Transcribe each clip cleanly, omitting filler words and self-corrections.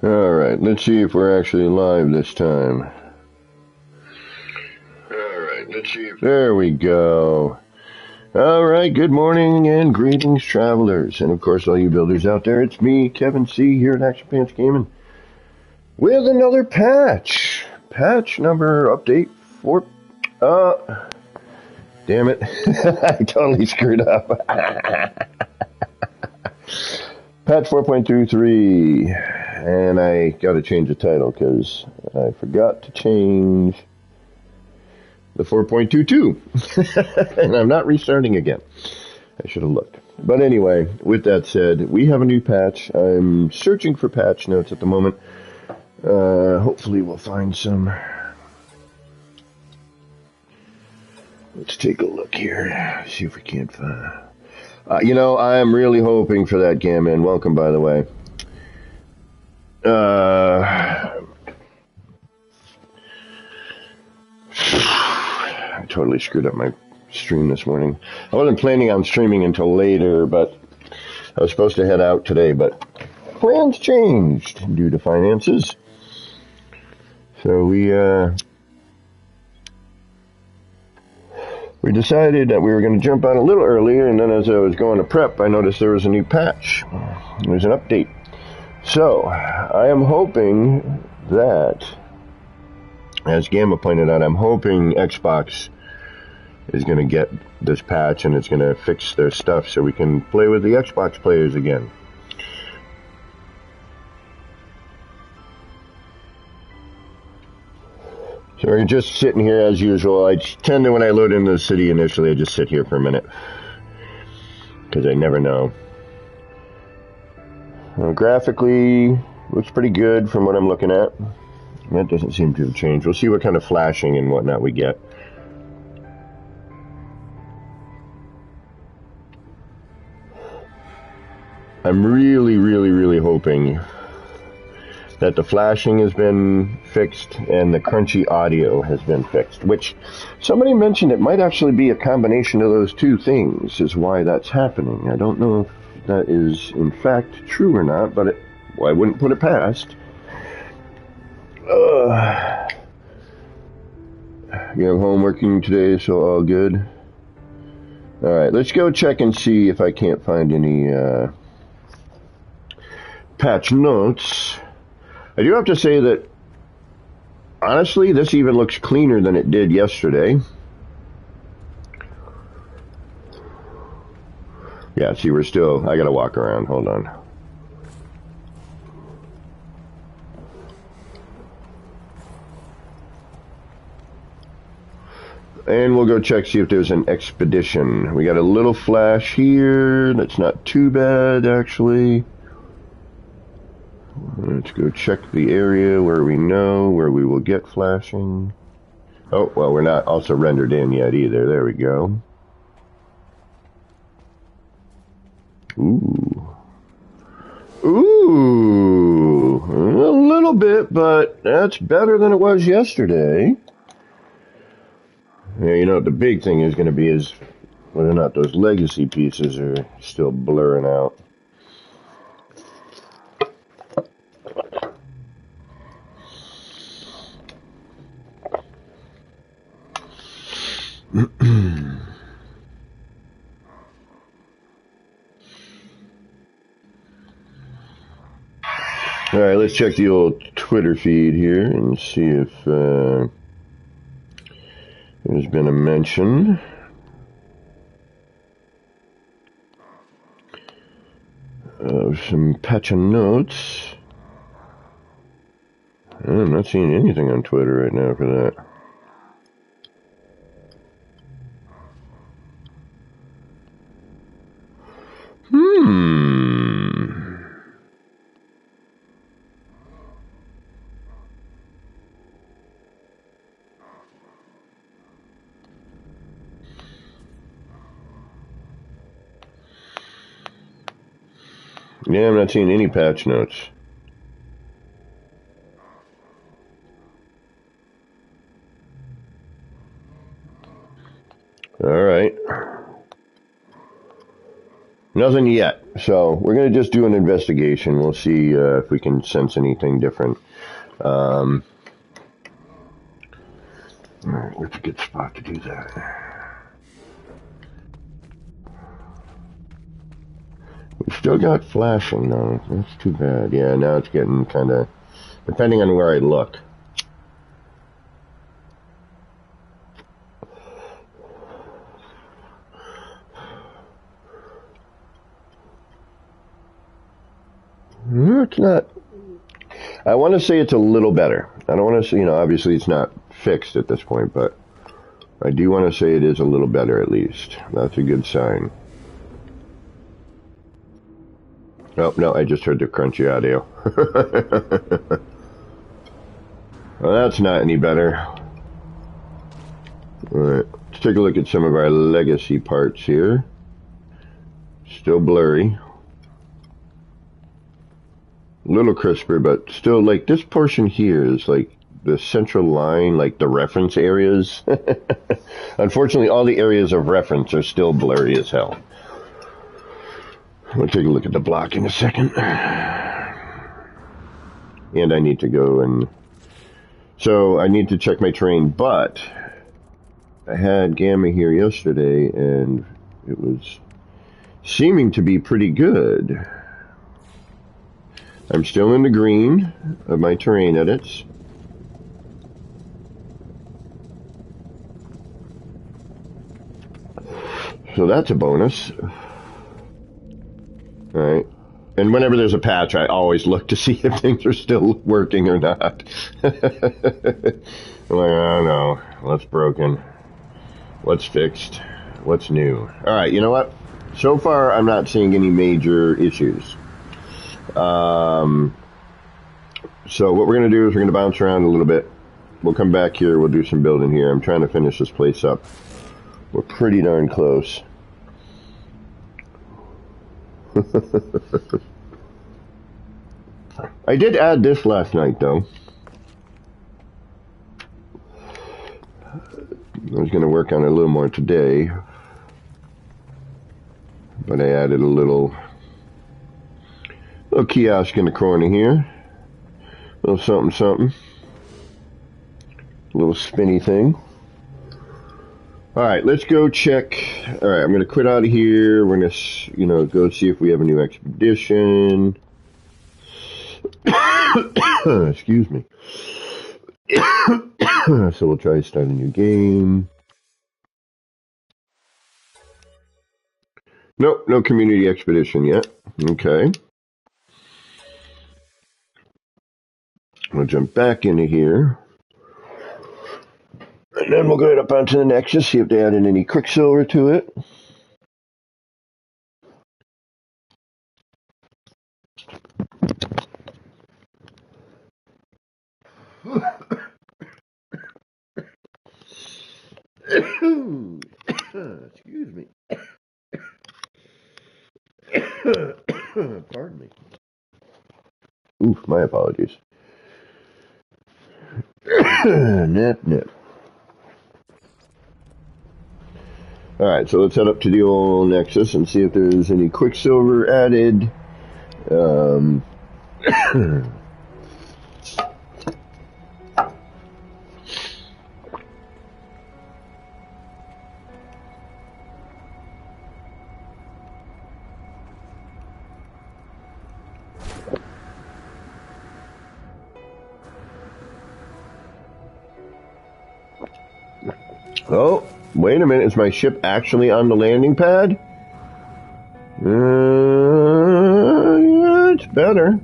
Alright, let's see if we're actually live this time. There we go. Alright, good morning and greetings, travelers. And of course, all you builders out there, it's me, Kevin C, here at Action Pants Gaming, with another patch. Patch number update 4. Damn it. I totally screwed up. Patch 4.23. And I gotta change the title because I forgot to change the 4.22. And I'm not restarting again. I should have looked. But anyway, with that said, we have a new patch. I'm searching for patch notes at the moment. Hopefully we'll find some. Let's take a look here. See if we can't find. I'm really hoping for that Gammon. Welcome, by the way. I totally screwed up my stream this morning. I wasn't planning on streaming until later, but I was supposed to head out today, but plans changed due to finances. So we decided that we were going to jump on a little earlier, and then as I was going to prep, I noticed there was a new patch. There's an update. So, I am hoping that, as Gamma pointed out, I'm hoping Xbox is going to get this patch and it's going to fix their stuff so we can play with the Xbox players again. So we're just sitting here as usual. I tend to, when I load into the city initially, I just sit here for a minute. Because I never know. Graphically, looks pretty good from what I'm looking at. That doesn't seem to have changed. We'll see what kind of flashing and whatnot we get. I'm really hoping that the flashing has been fixed and the crunchy audio has been fixed, which somebody mentioned it might actually be a combination of those two things is why that's happening. I don't know if that is in fact true or not, but I wouldn't put it past. You have home working today, so all good. Alright, let's go check and see if I can't find any patch notes. I do have to say that, honestly, this even looks cleaner than it did yesterday. Yeah, see, I gotta walk around, hold on. And we'll go check, see if there's an expedition. We got a little flash here, that's not too bad, actually. Let's go check the area where we know where we will get flashing. Oh, well, we're not also rendered in yet either. There we go. Ooh. Ooh. A little bit, but that's better than it was yesterday. Yeah, you know what the big thing is going to be is whether or not those legacy pieces are still blurring out. Alright, let's check the old Twitter feed here and see if there's been a mention. Of some patch of notes. I'm not seeing anything on Twitter right now for that. Yeah, I'm not seeing any patch notes. Alright. Nothing yet. So we're going to just do an investigation. We'll see if we can sense anything different. All right, where's a good spot to do that? We still got flashing, though. That's too bad. Yeah, now it's getting kind of... Depending on where I look. It's not... I want to say it's a little better. I don't want to say, obviously it's not fixed at this point, but I do want to say it is a little better at least. That's a good sign. Oh, no, I just heard the crunchy audio. Well, that's not any better. Alright, let's take a look at some of our legacy parts here. Still blurry. A little crisper, but still, like, this portion here is, like, the central line, like, the reference areas. Unfortunately, all the areas of reference are still blurry as hell. We'll take a look at the block in a second. And I need to go and... So, I need to check my terrain, but... I had Gamma here yesterday, and it was seeming to be pretty good. I'm still in the green of my terrain edits. So that's a bonus. Alright. And whenever there's a patch, I always look to see if things are still working or not. I'm like, oh no, what's broken? What's fixed? What's new? Alright, you know what? So far, I'm not seeing any major issues. So what we're going to do is we're going to bounce around a little bit. We'll come back here. We'll do some building here. I'm trying to finish this place up. We're pretty darn close. I did add this last night, though. I was going to work on it a little more today. But I added a little kiosk in the corner here. A little something, something. A little spinny thing. Alright, let's go check. Alright, I'm going to quit out of here. We're going to, go see if we have a new expedition. Excuse me. So we'll try to start a new game. Nope, no community expedition yet. Okay. We'll jump back into here. And then we'll go up onto the Nexus, see if they added any Quicksilver to it. Excuse me. Pardon me. Oof, my apologies. Nip. Alright, so let's head up to the old Nexus and see if there's any Quicksilver added. Oh, wait a minute. Is my ship actually on the landing pad? Yeah, it's better.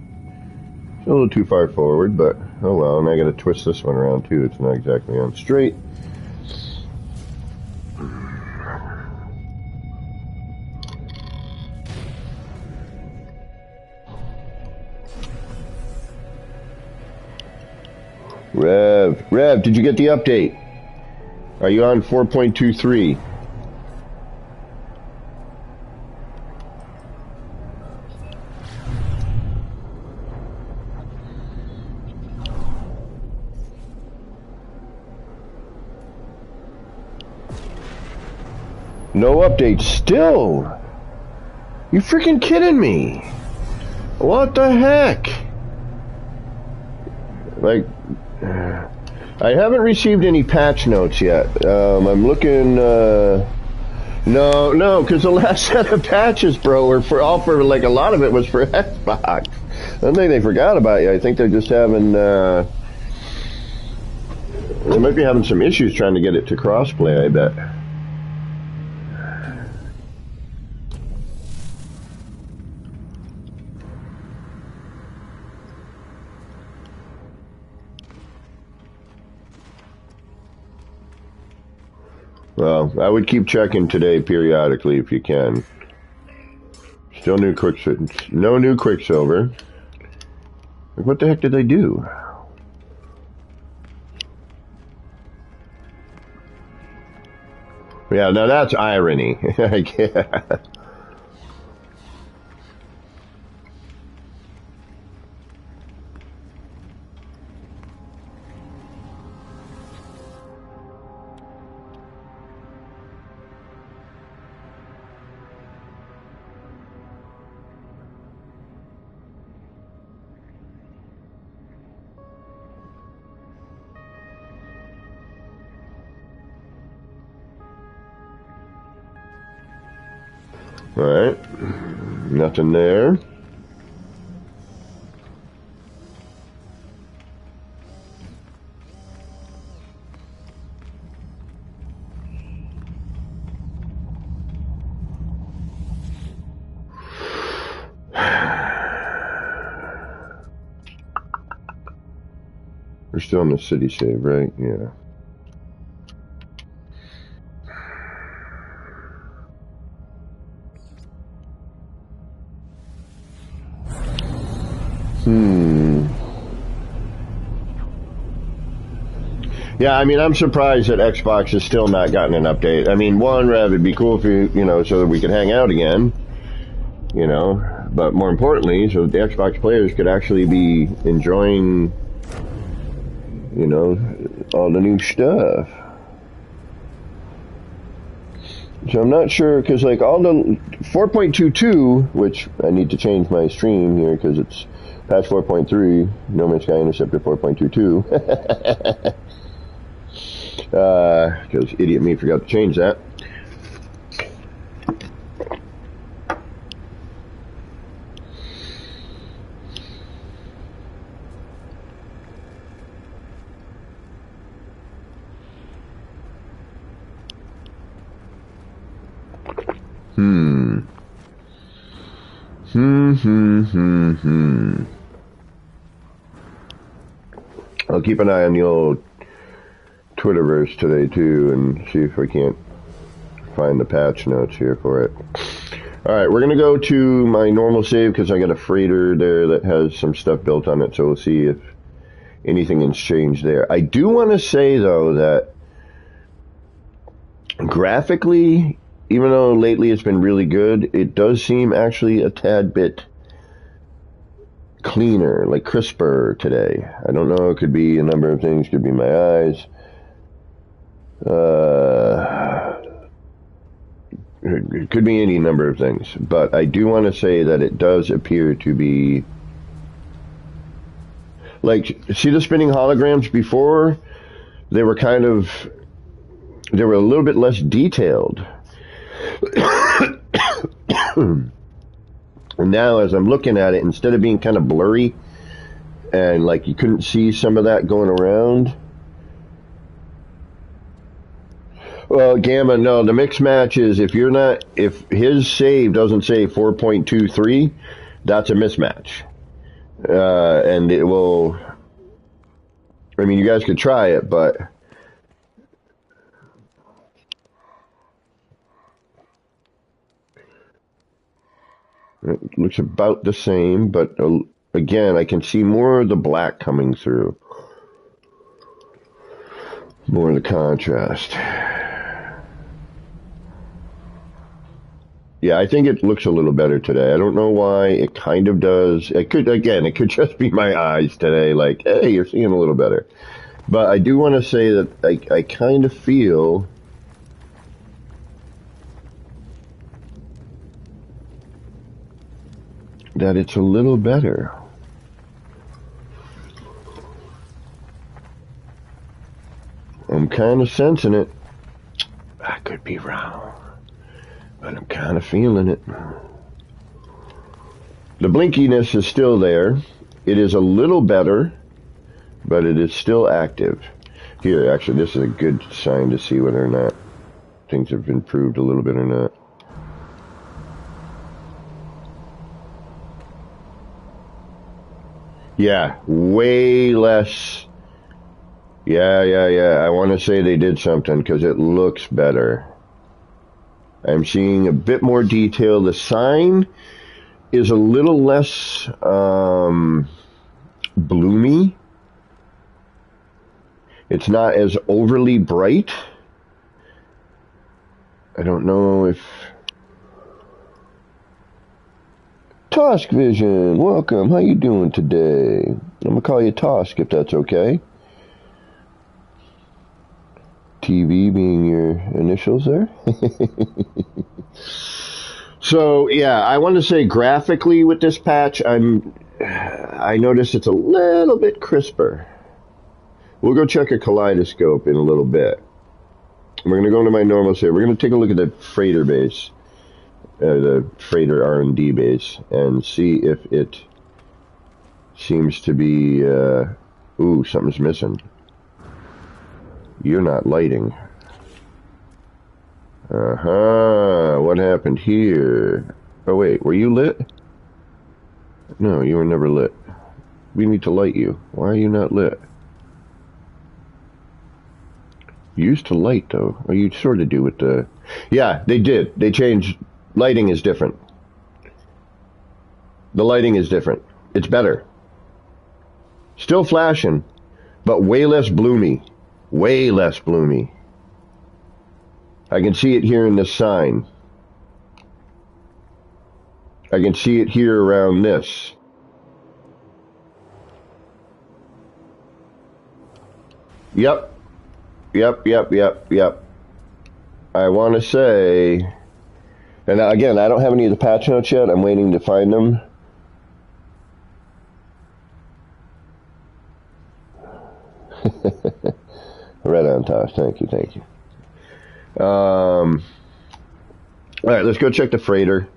It's a little too far forward, but oh well. And I got to twist this one around too. It's not exactly on straight. Rev, did you get the update? Are you on 4.23? No update still. You freaking kidding me? What the heck? Like, I haven't received any patch notes yet. I'm looking, no, because the last set of patches, bro, were for like a lot of it was for Xbox. I don't think they forgot about you. I think they're just having, they might be having some issues trying to get it to crossplay, I bet. Well, I would keep checking today periodically if you can. Still no new Quicksilver. Like, what the heck did they do? Yeah, now that's irony. Alright. Nothing there. We're still in the city save, right? Yeah. Yeah, I mean, I'm surprised that Xbox has still not gotten an update. I mean, it'd be cool if so that we could hang out again, but more importantly, so the Xbox players could actually be enjoying, all the new stuff. So I'm not sure, because like all the 4.22, which I need to change my stream here because it's patch 4.3, No Man's Sky-Interceptor 4.22. Because idiot me forgot to change that. I'll keep an eye on the old Twitterverse today too and see if I can't find the patch notes here for it. Alright, we're gonna go to my normal save because I got a freighter there that has some stuff built on it, so we'll see if anything has changed there. I do want to say though that graphically, even though lately it's been really good, it does seem actually a tad bit cleaner, like crisper today. I don't know, it could be a number of things, could be my eyes. It could be any number of things, but I do want to say that it does appear to be like, see the spinning holograms before? They were a little bit less detailed. And now as I'm looking at it, instead of being kind of blurry and like you couldn't see some of that going around. Well, Gamma, no, the mix match is if his save doesn't say 4.23, that's a mismatch. And it will, I mean, you guys could try it, but it looks about the same, but again, I can see more of the black coming through. More of the contrast. Yeah, I think it looks a little better today. I don't know why. It kind of does. It could just be my eyes today. Like, hey, you're seeing a little better. But I do want to say that I kind of feel that it's a little better. I'm kind of sensing it. I could be wrong, but I'm kind of feeling it. The blinkiness is still there. It is a little better, but it is still active. Here, actually, this is a good sign to see whether or not things have improved a little bit or not. Yeah, way less. Yeah. I want to say they did something because it looks better. I'm seeing a bit more detail. The sign is a little less bloomy. It's not as overly bright. I don't know if... Tosk Vision, welcome. How you doing today? I'm going to call you Tosk if that's okay. TV being your initials there. So, yeah, I want to say graphically with this patch, I notice it's a little bit crisper. We'll go check a kaleidoscope in a little bit. We're going to go into my normal save. We're going to take a look at the freighter base, the freighter R&D base, and see if it seems to be, ooh, something's missing. You're not lighting. What happened here? Oh, wait, were you lit? No, you were never lit. We need to light you. Why are you not lit? You used to light, though. Or you sort of do with the... Yeah, they did. They changed. Lighting is different. The lighting is different. It's better. Still flashing, but way less bloomy. Way less bloomy. I can see it here in this sign. I can see it here around this. Yep. I want to say, and again, I don't have any of the patch notes yet. I'm waiting to find them. Right on, Tosh. Thank you. All right, let's go check the freighter.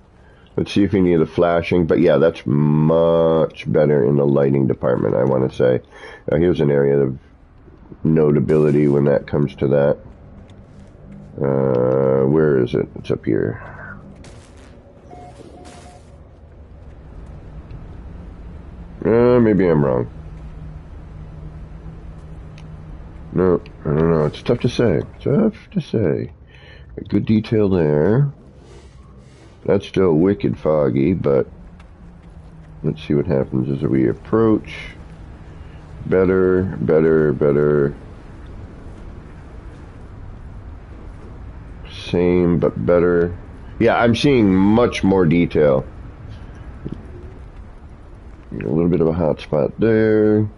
Let's see if we need the flashing. But yeah, that's much better in the lighting department, I want to say. Here's an area of notability when that comes to that. Where is it? It's up here. Maybe I'm wrong. No, I don't know. It's tough to say. Good detail there. That's still wicked foggy, but let's see what happens as we approach. Better. Same, but better. Yeah, I'm seeing much more detail. A little bit of a hot spot there.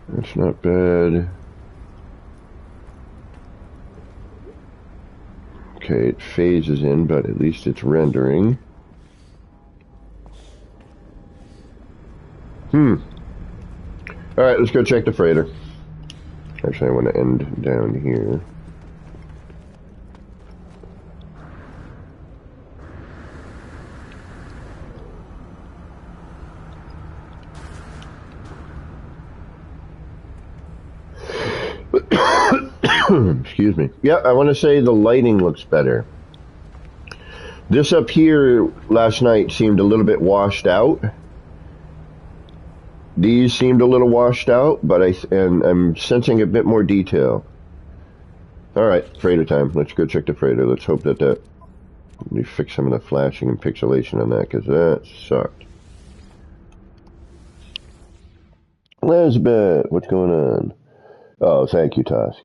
That's not bad. Okay, it phases in, but at least it's rendering. Alright, let's go check the freighter. Actually, I want to end down here. Excuse me. Yeah, I want to say the lighting looks better. This up here last night seemed a little bit washed out. These seemed a little washed out, but I'm sensing a bit more detail. Alright, freighter time. Let's go check the freighter. Let's hope that we fix some of the flashing and pixelation on that, because that sucked. Elizabeth, what's going on? Oh, thank you, Tosk.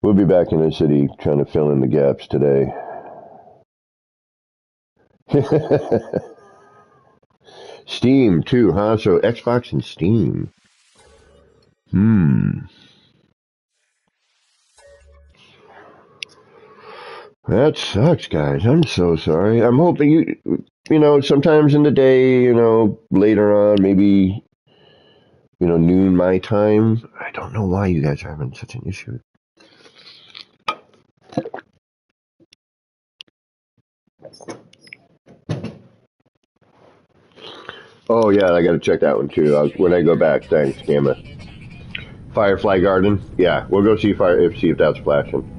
We'll be back in the city trying to fill in the gaps today. Steam, too, huh? So Xbox and Steam. That sucks, guys. I'm so sorry. I'm hoping sometimes in the day, later on, maybe, noon my time. I don't know why you guys are having such an issue. Oh, yeah, I got to check that one, too. When I go back, thanks, Gamma. Firefly Garden? Yeah, we'll go see if that's flashing.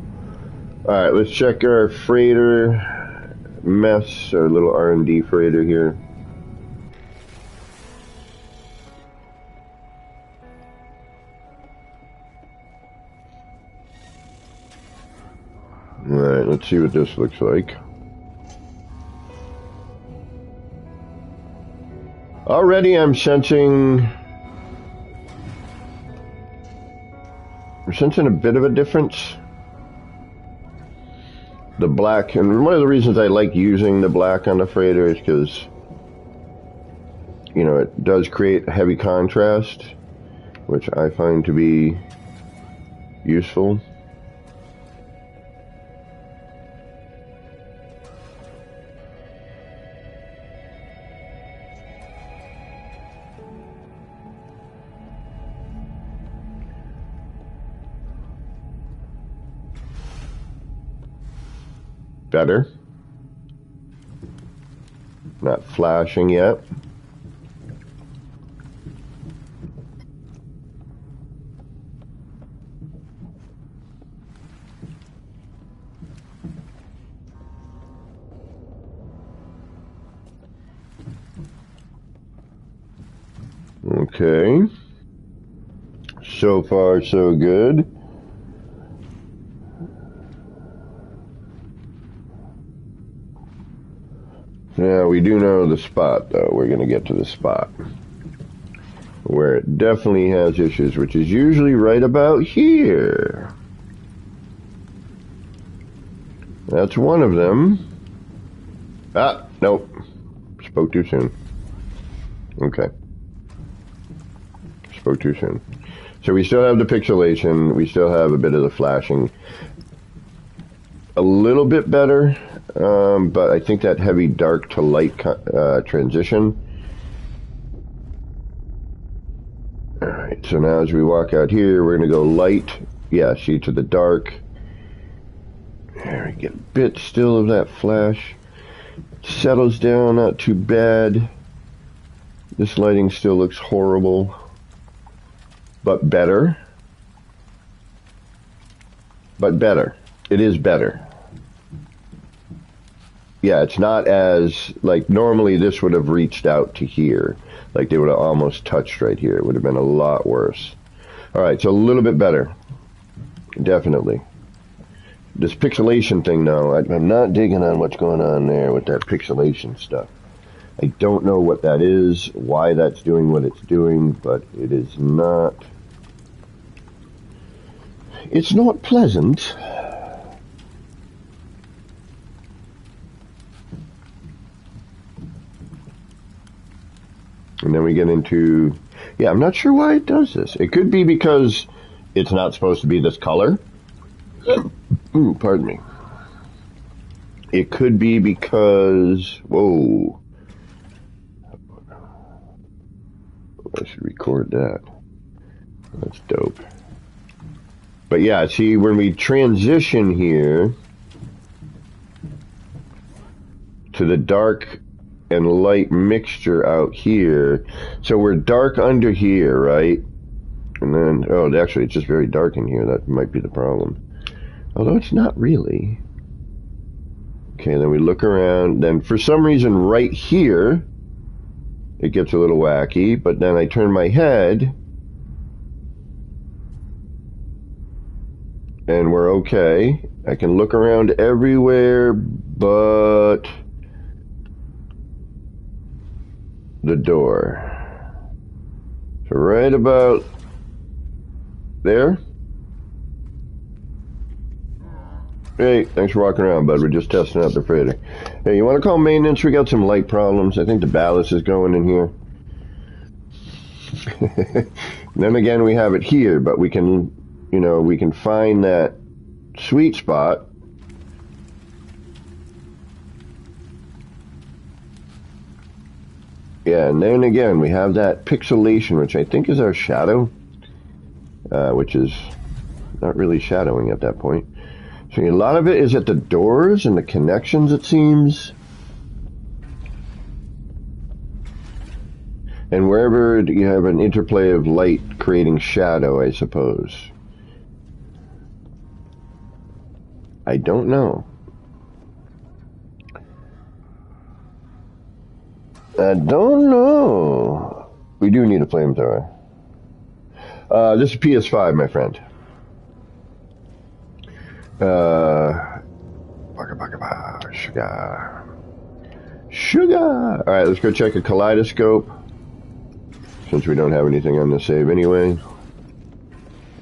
Alright, let's check our freighter mess, our little R&D freighter here. Alright, let's see what this looks like. Already I'm sensing a bit of a difference. The black, and one of the reasons I like using the black on the freighter is because, it does create a heavy contrast, which I find to be useful. Better. Not flashing yet. Okay. So far, so good. Now, we do know the spot, though. We're going to get to the spot where it definitely has issues, which is usually right about here. That's one of them. Ah, nope. Spoke too soon. Okay. Spoke too soon. So we still have the pixelation. We still have a bit of the flashing. A little bit better, but I think that heavy dark to light transition. Alright, so now as we walk out here, we're going to go light. Yeah, see, to the dark. There we get a bit still of that flash. Settles down, not too bad. This lighting still looks horrible, but better. But better. It is better. Yeah, it's not as, like, normally this would have reached out to here. Like, they would have almost touched right here. It would have been a lot worse. Alright, so a little bit better. Definitely. This pixelation thing, though, I'm not digging on what's going on there with that pixelation stuff. I don't know what that is, why that's doing what it's doing, but it is not... It's not pleasant. And then we get into... Yeah, I'm not sure why it does this. It could be because it's not supposed to be this color. Ooh, pardon me. It could be because... Whoa. I should record that. That's dope. But yeah, see, when we transition here to the dark and light mixture out here, so we're dark under here, right? And then, oh, actually, it's just very dark in here. That might be the problem. Although it's not really. Okay, then we look around. Then for some reason right here, it gets a little wacky, but then I turn my head and we're okay. I can look around everywhere but the door. So right about there. Hey, thanks for walking around, bud. We're just testing out the freighter. Hey, you want to call maintenance? We got some light problems. I think the ballast is going in here. Then again, we have it here, but we can, we can find that sweet spot Yeah, and then again, we have that pixelation, which I think is our shadow, which is not really shadowing at that point. So a lot of it is at the doors and the connections, it seems. And wherever you have an interplay of light creating shadow, I suppose. I don't know. I don't know. We do need a flamethrower. This is PS5, my friend. Sugar. Sugar! Alright, let's go check a kaleidoscope. Since we don't have anything on the save anyway.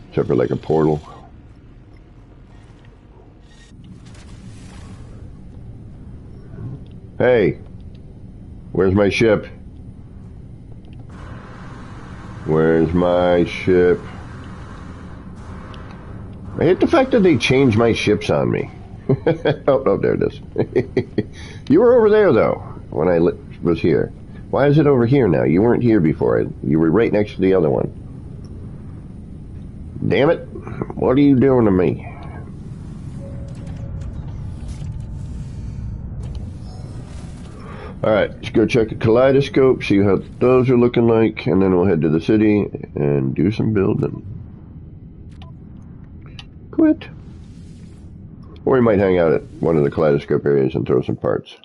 Except for like a portal. Hey! Where's my ship? Where's my ship? I hate the fact that they changed my ships on me. Oh, there it is. You were over there, though, when I was here. Why is it over here now? You weren't here before. You were right next to the other one. Damn it. What are you doing to me? Alright, let's go check a kaleidoscope, see how those are looking like, and then we'll head to the city and do some building. Quit. Or we might hang out at one of the kaleidoscope areas and throw some parts.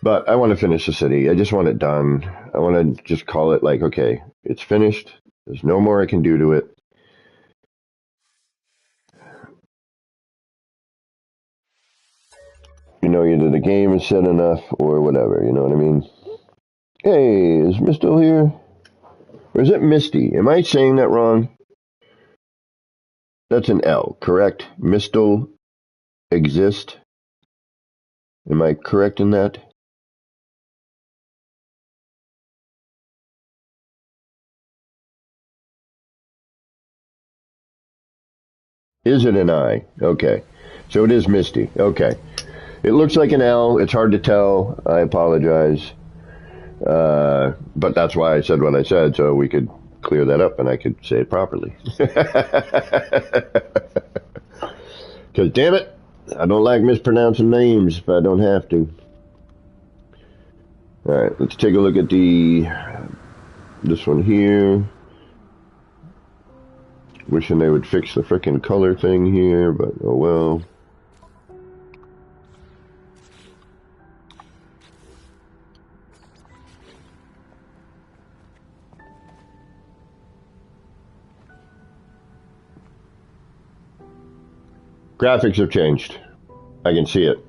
But I want to finish the city. I just want it done. I want to just call it like, okay, it's finished. There's no more I can do to it. You know, either the game is set enough or whatever, you know what I mean? Hey, is Mistle here? Or is it Misty? Am I saying that wrong? That's an L, correct? Mistle exist? Am I correct in that? Is it an I? Okay. So it is Misty. Okay. It looks like an L. It's hard to tell. I apologize. But that's why I said what I said, so we could clear that up and I could say it properly. Because, damn it, I don't like mispronouncing names if I don't have to. Alright, let's take a look at this one here. Wishing they would fix the frickin' color thing here, but oh well. Graphics have changed. I can see it.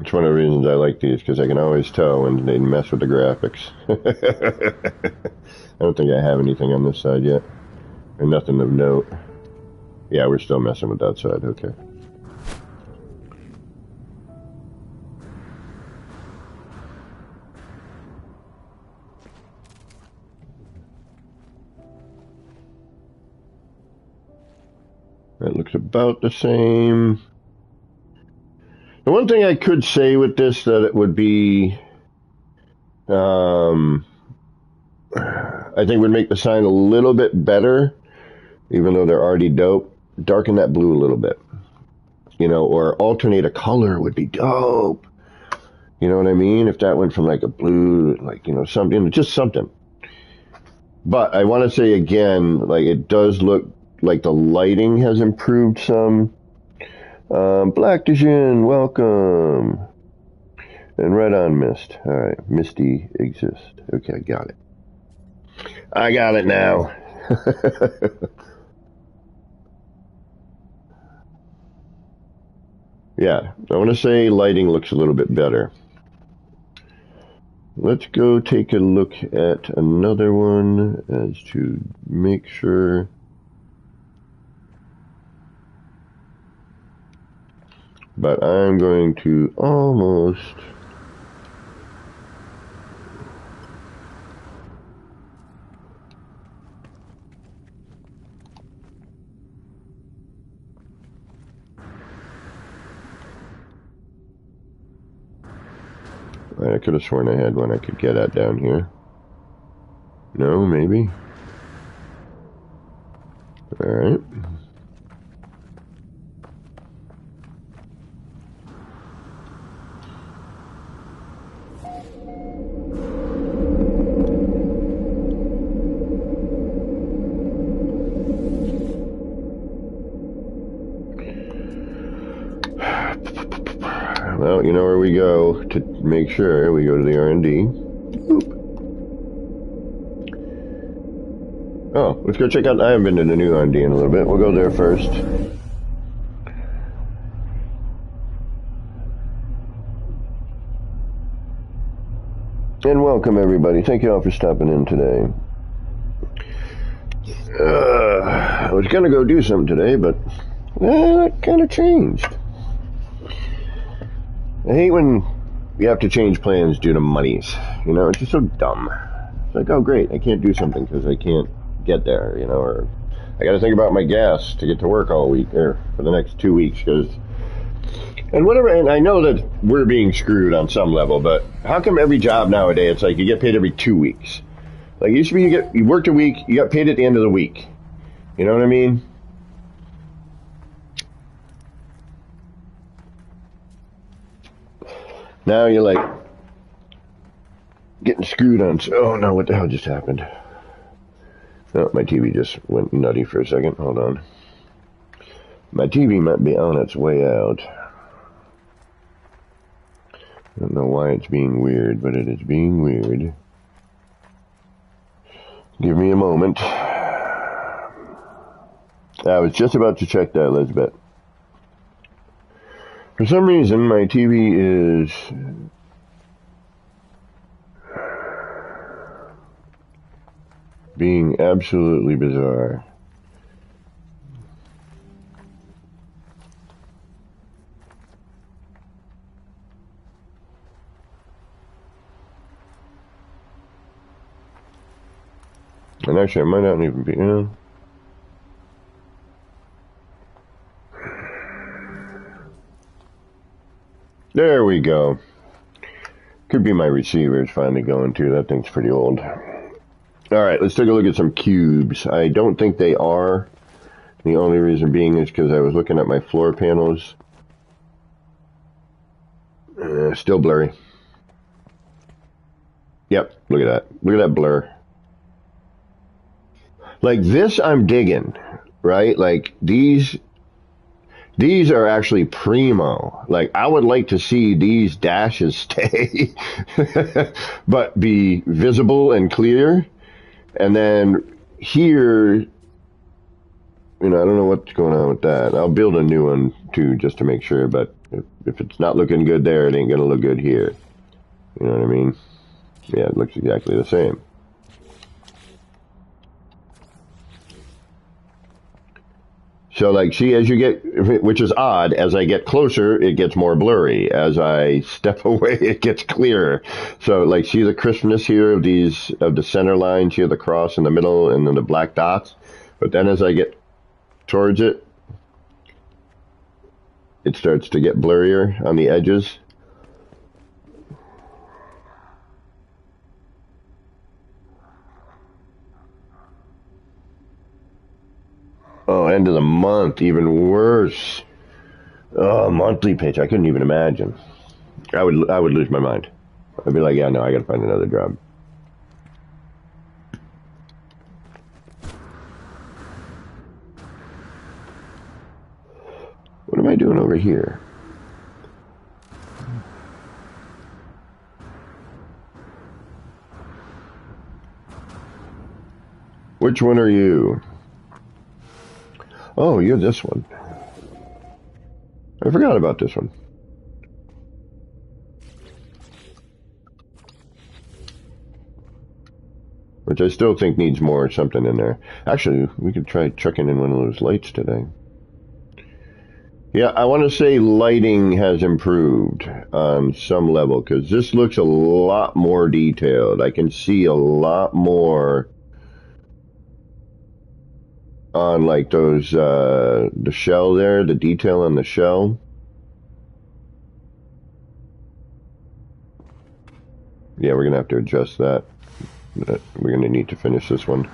It's one of the reasons I like these, because I can always tell when they mess with the graphics. I don't think I have anything on this side yet. Or nothing of note. Yeah, we're still messing with that side, okay. That looks about the same. The one thing I could say with this that it would be, I think would make the sign a little bit better, even though they're already dope. Darken that blue a little bit, you know, or alternate a color would be dope. You know what I mean? If that went from like a blue, like, you know, something, just something. But I want to say again, like it does look like the lighting has improved some. Black Dijin, welcome. And right on, Mist. Alright, Misty exists. Okay, I got it. I got it now. Yeah, I want to say lighting looks a little bit better. Let's go take a look at another one as to make sure. But I'm going to almost I could have sworn I had one I could get at down here. No, maybe. Alright. Well, you know where we go to make sure. We go to the R&D. Oh, let's go check out. I haven't been to the new R&D in a little bit. We'll go there first. And welcome, everybody. Thank you all for stopping in today. I was going to go do something today, but that kind of changed. I hate when you have to change plans due to monies. You know, it's just so dumb. It's like, oh, great, I can't do something because I can't get there, you know, or I got to think about my gas to get to work all week, or for the next 2 weeks, because, and whatever, and I know that we're being screwed on some level, but how come every job nowadays, it's like you get paid every 2 weeks? Like, it used to be you worked a week, you got paid at the end of the week. You know what I mean? Now you're like getting screwed on. Oh no, what the hell just happened? Oh, my TV just went nutty for a second. Hold on. My TV might be on its way out. I don't know why it's being weird, but it is being weird. Give me a moment. I was just about to check that, Elizabeth. For some reason, my TV is being absolutely bizarre. And actually, it might not even be, you know. There we go. Could be my receiver's finally going too. That thing's pretty old. Alright, let's take a look at some cubes. I don't think they are. The only reason being is because I was looking at my floor panels. Still blurry. Yep, look at that. Look at that blur. Like this I'm digging, right? Like these are actually primo. Like I would like to see these dashes stay, but be visible and clear. And then here, you know, I don't know what's going on with that. I'll build a new one too, just to make sure. But if it's not looking good there, it ain't gonna look good here. You know what I mean? Yeah, it looks exactly the same. So, like, see, as you get, which is odd, as I get closer, it gets more blurry. As I step away, it gets clearer. So, like, see the crispness here of these, of the center lines here, the cross in the middle, and then the black dots? But then as I get towards it, it starts to get blurrier on the edges. Oh, end of the month, even worse. Oh, monthly page, I couldn't even imagine. I would lose my mind. I'd be like, yeah, no, I gotta find another job. What am I doing over here? Which one are you? Oh, you're this one. I forgot about this one. Which I still think needs more something in there. Actually, we could try chucking in one of those lights today. Yeah, I want to say lighting has improved on some level, because this looks a lot more detailed. I can see a lot more on like those, the shell there, the detail on the shell. Yeah, we're gonna have to adjust that. But we're gonna need to finish this one.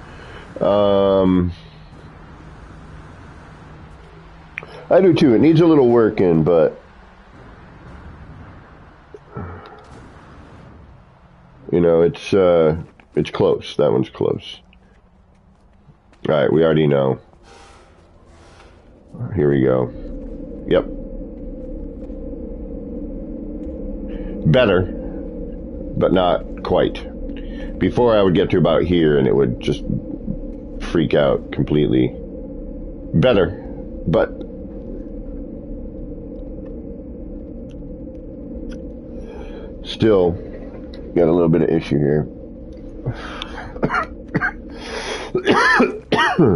I do too. It needs a little work in, but you know, it's close. That one's close. All right, we already know. Here we go. Yep. Better, but not quite. Before I would get to about here and it would just freak out completely. Better, but still got a little bit of issue here.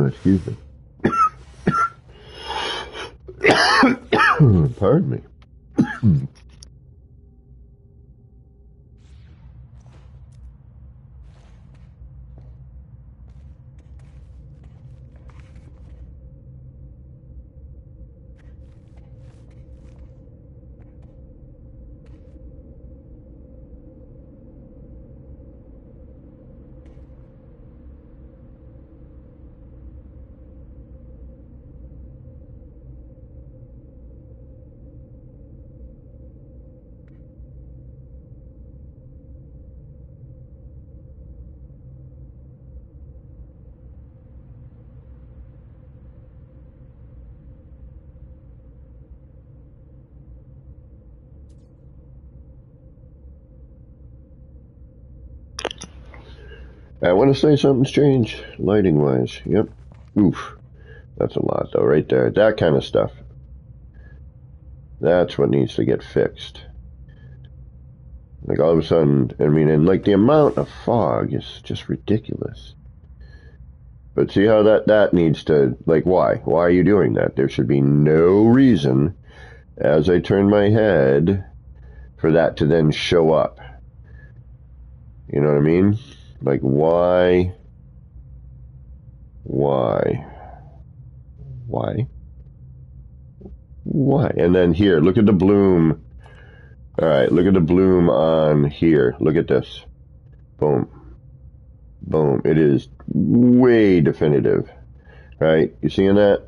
Excuse me. Pardon me. I want to say something's changed, lighting-wise. Yep. Oof. That's a lot, though, right there. That kind of stuff. That's what needs to get fixed. Like, all of a sudden, I mean, and like the amount of fog is just ridiculous. But see how that needs to, like, why? Why are you doing that? There should be no reason, as I turn my head, for that to then show up. You know what I mean? Like, why? Why? And then here, look at the bloom. All right, look at the bloom on here. Look at this. Boom. Boom. It is way definitive. Right? You seeing that?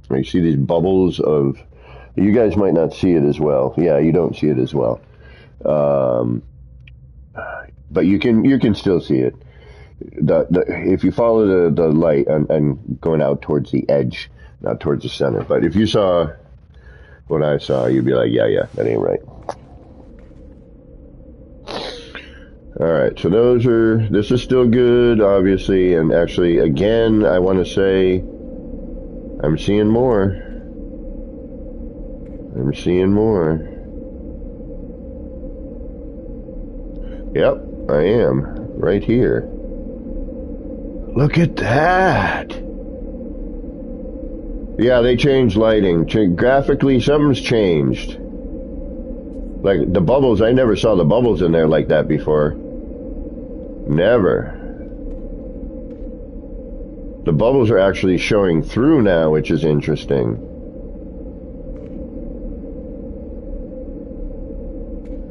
You see these bubbles of... You guys might not see it as well. Yeah, you don't see it as well. But you can still see it. If you follow the light and going out towards the edge, not towards the center. But if you saw what I saw, you'd be like, yeah, that ain't right. All right, so this is still good, obviously, and actually, again, I want to say, I'm seeing more. I'm seeing more. Yep, I am, right here. Look at that! Yeah, they changed lighting. Graphically, something's changed. Like, the bubbles, I never saw the bubbles in there like that before. Never. The bubbles are actually showing through now, which is interesting.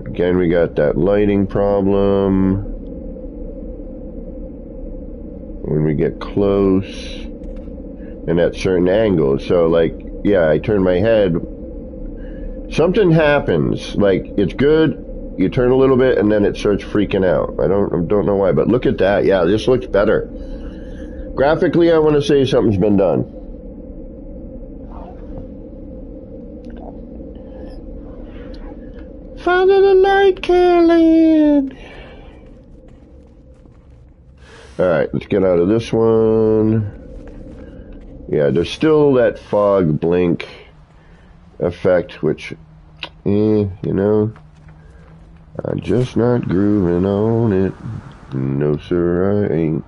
Again, we got that lighting problem. When we get close and at certain angles. So, like, yeah, I turn my head. Something happens. Like, it's good. You turn a little bit, and then it starts freaking out. I don't know why, but look at that. Yeah, this looks better. Graphically, I want to say something's been done. Follow the light, Carolyn. All right, let's get out of this one. Yeah, there's still that fog blink effect, which, you know, I'm just not grooving on it. No, sir, I ain't.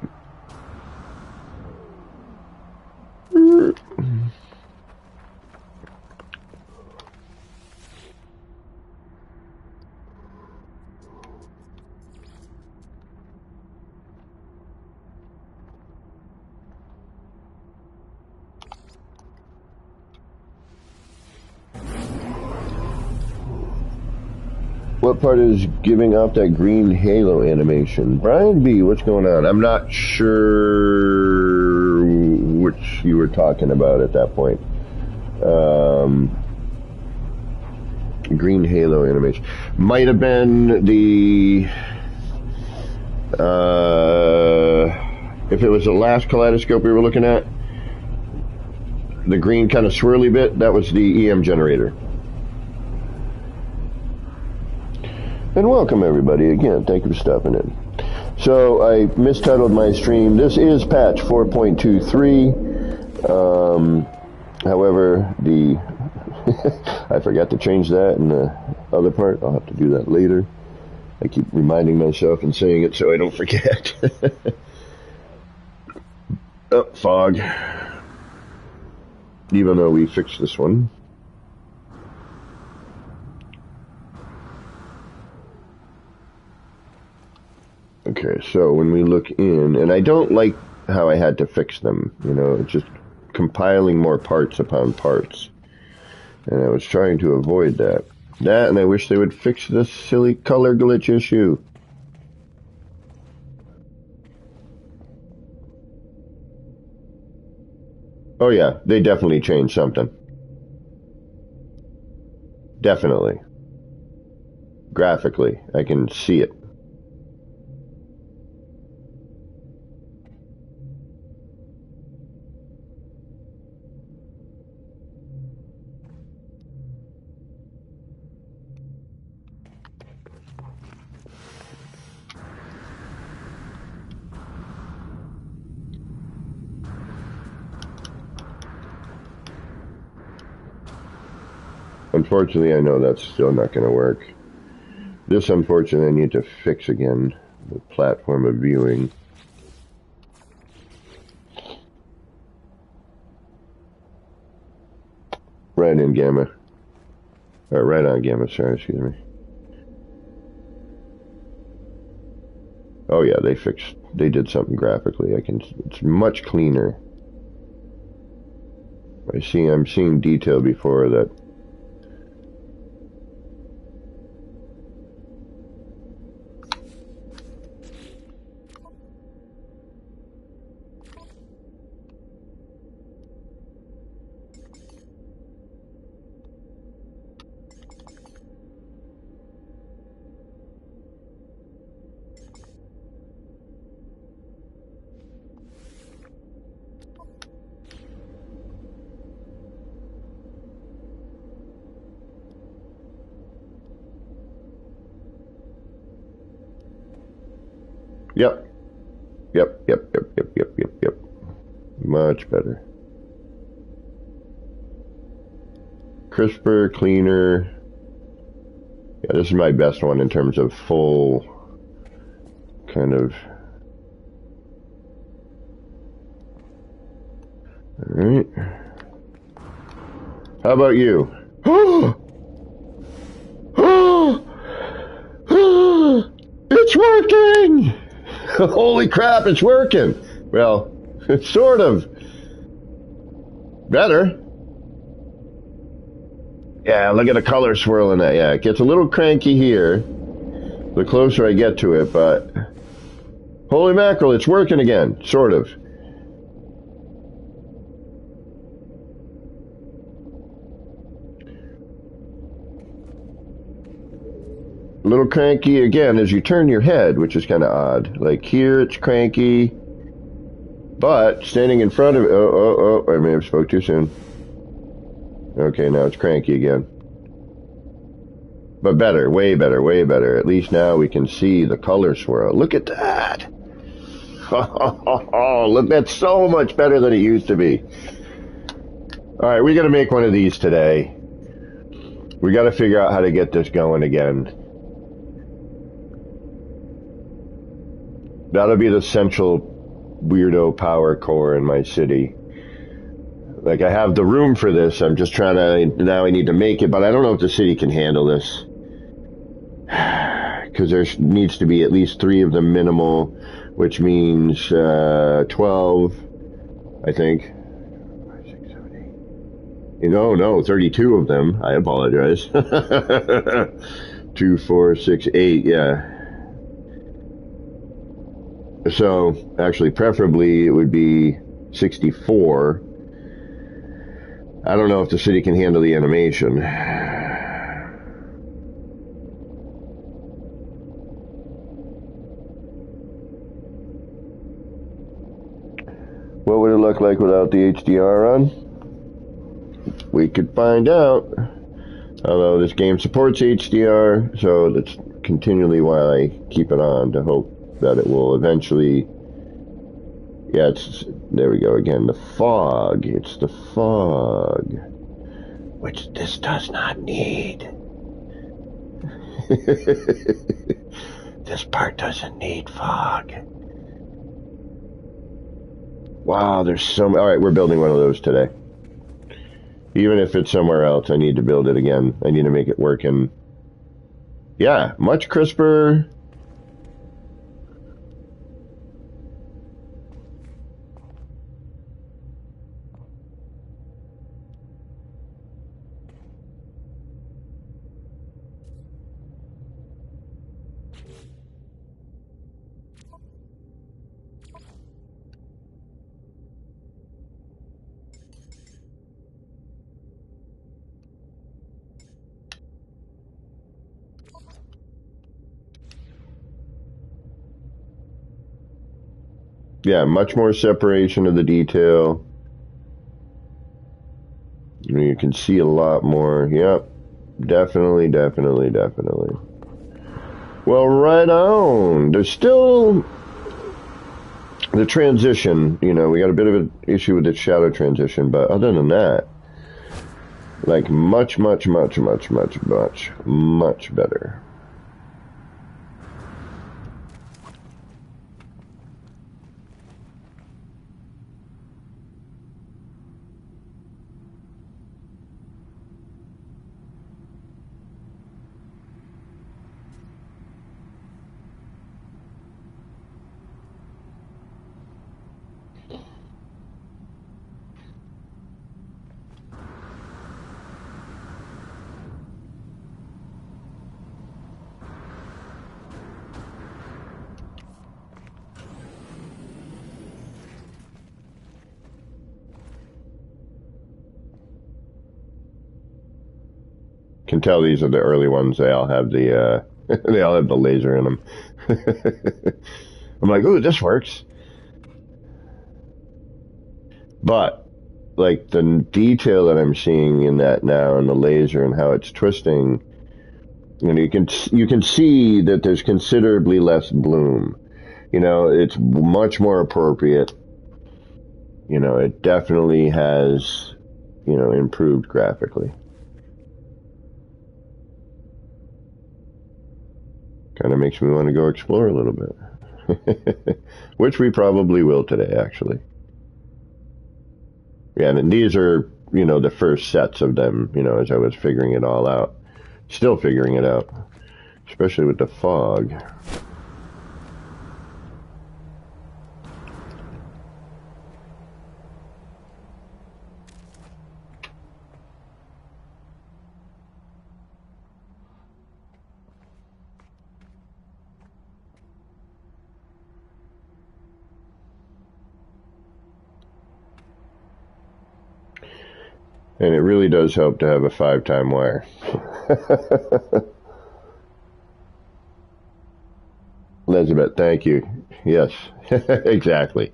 What part is giving off that green halo animation? Brian B, what's going on? I'm not sure which you were talking about at that point. Green halo animation. Might have been the... if it was the last kaleidoscope we were looking at, the green kind of swirly bit, that was the EM generator. And welcome everybody again. Thank you for stopping in. So I mistitled my stream. This is patch 4.23. However, I forgot to change that in the other part. I'll have to do that later. I keep reminding myself and saying it so I don't forget. Oh, fog. Even though we fixed this one. Okay, so when we look in, and I don't like how I had to fix them, you know, it's just compiling more parts upon parts. And I was trying to avoid that. And I wish they would fix this silly color glitch issue. Oh yeah, they definitely changed something. Definitely. Graphically, I can see it. Unfortunately, I know that's still not going to work. This, unfortunately, I need to fix again, the platform of viewing. Right on gamma, sorry, excuse me. Oh yeah, they did something graphically. It's much cleaner. I'm seeing detail before that. Yep. Much better. Crisper, cleaner. Yeah, this is my best one in terms of full kind of... Alright. How about you? It's working! Holy crap, it's working! Well, it's sort of better. Yeah, look at the color swirl in that. Yeah, it gets a little cranky here the closer I get to it, but holy mackerel, it's working again, sort of. A little cranky again as you turn your head, which is kind of odd. Like here, it's cranky, but standing in front of it, oh, I may have spoke too soon. Okay, now it's cranky again. But better, way better. At least now we can see the color swirl. Look at that! Oh, look, that's so much better than it used to be. Alright, we gotta make one of these today. We gotta figure out how to get this going again. That'll be the central weirdo power core in my city. Like, I have the room for this. I'm just trying to... Now I need to make it, but I don't know if the city can handle this. Because there needs to be at least 3 of them minimal, which means 12, I think. 5, 6, 7, 8. No, 32 of them. I apologize. 2, 4, 6, 8, yeah. So, actually, preferably, it would be 64. I don't know if the city can handle the animation. What would it look like without the HDR on? We could find out. Although this game supports HDR, so that's continually why I keep it on, to hope that it will eventually... Yeah, there we go again. The fog. It's the fog. Which this does not need. This part doesn't need fog. Wow, there's so... Alright, we're building one of those today. Even if it's somewhere else, I need to build it again. I need to make it work in... Yeah, much crisper. Yeah, much more separation of the detail. You can see a lot more. Yep. Definitely. Well, right on. There's still the transition. You know, we got a bit of an issue with the shadow transition, but other than that, like much better. Can tell these are the early ones. They all have the they all have the laser in them. I'm like, ooh, this works. But like the detail that I'm seeing in that now, and the laser and how it's twisting, you know, you can see that there's considerably less bloom. You know, it's much more appropriate. You know, it definitely has, you know, improved graphically. Kind of makes me want to go explore a little bit. Which we probably will today, actually. Yeah, and these are, you know, the first sets of them, you know, as I was figuring it all out. Still figuring it out. Especially with the fog. And it really does help to have a 5-time wire. Elizabeth, thank you. Yes, exactly.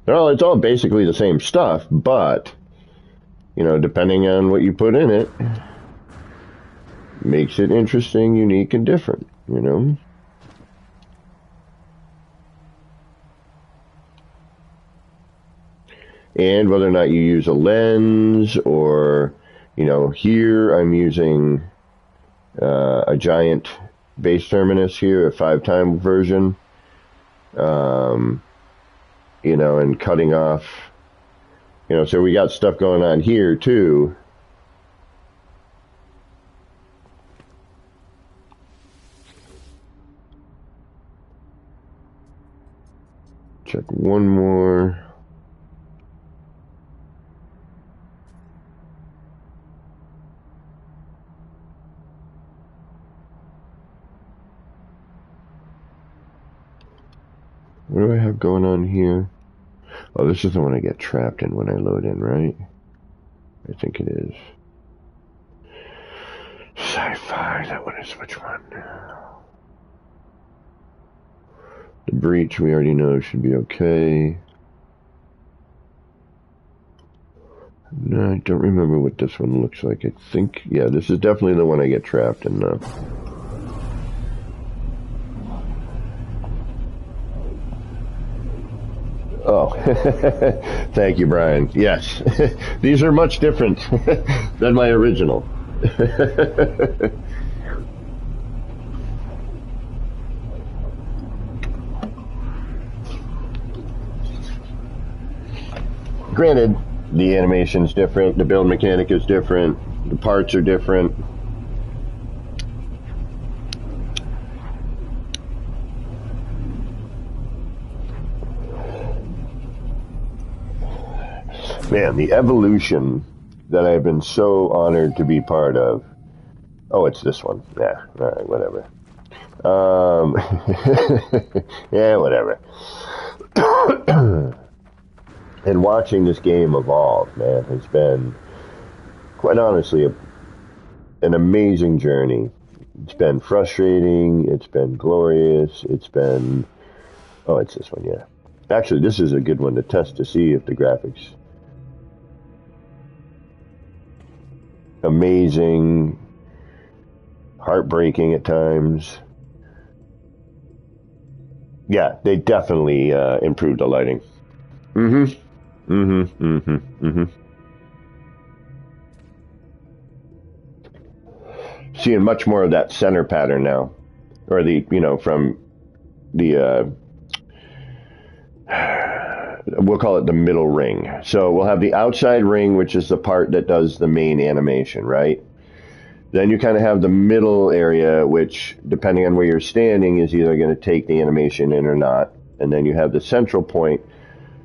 Well, it's all basically the same stuff, but, you know, depending on what you put in it, makes it interesting, unique, and different, you know? And whether or not you use a lens, or, you know, here I'm using a giant base terminus here, a 5-time version, you know, and cutting off, you know, so we got stuff going on here too. Check one more. What do I have going on here? Oh, this is the one I get trapped in when I load in, right? I think it is. Sci-fi, that one is which one? The breach, we already know should be okay. No, I don't remember what this one looks like. I think, yeah, this is definitely the one I get trapped in now. Oh, thank you, Brian. Yes, these are much different than my original. Granted, the animation's different, the build mechanic is different, the parts are different. Man, the evolution that I've been so honored to be part of. Oh, it's this one. Yeah, all right, whatever. Yeah, whatever. And watching this game evolve, man, has been, quite honestly, an amazing journey. It's been frustrating, it's been glorious, it's been... Oh, it's this one, yeah. Actually, this is a good one to test to see if the graphics... Amazing, heartbreaking at times. Yeah, they definitely improved the lighting. Seeing much more of that center pattern now, or the, from the we'll call it the middle ring. So we'll have the outside ring, which is the part that does the main animation, right? Then you kind of have the middle area, which, depending on where you're standing, is either going to take the animation in or not. And then you have the central point,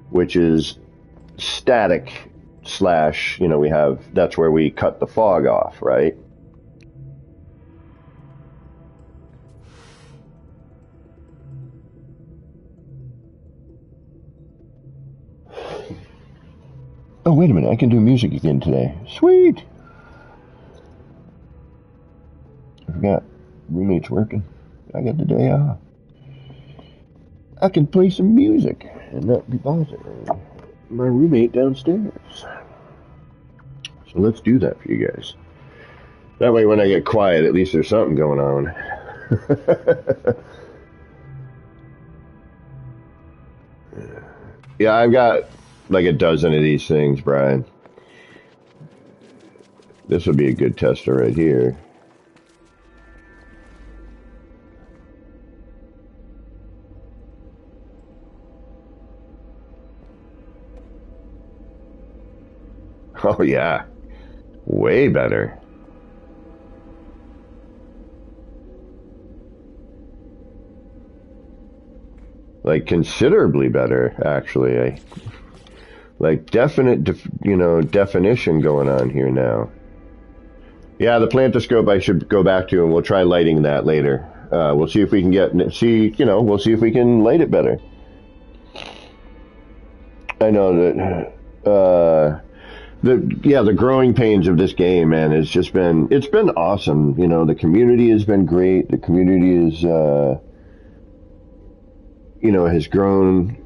which is static slash, that's where we cut the fog off, right? Oh, wait a minute, I can do music again today. Sweet! I forgot. Roommate's working. I got the day off. I can play some music and not be bothering my roommate downstairs. So let's do that for you guys. That way when I get quiet, at least there's something going on. Yeah, I've got like a dozen of these things, Brian. This would be a good tester right here. Oh yeah, way better. Like considerably better, actually. Like definite, definition going on here now. Yeah, the plantoscope I should go back to, and we'll try lighting that later. We'll see if we can we'll see if we can light it better. I know that, the growing pains of this game, man, it's been awesome. The community has been great. The community is, has grown,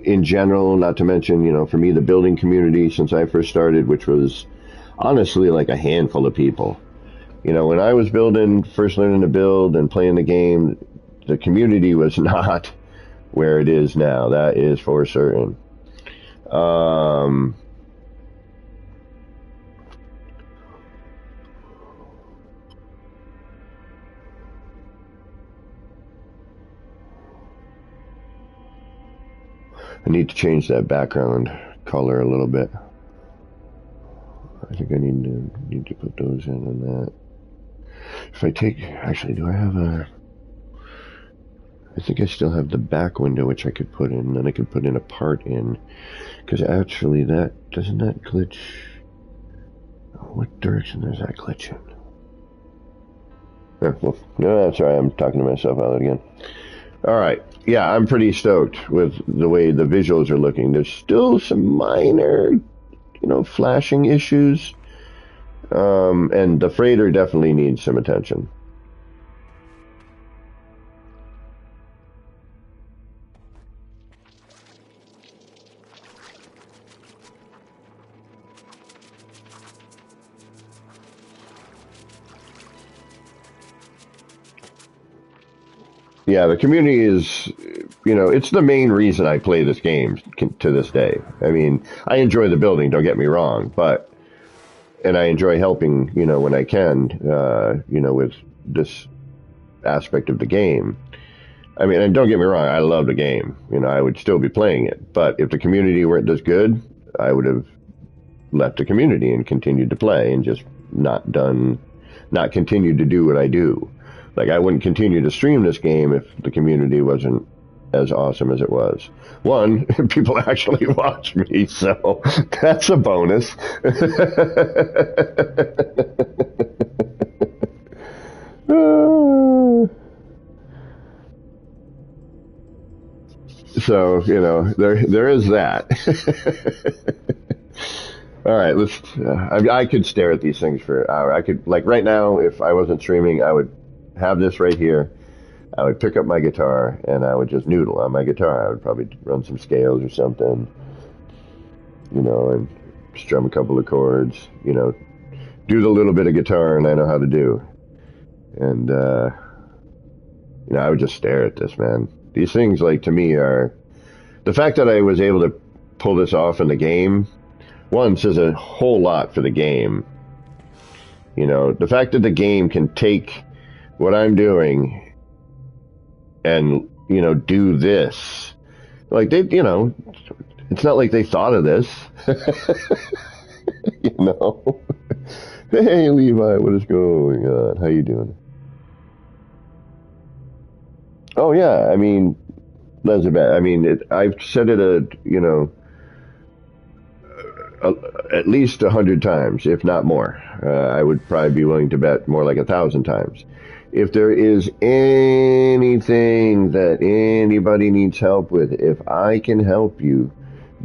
in general, not to mention, for me, the building community since I first started, which was honestly like a handful of people. When I was first learning to build and playing the game, the community was not where it is now. That is for certain. I need to change that background color a little bit. I think I need to put those in on that. If I actually, do I have I think I still have the back window, which I could put in, then I could put in a part in, because actually doesn't that glitch? What direction does that glitch in? No, that's right, I'm talking to myself out again. Alright, yeah, I'm pretty stoked with the way the visuals are looking. There's still some minor, flashing issues, and the freighter definitely needs some attention. Yeah, the community is, it's the main reason I play this game to this day. I mean, I enjoy the building, don't get me wrong, and I enjoy helping, when I can, with this aspect of the game. I mean, and don't get me wrong, I love the game. I would still be playing it. But if the community weren't this good, I would have left the community and continued to play and just not continued to do what I do. Like, I wouldn't continue to stream this game if the community wasn't as awesome as it was. One, people actually watch me, so that's a bonus. So, there is that. All right, I could stare at these things for an hour. I could, like, right now, if I wasn't streaming, I would have this right here. I would pick up my guitar and I would just noodle on my guitar. I would probably run some scales or something, and strum a couple of chords, do the little bit of guitar and I know how to do. And, I would just stare at this, man. These things, like, to me are, the fact that I was able to pull this off in the game, one, says a whole lot for the game. The fact that the game can take what I'm doing and, do this. Like, it's not like they thought of this. Hey, Levi, what is going on? How you doing? Oh, yeah, I mean, Elizabeth, I mean, I've said it, at least 100 times, if not more. I would probably be willing to bet more like 1,000 times. If there is anything that anybody needs help with, if I can help you,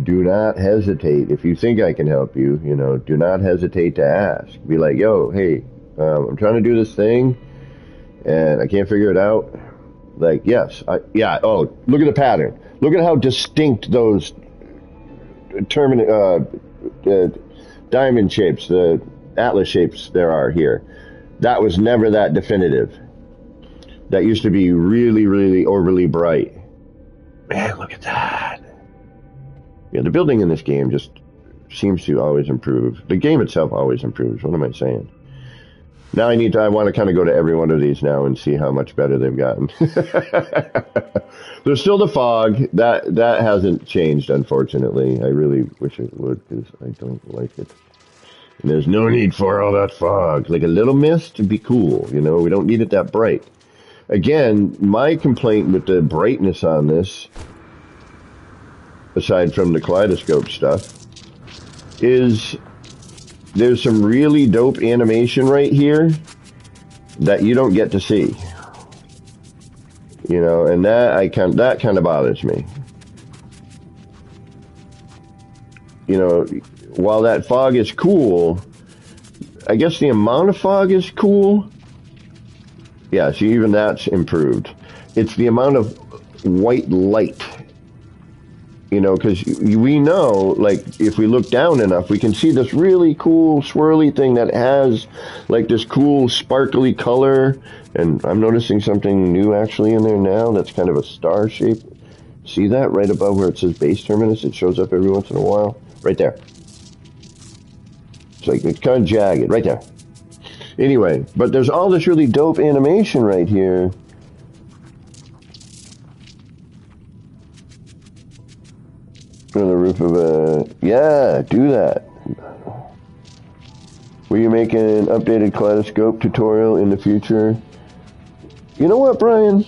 do not hesitate. If you think I can help you, do not hesitate to ask. Be like, yo, hey, I'm trying to do this thing, and I can't figure it out. Like, yes, oh, look at the pattern. Look at how distinct those diamond shapes, the atlas shapes there are here. That was never that definitive. That used to be really, really overly bright. Man, look at that. Yeah, the building in this game just seems to always improve. The game itself always improves. What am I saying? Now I want to kind of go to every one of these now and see how much better they've gotten. There's still the fog. That hasn't changed, unfortunately. I really wish it would, because I don't like it. And there's no need for all that fog. Like a little mist would be cool, we don't need it that bright. Again, my complaint with the brightness on this, aside from the kaleidoscope stuff, is there's some really dope animation right here that you don't get to see. And that kind of bothers me. While that fog is cool, I guess the amount of fog is cool. Yeah, see, even that's improved. It's the amount of white light. Because we know, like, if we look down enough, we can see this really cool swirly thing that has, like, this cool sparkly color. And I'm noticing something new actually in there now that's kind of a star shape. See that right above where it says base terminus? It shows up every once in a while. Right there. It's like, it's kind of jagged. Right there. Anyway, but there's all this really dope animation right here. On the roof of a... Yeah, do that. Will you make an updated kaleidoscope tutorial in the future? You know what, Brian?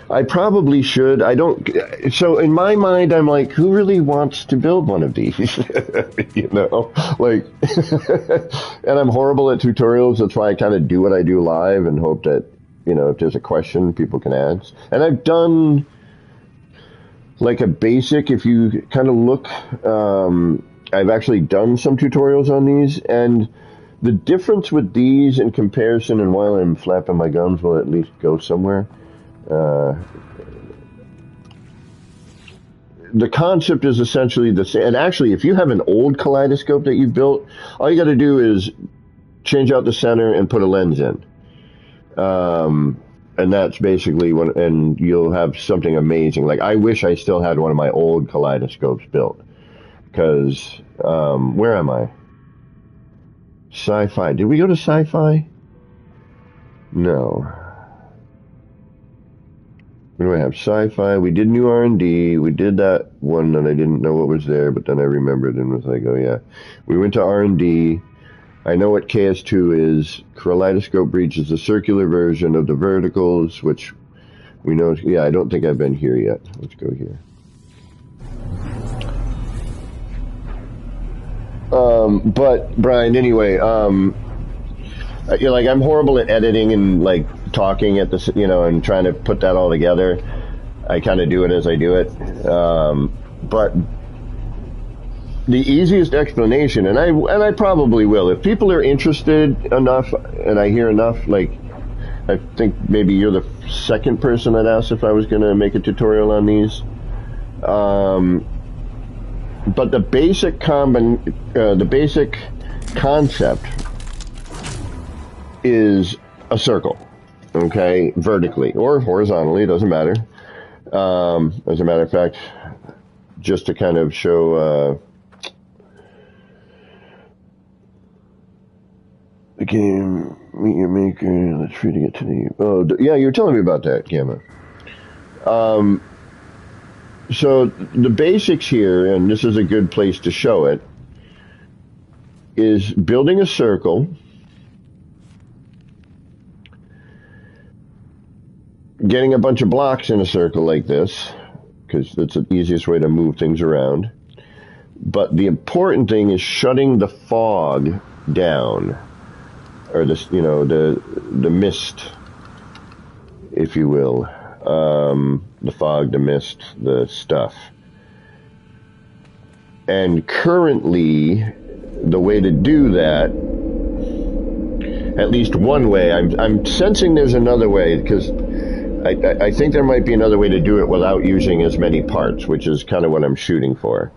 I probably should. I don't... So in my mind, I'm like, who really wants to build one of these? Like... And I'm horrible at tutorials. That's why I kind of do what I do live and hope that, you know, if there's a question, people can ask. And I've done like a basic, if you kind of look, I've actually done some tutorials on these, and the difference with these in comparison, and while I'm flapping my gums, will at least go somewhere. The concept is essentially the same. And actually, if you have an old kaleidoscope that you've built, all you got to do is change out the center and put a lens in. And that's basically and you'll have something amazing. Like, I wish I still had one of my old kaleidoscopes built. Because, where am I? Sci-fi. Did we go to sci-fi? No. What do I have? Sci-fi. We did new R&D. We did that one that I didn't know what was there, but then I remembered and was like, oh yeah. We went to R&D. I know what KS2 is. Kaleidoscope breach is the circular version of the verticals, which we know. Yeah, I don't think I've been here yet. Let's go here. But Brian, anyway, like, I'm horrible at editing and like talking at the, you know, and trying to put that all together. I kind of do it as I do it. But the easiest explanation, and I probably will, if people are interested enough and I hear enough, like, I think maybe you're the second person I'd ask if I was going to make a tutorial on these. But the basic concept is a circle, okay, vertically or horizontally, doesn't matter. As a matter of fact, just to kind of show the game, meet your maker. Let's try to get to the. Oh, yeah, you were telling me about that, Gamma. So the basics here, and this is a good place to show it, is building a circle, getting a bunch of blocks in a circle like this, because that's the easiest way to move things around. But the important thing is shutting the fog down, or this, you know, the mist, if you will. The fog, the mist, the stuff. And currently, the way to do that, at least one way, I'm sensing there's another way, because I think there might be another way to do it without using as many parts, which is kind of what I'm shooting for.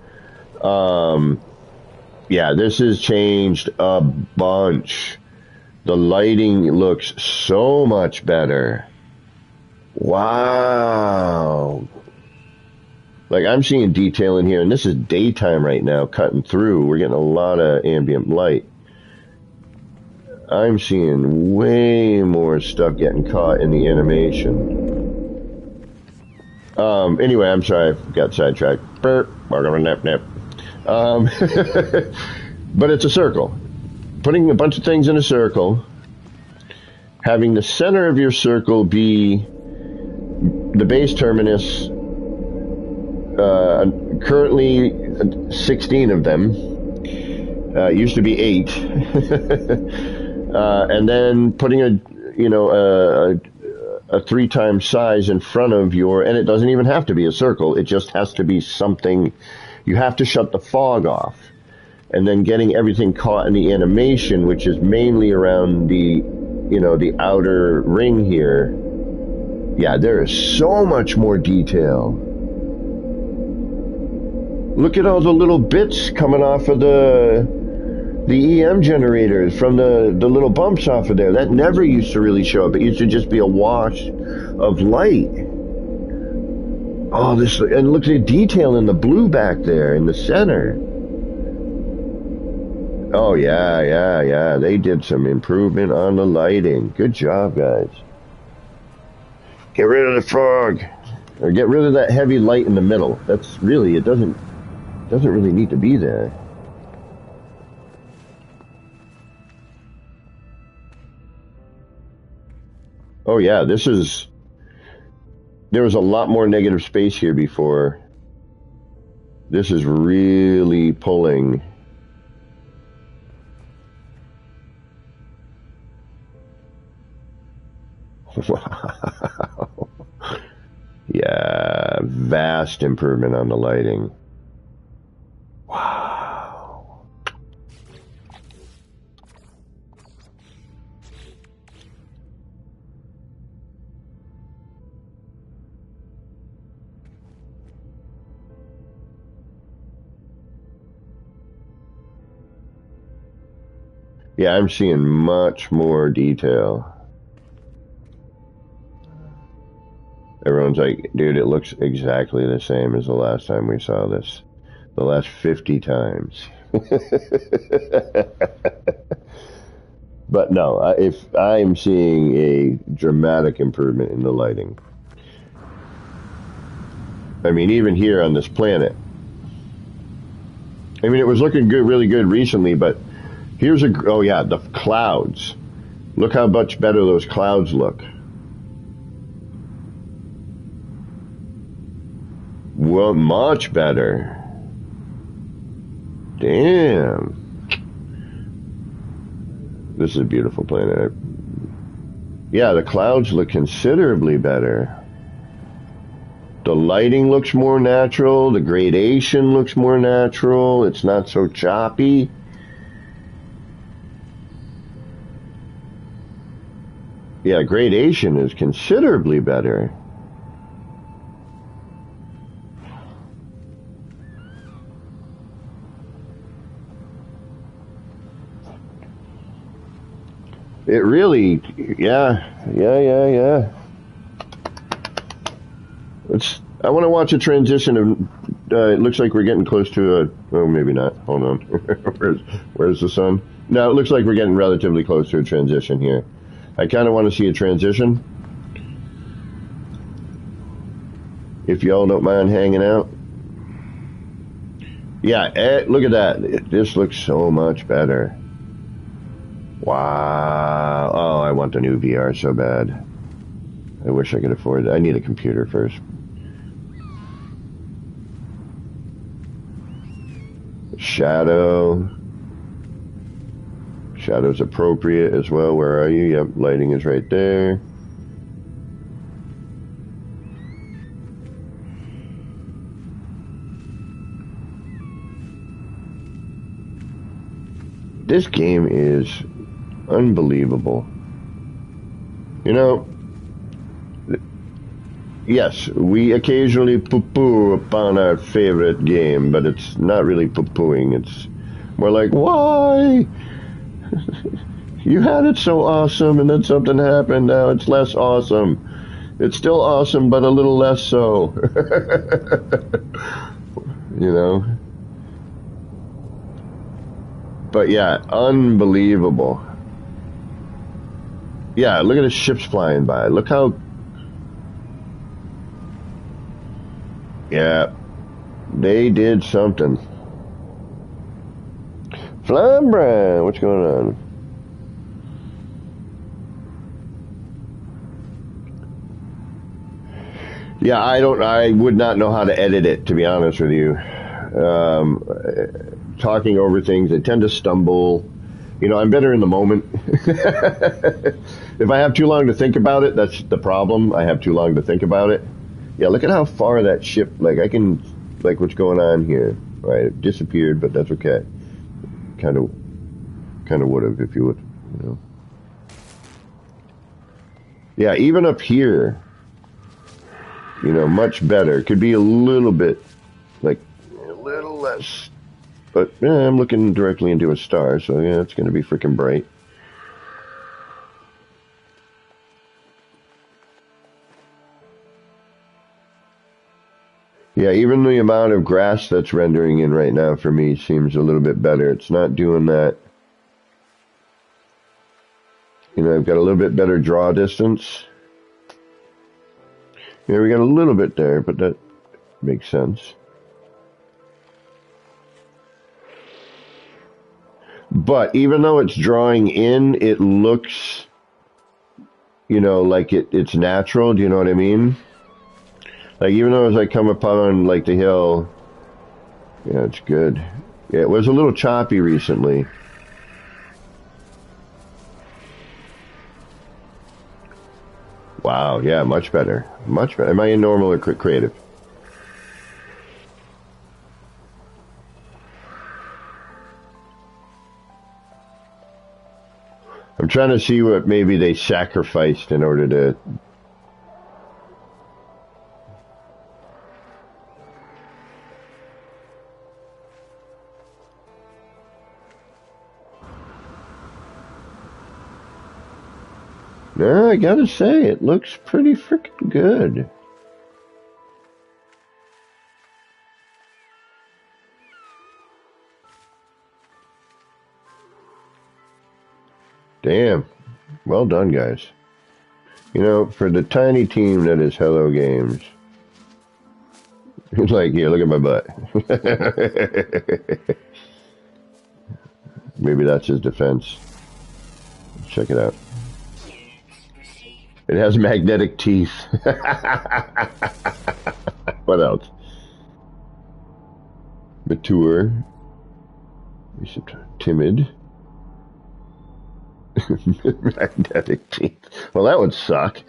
Yeah, this has changed a bunch. The lighting looks so much better. Wow. Like, I'm seeing detail in here, and this is daytime right now, cutting through. We're getting a lot of ambient light. I'm seeing way more stuff getting caught in the animation. Anyway, I'm sorry, I got sidetracked. But it's a circle. Putting a bunch of things in a circle, having the center of your circle be the base terminus, currently 16 of them, used to be 8, and then putting a 3 times size in front of your, and it doesn't even have to be a circle, it just has to be something. You have to shut the fog off, and then getting everything caught in the animation, which is mainly around the, the outer ring here. Yeah, there is so much more detail. Look at all the little bits coming off of the EM generators from the little bumps off of there. That never used to really show up. It used to just be a wash of light. Oh, this, and look at the detail in the blue back there in the center. Oh, yeah. They did some improvement on the lighting. Good job, guys. Get rid of the fog. Or get rid of that heavy light in the middle. That's really, it doesn't really need to be there. Oh yeah, there was a lot more negative space here before. This is really pulling. Wow. Yeah, vast improvement on the lighting. Wow. Yeah, I'm seeing much more detail. Everyone's like, dude, it looks exactly the same as the last time we saw this. The last 50 times. But no, if I'm seeing a dramatic improvement in the lighting. I mean, even here on this planet. I mean, it was looking good, really good recently, but here's oh yeah, the clouds. Look how much better those clouds look. Well, much better. Damn. This is a beautiful planet. Yeah, the clouds look considerably better. The lighting looks more natural. The gradation looks more natural. It's not so choppy. Yeah, gradation is considerably better. It really, yeah. I want to watch a transition of, it looks like we're getting close to a, oh, maybe not. Hold on. Where's the sun? No, it looks like we're getting relatively close to a transition here. I kind of want to see a transition. If y'all don't mind hanging out. Yeah, look at that. This looks so much better. Wow. Oh, I want the new VR so bad. I wish I could afford it. I need a computer first. Shadow. Shadow's appropriate as well. Where are you? Yep, lighting is right there. This game is unbelievable. You know, yes, we occasionally poo-poo upon our favorite game, but it's not really poo-pooing. It's more like, why? You had it so awesome, and then something happened. Now it's less awesome. It's still awesome, but a little less so. You know? But yeah, unbelievable. Yeah, look at the ships flying by. Look how... Yeah, they did something. Flambra, what's going on? Yeah, I would not know how to edit it, to be honest with you. Talking over things, I tend to stumble. You know, I'm better in the moment. If I have too long to think about it, that's the problem. I have too long to think about it. Yeah, look at how far that ship, like I can, like what's going on here. Right, it disappeared, but that's okay. Kind of would have if you would, you know. Yeah, even up here, you know, much better. Could be a little bit, like, a little less. But, yeah, I'm looking directly into a star, so, yeah, it's going to be freaking bright. Yeah, even the amount of grass that's rendering in right now for me seems a little bit better. It's not doing that. You know, I've got a little bit better draw distance. Yeah, we got a little bit there, but that makes sense. But even though it's drawing in, it looks, you know, like it's natural. Do you know what I mean? Like, even though as I come upon, like, the hill, yeah, it's good. Yeah, it was a little choppy recently. Wow, yeah, much better. Much better. Am I in normal or creative? I'm trying to see what maybe they sacrificed in order to... No, I gotta say, it looks pretty freaking good. Damn. Well done, guys. You know, for the tiny team that is Hello Games, it's like, here, look at my butt. Maybe that's his defense. Check it out. It has magnetic teeth. What else? Mature. Timid. Magnetic teeth. Well, that would suck.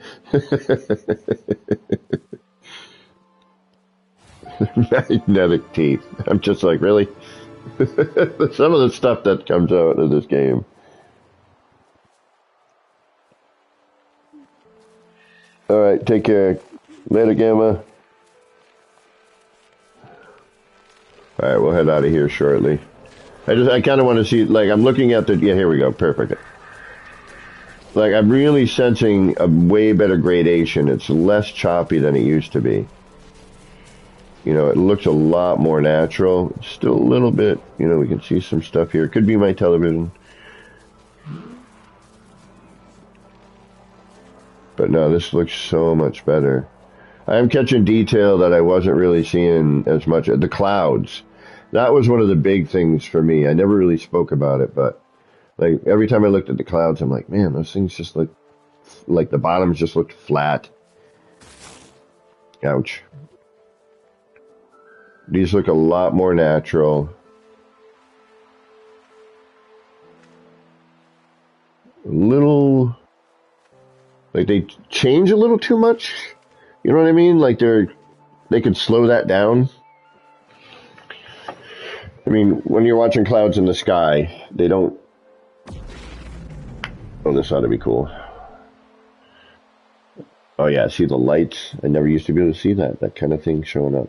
Magnetic teeth. I'm just like, really? Some of the stuff that comes out of this game. Alright, take care. Later, Gamma. Alright, we'll head out of here shortly. I kind of want to see, like, I'm looking at the, yeah, here we go, perfect. Like, I'm really sensing a way better gradation. It's less choppy than it used to be. You know, it looks a lot more natural. It's still a little bit, you know, we can see some stuff here. It could be my television. But no, this looks so much better. I am catching detail that I wasn't really seeing as much. The clouds. That was one of the big things for me. I never really spoke about it, but like every time I looked at the clouds, I'm like, man, those things just look like the bottoms just looked flat. Ouch. These look a lot more natural. A little, like they change a little too much. You know what I mean? Like they could slow that down. I mean, when you're watching clouds in the sky, they don't... Oh, this ought to be cool. Oh, yeah, see the lights? I never used to be able to see that kind of thing showing up.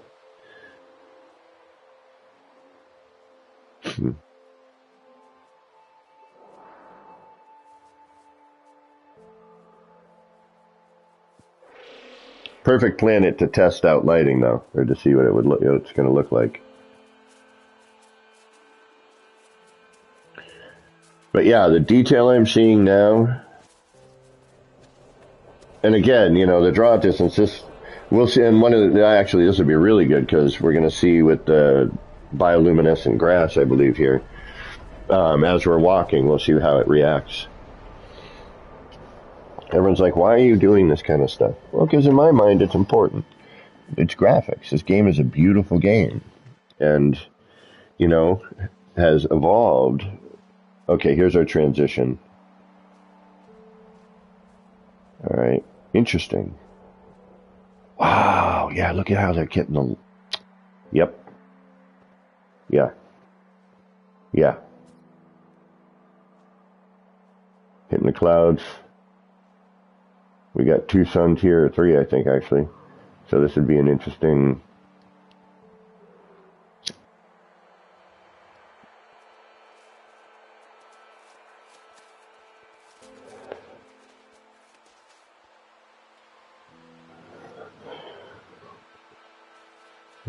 Perfect planet to test out lighting, though, or to see what it would look, it's going to look like. But yeah, the detail I'm seeing now, and again, you know, the draw distance, this, we'll see, and one of the, actually, this would be really good because we're going to see with the bioluminescent grass, I believe, here, as we're walking, we'll see how it reacts. Everyone's like, why are you doing this kind of stuff? Well, because in my mind, it's important. It's graphics. This game is a beautiful game. And, you know, has evolved. Okay, here's our transition. All right. Interesting. Wow. Yeah, look at how they're getting the... Yep. Yeah. Yeah. Hitting the clouds. We got 2 suns here, 3, I think, actually. So this would be an interesting...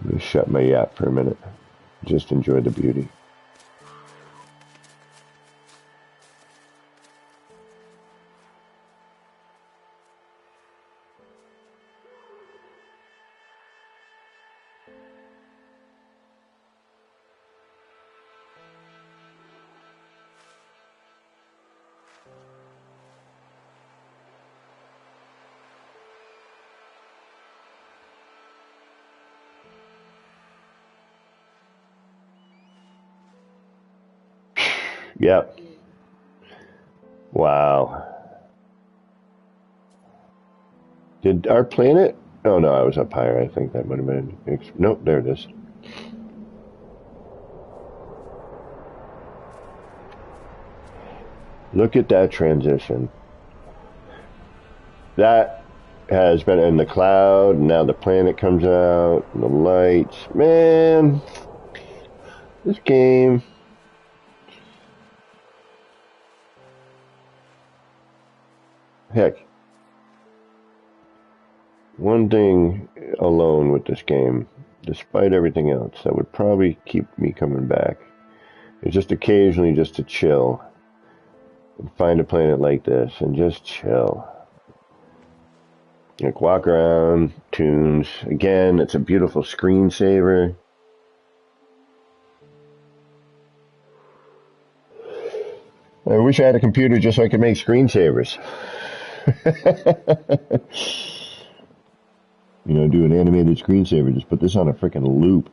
Let me shut my yap for a minute. Just enjoy the beauty. Yep. Wow. Did our planet? Oh no, I was up higher. I think that would have been. Nope, there it is. Look at that transition. That has been in the cloud. Now the planet comes out. And the lights. Man, this game. Heck. One thing alone with this game, despite everything else, that would probably keep me coming back, is just occasionally just to chill and find a planet like this and just chill. Like walk around, tunes. Again, it's a beautiful screensaver. I wish I had a computer just so I could make screensavers. You know, do an animated screensaver. Just put this on a freaking loop.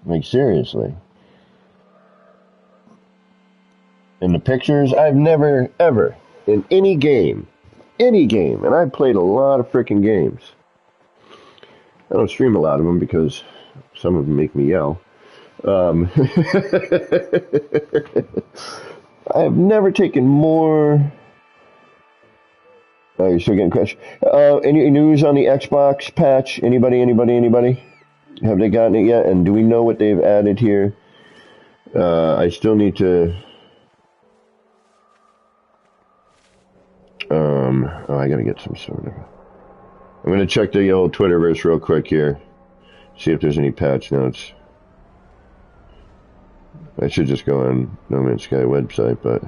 Like, seriously. And the pictures, I've never, ever, in any game, and I've played a lot of freaking games. I don't stream a lot of them because some of them make me yell. I've never taken more... Oh, you're still getting crushed. Any news on the Xbox patch? Anybody? Have they gotten it yet? And do we know what they've added here? I still need to... I gotta get some sort of... I'm gonna check the old Twitterverse real quick here. See if there's any patch notes. I should just go on No Man's Sky website, but...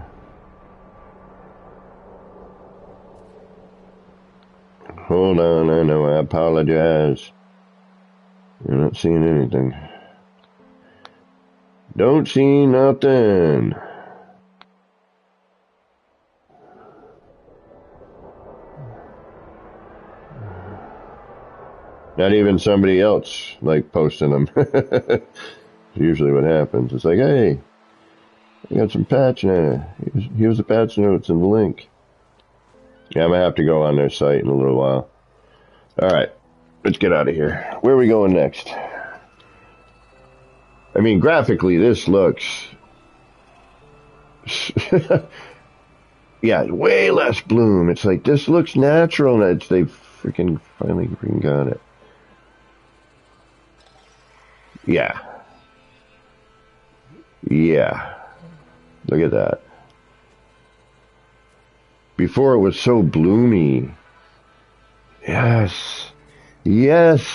Hold on, I know, I apologize. You're not seeing anything. Don't see nothing. Not even somebody else, like, posting them. Usually what happens. It's like, hey, I got some patch now. Here's the patch notes and the link. Yeah, I'm going to have to go on their site in a little while. All right, let's get out of here. Where are we going next? I mean, graphically, this looks... yeah, way less bloom. It's like, this looks natural. And they freaking finally got it. Yeah. Yeah. Look at that. Before it was so bloomy. Yes. Yes.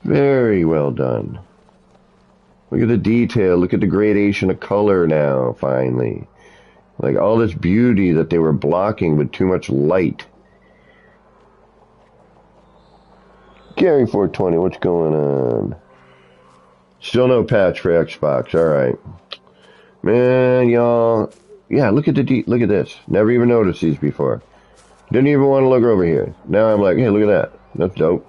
Very well done. Look at the detail. Look at the gradation of color now, finally. Like all this beauty that they were blocking with too much light. Gary 420, what's going on? Still no patch for Xbox. All right. Man, y'all. Yeah, look at this. Never even noticed these before. Didn't even want to look over here. Now I'm like, hey, look at that. That's dope.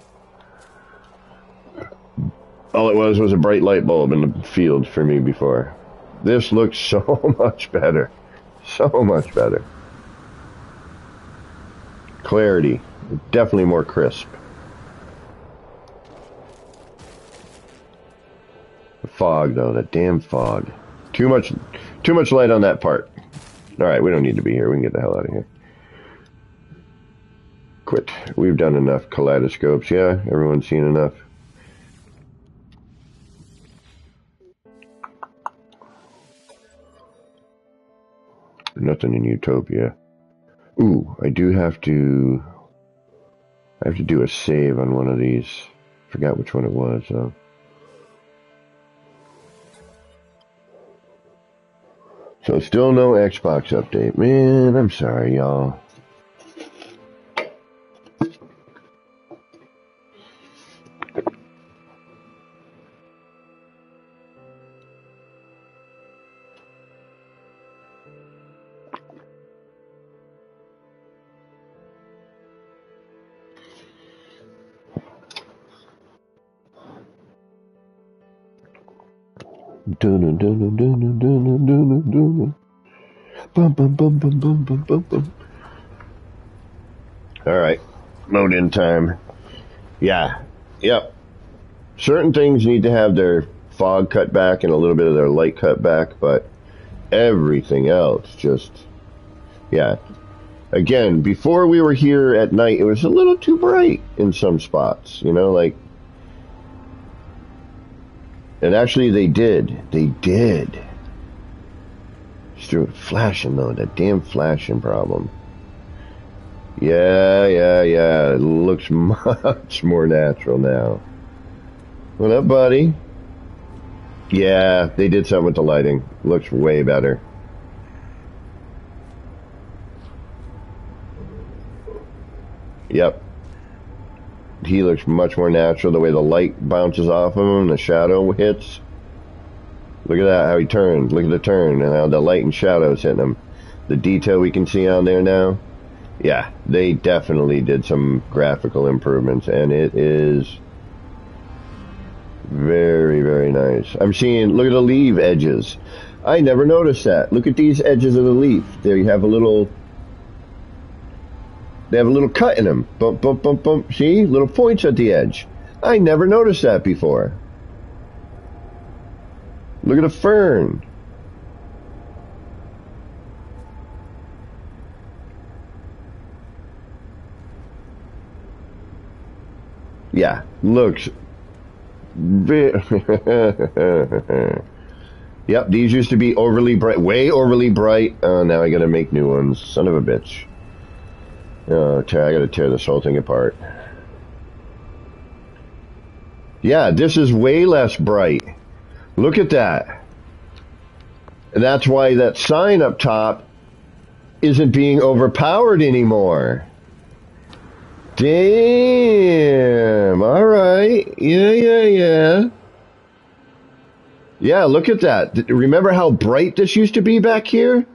All it was a bright light bulb in the field for me before. This looks so much better. So much better. Clarity. Definitely more crisp. The fog, though. That damn fog. Too much light on that part. Alright, we don't need to be here. We can get the hell out of here. Quit. We've done enough kaleidoscopes. Yeah, everyone's seen enough. Nothing in Utopia. Ooh, I have to do a save on one of these. Forgot which one it was, though. So still no Xbox update. Man, I'm sorry, y'all. Bum, bum, bum, bum, bum, bum, bum, bum. All right. Load in time. Yeah. Yep. Certain things need to have their fog cut back and a little bit of their light cut back, but everything else just, yeah. Again, before we were here at night, it was a little too bright in some spots, you know, like, and actually they did. Just flashing though, that damn flashing problem. Yeah, it looks much more natural now. What up, buddy? Yeah, they did something with the lighting. Looks way better. Yep. He looks much more natural. The way the light bounces off of him, the shadow hits. Look at that, how he turned. Look at the turn and how the light and shadows hitting him. The detail we can see on there now. Yeah, they definitely did some graphical improvements, and it is very, very nice. I'm seeing, look at the leaf edges. I never noticed that. Look at these edges of the leaf. There you have a little, they have a little cut in them. Bump, bump, bump, bump. See? Little points at the edge. I never noticed that before. Look at a fern. Yeah, looks Yep, these used to be overly bright, way overly bright. Now I gotta make new ones. Son of a bitch. I gotta tear this whole thing apart. Yeah, this is way less bright. Look at that. And that's why that sign up top isn't being overpowered anymore. Damn. All right. Yeah. Yeah, look at that. Remember how bright this used to be back here?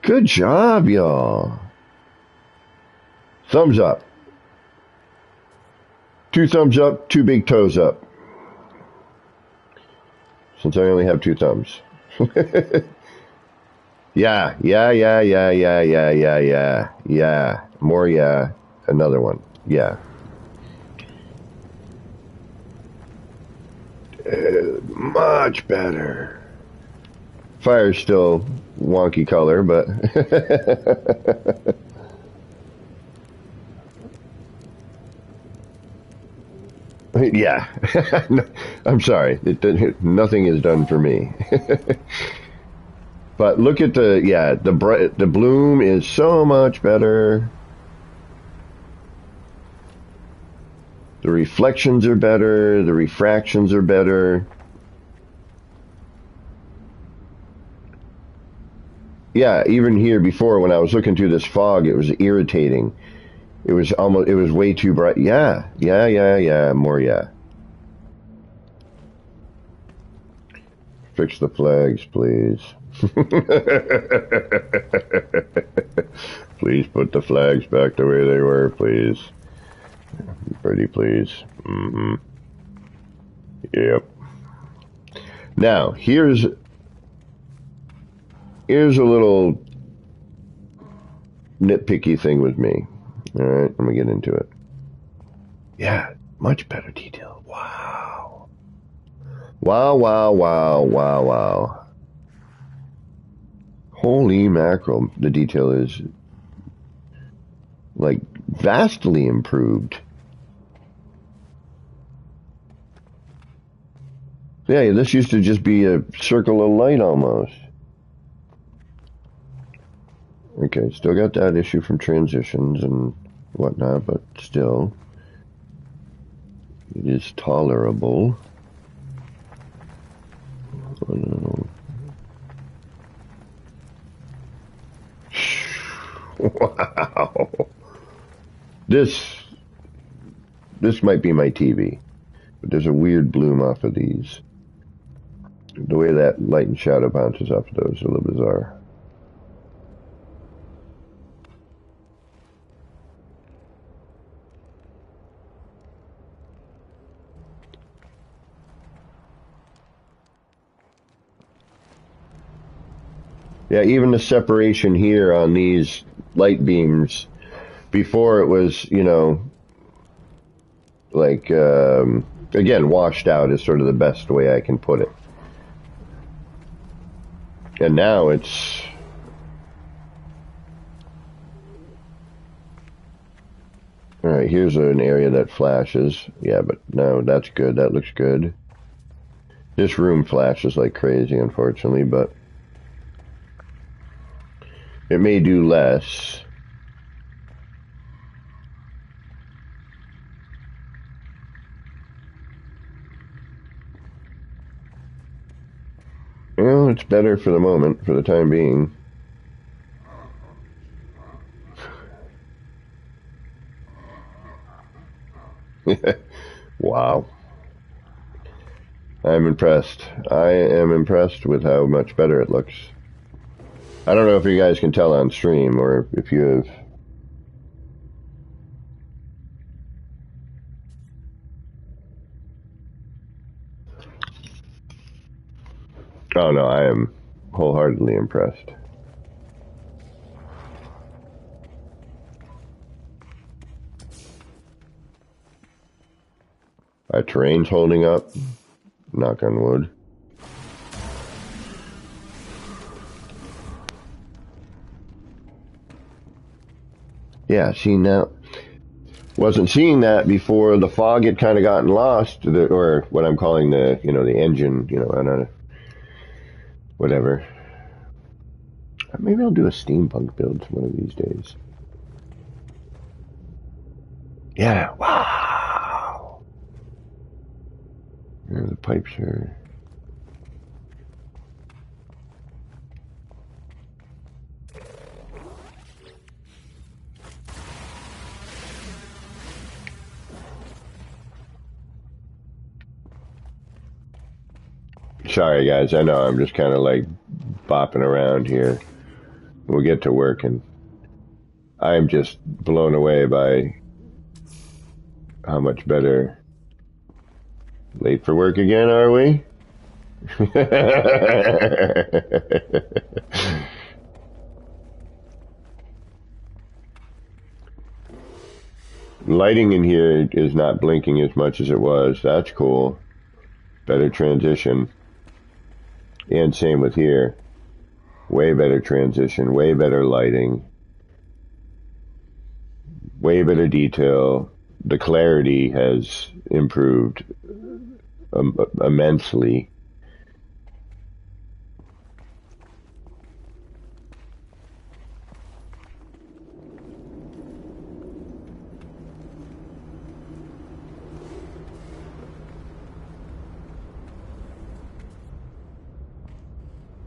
Good job, y'all. Thumbs up. 2 thumbs up, 2 big toes up. Since I only have 2 thumbs. Yeah. More yeah. Another one. Yeah. Much better. Fire's still wonky color, but yeah. I'm sorry. Nothing is done for me. But look at the bloom is so much better. The reflections are better. The refractions are better. Yeah, even here before when I was looking through this fog, it was irritating. It was way too bright. Yeah. More yeah. Fix the flags, please. Please put the flags back the way they were, please. Pretty please. Mm-hmm. Yep. Now, here's a little nitpicky thing with me. All right, let me get into it. Yeah, much better detail. Wow. Holy mackerel, the detail is like vastly improved. Yeah, this used to just be a circle of light almost. Okay, still got that issue from transitions and whatnot, but still, it is tolerable. Wow. This might be my TV, but there's a weird bloom off of these. The way that light and shadow bounces off of those is a little bizarre. Yeah, even the separation here on these light beams, before it was, you know, like, again, washed out is sort of the best way I can put it. And now it's... Alright, here's an area that flashes. Yeah, but no, that's good. That looks good. This room flashes like crazy, unfortunately, but it may do less. Well, it's better for the moment, for the time being. Wow. I'm impressed. I am impressed with how much better it looks. I don't know if you guys can tell on stream or if you have... Oh no, I am wholeheartedly impressed. Our terrain's holding up. Knock on wood. Yeah, see now, wasn't seeing that before the fog had kind of gotten lost, or what I'm calling the, you know, the engine, you know, I don't know, whatever. Maybe I'll do a steampunk build one of these days. Yeah, wow. There the pipes are. Sorry guys, I know I'm just kind of like bopping around here. We'll get to work, and I'm just blown away by how much better. Late for work again, are we? Lighting in here is not blinking as much as it was. That's cool. Better transition. And same with here. Way better transition, way better lighting, way better detail. The clarity has improved immensely.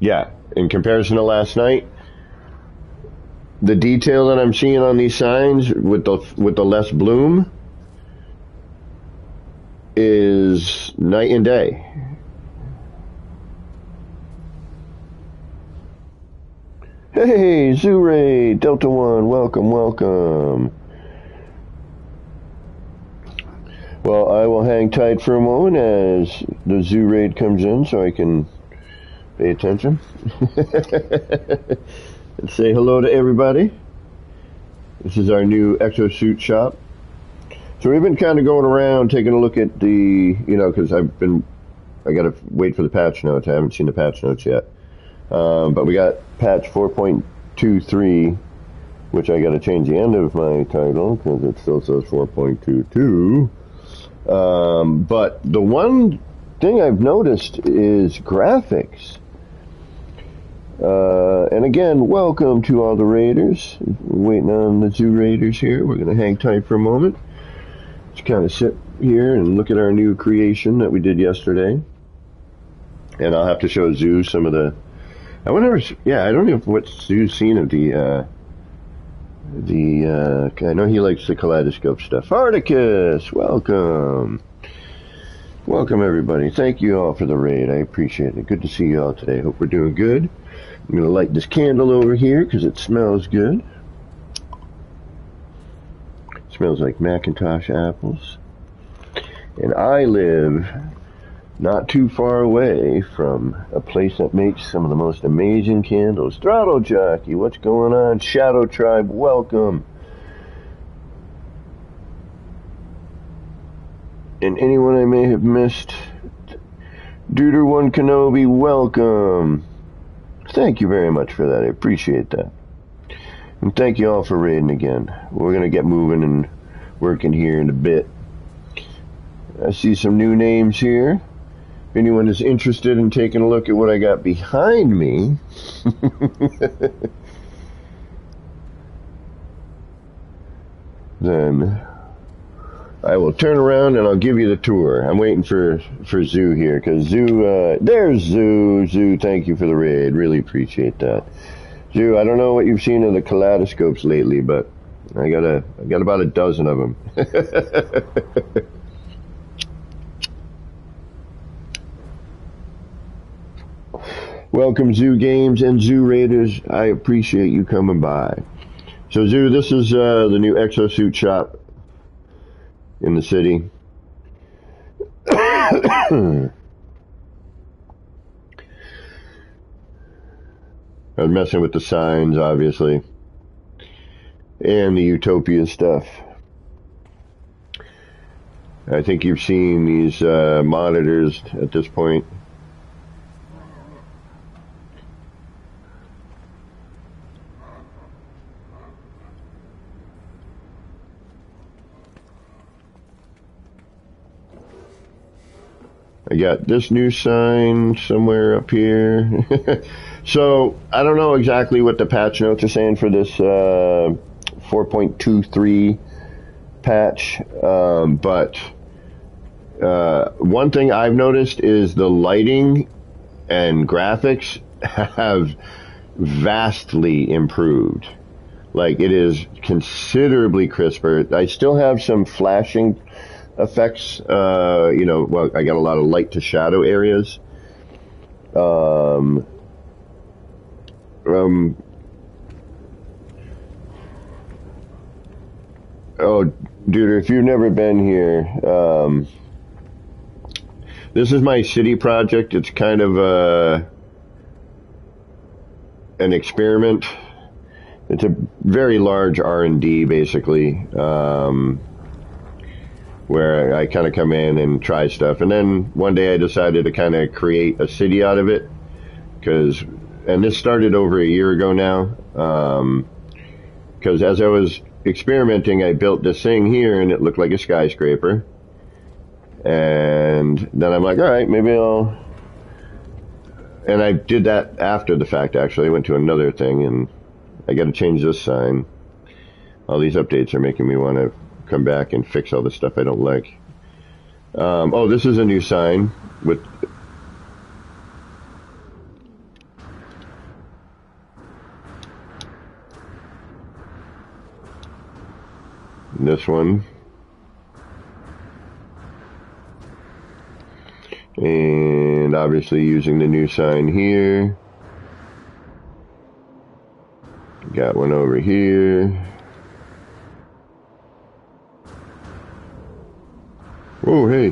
Yeah, in comparison to last night, the detail that I'm seeing on these signs with the less bloom is night and day. Hey, Zoo-Ray, Delta One, welcome, welcome. Well, I will hang tight for a moment as the Zoo Raid comes in so I can pay attention and say hello to everybody. This is our new exosuit shop. So we've been kind of going around taking a look at the, you know, because I got to wait for the patch notes. I haven't seen the patch notes yet. But we got patch 4.23, which I got to change the end of my title because it still says 4.22. But the one thing I've noticed is graphics. And again, welcome to all the raiders. We're waiting on the Zoo Raiders here. We're going to hang tight for a moment. Just kind of sit here and look at our new creation that we did yesterday. And I'll have to show Zoo some of the... I wonder, yeah, I don't know what Zoo's seen of I know he likes the kaleidoscope stuff. Articus, welcome. Welcome, everybody. Thank you all for the raid. I appreciate it. Good to see you all today. Hope we're doing good. I'm going to light this candle over here because it smells good. It smells like Macintosh apples. And I live not too far away from a place that makes some of the most amazing candles. Throttle Jockey, what's going on? Shadow Tribe, welcome. And anyone I may have missed, Duder One Kenobi, welcome. Thank you very much for that. I appreciate that. And thank you all for raiding again. We're going to get moving and working here in a bit. I see some new names here. If anyone is interested in taking a look at what I got behind me, then I will turn around and I'll give you the tour. I'm waiting for Zoo here, because Zoo, there's Zoo. Zoo, thank you for the raid. Really appreciate that. Zoo, I don't know what you've seen of the kaleidoscopes lately, but I got about a dozen of them. Welcome, Zoo Games and Zoo Raiders. I appreciate you coming by. So, Zoo, this is the new exosuit shop in the city. I was messing with the signs, obviously, and the Utopia stuff. I think you've seen these monitors at this point. I got this new sign somewhere up here. So, I don't know exactly what the patch notes are saying for this 4.23 patch, but one thing I've noticed is the lighting and graphics have vastly improved. Like, it is considerably crisper. I still have some flashing effects, well, I got a lot of light to shadow areas. Oh, dude, if you've never been here, this is my city project. It's kind of an experiment. It's a very large R&D, basically, where I kind of come in and try stuff. And then one day I decided to kind of create a city out of it. And this started over a year ago now. Because as I was experimenting, I built this thing here and it looked like a skyscraper. And then I'm like, all right, maybe I'll... And I did that after the fact, actually. I went to another thing and I got to change this sign. All these updates are making me want to come back and fix all the stuff I don't like. Oh, this is a new sign with... this one. And obviously using the new sign here. Got one over here. Oh, hey.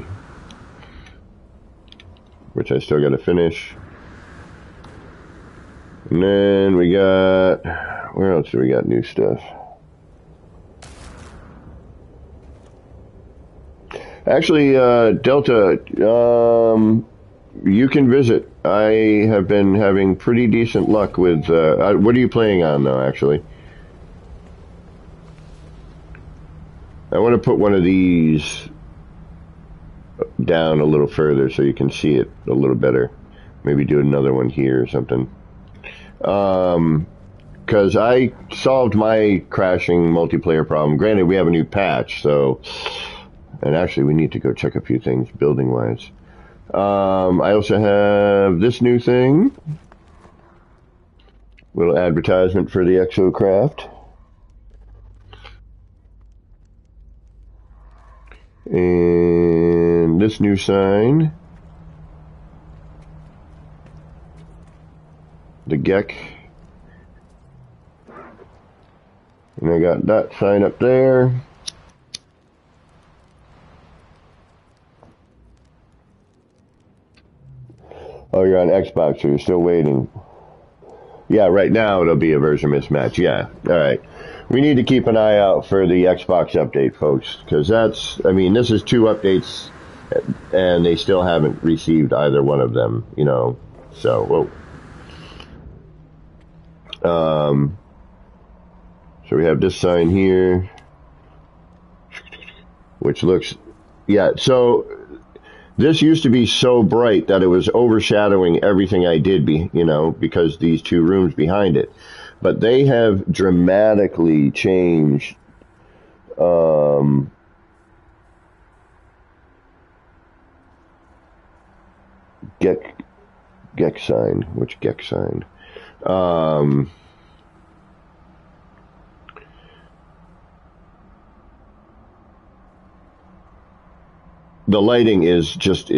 Which I still got to finish. And then we got... where else do we got new stuff? Actually, Delta, you can visit. I have been having pretty decent luck with... what are you playing on, though, actually? I want to put one of these down a little further so you can see it a little better. Maybe do another one here or something. Because I solved my crashing multiplayer problem. Granted, we have a new patch, so... and actually, we need to go check a few things building-wise. I also have this new thing. Little advertisement for the Exocraft. And this new sign. The Geck. And I got that sign up there. Oh, you're on Xbox, so you're still waiting. Yeah, right now it'll be a version mismatch. Yeah, all right. We need to keep an eye out for the Xbox update, folks, because this is 2 updates, and they still haven't received either one of them, So, so we have this sign here, which looks, yeah, so this used to be so bright that it was overshadowing everything I did, because these 2 rooms behind it. But they have dramatically changed Gex sign. Which Gex sign? The lighting is just,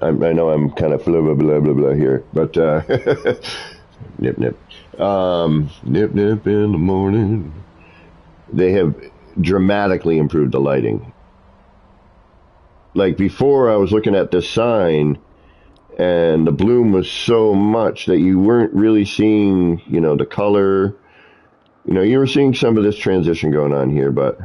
I know I'm kind of blah, blah, blah, blah, blah here, but, nip, nip. Nip, nip in the morning. They have dramatically improved the lighting. Like before, I was looking at this sign, and the bloom was so much that you weren't really seeing, the color. You were seeing some of this transition going on here, but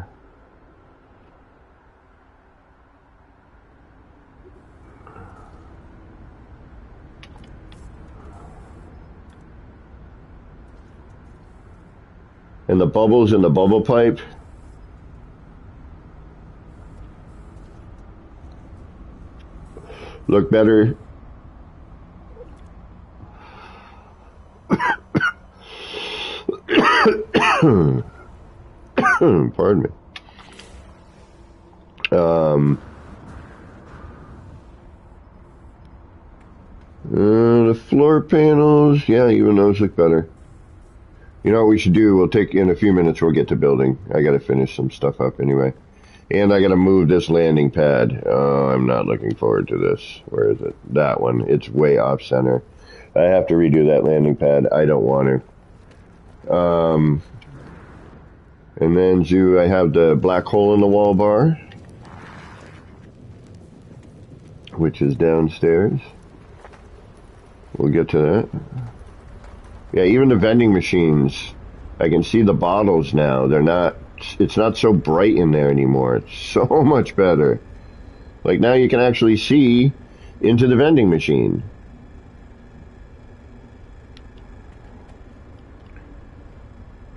and the bubbles in the bubble pipe. Look better. Pardon me. The floor panels, yeah, even those look better. You know what we should do? We'll take, in a few minutes, we'll get to building. I gotta finish some stuff up anyway. And I gotta move this landing pad. Oh, I'm not looking forward to this. Where is it? That one. It's way off center. I have to redo that landing pad. I don't want to. And then I have the black hole in the wall bar, which is downstairs. We'll get to that. Yeah, even the vending machines, I can see the bottles now. It's not so bright in there anymore. It's so much better. Like now you can actually see into the vending machine.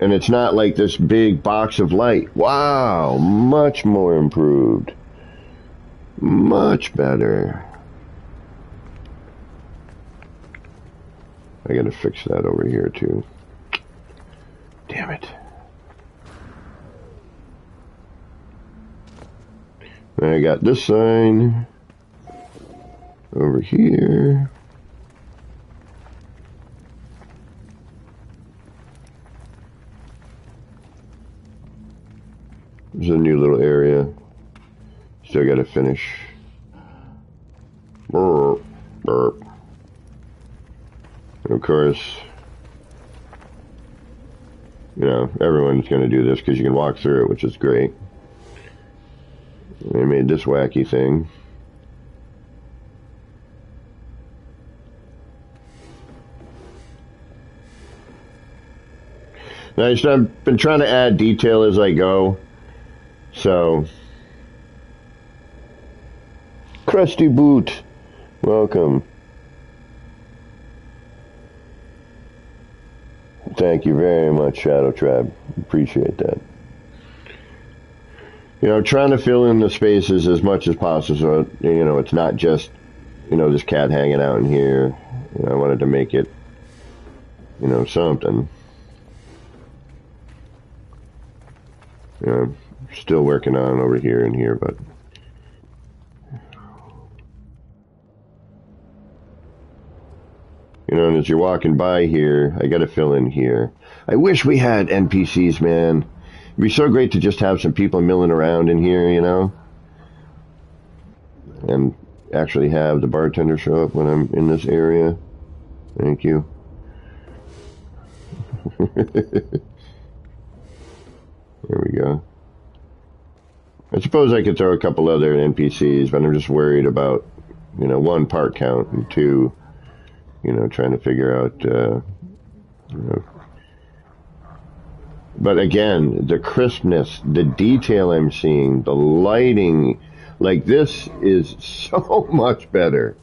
And it's not like this big box of light. Wow, much more improved. Much better. I gotta fix that over here too. Damn it. I got this sign over here. There's a new little area. Still gotta finish. Burp, burp. And of course, everyone's going to do this because you can walk through it, which is great. They made this wacky thing. Now, I've been trying to add detail as I go. So, Crusty Boot, welcome. Thank you very much, Shadow Tribe. Appreciate that. Trying to fill in the spaces as much as possible so, it's not just, this cat hanging out in here. I wanted to make it, something. Still working on over here and here, but... and as you're walking by here, I gotta fill in here. I wish we had NPCs, man. It'd be so great to just have some people milling around in here, and actually have the bartender show up when I'm in this area. Thank you. There we go. I suppose I could throw a couple other NPCs, but I'm just worried about, You know, one, part count, and two, you know, trying to figure out, you know. But again, the crispness, the detail I'm seeing, the lighting, like this is so much better.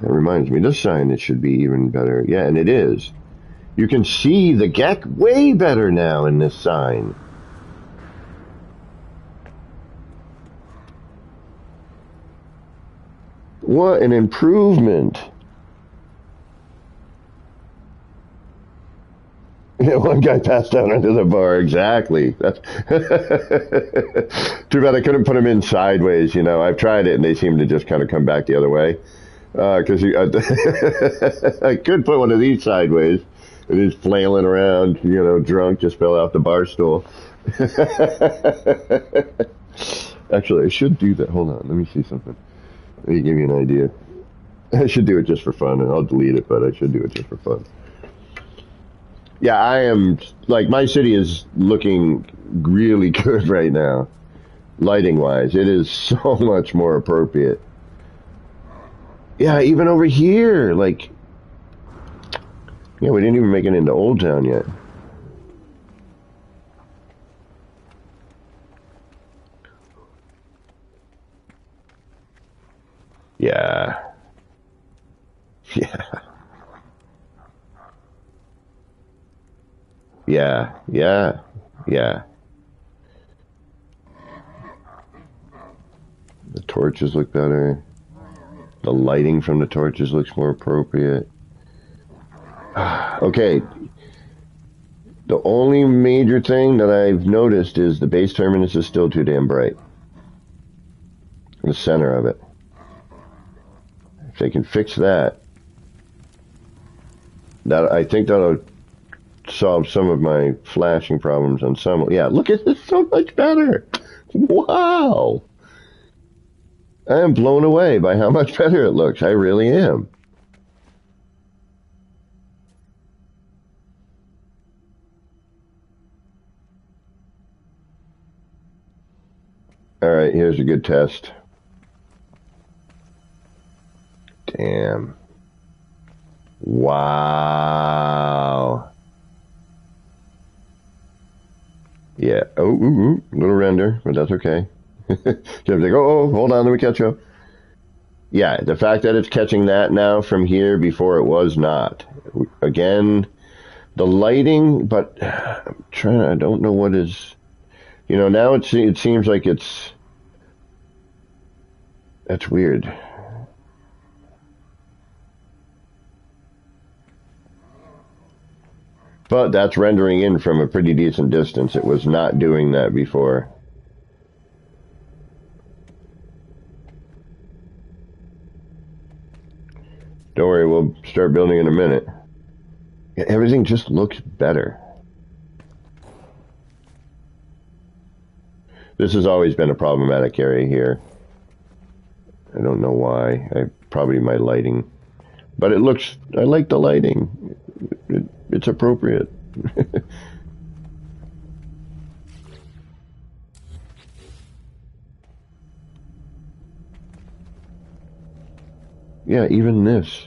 That reminds me, this sign, it should be even better. Yeah, and it is. You can see the geck way better now in this sign. What an improvement. Yeah, one guy passed out under the bar, exactly. That's too bad I couldn't put him in sideways, you know. I've tried it and they seem to just kind of come back the other way. Because I could put one of these sideways and he's flailing around, you know, drunk, just fell off the bar stool. Actually, I should do that. Hold on, let me see something. Let me give you an idea. I should do it just for fun, and I'll delete it, but I should do it just for fun. Yeah, I am, like, my city is looking really good right now, lighting-wise. It is so much more appropriate. Yeah, even over here, like, yeah, we didn't even make it into Old Town yet. Yeah. Yeah. Yeah. Yeah. Yeah. The torches look better. The lighting from the torches looks more appropriate. Okay. The only major thing that I've noticed is the base terminus is still too damn bright. The center of it. If they can fix that, I think that'll solve some of my flashing problems on some. Yeah, look at this, so much better. Wow. I am blown away by how much better it looks. I really am. All right, here's a good test. Damn. Wow. Yeah. Oh, little render, but that's okay. Jim's like, oh, hold on, let me catch up. Yeah, the fact that it's catching that now from here before it was not. Again, the lighting, but I'm trying to, I don't know what is, you know, now it seems like that's weird. But that's rendering in from a pretty decent distance. It was not doing that before. Don't worry, we'll start building in a minute. Yeah, everything just looks better. This has always been a problematic area here. I don't know why. Probably my lighting. But it looks, I like the lighting. It's appropriate. Yeah, even this.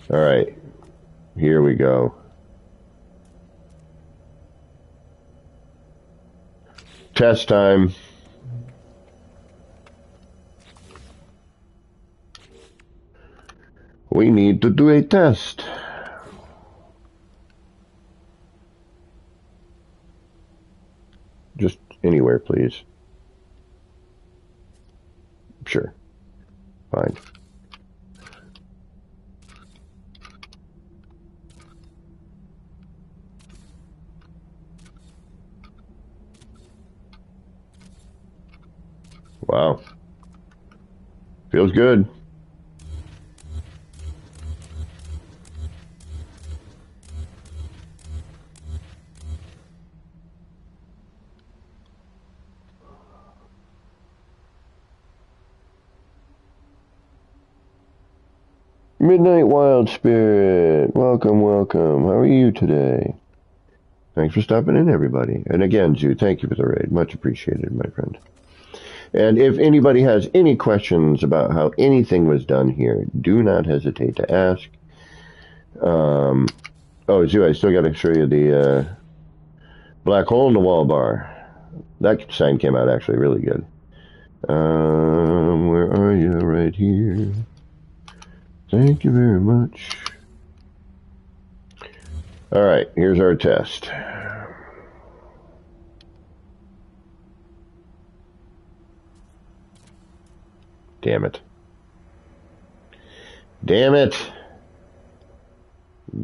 All right, here we go. Test time. We need to do a test. Just anywhere, please. Sure. Fine. Wow. Feels good. Midnight Wild Spirit, welcome, welcome. How are you today? Thanks for stopping in, everybody. And again, Jude, thank you for the raid. Much appreciated, my friend. And if anybody has any questions about how anything was done here, do not hesitate to ask. Oh, Zoo, I still got to show you the black hole in the wall bar. That sign came out actually really good. Where are you? Right here. Thank you very much. All right, here's our test. Damn it. Damn it.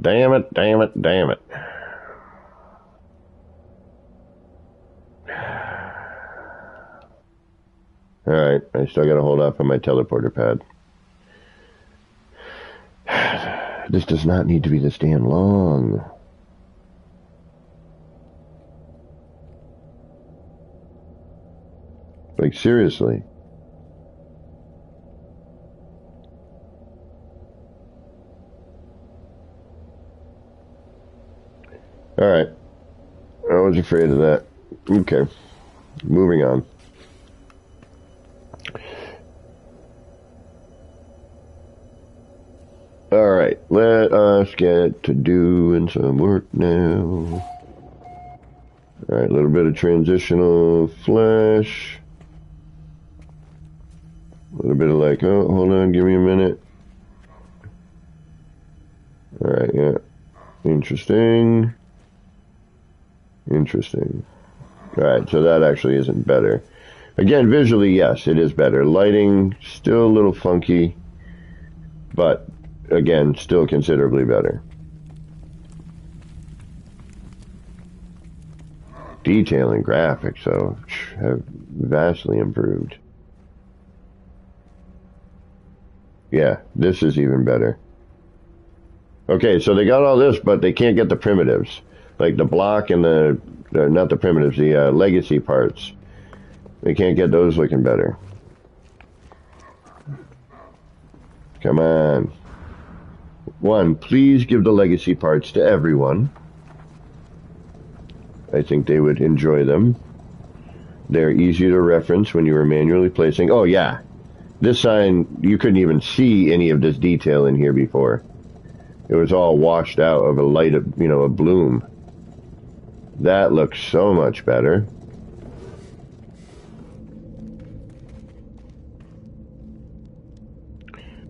Damn it, damn it, damn it. Alright, I still gotta hold off on my teleporter pad. This does not need to be this damn long. Like, seriously. Alright. I was afraid of that. Okay. Moving on. Alright, let us get to doing some work now. Alright, a little bit of transitional flash. A little bit of like, oh, hold on, give me a minute. Alright, yeah. Interesting. Interesting. Alright, so that actually isn't better. Again, visually, yes, it is better. Lighting, still a little funky, but again, still considerably better. Detailing graphics, though, have vastly improved. Yeah, this is even better. Okay, so they got all this, but they can't get the primitives. Like the block and not the primitives, the legacy parts. They can't get those looking better. Come on. One, please give the legacy parts to everyone. I think they would enjoy them. They're easy to reference when you are manually placing. Oh, yeah. This sign, you couldn't even see any of this detail in here before. It was all washed out of a light of, a bloom. That looks so much better.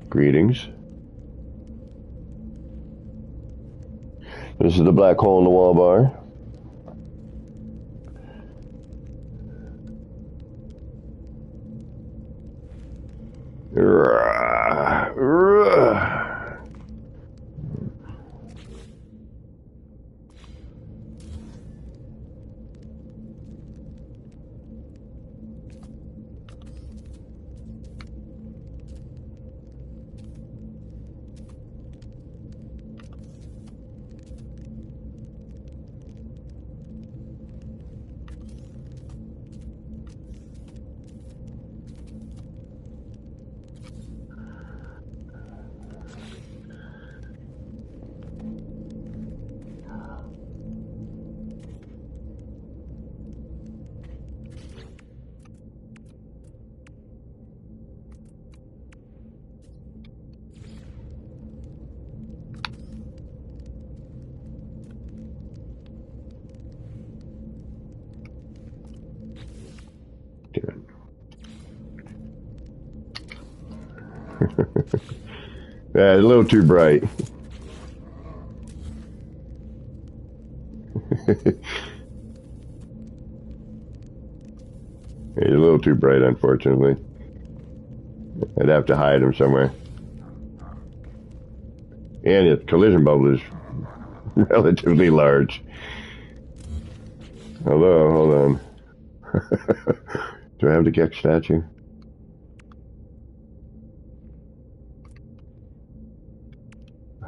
Greetings. This is the black hole in the wall bar. Yeah, a little too bright. He's a little too bright, unfortunately. I'd have to hide him somewhere. And his collision bubble is relatively large. Hello, hold on. Do I have the Gex statue?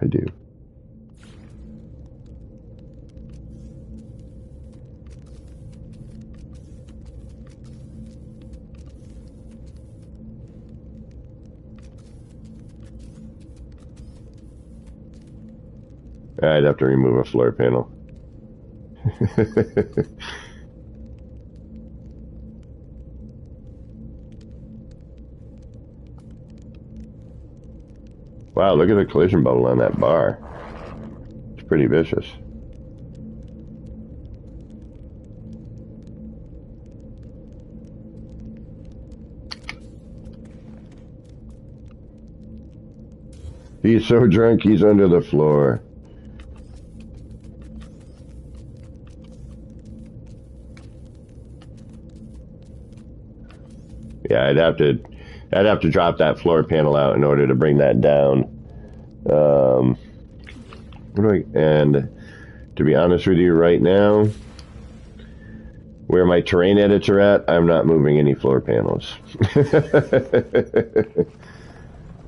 I do. I'd have to remove a floor panel. Wow, look at the collision bubble on that bar. It's pretty vicious. He's so drunk, he's under the floor. Yeah, I'd have to drop that floor panel out in order to bring that down. And to be honest with you, right now, where my terrain edits are at, I'm not moving any floor panels.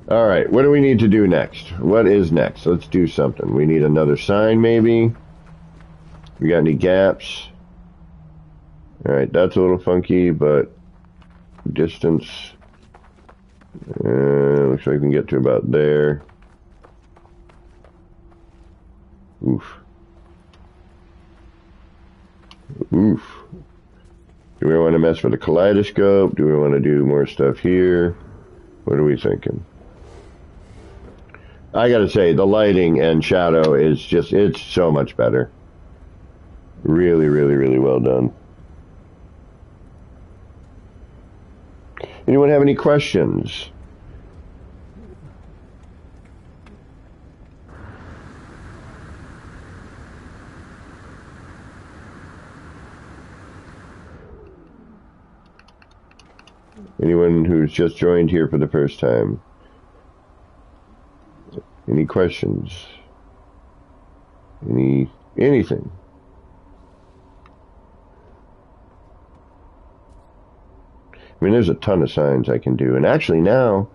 All right, what do we need to do next? What is next? Let's do something. We need another sign, maybe. We got any gaps? All right, that's a little funky, but distance. Looks like we can get to about there. Oof. Oof. Do we want to mess with the kaleidoscope? Do we want to do more stuff here? What are we thinking? I gotta say, the lighting and shadow is just, it's so much better. Really, really, really well done. Anyone have any questions? Anyone who's just joined here for the first time? Any questions? Anything? I mean, there's a ton of signs I can do. And actually now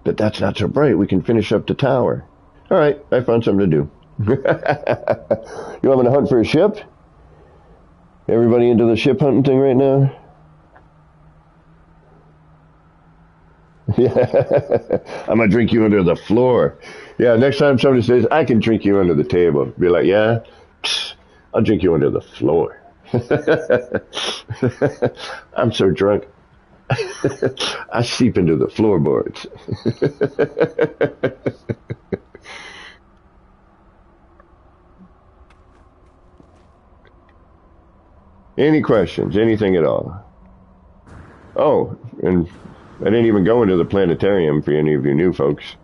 that that's not so bright, we can finish up the tower. All right, I found something to do. You want me to hunt for a ship? Everybody into the ship hunting thing right now? Yeah, I'm gonna drink you under the floor. Yeah, next time somebody says, I can drink you under the table, be like, yeah, psst, I'll drink you under the floor. I'm so drunk. I seep into the floorboards. Any questions? Anything at all? Oh, and I didn't even go into the planetarium for any of you new folks.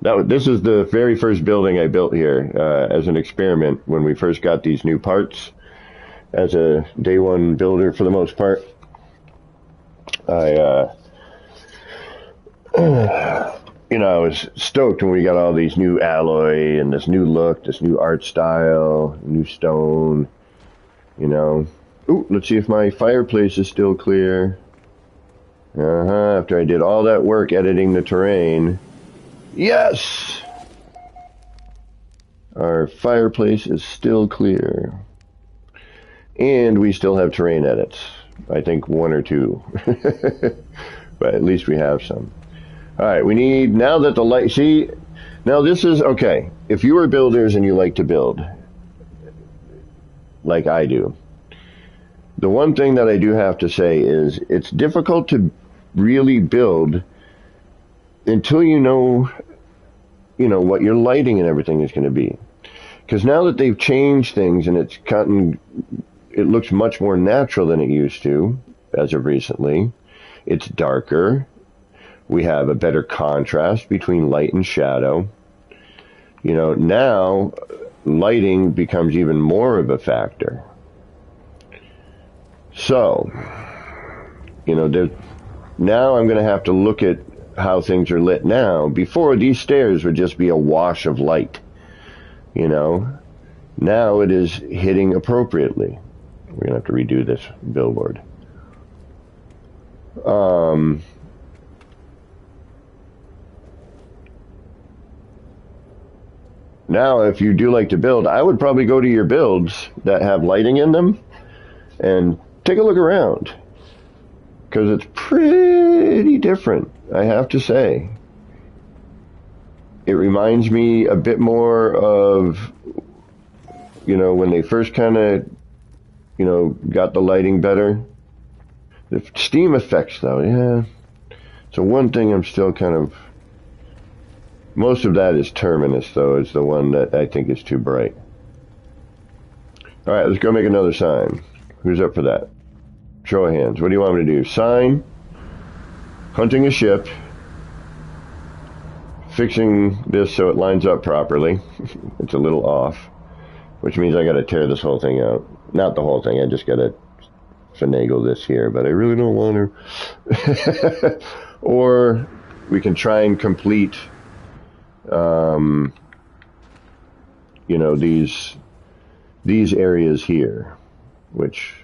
This is the very first building I built here as an experiment when we first got these new parts. As a day one builder for the most part. I was stoked when we got all these new alloy and this new look, this new art style, new stone, Ooh, let's see if my fireplace is still clear. After I did all that work editing the terrain. Yes! Our fireplace is still clear. And we still have terrain edits. I think one or two. But at least we have some. Alright, we need, now that the light, see, now this is, okay, if you are builders and you like to build, like I do, the one thing that I do have to say is it's difficult to really build until you know what your lighting and everything is going to be. Because now that they've changed things and it looks much more natural than it used to, as of recently. It's darker. We have a better contrast between light and shadow. Now lighting becomes even more of a factor. So, now I'm going to have to look at how things are lit now. Before, these stairs would just be a wash of light. Now it is hitting appropriately. We're going to have to redo this billboard. Now, if you do like to build, I would probably go to your builds that have lighting in them and take a look around. Because it's pretty different, I have to say. It reminds me a bit more of, when they first kind of got the lighting better. The steam effects, though, yeah. So one thing I'm still kind of Most of that is Terminus, though, is the one that I think is too bright. All right, let's go make another sign. Who's up for that? Show of hands. What do you want me to do? Sign, hunting a ship, fixing this so it lines up properly. It's a little off, which means I got to tear this whole thing out. Not the whole thing. I just got to finagle this here, but I really don't want to. Or we can try and complete, you know, these areas here, which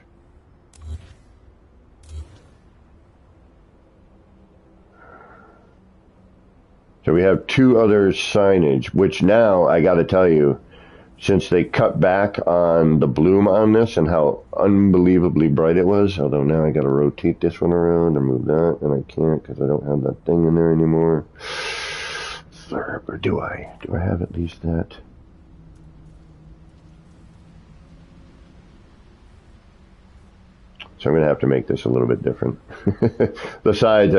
so we have two other signage, which now I got to tell you, since they cut back on the bloom on this and how unbelievably bright it was, although now I got to rotate this one around and move that, and I can't because I don't have that thing in there anymore. Or do I? Do I have at least that? So I'm going to have to make this a little bit different. The sides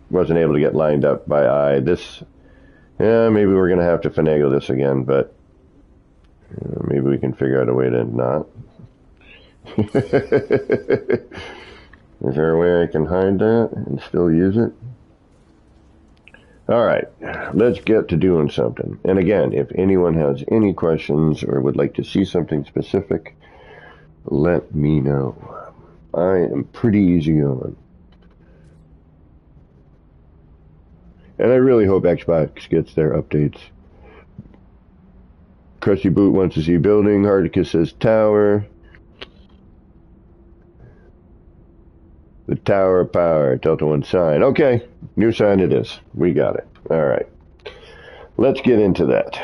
wasn't able to get lined up by eye. This, yeah, maybe we're going to have to finagle this again, but maybe we can figure out a way to not. Is there a way I can hide that and still use it? All right, let's get to doing something. And again, if anyone has any questions or would like to see something specific, let me know. I am pretty easy on. And I really hope Xbox gets their updates. Crusty Boot wants to see building. Hardicus says tower. The Tower of Power. Delta 1 sign. Okay, new sign it is. We got it. All right. Let's get into that.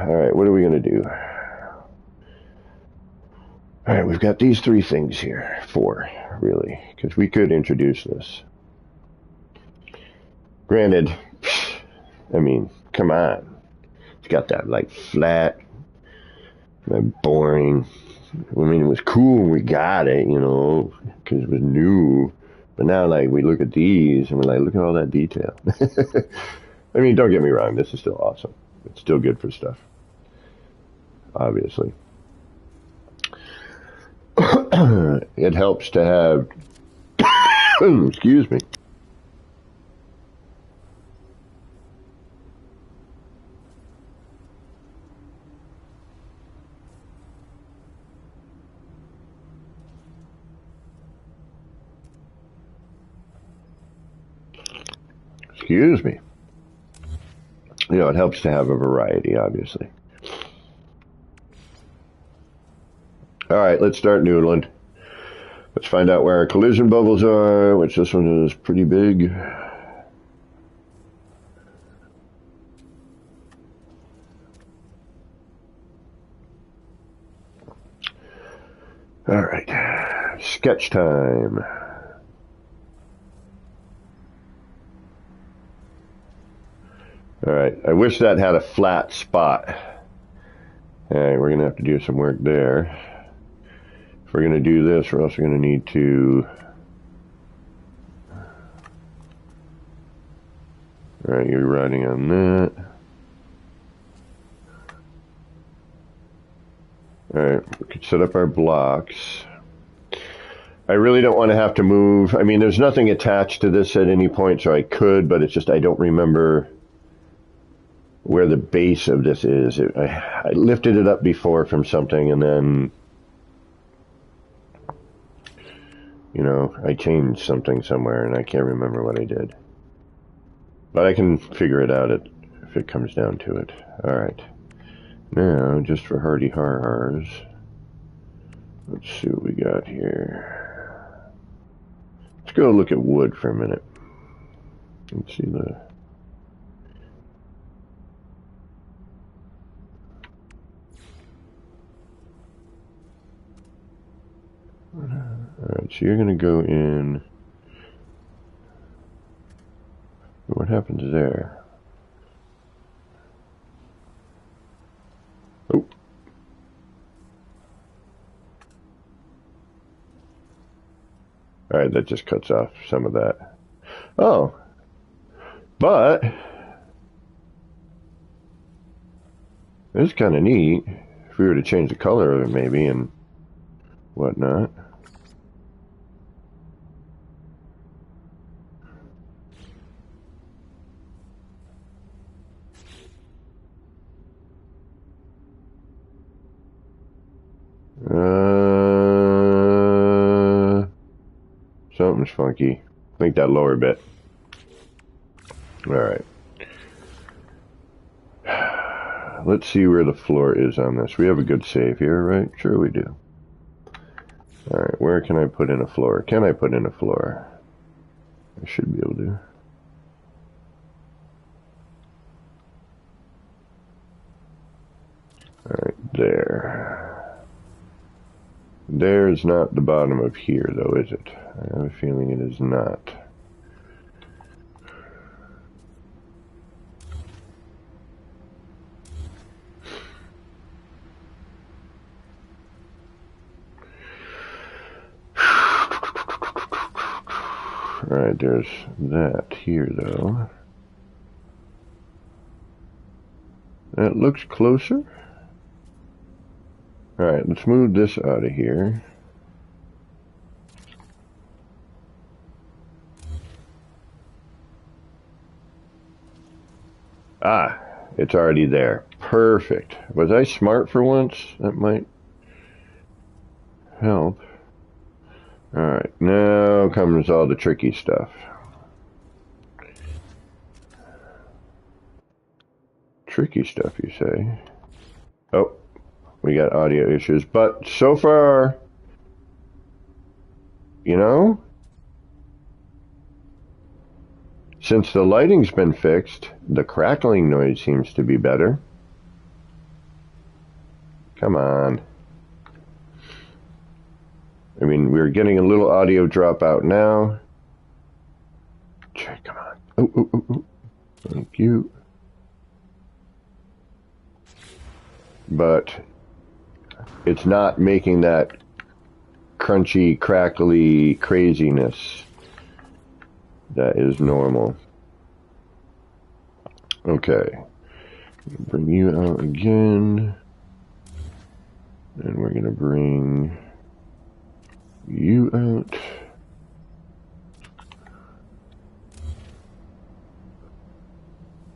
All right, what are we going to do? All right, we've got these three things here. Four, really, because we could introduce this. Granted, I mean, come on. It's got that, like, flat, that boring. I mean, it was cool when we got it, you know, because it was new. But now, like, we look at these and we're like, look at all that detail. I mean, don't get me wrong. This is still awesome. It's still good for stuff. Obviously. It helps to have, excuse me. Excuse me. You know, it helps to have a variety, obviously. All right, let's start noodling. Let's find out where our collision bubbles are, which this one is pretty big. All right, sketch time. All right, I wish that had a flat spot. All right, we're going to have to do some work there. If we're going to do this, we're also going to need to... All right, you're riding on that. All right, we could set up our blocks. I really don't want to have to move. I mean, there's nothing attached to this at any point, so I could, but it's just I don't remember where the base of this is. I lifted it up before from something, and then, you know, I changed something somewhere, and I can't remember what I did. But I can figure it out if it comes down to it. All right. Now, just for hardy har-hars, let's see what we got here. Let's go look at wood for a minute. Let's see the... Alright, so you're going to go in. What happens there? Oh. Alright, that just cuts off some of that. Oh. But This is kind of neat. If we were to change the color of it, maybe, and whatnot. Something's funky. I think that lower bit. Alright. Let's see where the floor is on this. We have a good save here, right? Sure we do. Alright, where can I put in a floor? Can I put in a floor? I should be able to. Alright, there. There's not the bottom of here, though, is it? I have a feeling it is not. Alright, there's that here, though. That looks closer. Alright, let's move this out of here. Ah, it's already there. Perfect. Was I smart for once? That might help. Alright, now comes all the tricky stuff. Tricky stuff, you say? Oh. We got audio issues, but so far, you know, since the lighting's been fixed, the crackling noise seems to be better. Come on. I mean, we're getting a little audio dropout now. Come on. Oh. Thank you. But it's not making that crunchy, crackly craziness that is normal. Okay. Bring you out again. And we're going to bring you out.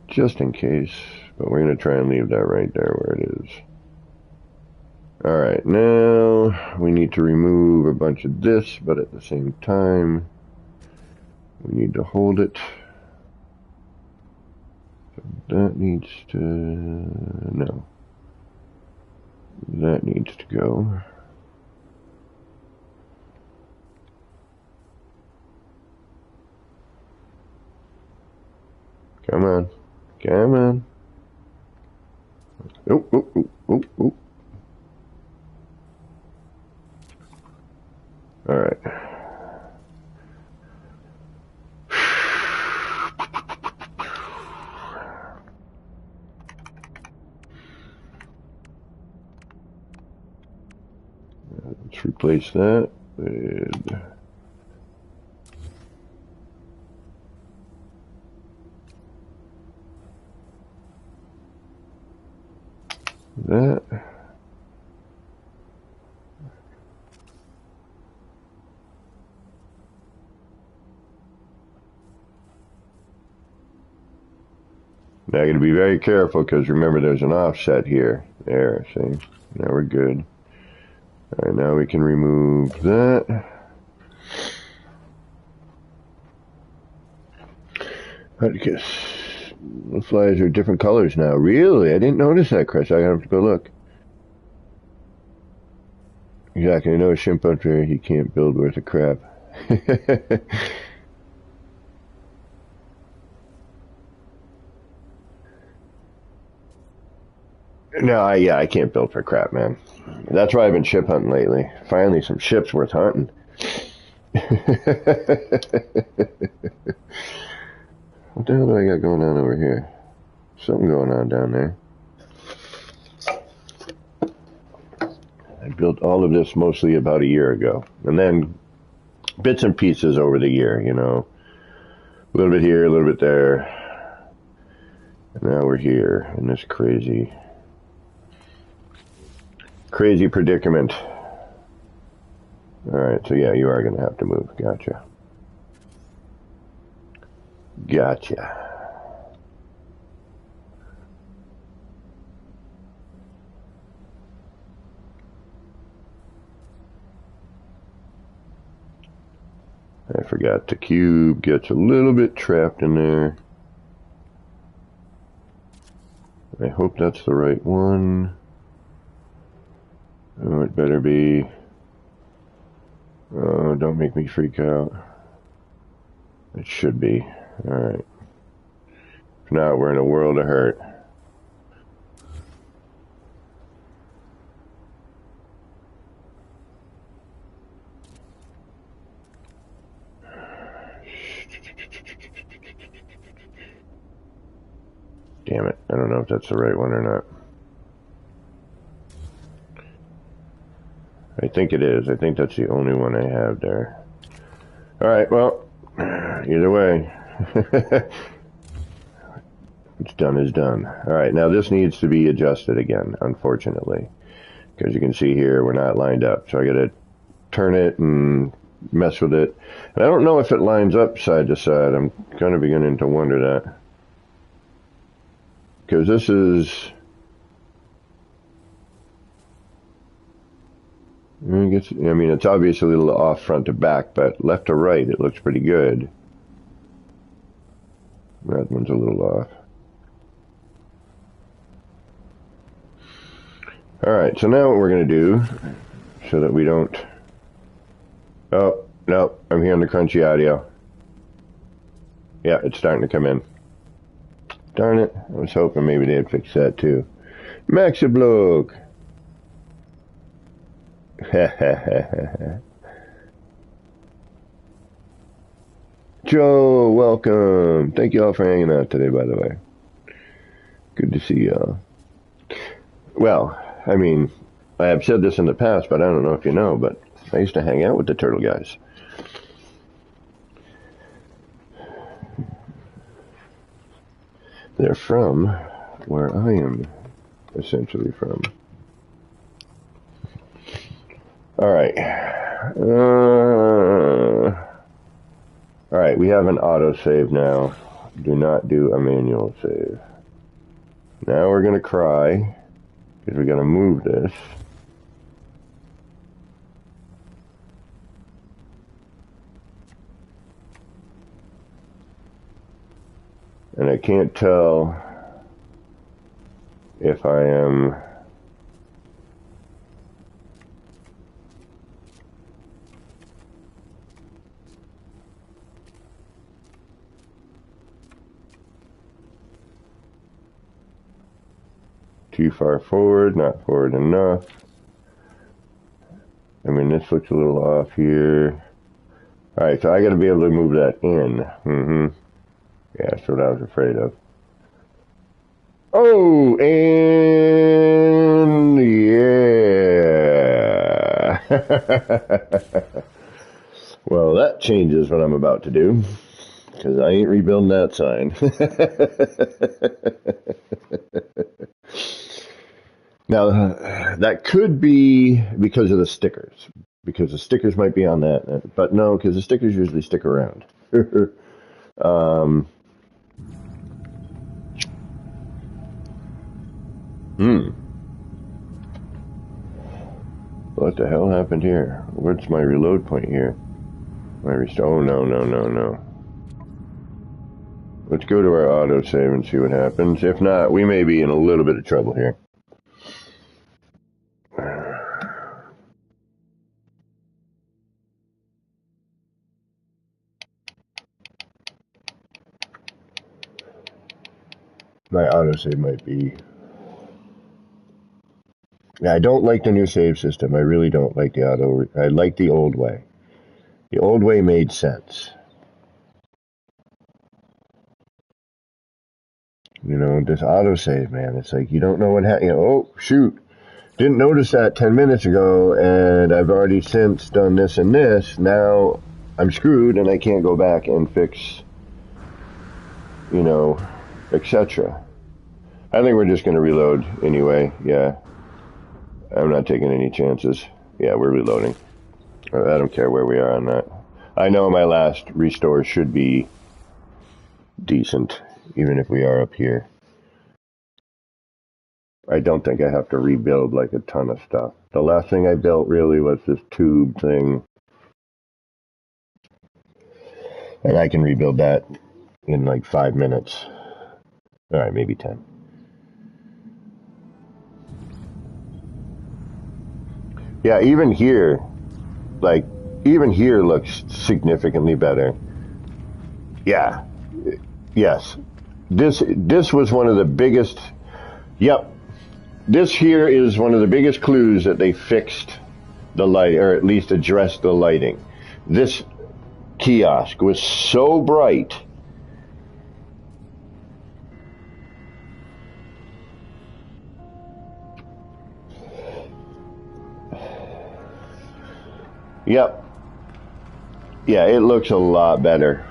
Just in case. But we're going to try and leave that right there where it is. Alright, now we need to remove a bunch of this, but at the same time, we need to hold it. So that needs to... no. That needs to go. Come on. Come on. Oh. All right. Let's replace that with that. Now I got to be very careful because remember there's an offset here. There, see? Now we're good. All right, now we can remove that. I guess the flies are different colors now. Really? I didn't notice that, Chris. I have to go look. Exactly. I know a shrimp up there, he can't build worth of crap. No, I can't build for crap, man. That's why I've been ship hunting lately. Finally, some ships worth hunting. What the hell do I got going on over here? Something going on down there. I built all of this mostly about a year ago. And then bits and pieces over the year, you know. A little bit here, a little bit there. And now we're here in this crazy crazy predicament. Alright, so yeah, you are going to have to move. Gotcha. Gotcha. I forgot the cube gets a little bit trapped in there. I hope that's the right one. Oh, it better be. Oh, don't make me freak out. It should be. Alright. If not, we're in a world of hurt. Damn it. I don't know if that's the right one or not. I think it is. I think that's the only one I have there. Alright, well, either way. What's done is done. Alright, now this needs to be adjusted again, unfortunately. Because you can see here, we're not lined up. So I gotta turn it and mess with it. And I don't know if it lines up side to side. I'm kind of beginning to wonder that. Because this is... I mean, it's obviously a little off front to back, but left to right, it looks pretty good. That one's a little off. Alright, so now what we're going to do, so that we don't... Oh, no, I'm hearing the crunchy audio. Yeah, it's starting to come in. Darn it, I was hoping maybe they'd fix that too. Maxibloke! Joe, welcome. Thank you all for hanging out today, by the way. Good to see y'all. Well, I mean, I have said this in the past, but I don't know if you know, but I used to hang out with the Turtle guys. They're from where I am essentially from. Alright. Alright, we have an autosave now. Do not do a manual save. Now we're going to cry, because we're going to move this. And I can't tell if I am... too far forward, not forward enough. I mean, this looks a little off here. Alright, so I gotta be able to move that in. Yeah, that's what I was afraid of. Oh, and yeah. Well, that changes what I'm about to do, because I ain't rebuilding that sign. Now, that could be because of the stickers, because the stickers might be on that, but no, because the stickers usually stick around. What the hell happened here? Where's my reload point here? Oh, no. Let's go to our autosave and see what happens. If not, we may be in a little bit of trouble here. My autosave might be... Yeah, I don't like the new save system. I really don't like the auto... I like the old way. The old way made sense. You know, this autosave, man, it's like you don't know what happened. You know, oh, shoot. Didn't notice that 10 minutes ago, and I've already since done this and this. Now I'm screwed, and I can't go back and fix, you know, etc. I think we're just going to reload anyway, yeah. I'm not taking any chances. Yeah, we're reloading. I don't care where we are on that. I know my last restore should be decent, even if we are up here. I don't think I have to rebuild like a ton of stuff. The last thing I built really was this tube thing. And I can rebuild that in like 5 minutes. Alright, maybe 10. Yeah, even here looks significantly better. Yeah. Yes. This was one of the biggest. Yep. This here is one of the biggest clues that they fixed the light, or at least addressed the lighting. This kiosk was so bright. Yep. Yeah, it looks a lot better.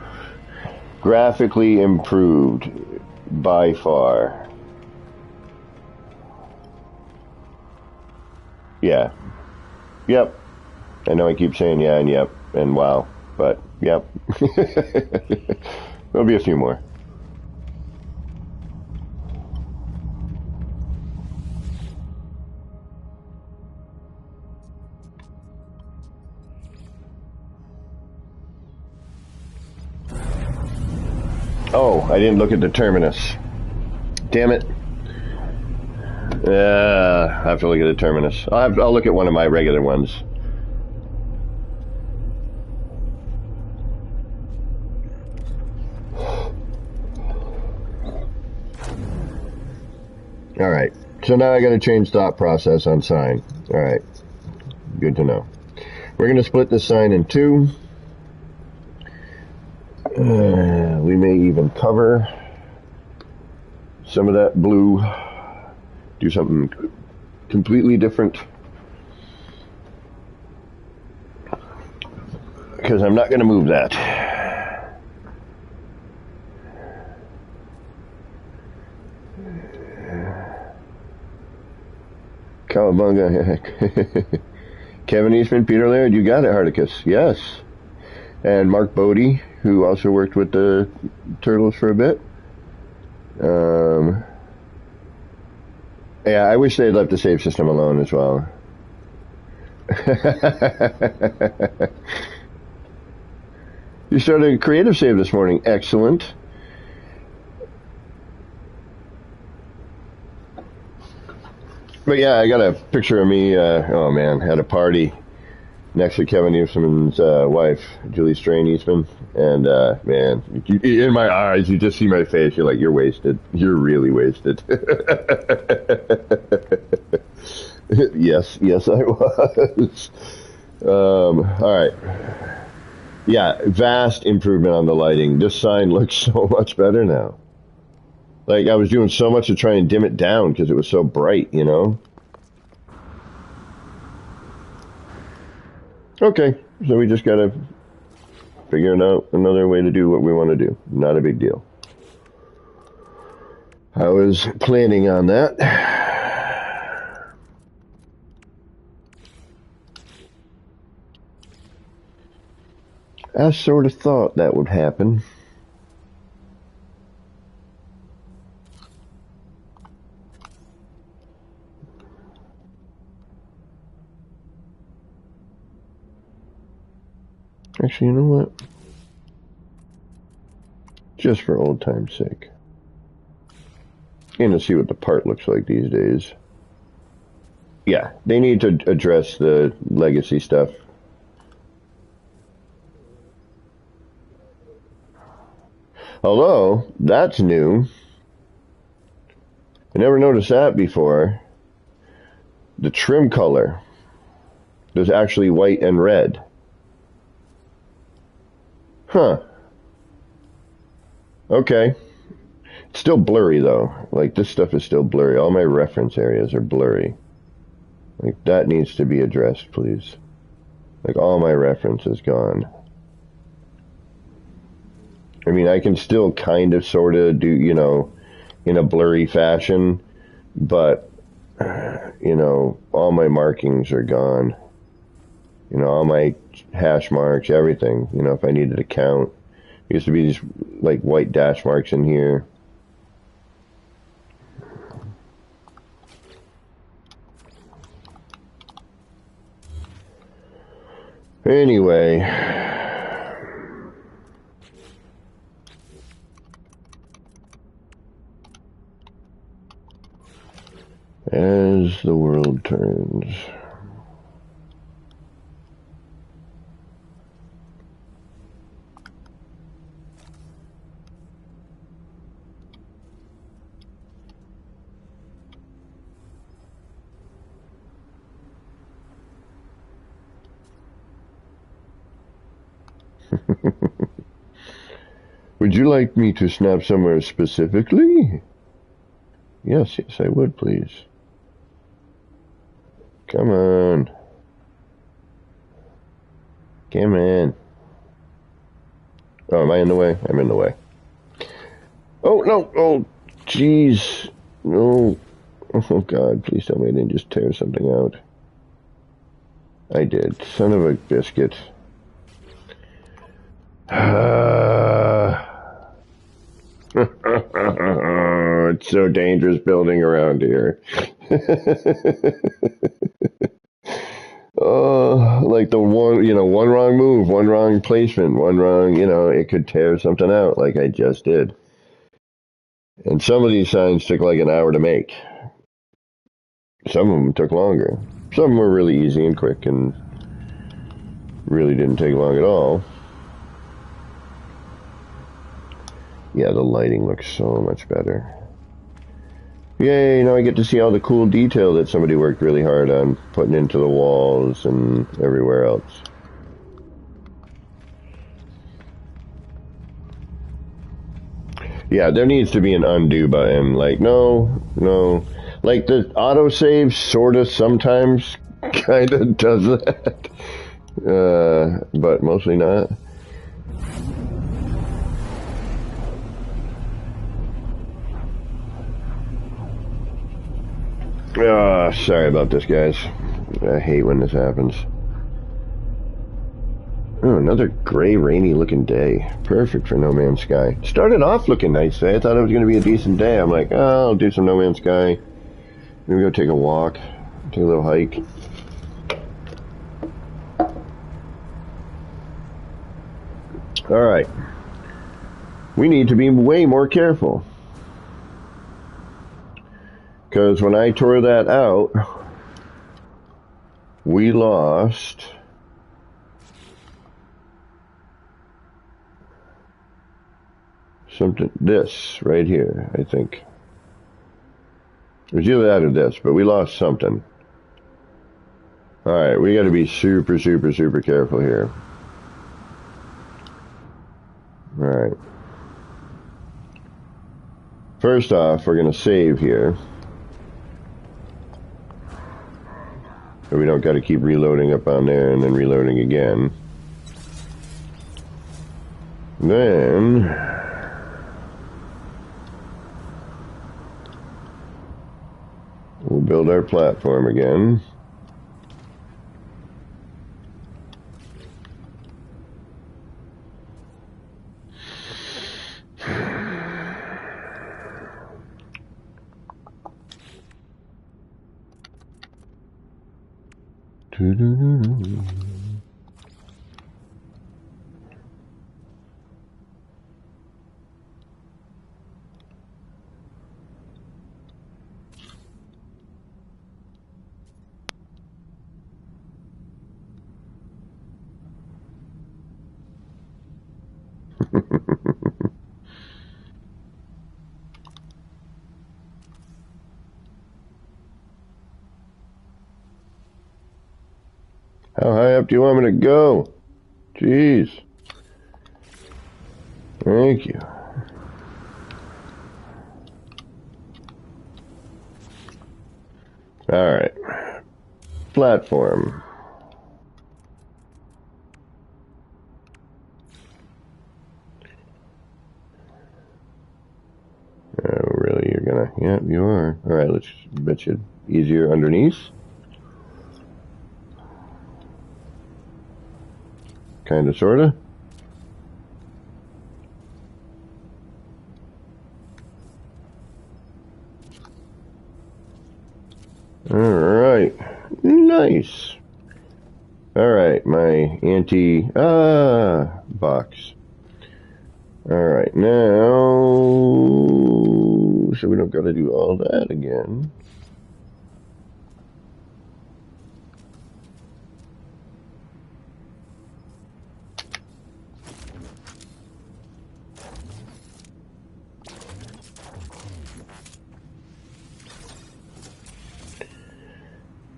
Graphically improved by far. Yeah. Yep. I know I keep saying yeah and yep and wow, but yep. There'll be a few more. Oh, I didn't look at the terminus. Damn it. I have to look at the terminus. I'll look at one of my regular ones. Alright, so now I gotta change thought process on sign. Alright, good to know. We're gonna split this sign in two. We may even cover some of that blue. Do something completely different. Because I'm not gonna move that. Cowabunga. Kevin Eastman, Peter Laird, you got it, Hardicus. Yes. And Mark Bodie, who also worked with the Turtles for a bit. Yeah, I wish they'd left the save system alone as well. You started a creative save this morning. Excellent. But yeah, I got a picture of me, oh man, at a party next to Kevin Eastman's wife, Julie Strain Eastman. And man, in my eyes, you just see my face. You're like, you're wasted. You're really wasted. Yes, I was. All right. Yeah, vast improvement on the lighting. This sign looks so much better now. Like, I was doing so much to try and dim it down because it was so bright, you know? Okay, so we just gotta figure out another way to do what we want to do. Not a big deal. I was planning on that. I sort of thought that would happen. Actually, you know what? Just for old time's sake. And to see what the part looks like these days. Yeah, they need to address the legacy stuff. Although, that's new. I never noticed that before. The trim color. There's actually white and red. Huh. Okay. It's still blurry though. Like, this stuff is still blurry. All my reference areas are blurry. Like, that needs to be addressed, please. Like, all my reference is gone. I mean, I can still kind of sort of do, you know, in a blurry fashion, but you know, all my markings are gone. You know, all my hash marks, everything. You know, if I needed to count. There used to be these, like, white dash marks in here. Anyway. As the world turns. Would you like me to snap somewhere specifically? Yes, I would, please. Come on. Come on. Oh, am I in the way? I'm in the way. Oh, no. Oh, jeez. No. Oh, God. Please tell me I didn't just tear something out. I did. Son of a biscuit. It's so dangerous building around here. Like the one wrong move, one wrong placement, one wrong, it could tear something out like I just did. And some of these signs took like an hour to make. Some of them took longer. Some were really easy and quick and really didn't take long at all. Yeah, the lighting looks so much better. Yay, now I get to see all the cool detail that somebody worked really hard on putting into the walls and everywhere else. Yeah, there needs to be an undo button. Like, no. Like, the autosave sort of sometimes kind of does that. But mostly not. Sorry about this, guys. I hate when this happens. Oh, another gray, rainy-looking day. Perfect for No Man's Sky. Started off looking nice today. I thought it was going to be a decent day. I'm like, I'll do some No Man's Sky. Maybe go take a walk. Take a little hike. Alright. We need to be way more careful. Because when I tore that out, we lost something, this right here, I think. It was either that or this, but we lost something. Alright, we gotta be super, super, super careful here. Alright. First off, we're gonna save here. So we don't gotta keep reloading up on there and then reloading again. Then we'll build our platform again. How high up do you want me to go? Jeez. Thank you. Alright. Platform. Oh, really? You're gonna... Yep, you are. Alright, let's bet you easier underneath. Kind of, sort of. Alright. Nice. Alright, my box. Alright, now... So we don't gotta do all that again.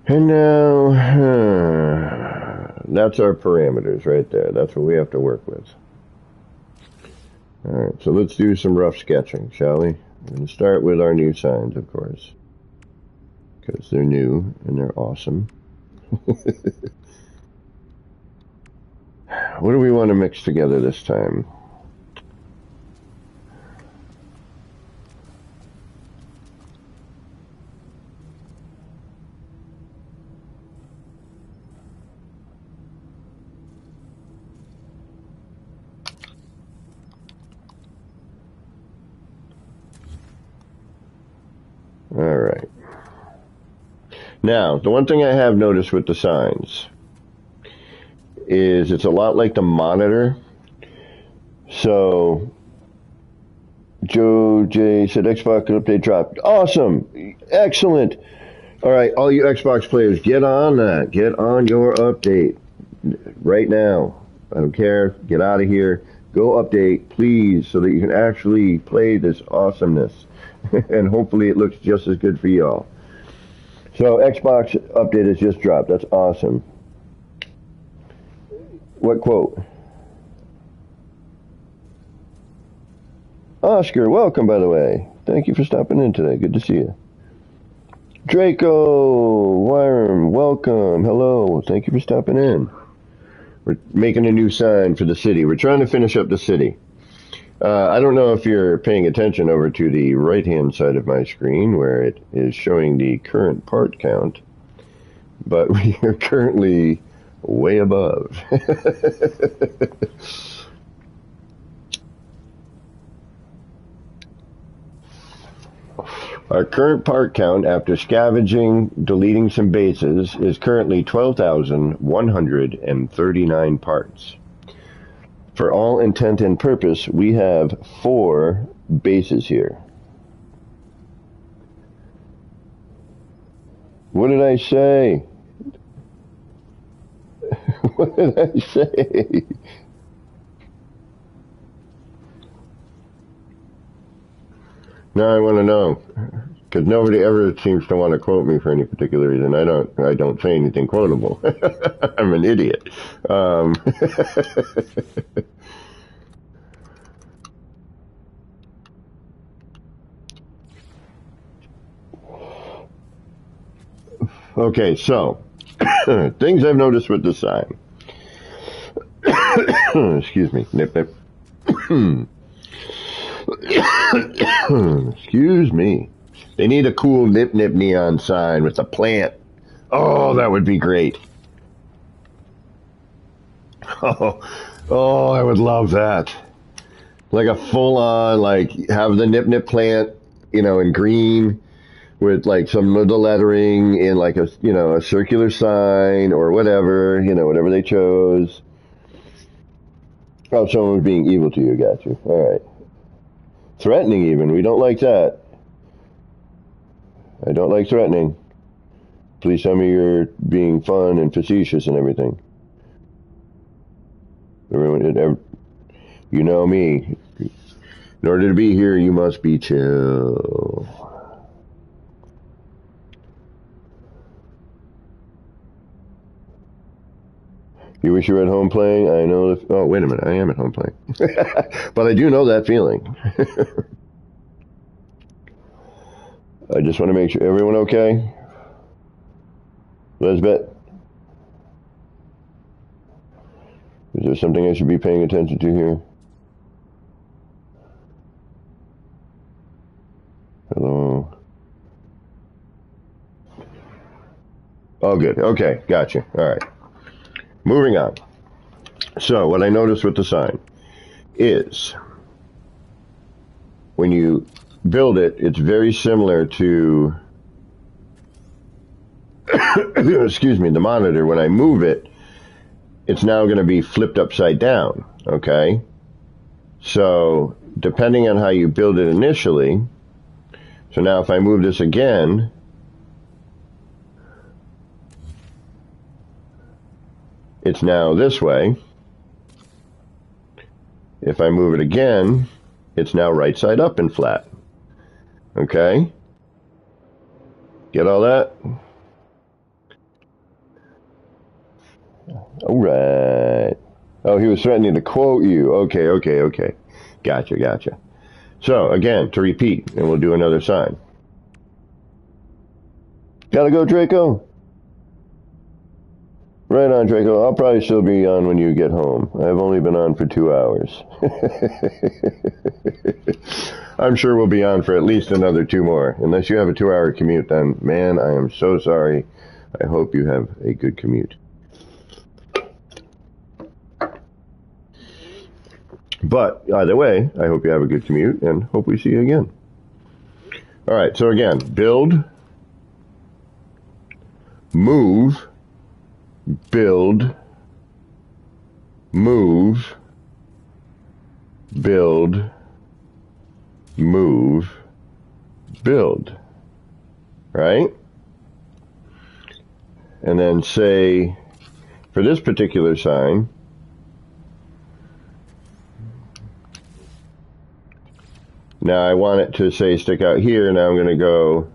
And now, that's our parameters right there. That's what we have to work with. Alright, so let's do some rough sketching, shall we? We're going to start with our new signs, of course. Because they're new and they're awesome. What do we want to mix together this time? Alright. Now, the one thing I have noticed with the signs is it's a lot like the monitor. So, Joe J said Xbox update dropped. Awesome! Excellent! Alright, all you Xbox players, get on that. Get on your update. Right now. I don't care. Get out of here. Go update, please, so that you can actually play this awesomeness. And hopefully it looks just as good for y'all. So Xbox update has just dropped. That's awesome. What quote? Oscar, welcome, by the way. Thank you for stopping in today. Good to see you. Draco, Worm, welcome. Hello. Thank you for stopping in. We're making a new sign for the city. We're trying to finish up the city. I don't know if you're paying attention over to the right-hand side of my screen where it is showing the current part count, but we are currently way above. Our current part count after scavenging, deleting some bases, is currently 12,139 parts. For all intent and purpose, we have 4 bases here. What did I say? What did I say? Now I want to know, because nobody ever seems to want to quote me for any particular reason. I don't say anything quotable. I'm an idiot. Okay, so things I've noticed with the sign. Excuse me. Nip, nip. Excuse me. They need a cool nip nip neon sign with a plant. Oh, that would be great. Oh, I would love that. Like a full on, like, have the nip nip plant, in green with like some of the lettering in like a, a circular sign or whatever, whatever they chose. Oh, someone was being evil to you. Got you. All right. Threatening even. We don't like that. I don't like threatening. Please tell me you're being fun and facetious and everything. Everyone, you know me. In order to be here, you must be chill. You wish you were at home playing? I know if... Oh, wait a minute. I am at home playing. But I do know that feeling. I just want to make sure... Everyone okay? Lisbeth? Is there something I should be paying attention to here? Hello? Oh, good. Okay, gotcha. All right. Moving on. So, what I noticed with the sign is when you build it, it's very similar to, excuse me, the monitor. When I move it, it's now going to be flipped upside down, okay? So, depending on how you build it initially, so now if I move this again, it's now this way. If I move it again, it's now right side up and flat. Okay? Get all that? All right. Oh, he was threatening to quote you. Okay. Gotcha. So, again, to repeat, and we'll do another sign. Gotta go, Draco? Right on, Draco. I'll probably still be on when you get home. I've only been on for 2 hours. I'm sure we'll be on for at least another 2 more. Unless you have a 2-hour commute, then, man, I am so sorry. I hope you have a good commute. But either way, I hope you have a good commute and hope we see you again. All right, so again, build, move, build, move, build, move, build, right? And then say, for this particular sign, now I want it to say stick out here. Now I'm going to go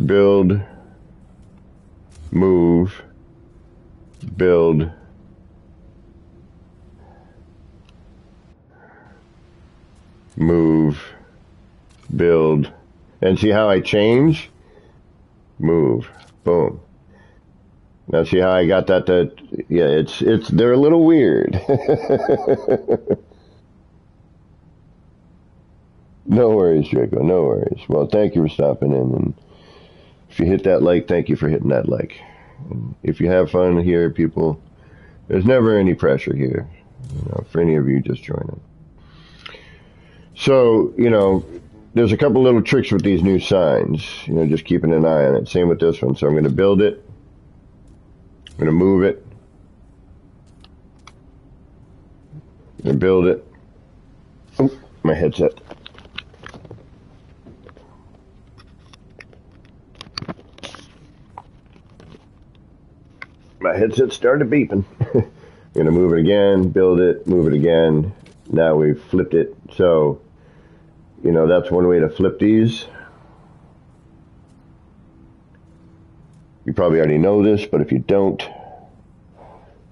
build, move, build, move, build, and see how I change? Move, boom. Now see how I got that to, yeah, they're a little weird. No worries, Draco, no worries. Well, thank you for stopping in, and if you hit that like, thank you for hitting that like. And if you have fun here, people, there's never any pressure here, for any of you just joining. So, there's a couple little tricks with these new signs, just keeping an eye on it. Same with this one. So I'm going to build it. I'm going to move it. I'm going to build it. Oh, my headset. My headset started beeping. I'm going to move it again, build it, move it again. Now we've flipped it. So, that's one way to flip these. You probably already know this, but if you don't,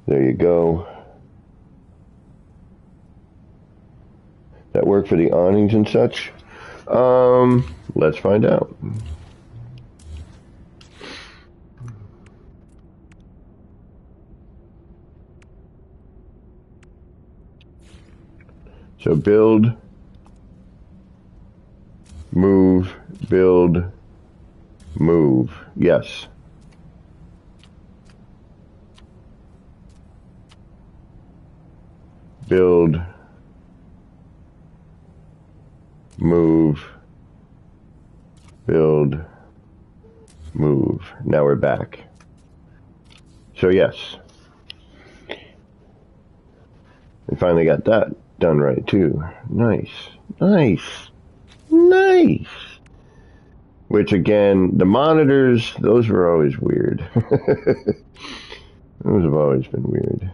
there you go. That work for the awnings and such? Let's find out. So build, move, build, move. Yes. Build, move, build, move. Now we're back. So yes. We finally got that done right too. Nice. Which again, the monitors, those were always weird. Those have always been weird.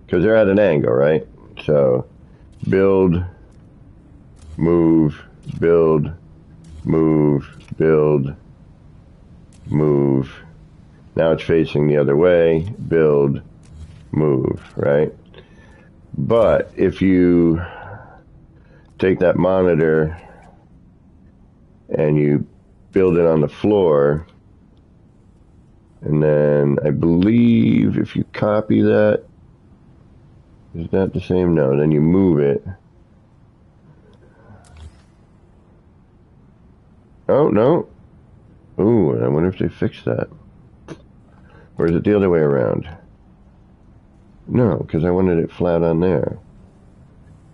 Because they're at an angle, right? So, build, move, build, move, build, move. Now it's facing the other way. Build, move, right? But if you take that monitor and you build it on the floor, and then I believe if you copy that, is that the same? No, then you move it. Oh, no. Ooh, I wonder if they fixed that. Or is it the other way around? No, because I wanted it flat on there.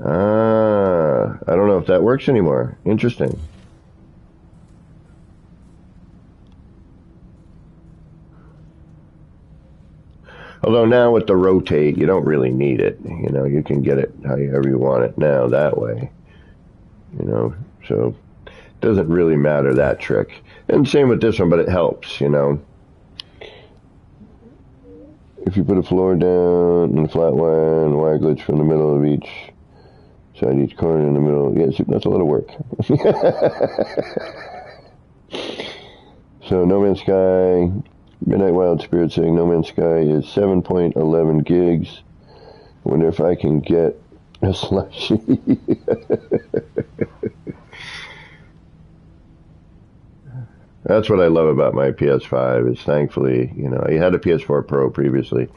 Ah, I don't know if that works anymore. Interesting. Although now with the rotate, you don't really need it. You know, you can get it however you want it now that way. You know, so it doesn't really matter, that trick. And same with this one, but it helps, you know. If you put a floor down in a flat wire and wire glitch from the middle of each side, each corner in the middle. Yeah, see, that's a lot of work. So No Man's Sky, Midnight Wild Spirit saying No Man's Sky is 7.11 gigs. Wonder if I can get a slushy. That's what I love about my PS5 is thankfully, you know, I had a PS4 Pro previously.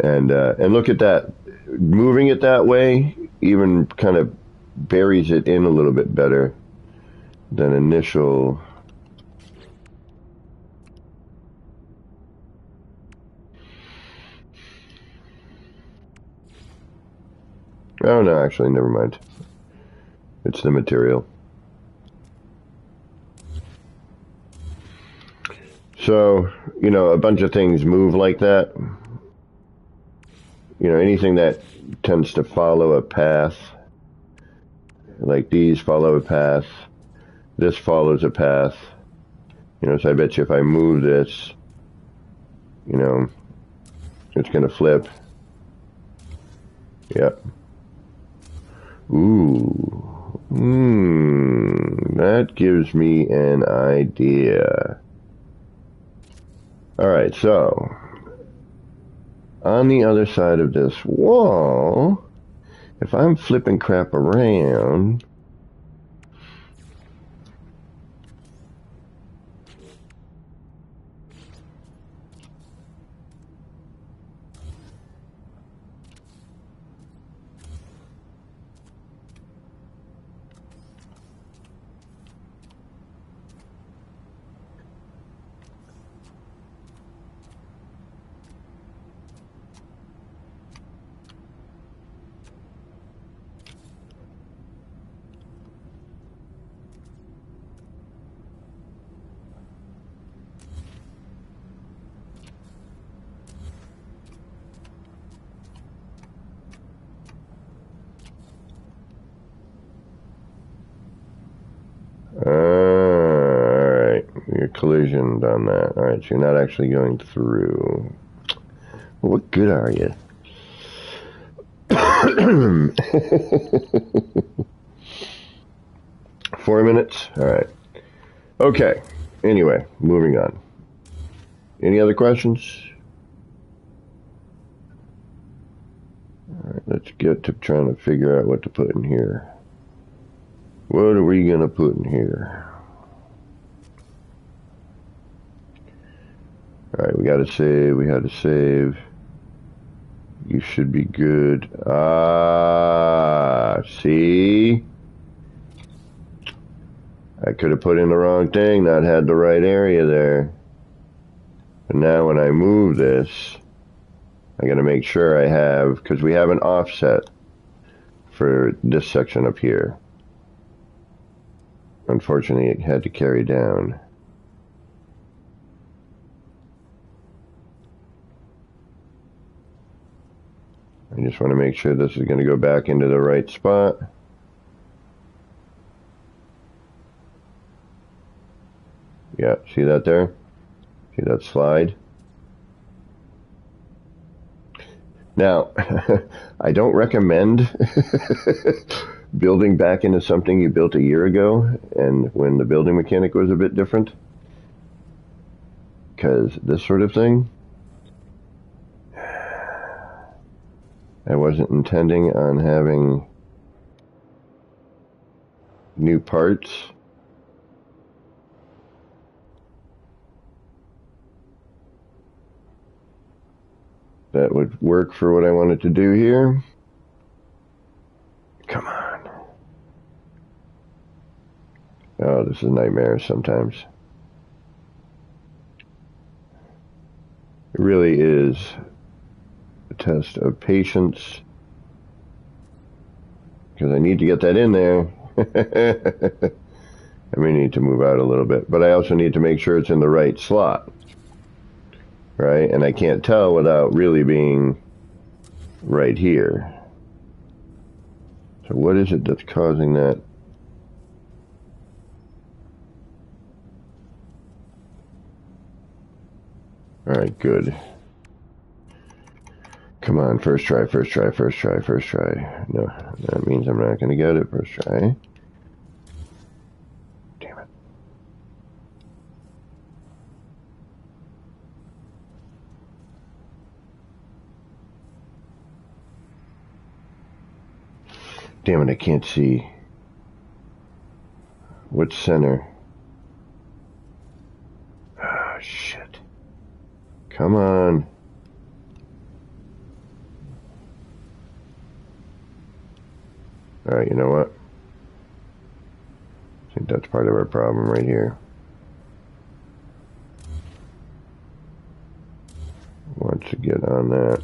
And look at that. Moving it that way even kind of buries it in a little bit better than initial. Oh, no, actually, never mind. It's the material. So, you know, a bunch of things move like that. You know, anything that tends to follow a path, like these follow a path, this follows a path. You know, so I bet you if I move this, you know, it's going to flip. Yep. Ooh. That gives me an idea. Alright, so on the other side of this wall, if I'm flipping crap around, alright, you're collisioned on that. Alright, so you're not actually going through. Well, what good are you? 4 minutes? Alright. Okay. Anyway, moving on. Any other questions? Alright, let's get to trying to figure out what to put in here. What are we going to put in here? Alright, we got to save. We had to save. You should be good. Ah, see? I could have put in the wrong thing, not had the right area there. But now when I move this, I got to make sure I have, because we have an offset for this section up here. Unfortunately, it had to carry down. I just want to make sure this is going to go back into the right spot. Yeah, see that there? See that slide? Now, I don't recommend building back into something you built a year ago and when the building mechanic was a bit different. Because this sort of thing, I wasn't intending on having new parts. That would work for what I wanted to do here. Come on. Oh, this is nightmares sometimes. It really is a test of patience, because I need to get that in there. I may need to move out a little bit, but I also need to make sure it's in the right slot, right? And I can't tell without really being right here. So what is it that's causing that? All right, good. Come on, first try, first try, first try, first try. No, that means I'm not going to get it first try. Damn it. Damn it, I can't see. What's center? Ah, shit. Come on. Alright, you know what? I think that's part of our problem right here. Want to get on that.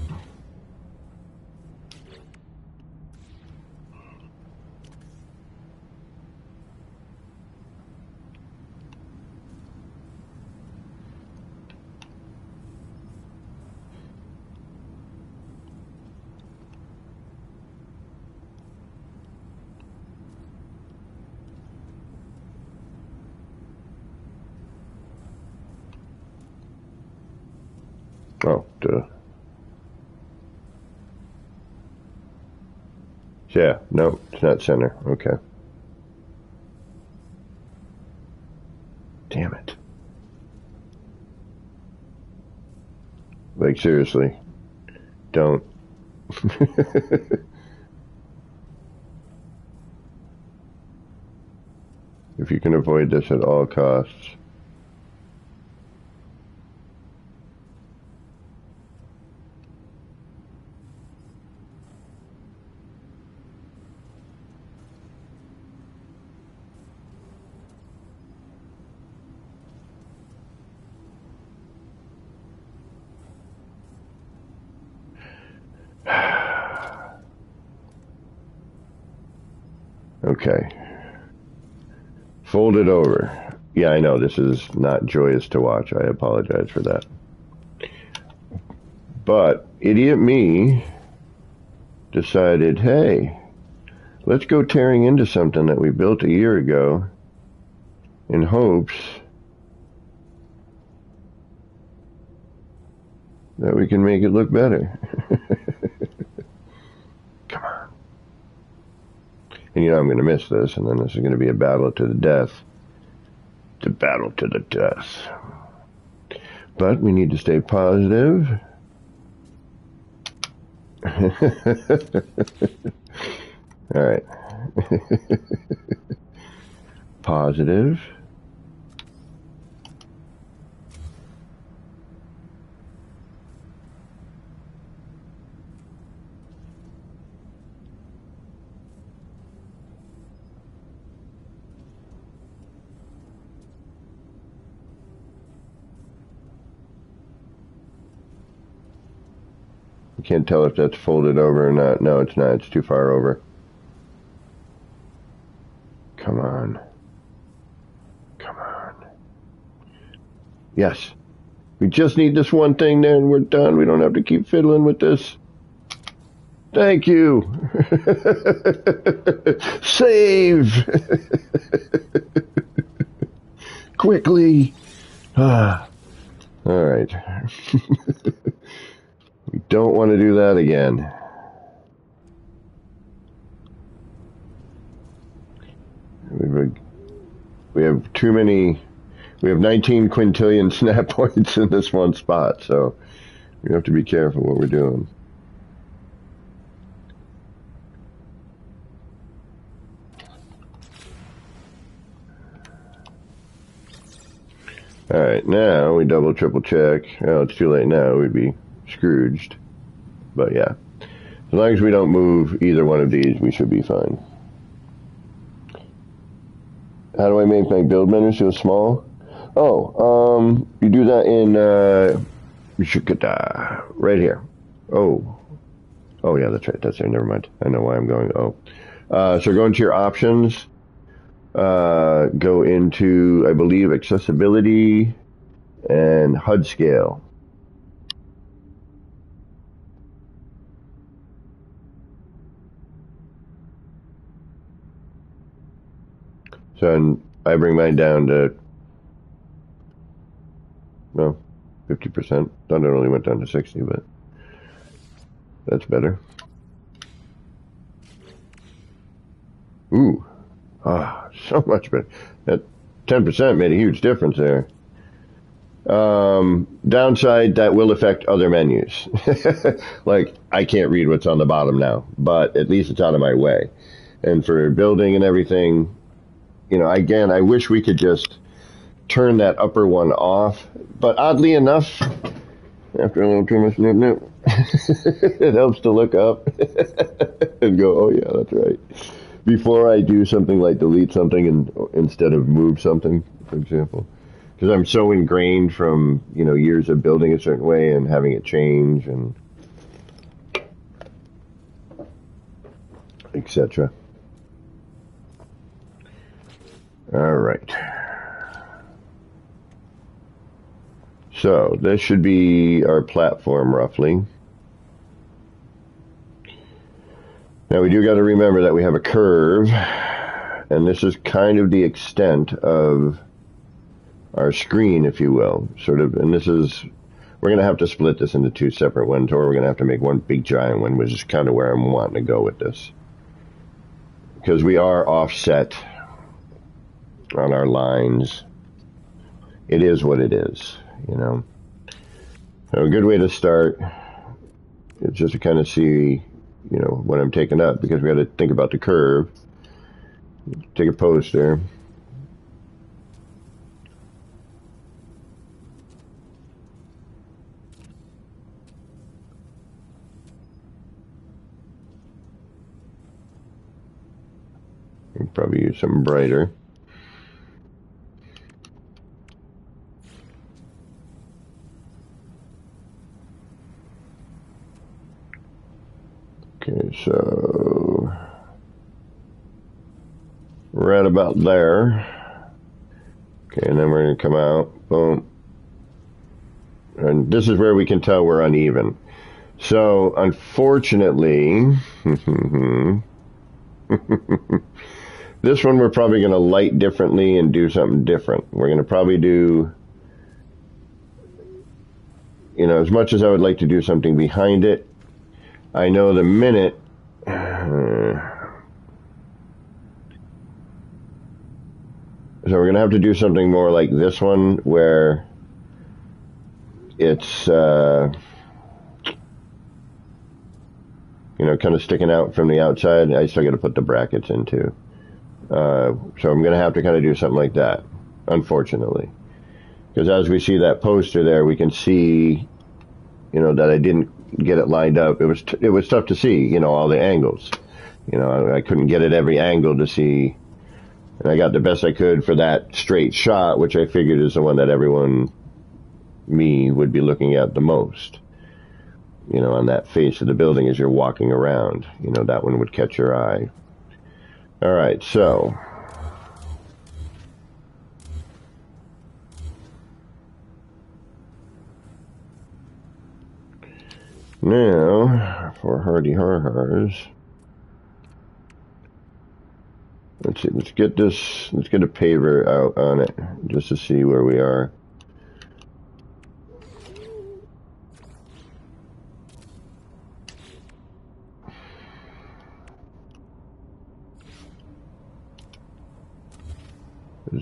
Oh, duh. Yeah, no, it's not center. Okay. Damn it. Like, seriously. Don't. If you can avoid this at all costs. Okay. Fold it over. Yeah, I know this is not joyous to watch. I apologize for that. But idiot me decided, hey, let's go tearing into something that we built a year ago in hopes that we can make it look better. Come on. And you know I'm going to miss this, and then this is going to be a battle to the death. The battle to the death. But we need to stay positive. All right. Positive. Can't tell if that's folded over or not. No, it's not. It's too far over. Come on. Come on. Yes. We just need this one thing there and we're done. We don't have to keep fiddling with this. Thank you. Save. Quickly. All right. We don't want to do that again. We have too many. We have 19 quintillion snap points in this one spot, so we have to be careful what we're doing. All right, now we double, triple check. Oh, it's too late now. We'd be Scrooged. But yeah, as long as we don't move either one of these, we should be fine. How do I make my build menus so small? Oh, you do that in Right here. Oh. Oh, yeah, that's right. That's there. Never mind. I know why I'm going. Oh. So go into your options. Go into, I believe, accessibility and HUD scale. So I bring mine down to, well, 50%. Thought it only went down to 60, but that's better. Ooh. So much better. That 10% made a huge difference there. Downside, that will affect other menus. Like, I can't read what's on the bottom now, but at least it's out of my way. And for building and everything, again, I wish we could just turn that upper one off. But oddly enough, after a little too much nip, it helps to look up and go, oh yeah, that's right. Before I do something like delete something instead of move something, for example. Because I'm so ingrained from, years of building a certain way and having it change and etc. All right. So this should be our platform roughly. Now we do got to remember that we have a curve, and this is kind of the extent of our screen, if you will, sort of, and we're going to have to split this into two separate ones, or we're going to have to make one big giant one, which is kind of where I'm wanting to go with this. Because we are offset on our lines. It is what it is, So a good way to start is just to kind of see, what I'm taking up, because we got to think about the curve. Take a poster. Probably use something brighter. Okay, so right about there. Okay, and then we're going to come out. Boom. And this is where we can tell we're uneven. So, unfortunately, this one we're probably going to light differently and do something different. We're going to probably do, as much as I would like to do something behind it, I know the minute, so we're going to have to do something more like this one, where it's, kind of sticking out from the outside. I still got to put the brackets in too. So I'm going to have to kind of do something like that, unfortunately. Because as we see that poster there, we can see, that I didn't get it lined up. It was tough to see, all the angles. I couldn't get at every angle to see. And I got the best I could for that straight shot, which I figured is the one that me would be looking at the most. On that face of the building as you're walking around. That one would catch your eye. All right, so now for hardy har-hars, let's see. Let's get a paver out on it just to see where we are.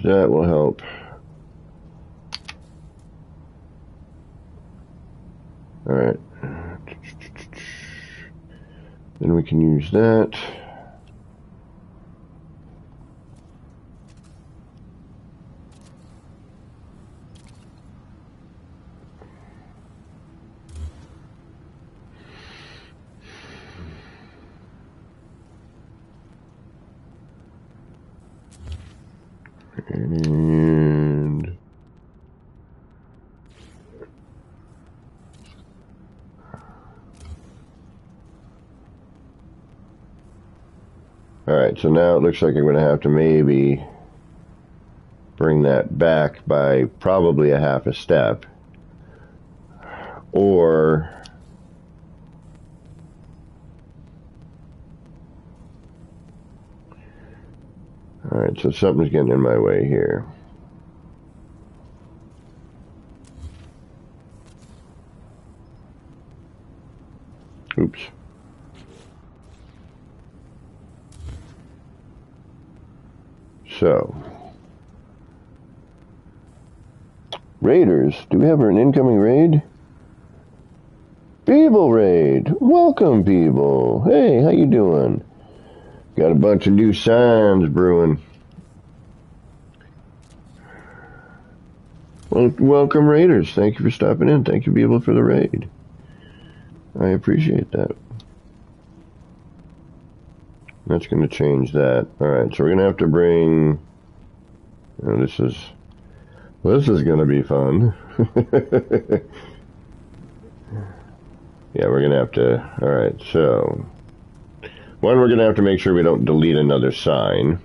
That will help. All right. Then we can use that. And Alright, so now it looks like I'm going to have to maybe bring that back by probably a half a step. Or... Alright, so something's getting in my way here. Oops. So, raiders, do we have an incoming raid? People raid! Welcome, people! Hey, how you doing? Got a bunch of new signs brewing. Well, welcome, raiders. Thank you for stopping in. Thank you, people, for the raid. I appreciate that. That's going to change that. Alright, so we're going to have to bring... Oh, this is going to be fun. Yeah, we're going to have to... Alright, so... One, we're going to have to make sure we don't delete another sign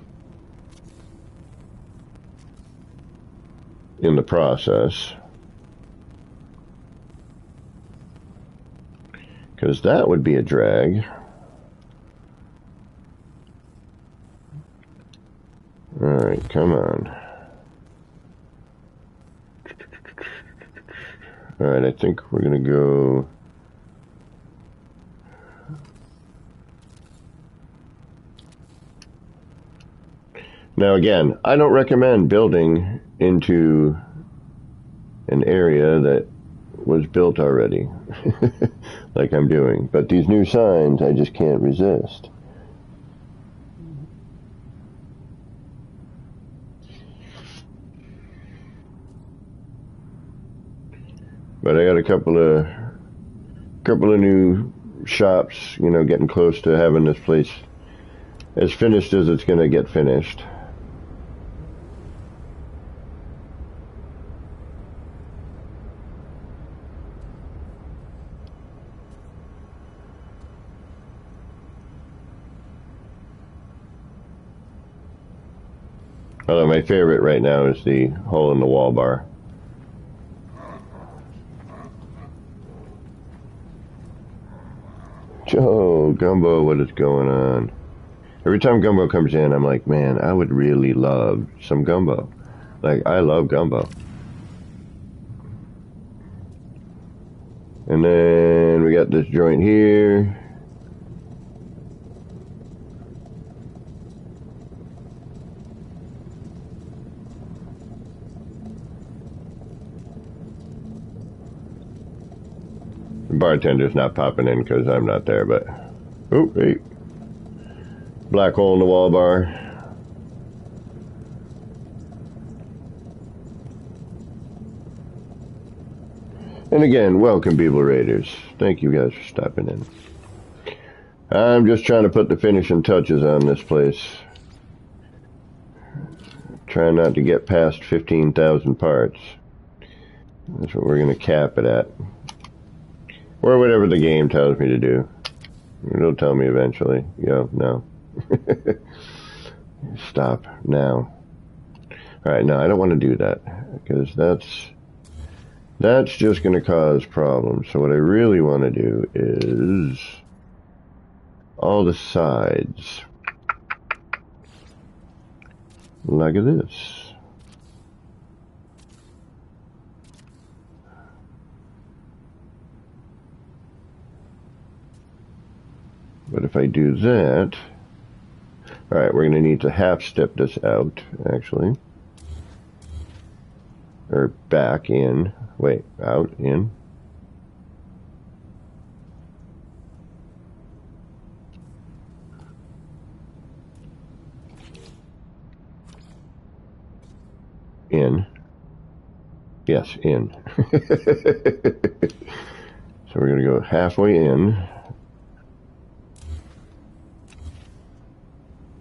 in the process. Because that would be a drag. Alright, come on. Alright, I think we're going to go... Now again, I don't recommend building into an area that was built already, like I'm doing. But these new signs, I just can't resist. But I got a couple of new shops, you know, getting close to having this place as finished as it's going to get finished. Although my favorite right now is the hole in the wall bar. Joe, Gumbo, what is going on? Every time Gumbo comes in, I'm like, man, I would really love some gumbo. Like, I love gumbo. And then we got this joint here. The bartender's not popping in because I'm not there, but... Oh, hey. Black hole in the wall bar. And again, welcome, people raiders. Thank you guys for stopping in. I'm just trying to put the finishing touches on this place. Trying not to get past 15,000 parts. That's what we're going to cap it at. Or whatever the game tells me to do. It'll tell me eventually. Yo, no. Stop now. Alright, no, I don't want to do that. Because that's just going to cause problems. So what I really want to do is all the sides. Like this. But if I do that, alright, we're going to need to half step this out, actually. Or back in. Wait, out, in. In. Yes, in. So we're going to go halfway in.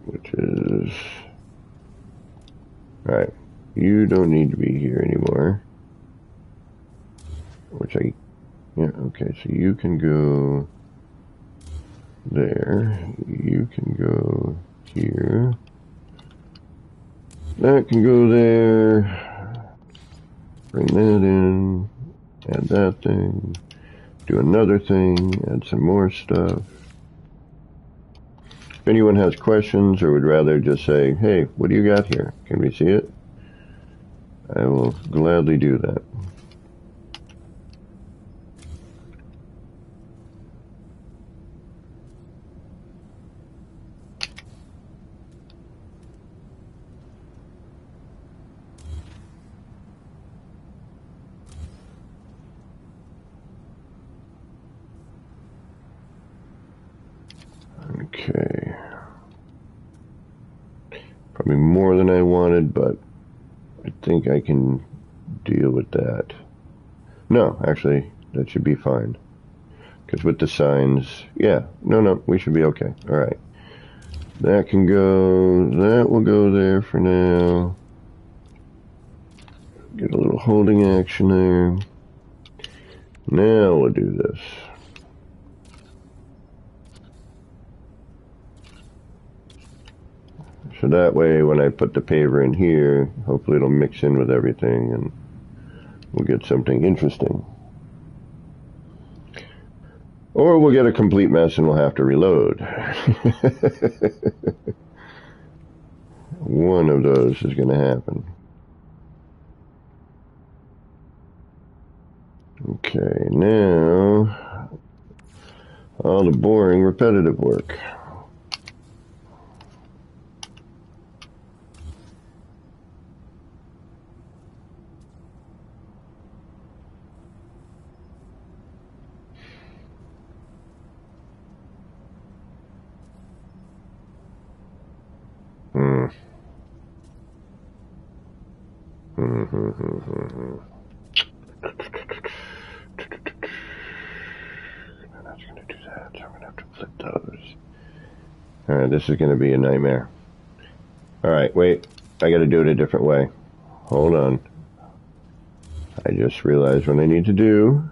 Which is... Alright, you don't need to be here anymore. Which I... Yeah, okay, so you can go... there. You can go here. That can go there. Bring that in. Add that thing. Do another thing. Add some more stuff. If anyone has questions or would rather just say, hey, what do you got here? Can we see it? I will gladly do that. Okay. Probably more than I wanted, but I think I can deal with that. No, actually, that should be fine. Because with the signs, yeah, no, we should be okay. All right. That can go, that will go there for now. Get a little holding action there. Now we'll do this. So that way, when I put the paver in here, hopefully it'll mix in with everything and we'll get something interesting. Or we'll get a complete mess and we'll have to reload. One of those is going to happen. Okay, now all the boring repetitive work. Alright, this is going to be a nightmare. Alright, wait. I got to do it a different way. Hold on. I just realized what I need to do.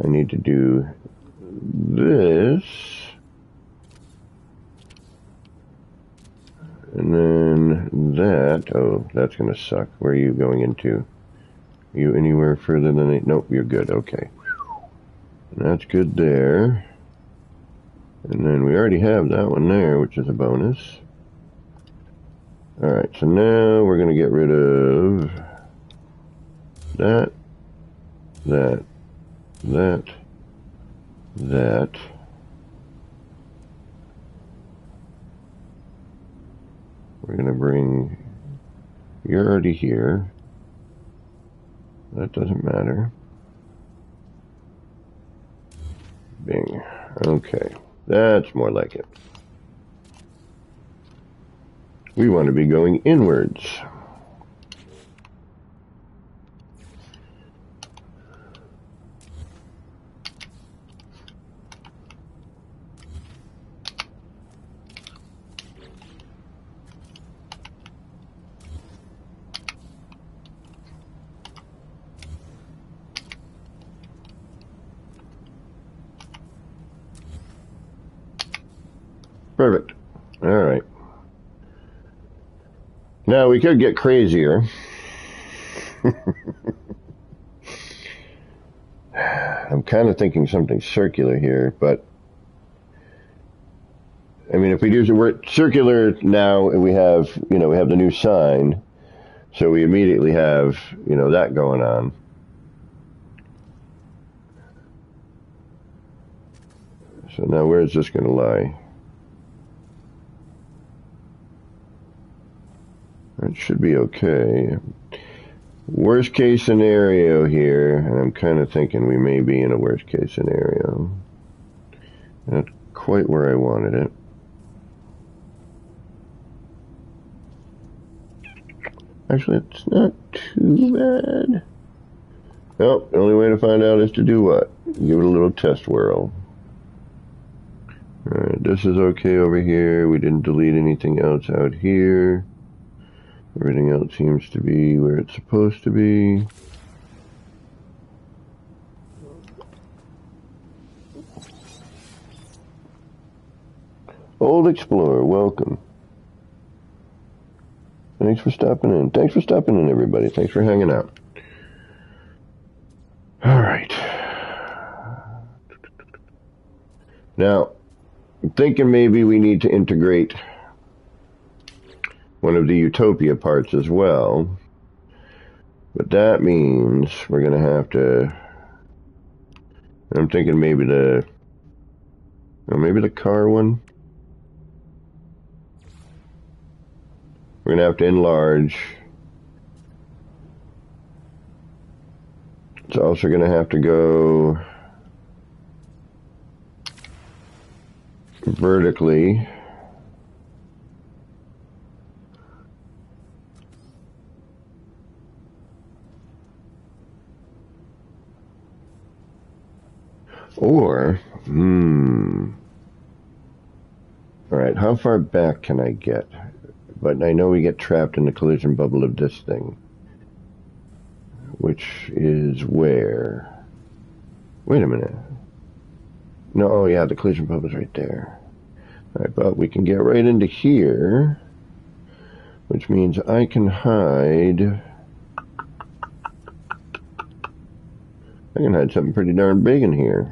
I need to do this. And then that. Oh, that's going to suck. Where are you going into? Are you anywhere further than it? Nope, you're good. Okay. That's good there. And then we already have that one there, which is a bonus. Alright, so now we're going to get rid of that, that. We're going to bring, you're already here. That doesn't matter. Bing. Okay. That's more like it. We want to be going inwards. Perfect. All right. Now we could get crazier. I'm kind of thinking something circular here, but I mean, if we use the word circular now, we have, we have the new sign, so we immediately have, that going on. So now where is this going to lie? That should be okay. Worst case scenario here, and I'm kind of thinking we may be in a worst case scenario. Not quite where I wanted it. Actually, it's not too bad. Well, the only way to find out is to do what? Give it a little test whirl. Alright, this is okay over here. We didn't delete anything else out here. Everything else seems to be where it's supposed to be. Old Explorer, welcome. Thanks for stopping in. Thanks for stopping in, everybody. Thanks for hanging out. All right. Now, I'm thinking maybe we need to integrate one of the Utopia parts as well. But that means we're going to have to... I'm thinking maybe the car one. We're going to have to enlarge. It's also going to have to go vertically. Or, all right, how far back can I get? But I know we get trapped in the collision bubble of this thing. Which is where? Wait a minute. No, oh yeah, the collision bubble's right there. All right, but we can get right into here, which means I can hide. I can hide something pretty darn big in here.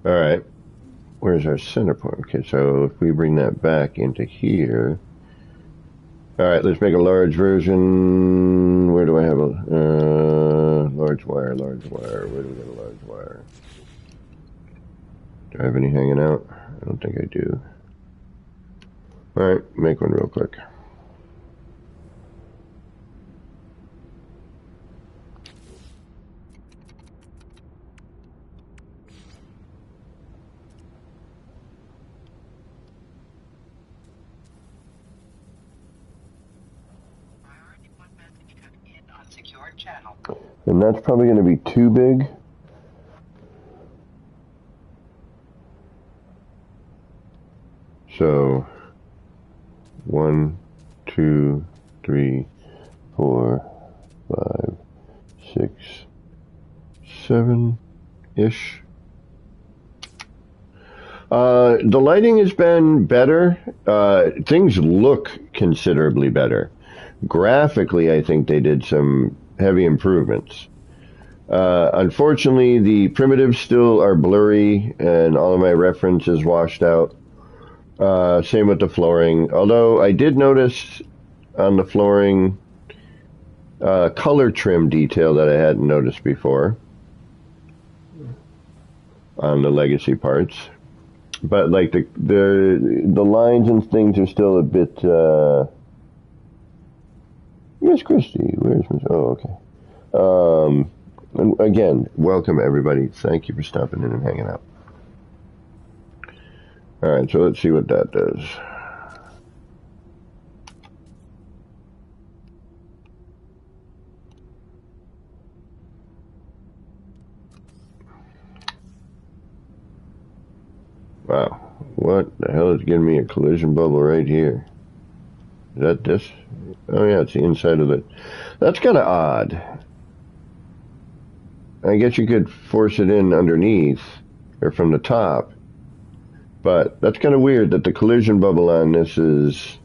All right, where's our center point? Okay, so if we bring that back into here. All right, let's make a large version. Where do I have a large wire? Large wire. Where do we get a large wire? Do I have any hanging out? I don't think I do. All right, make one real quick. And that's probably going to be too big. So, 1, 2, 3, 4, 5, 6, 7-ish. The lighting has been better. Things look considerably better. Graphically, I think they did some heavy improvements. Unfortunately, the primitives still are blurry and all of my reference is washed out. Same with the flooring. Although I did notice on the flooring color trim detail that I hadn't noticed before on the legacy parts. But like the lines and things are still a bit Miss Christie, where's Miss? Oh, okay. And again, welcome everybody. Thank you for stopping in and hanging out. All right, so let's see what that does. Wow, what the hell is giving me a collision bubble right here? Is that this? Oh yeah, it's the inside of it. That's kind of odd. I guess you could force it in underneath or from the top, but that's kind of weird that the collision bubble on this is,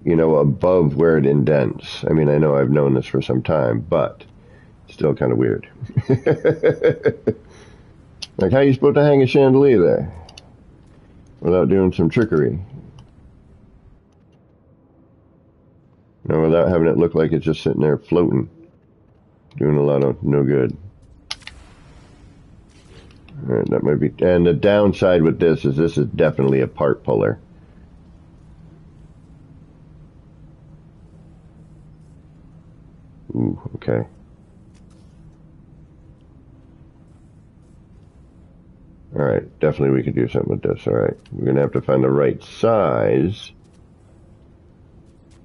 you know, above where it indents. I mean, I know I've known this for some time, but still kind of weird. Like, how are you supposed to hang a chandelier there without doing some trickery? No, without having it look like it's just sitting there floating, doing a lot of no good. All right, that might be, and the downside with this is definitely a part puller. Ooh, okay. All right, definitely we could do something with this. All right, we're gonna have to find the right size.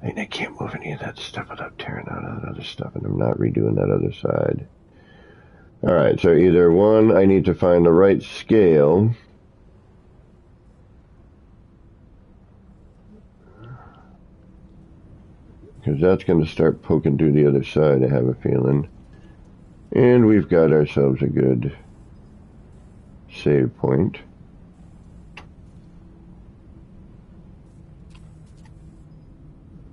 I can't move any of that stuff without tearing out all that other stuff, and I'm not redoing that other side. Alright, so either one, I need to find the right scale. Because that's going to start poking through the other side, I have a feeling. And we've got ourselves a good save point.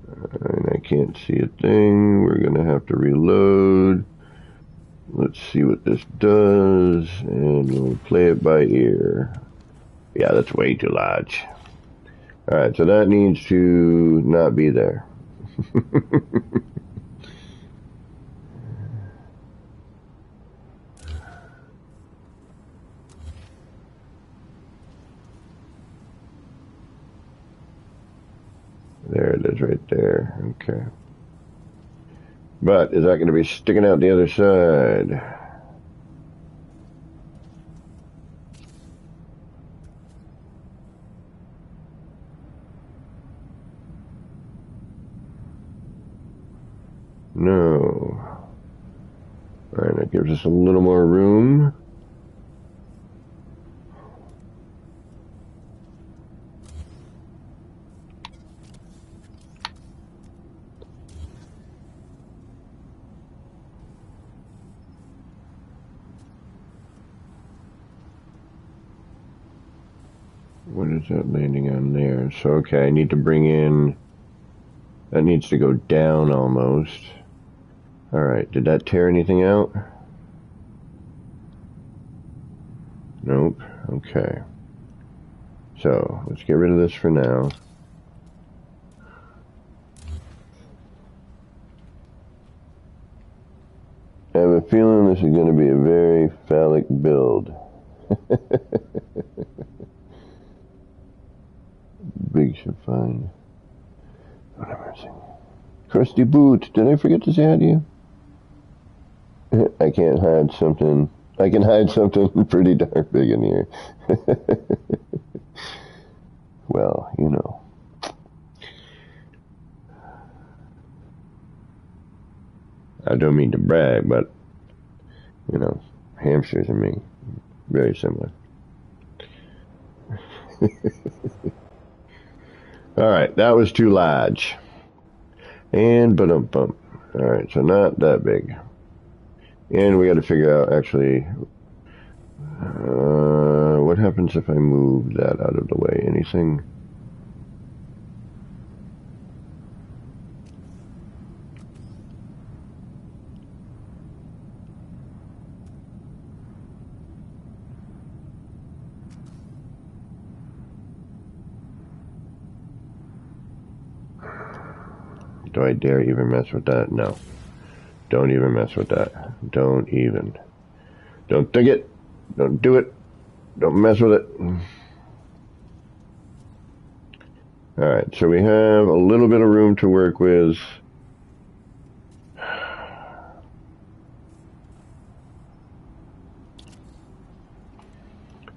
And I can't see a thing. We're going to have to reload. Let's see what this does, and we'll play it by ear. Yeah, that's way too large. Alright, so that needs to not be there. There it is right there. Okay. But is that going to be sticking out the other side? No. Alright, that gives us a little more room. What is that landing on there? So, okay, I need to bring in... That needs to go down almost. Alright, did that tear anything out? Nope. Okay. So, let's get rid of this for now. I have a feeling this is going to be a very phallic build. Big ship fine. What am I saying? Crusty Boots, did I forget to say hi to you? I can't hide something. I can hide something pretty darn big in here. Well, you know. I don't mean to brag, but, you know, hamsters and me, very similar. Alright, that was too large. And ba-dum-bum. Alright, so not that big. And we got to figure out, actually, what happens if I move that out of the way? Anything? Do I dare even mess with that? No. Don't even mess with that. Don't even. Don't think it. Don't do it. Don't mess with it. Alright, so we have a little bit of room to work with.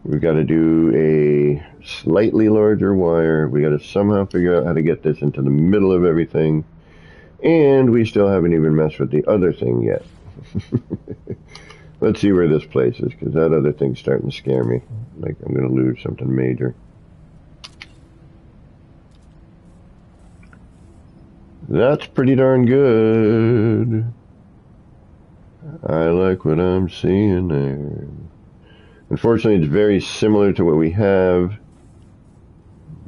We've got to do a slightly larger wire. We got to somehow figure out how to get this into the middle of everything. And we still haven't even messed with the other thing yet. Let's see where this places, because that other thing's starting to scare me. Like I'm going to lose something major. That's pretty darn good. I like what I'm seeing there. Unfortunately, it's very similar to what we have,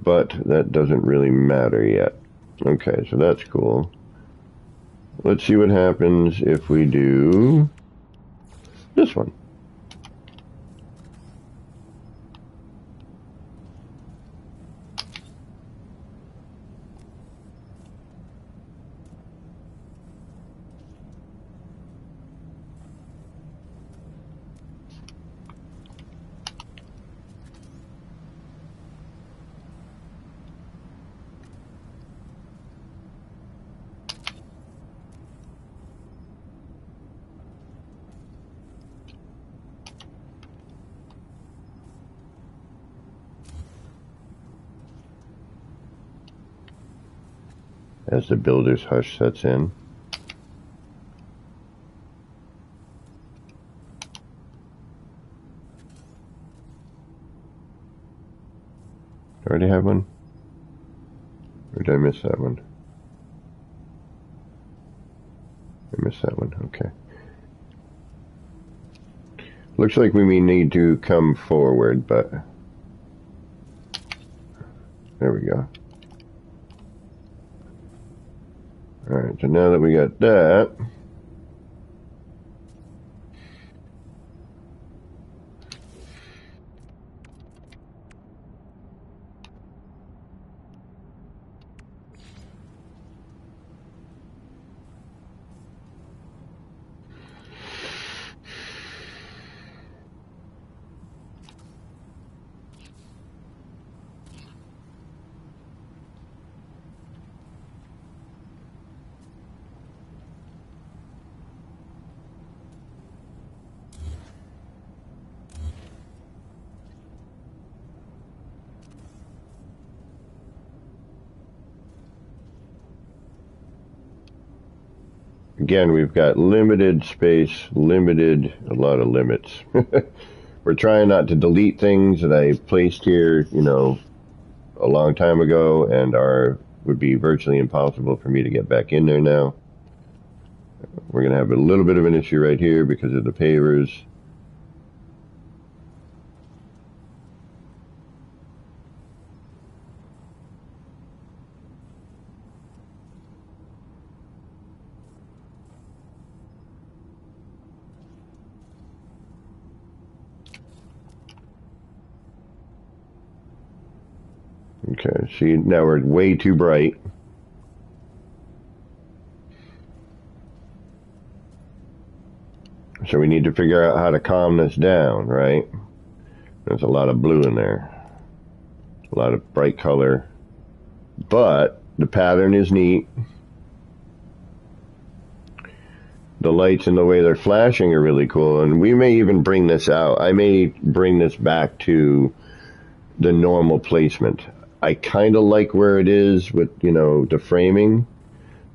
but that doesn't really matter yet. Okay, so that's cool. Let's see what happens if we do this one. As the builder's hush sets in. already have one? Or did I miss that one? I missed that one, okay. Looks like we may need to come forward, but there we go. Alright, so now that we got that, again, we've got limited space, a lot of limits. We're trying not to delete things that I placed here, you know, a long time ago and would be virtually impossible for me to get back in there now. We're going to have a little bit of an issue right here because of the pavers. Okay, see, now we're way too bright. So we need to figure out how to calm this down, right? There's a lot of blue in there. A lot of bright color. But the pattern is neat. The lights and the way they're flashing are really cool. And we may even bring this out. I may bring this back to the normal placement. I kind of like where it is with, you know, the framing.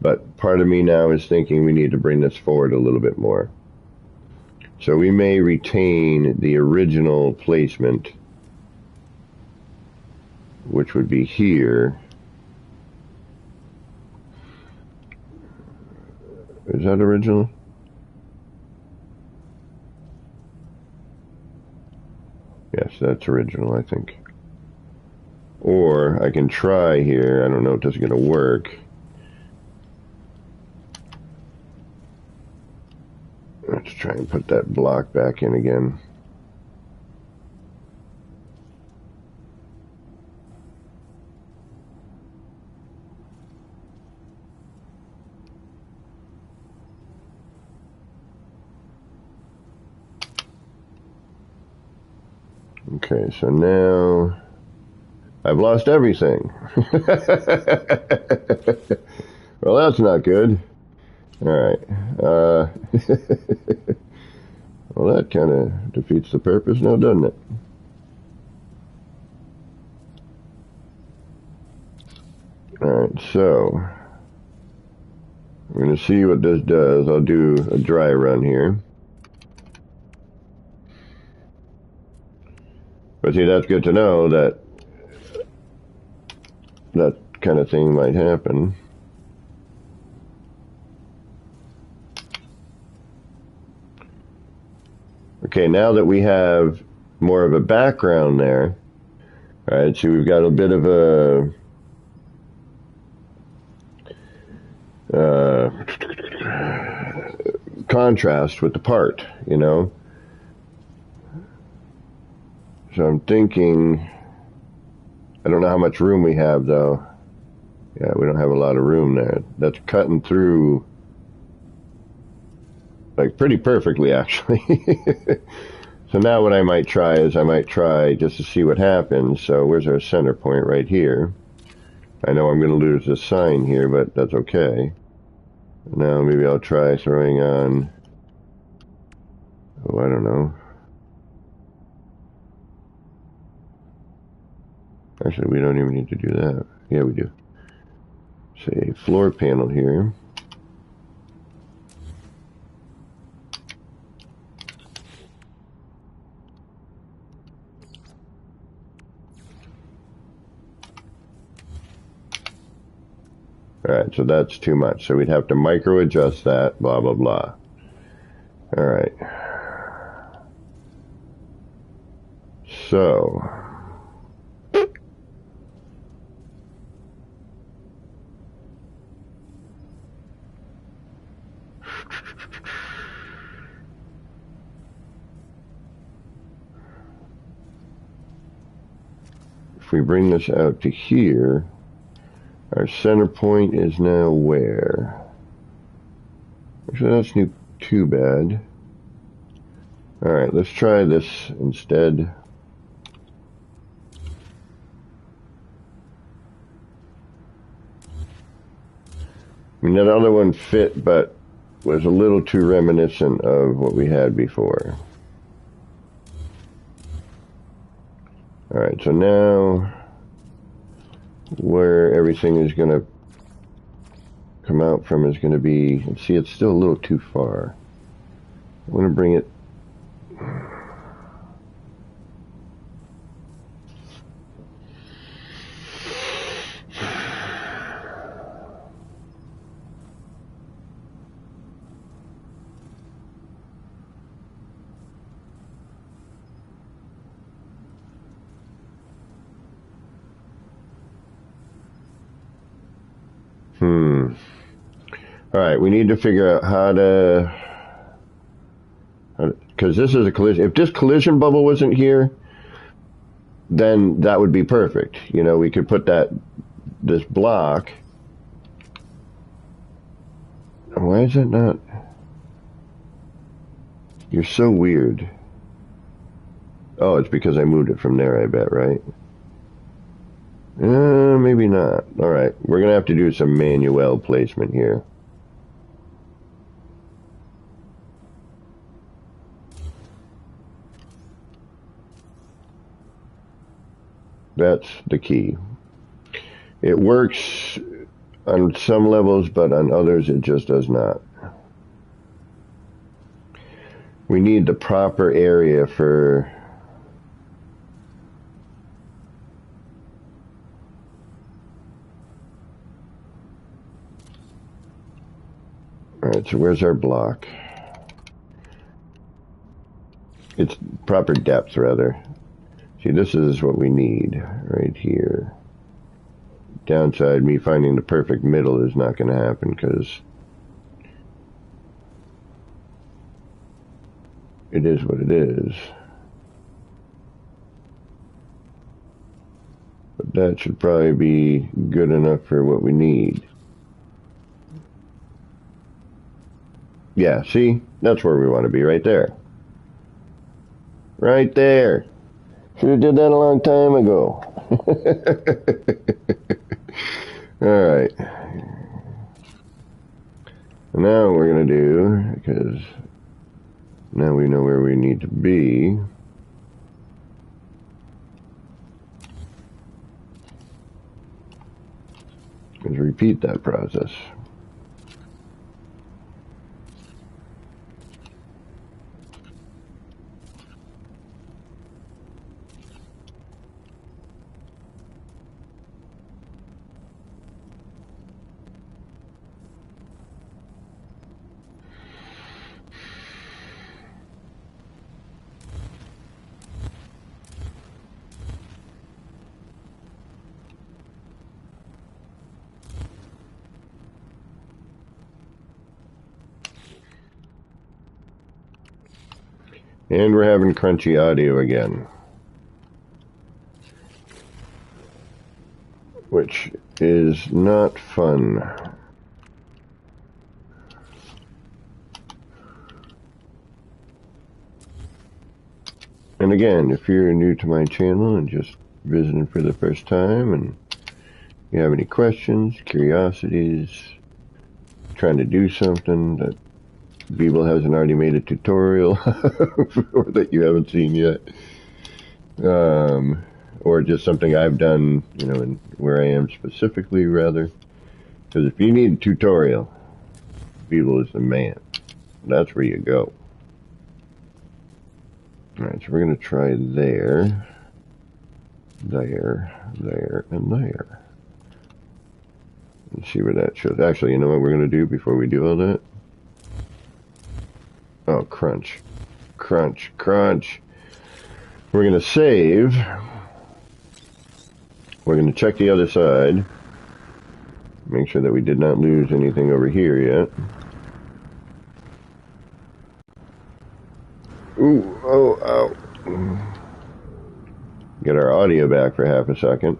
But part of me now is thinking we need to bring this forward a little bit more. So we may retain the original placement, which would be here. Is that original? Yes, that's original, I think. Or I can try here. I don't know if this is going to work. Let's try and put that block back in again. Okay, so now I've lost everything. Well, that's not good. Alright. Well, that kind of defeats the purpose now, doesn't it? Alright, so we're going to see what this does. I'll do a dry run here. But see, that's good to know that that kind of thing might happen. Okay, now that we have more of a background there, all right, so we've got a bit of a contrast with the part, you know. So I'm thinking, I don't know how much room we have though. Yeah, we don't have a lot of room there. That's cutting through like pretty perfectly actually. So now what I might try is just to see what happens. So where's our center point? Right here. I know I'm going to lose this sign here, but that's okay. Now maybe I'll try throwing on, oh, I don't know. Actually, we don't even need to do that. Yeah, we do. Say floor panel here. Alright, so that's too much. So we'd have to micro adjust that, blah, blah, blah. Alright. So. If we bring this out to here, our center point is now where? Actually, that's too bad. Alright, let's try this instead. I mean, that other one fit, but was a little too reminiscent of what we had before. Alright, so now where everything is going to come out from is going to be, see, it's still a little too far. I'm going to bring it Alright, we need to figure out how to, because this is a collision. If this collision bubble wasn't here, then that would be perfect. You know, we could put this block. Why is it not? You're so weird. Oh, it's because I moved it from there, I bet, right? Maybe not. Alright, we're going to have to do some manual placement here. That's the key. It works on some levels, but on others it just does not. We need the proper area for... Alright, so where's our block? It's proper depth, rather. See, this is what we need right here. Downside, me finding the perfect middle is not going to happen because it is what it is. But that should probably be good enough for what we need. Yeah, see? That's where we want to be, right there. Right there. Should have did that a long time ago. Alright. Now what we're going to do, because now we know where we need to be. Is repeat that process. And we're having crunchy audio again. Which is not fun. And again, if you're new to my channel and just visiting for the first time and you have any questions, curiosities, trying to do something that Beeble hasn't already made a tutorial or that you haven't seen yet, or just something I've done, you know, and where I am specifically, rather. Because if you need a tutorial, Beeble is the man. That's where you go. Alright, so we're going to try there, there, and there. Let's see where that shows. Actually, you know what we're going to do before we do all that? Oh, crunch. Crunch, crunch. We're going to save. We're going to check the other side. Make sure that we did not lose anything over here yet. Ooh, oh, ow. Get our audio back for half a second.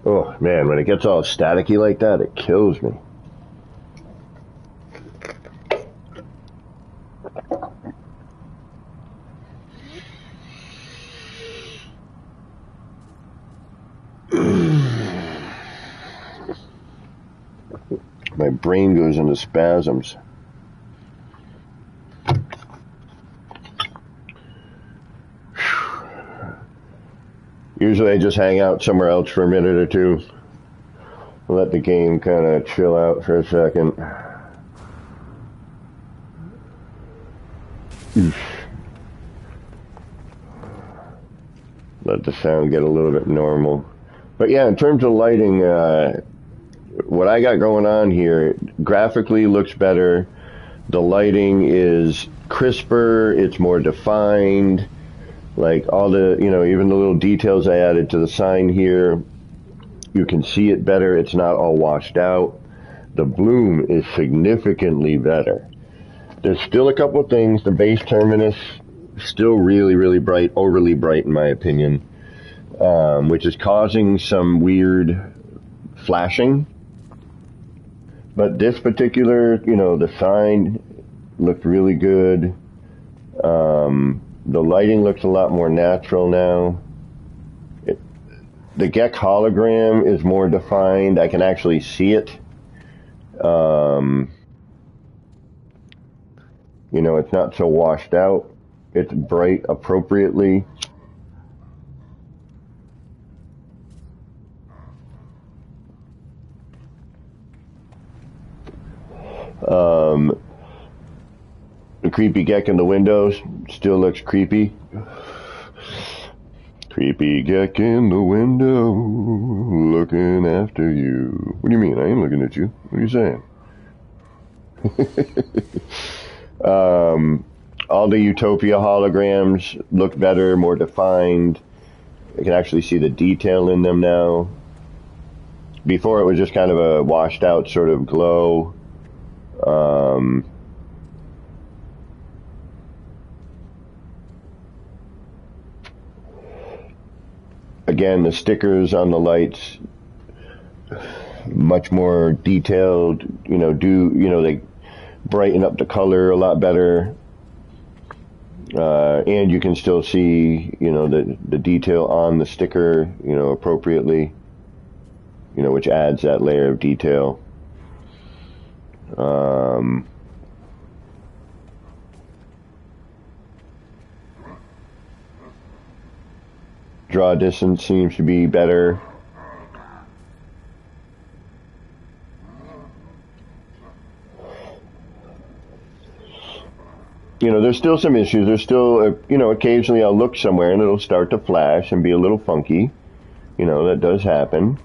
Oh, man, when it gets all staticky like that, it kills me. My brain goes into spasms. Usually I just hang out somewhere else for a minute or two. Let the game kind of chill out for a second. Let the sound get a little bit normal. But yeah, in terms of lighting, what I got going on here graphically looks better. The lighting is crisper, it's more defined. Like all the, even the little details I added to the sign here, you can see it better. It's not all washed out. The bloom is significantly better. There's still a couple of things. The base terminus, still really, really bright, overly bright in my opinion, which is causing some weird flashing. But this particular, the sign looked really good. The lighting looks a lot more natural now. The Gek hologram is more defined. I can actually see it. It's not so washed out. It's bright appropriately. The creepy Gek in the windows still looks creepy. Creepy Gek in the window, looking after you. What do you mean? I ain't looking at you. What are you saying? All the Utopia holograms look better, more defined. I can actually see the detail in them now. Before it was just kind of a washed out sort of glow. Again, the stickers on the lights, much more detailed, they brighten up the color a lot better. And you can still see, the detail on the sticker, appropriately, which adds that layer of detail. Draw distance seems to be better. There's still some issues. There's still, occasionally I'll look somewhere and it'll start to flash and be a little funky. That does happen.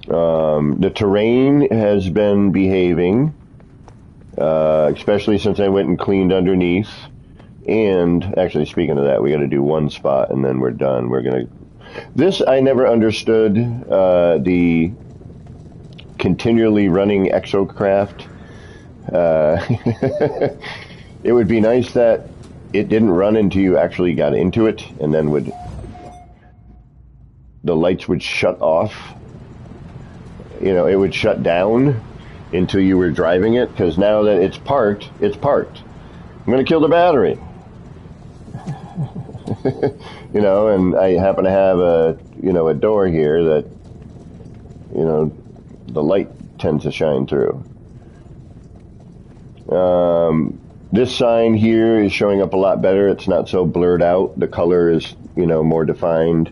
The terrain has been behaving, especially since I went and cleaned underneath. And actually, speaking of that, we got to do one spot and then we're done. This I never understood, the continually running exocraft. It would be nice that it didn't run until you actually got into it, and then the lights would shut off. It would shut down until you were driving it, because now that it's parked, it's parked. I'm going to kill the battery. And I happen to have a door here that, the light tends to shine through. This sign here is showing up a lot better. It's not so blurred out. The color is, more defined.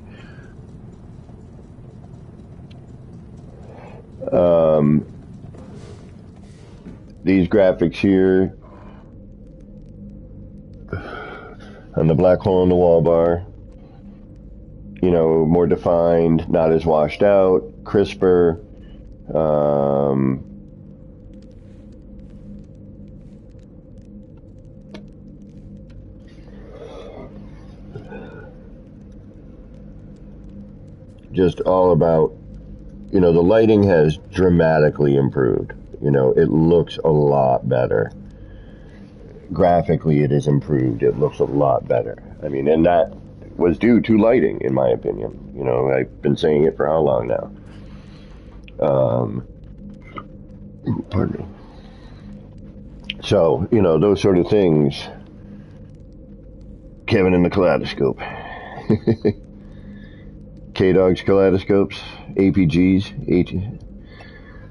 These graphics here, on the black hole in the wall bar. You know, more defined, not as washed out, crisper. Just all about, you know, the lighting has dramatically improved. You know, it looks a lot better. Graphically, it is improved. It looks a lot better. I mean, and that was due to lighting, in my opinion. You know, I've been saying it for how long now? Pardon me. So, you know, those sort of things. Kevin in the kaleidoscope. K-Dog's kaleidoscopes, APGs.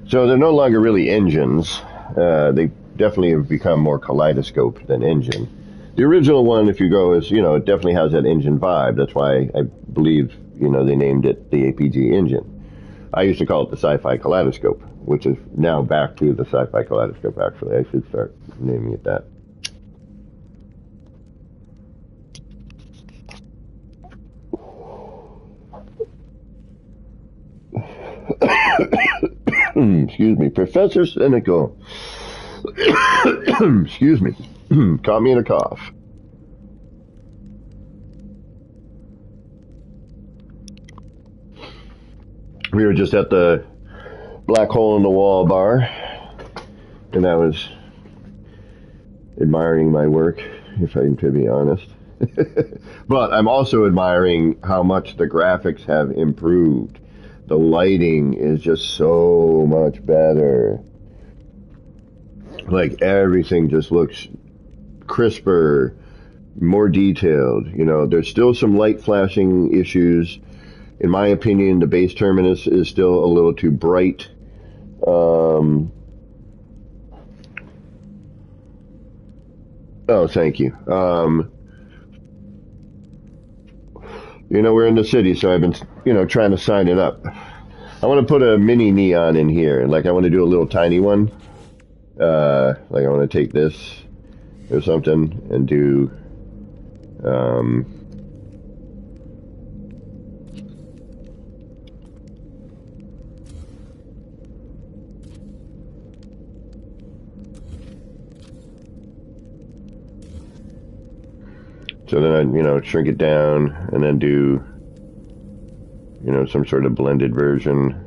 So they're no longer really engines. They definitely have become more kaleidoscope than engine. The original one, if you go, is, you know, it definitely has that engine vibe. That's why I believe, you know, they named it the APG engine. I used to call it the sci-fi kaleidoscope, which is now back to the sci-fi kaleidoscope, actually. I should start naming it that. Excuse me, Professor Cynical. Excuse me, caught me in a cough. We were just at the black hole in the wall bar, and I was admiring my work, if I'm to be honest. But I'm also admiring how much the graphics have improved. The lighting is just so much better. Like, everything just looks crisper, more detailed. You know, there's still some light flashing issues. In my opinion, the base terminus is still a little too bright. Oh, thank you. You know, we're in the city, so I've been, you know, trying to sign it up. I want to put a mini neon in here. Like, I want to do a little tiny one. Like, I want to take this or something and do, so then I, you know, shrink it down and then do, you know, some sort of blended version.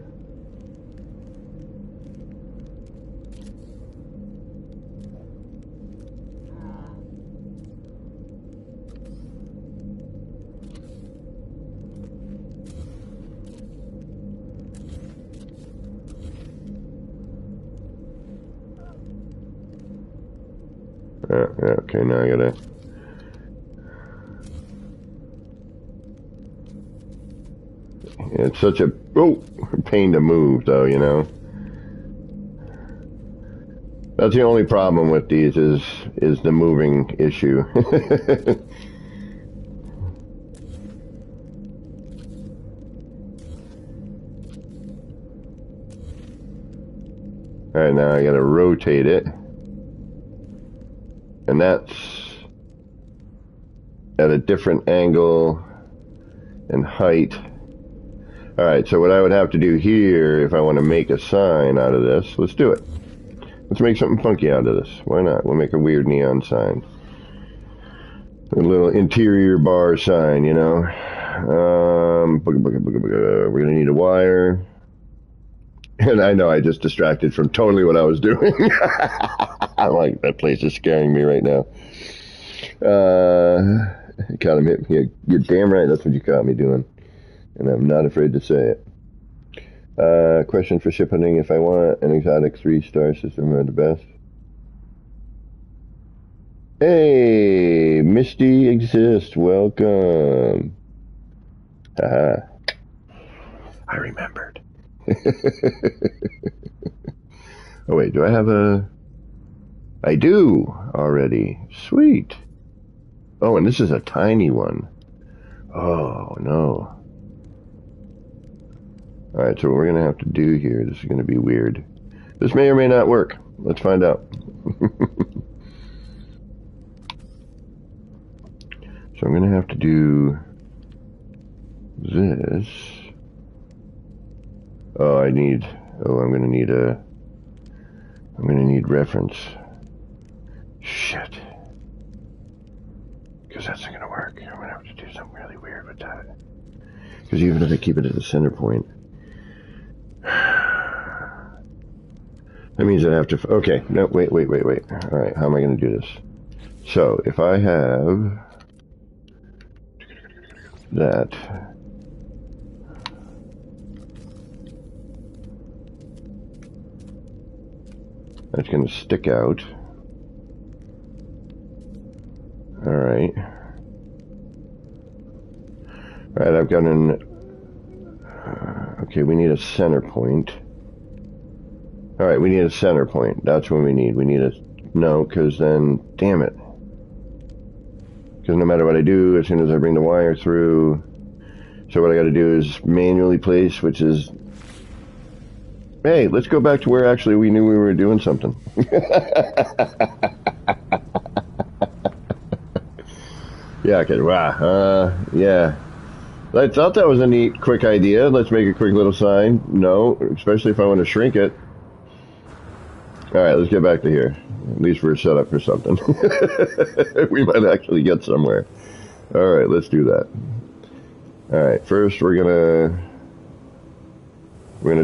Yeah, okay, now I gotta... It's such a pain to move, though, you know. That's the only problem with these is the moving issue. All right, now I gotta rotate it, and that's at a different angle and height. All right, so what I would have to do here, if I want to make a sign out of this, let's do it. Let's make something funky out of this. Why not? We'll make a weird neon sign. A little interior bar sign, you know. We're going to need a wire. And I know I just distracted from totally what I was doing. I'm like, that place is scaring me right now. Kind of hit me. You're damn right, that's what you caught me doing. And I'm not afraid to say it. Question for shipping: if I want an exotic 3-star system, are the best. Hey, Misty exists. Welcome. Haha. I remembered. Oh wait, do I have a... I do already. Sweet. Oh, and this is a tiny one. Oh, no. Alright, so what we're going to have to do here, this is going to be weird. This may or may not work. Let's find out. I'm going to have to do this. Oh, I'm going to need reference. Shit. Because that's not going to work. I'm going to have to do something really weird with that. Because even if I keep it at the center point, that means I have to... Okay, no, wait. Alright, how am I going to do this? So, if I have that... That's going to stick out. Alright. Alright, I've got an... okay, we need a center point. Alright, we need a center point. That's what we need. We need a... No, because then... Damn it. Because no matter what I do, as soon as I bring the wire through... So what I got to do is manually place, which is... Hey, let's go back to where actually we knew we were doing something. Yeah, okay, wow. Yeah. I thought that was a neat, quick idea. Let's make a quick little sign. No, especially if I want to shrink it. Alright, let's get back to here. At least we're set up for something. We might actually get somewhere. Alright, let's do that. Alright, first we're gonna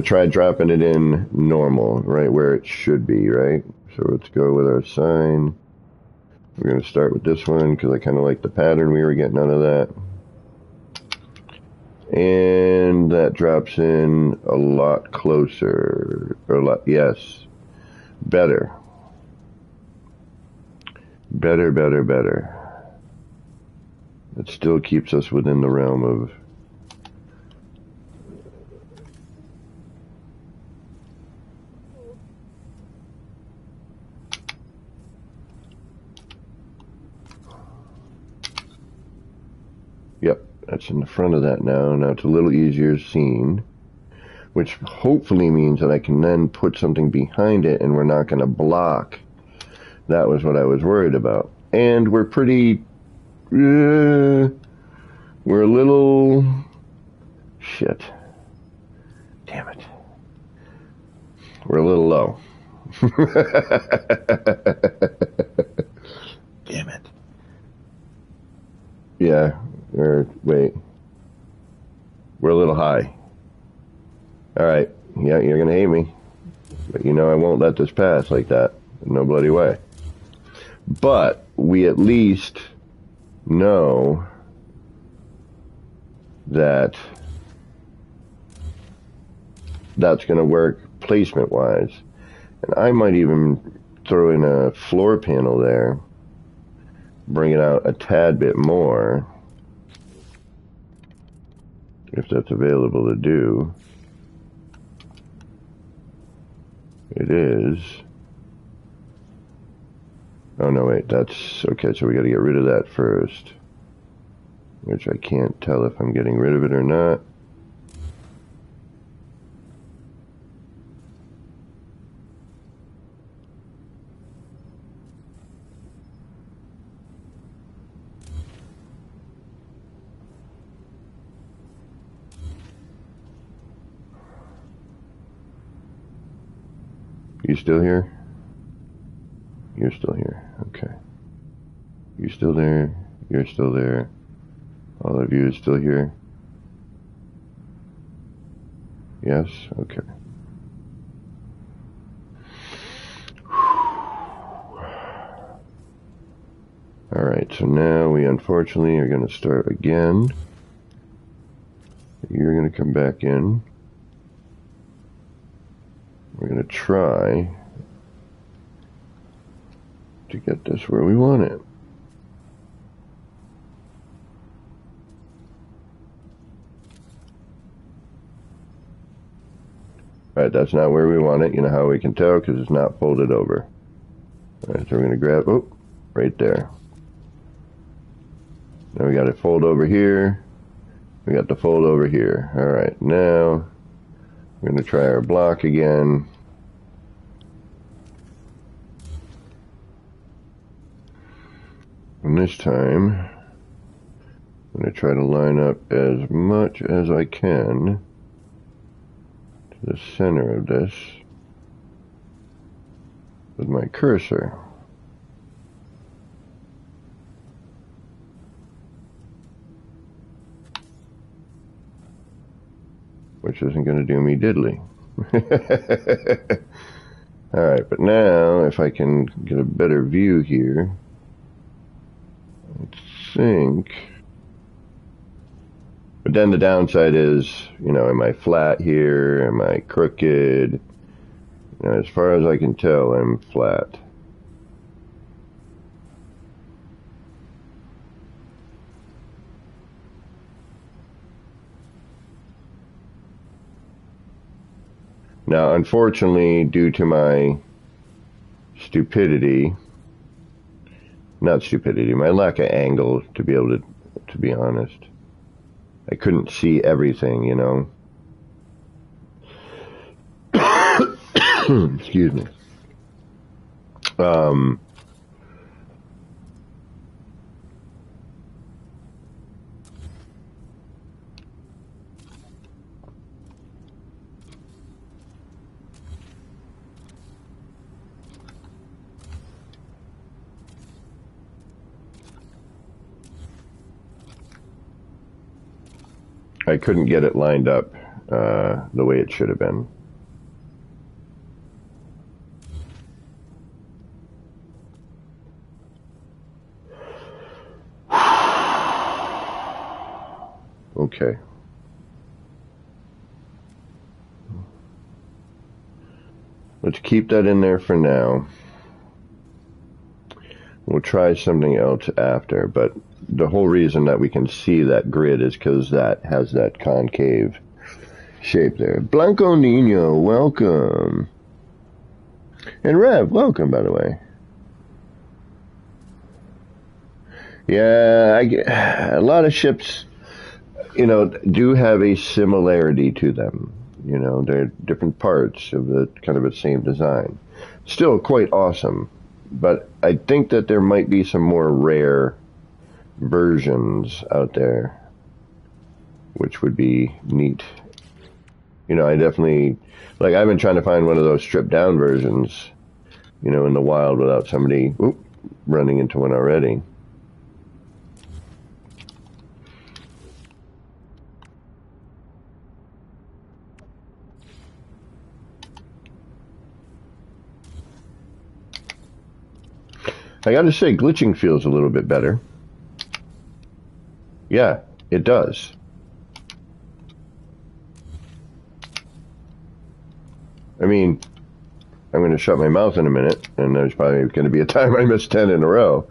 try dropping it in normal, right where it should be, right? So let's go with our sign. We're gonna start with this one because I kind of like the pattern we were getting out of that. And that drops in a lot closer, or a lot, yes, better. Better. It still keeps us within the realm of Yep, that's in the front of that now. Now it's a little easier seen, which hopefully means that I can then put something behind it and we're not going to block. That was what I was worried about. And we're pretty... we're a little... Shit. Damn it. We're a little low. Damn it. Yeah. Or, wait. We're a little high. Alright. Yeah, you're gonna hate me. But you know I won't let this pass like that. No bloody way. But we at least know that that's gonna work placement-wise. And I might even throw in a floor panel there. Bring it out a tad bit more. If that's available to do. It is. Oh no, wait, that's okay, so we gotta get rid of that first. Which I can't tell if I'm getting rid of it or not. You still here? You're still here. Okay. You still there? You're still there. All of you is still here? Yes? Okay. Alright, so now we unfortunately are going to start again. You're going to come back in. We're going to try to get this where we want it. Alright, that's not where we want it. You know how we can tell? Because it's not folded over. Alright, so we're going to grab, oh, right there. Now we got to fold over here. We got to fold over here. Alright, now we're going to try our block again. And this time, I'm going to try to line up as much as I can to the center of this with my cursor. Which isn't going to do me diddly. Alright, but now if I can get a better view here, I think... But then the downside is, you know, am I flat here? Am I crooked? You know, as far as I can tell, I'm flat. Now, unfortunately, due to my stupidity, not stupidity, my lack of angle, to be able to be honest, I couldn't see everything, you know. Excuse me. I couldn't get it lined up the way it should have been. Okay. Let's keep that in there for now. We'll try something else after, but the whole reason that we can see that grid is because that has that concave shape there. Blanco Nino, welcome. And Rev, welcome, by the way. Yeah, a lot of ships, you know, do have a similarity to them. You know, they're different parts of the kind of the same design. Still quite awesome, but I think that there might be some more rare versions out there, which would be neat. You know, I definitely, like, I've been trying to find one of those stripped down versions, you know, in the wild without somebody running into one already. I gotta say, glitching feels a little bit better. Yeah, it does. I mean, I'm going to shut my mouth in a minute, and there's probably going to be a time I miss 10 in a row,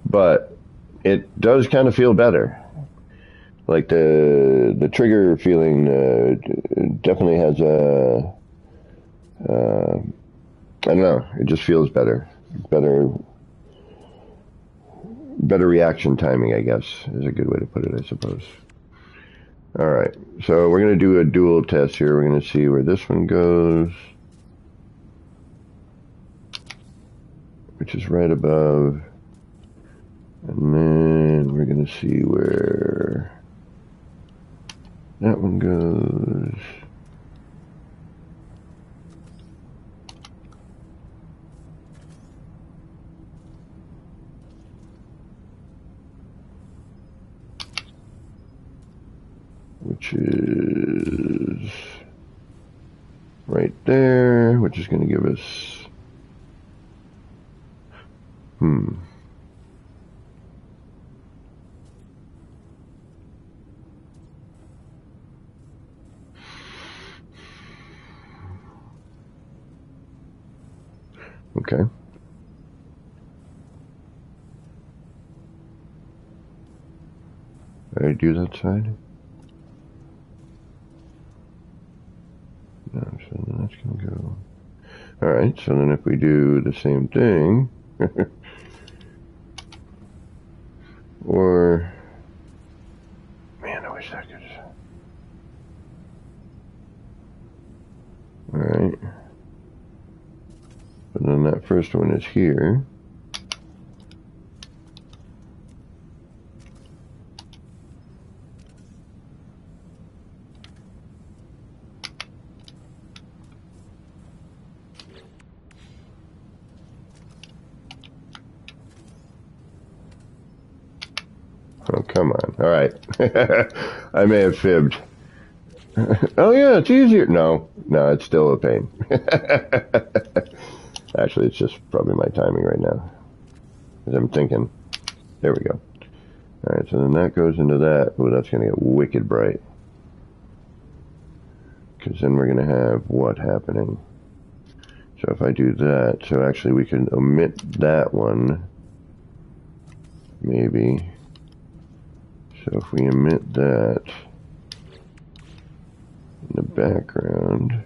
but it does kind of feel better. Like the trigger feeling definitely has a, I don't know, it just feels better. Better reaction timing, I guess, is a good way to put it, I suppose. Alright, so we're going to do a dual test here. We're going to see where this one goes, which is right above, and then we're going to see where that one goes. Which is right there, which is going to give us, okay. Did I do that side? No, so then that's going to go. Alright, so then if we do the same thing, or, man, I wish I could. Alright. But then that first one is here. Oh, come on. All right. I may have fibbed. Oh, yeah, it's easier. No, it's still a pain. Actually, it's just probably my timing right now. Because I'm thinking, there we go. All right, so then that goes into that. Oh, that's going to get wicked bright. Because then we're going to have what happening? So if I do that, so actually we can omit that one. Maybe. So if we omit that in the background.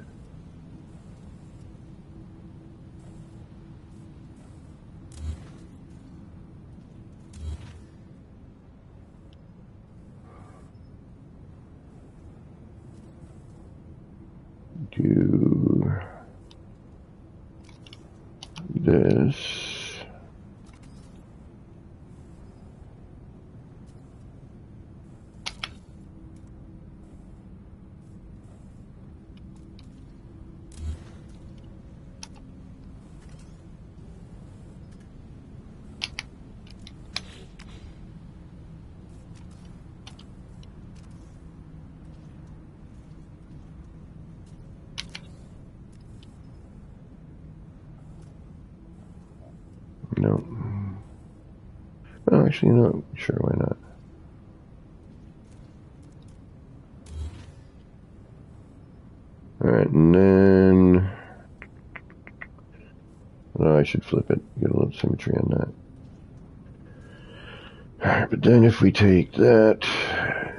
Do this. No. Oh, actually, no. Sure, why not? Alright, and then... Oh, I should flip it. Get a little symmetry on that. Alright, but then if we take that...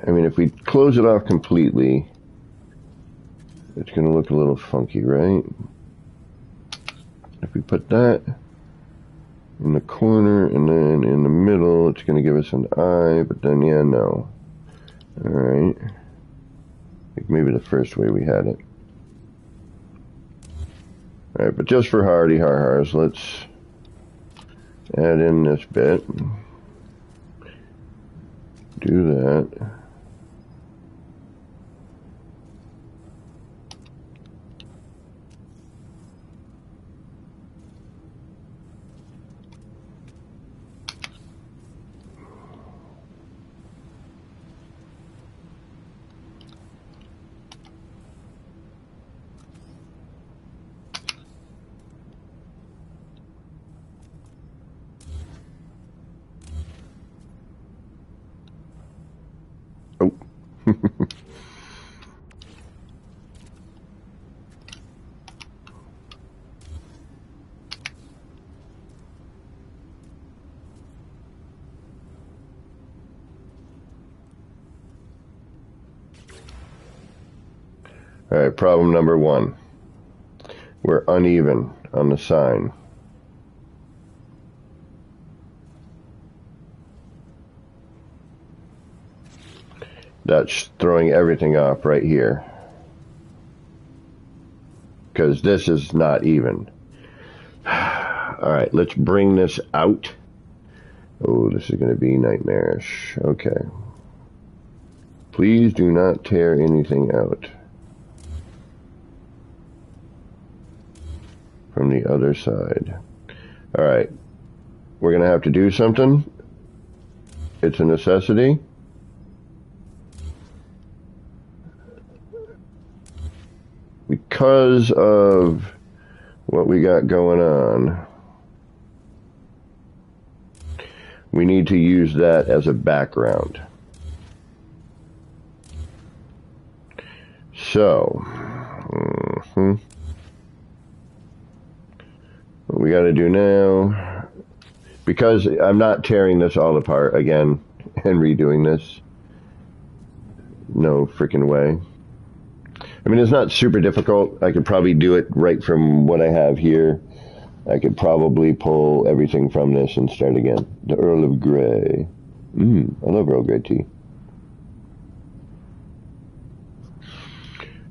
I mean, if we close it off completely, it's going to look a little funky, right? If we put that in the corner and then in the middle, it's going to give us an eye, but then, yeah, no. Alright. I think maybe the first way we had it. Alright, but just for hardy har-hars, let's add in this bit. Do that. Oh. Alright, problem number one. We're uneven on the sign. That's throwing everything off right here. Because this is not even. Alright, let's bring this out. Oh, this is going to be nightmarish. Okay. Please do not tear anything out from the other side. Alright. We're going to have to do something. It's a necessity. Because of what we got going on, we need to use that as a background. So, what we got to do now, because I'm not tearing this all apart again and redoing this, no freaking way. I mean, it's not super difficult. I could probably do it right from what I have here. I could probably pull everything from this and start again. The Earl of Grey. I love Earl Grey tea.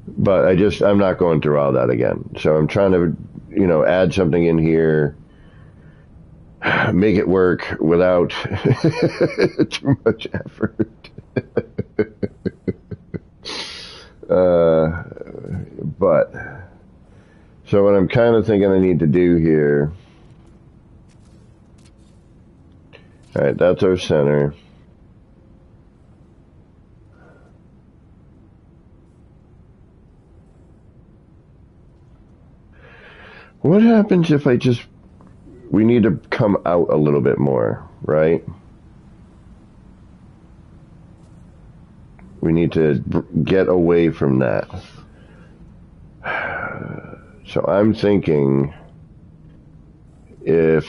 But I'm not going through all that again. So I'm trying to, add something in here, make it work without too much effort. But so what I'm kind of thinking I need to do here, all right, that's our center. What happens if we need to come out a little bit more, right? We need to get away from that. So I'm thinking if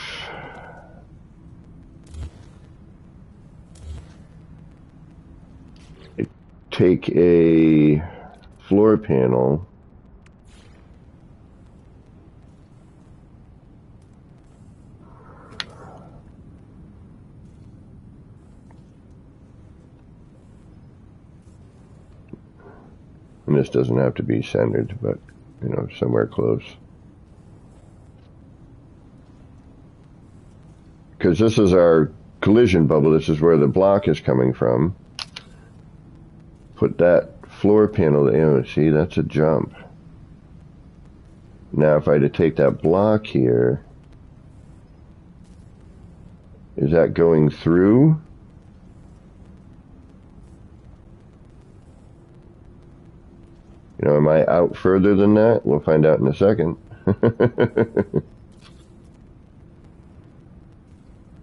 I take a floor panel and this doesn't have to be centered, but you know, somewhere close. Because this is our collision bubble, this is where the block is coming from. Put that floor panel in, see, that's a jump. Now if I had to take that block here, is that going through? You know, am I out further than that? We'll find out in a second.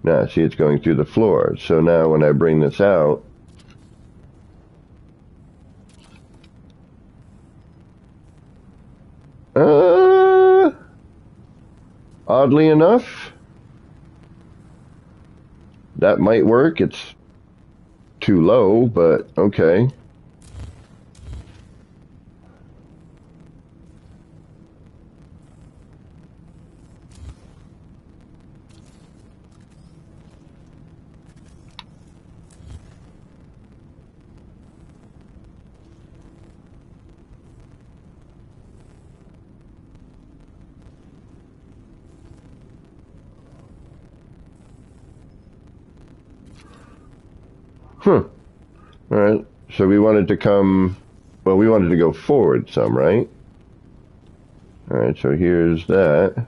Now, see, it's going through the floor. So now when I bring this out, oddly enough, that might work. It's too low, but okay. Alright, so we wanted to come, well, we wanted to go forward some, right? Alright, so here's that.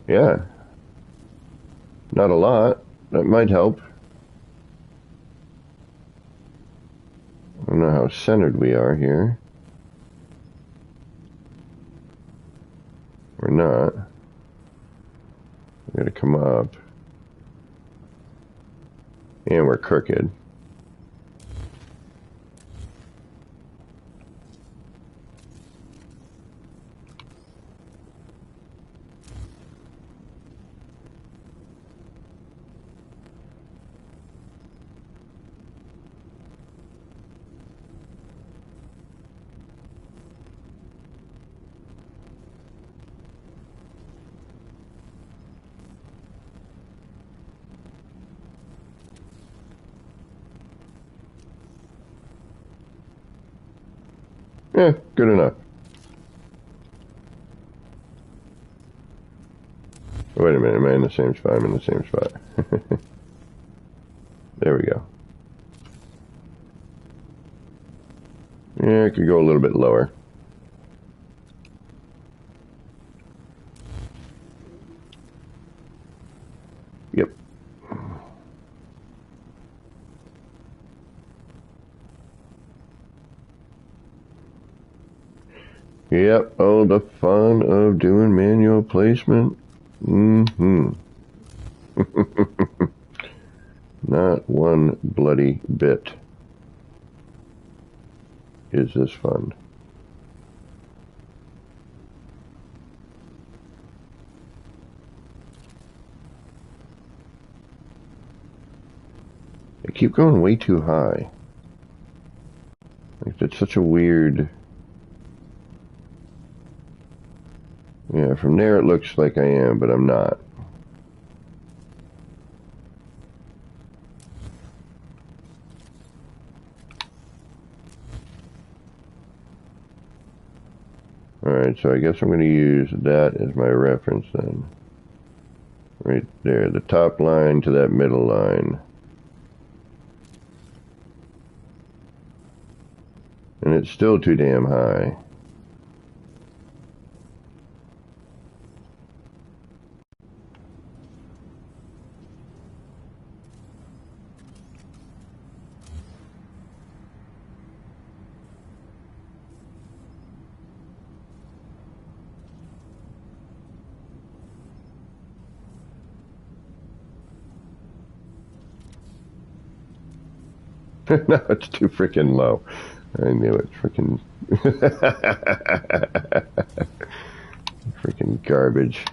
Yeah. Not a lot. That might help. I don't know how centered we are here. We're not. We gotta come up. And we're crooked. Yeah, good enough. Wait a minute, am I in the same spot? I'm in the same spot. There we go. Yeah, I could go a little bit lower. Yep. Yep, oh, the fun of doing manual placement. Not one bloody bit is this fun. I keep going way too high. Like, that's such a weird... Yeah, from there it looks like I am, but I'm not. Alright, so I guess I'm going to use that as my reference then. Right there, the top line to that middle line. And it's still too damn high. No, it's too freaking low. I knew it. Freaking... freaking garbage.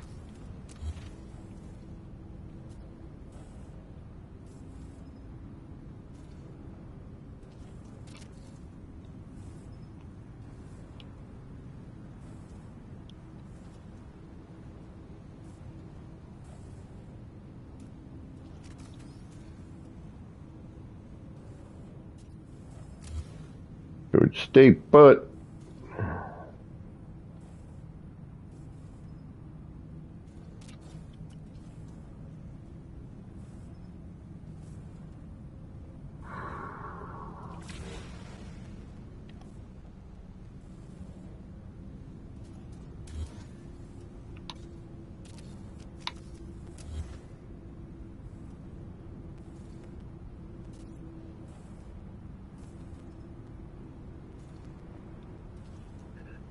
It would stay put.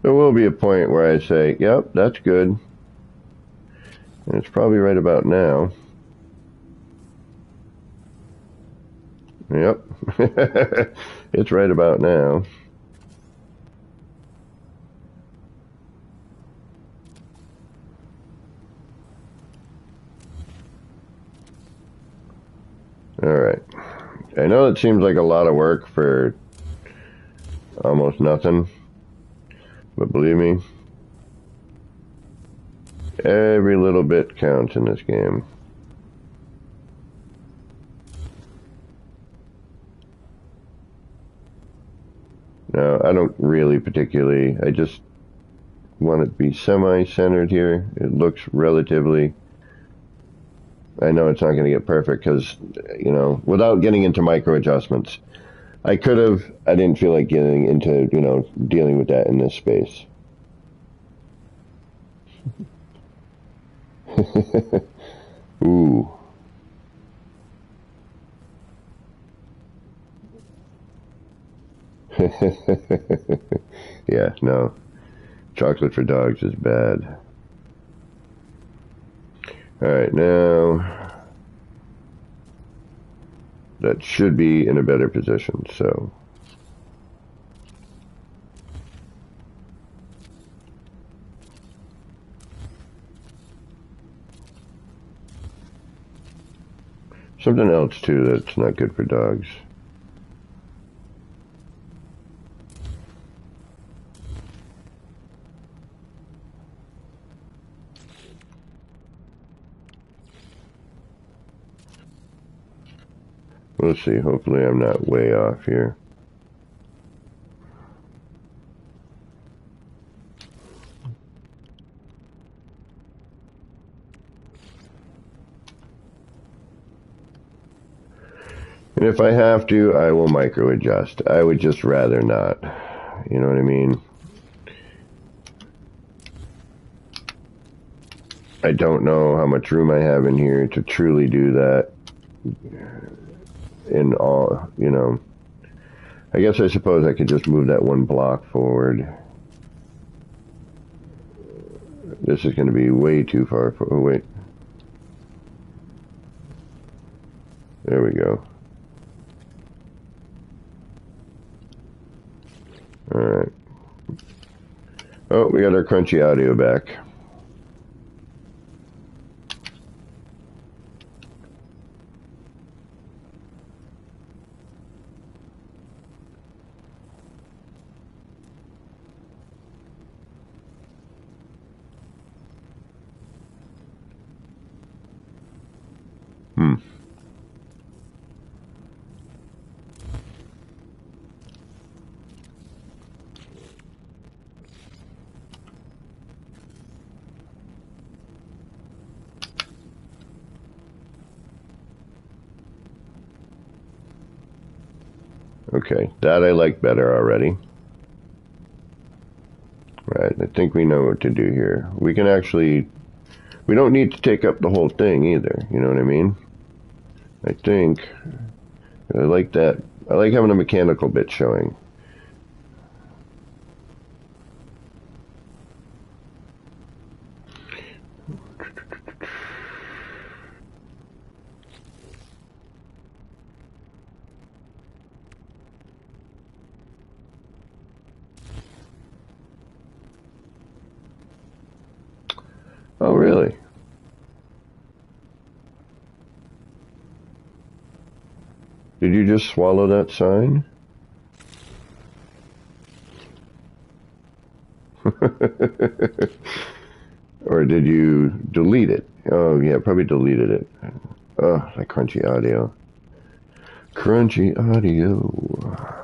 There will be a point where I say, yep, that's good. And it's probably right about now. Yep. It's right about now. Alright. I know it seems like a lot of work for almost nothing. But believe me, every little bit counts in this game. Now, I don't really particularly, I just want it to be semi-centered here. It looks relatively, I know it's not going to get perfect because, you know, without getting into micro adjustments, I didn't feel like getting into, you know, dealing with that in this space. Ooh. Yeah, no. Chocolate for dogs is bad. Alright, now that should be in a better position, so something else too that's not good for dogs. We'll see. Hopefully I'm not way off here. And if I have to, I will micro adjust. I would just rather not. You know what I mean? I don't know how much room I have in here to truly do that in all, you know. I guess I suppose I could just move that one block forward. This is going to be way too far. Oh, wait. There we go. Alright. Oh, we got our crunchy audio back. Okay, that I like better already. Right, I think we know what to do here. We can actually, we don't need to take up the whole thing either, you know what I mean? I think, I like that. I like having a mechanical bit showing. Oh, really? Did you just swallow that sign? Or did you delete it? Oh, yeah, probably deleted it. Oh, that crunchy audio. Crunchy audio.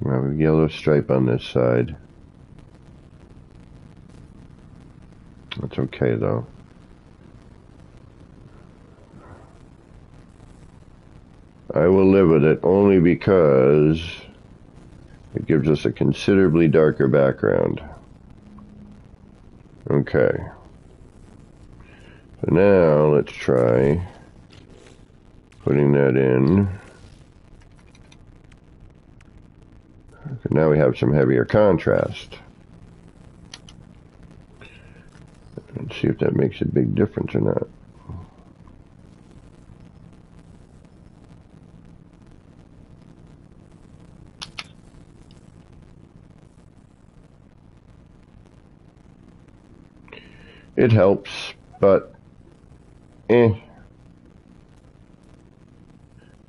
We have a yellow stripe on this side. That's okay, though. I will live with it only because it gives us a considerably darker background. Okay. So now let's try putting that in. Now we have some heavier contrast. Let's see if that makes a big difference or not. It helps, but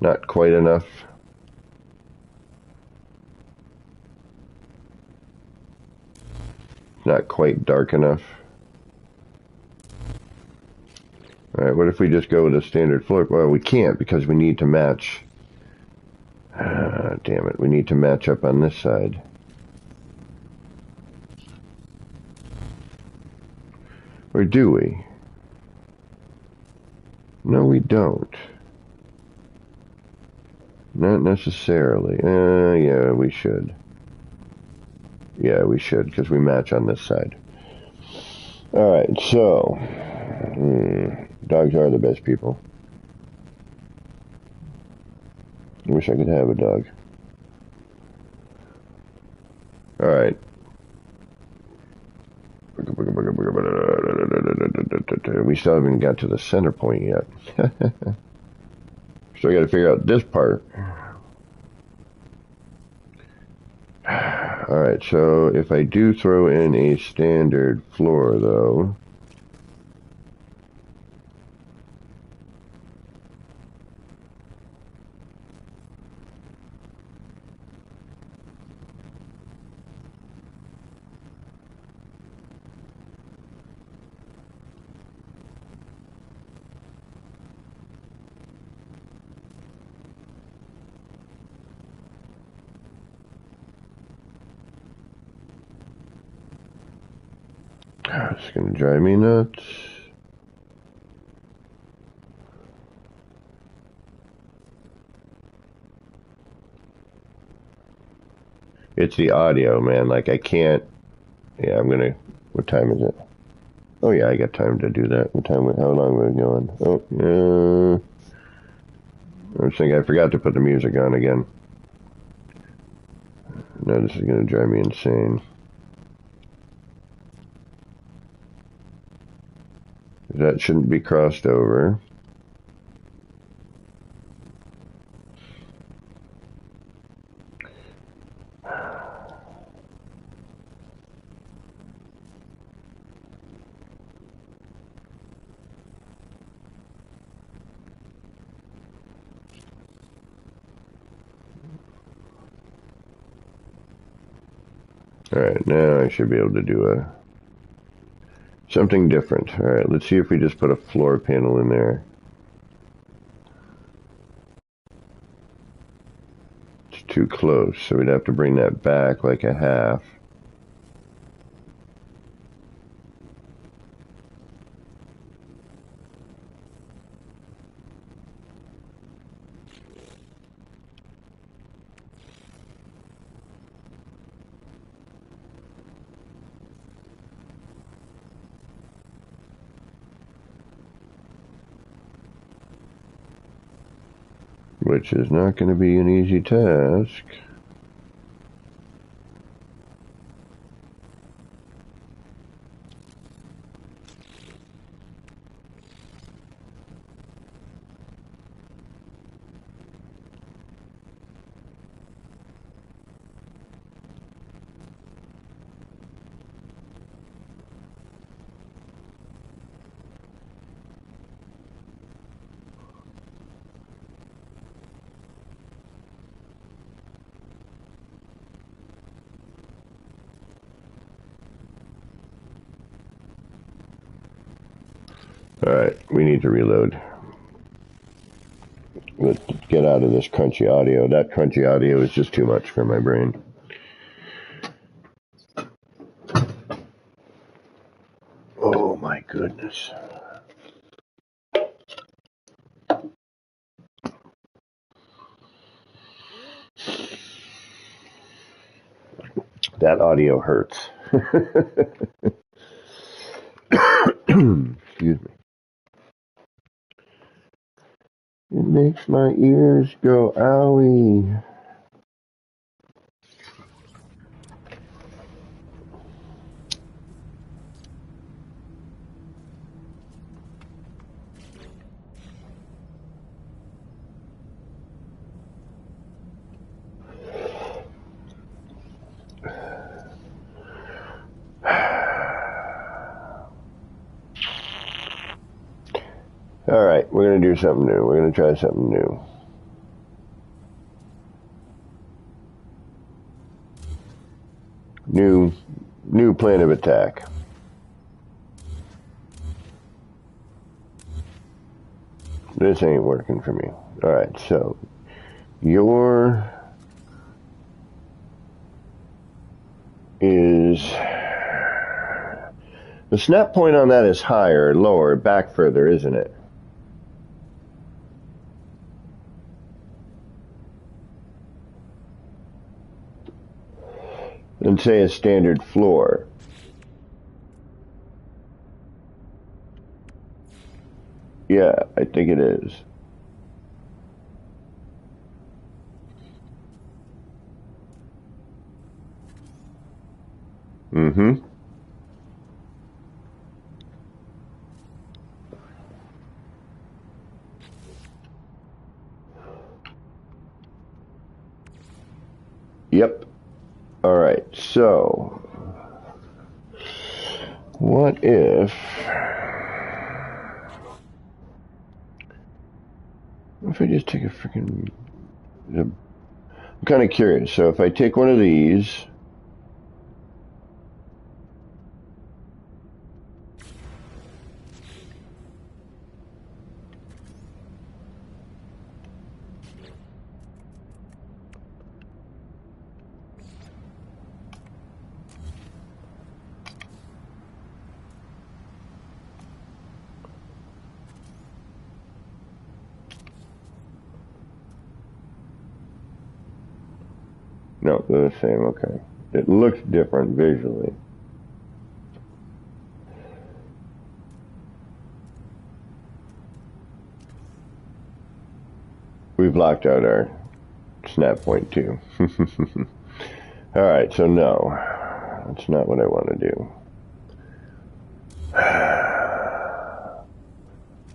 not quite enough. Not quite dark enough. Alright, what if we just go with a standard floor? Well, we can't because we need to match. Damn it, we need to match up on this side. Or do we? No, we don't. Not necessarily. Yeah, we should. Yeah, we should, because we match on this side. Alright, so... dogs are the best people. I wish I could have a dog. Alright. We still haven't got to the center point yet. So I gotta figure out this part. Alright, so if I do throw in a standard floor, though... It's gonna drive me nuts. It's the audio, man. Like, I can't... Yeah, I'm gonna... What time is it? Oh, yeah, I got time to do that. What time? How long are we going? Oh, yeah. I was thinking I forgot to put the music on again. No, this is gonna drive me insane. That shouldn't be crossed over. Alright, now I should be able to do something different. Alright, let's see if we just put a floor panel in there. It's too close, so we'd have to bring that back like a half. Which is not going to be an easy task. Alright, we need to reload. Let's get out of this crunchy audio. That crunchy audio is just too much for my brain. Oh my goodness. That audio hurts. Excuse me. It makes my ears go owie. Alright, we're going to do something new. We're going to try something new. New plan of attack. This ain't working for me. Alright, so your is the snap point on that is higher, lower, back further, isn't it? Than say a standard floor. Yeah, I think it is. Mm-hmm. Yep. Alright, so what if I just take a freaking... I'm kind of curious. So if I take one of these... No, they're the same, okay. It looks different visually. We've locked out our snap point too. Alright, so no. That's not what I want to do.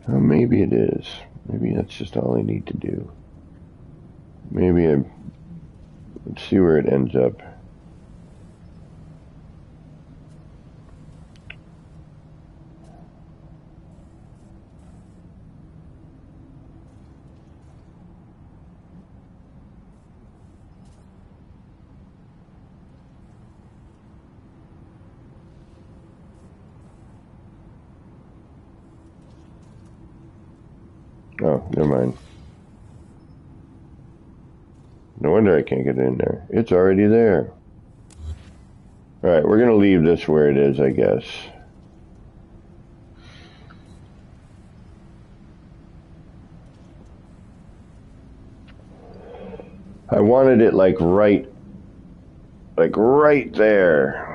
Well, maybe it is. Maybe that's just all I need to do. Let's see where it ends up. Oh, never mind. No wonder I can't get in there. It's already there. Alright, we're going to leave this where it is, I guess. I wanted it like right there.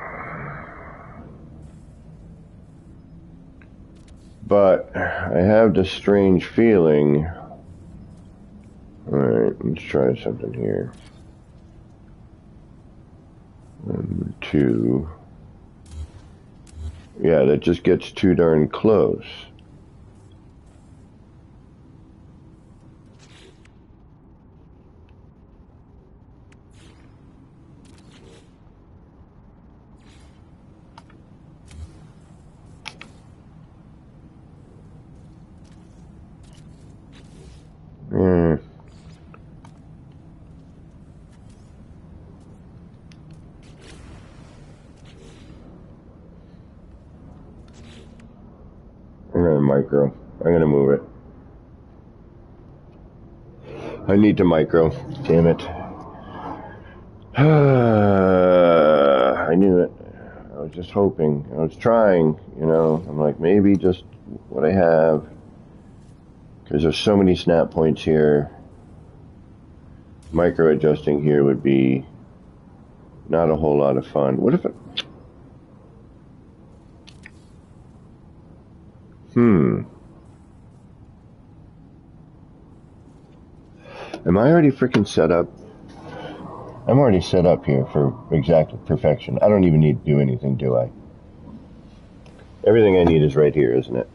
But I have this strange feeling. Alright, let's try something here. 1, 2. Yeah, that just gets too darn close. I'm gonna micro. I'm gonna move it. I need to micro. Damn it. I knew it. I was just hoping. I was trying, you know. I'm like, maybe just what I have. Because there's so many snap points here. Micro adjusting here would be not a whole lot of fun. What if it... Am I already freaking set up? I'm already set up here for exact perfection. I don't even need to do anything, do I? Everything I need is right here, isn't it?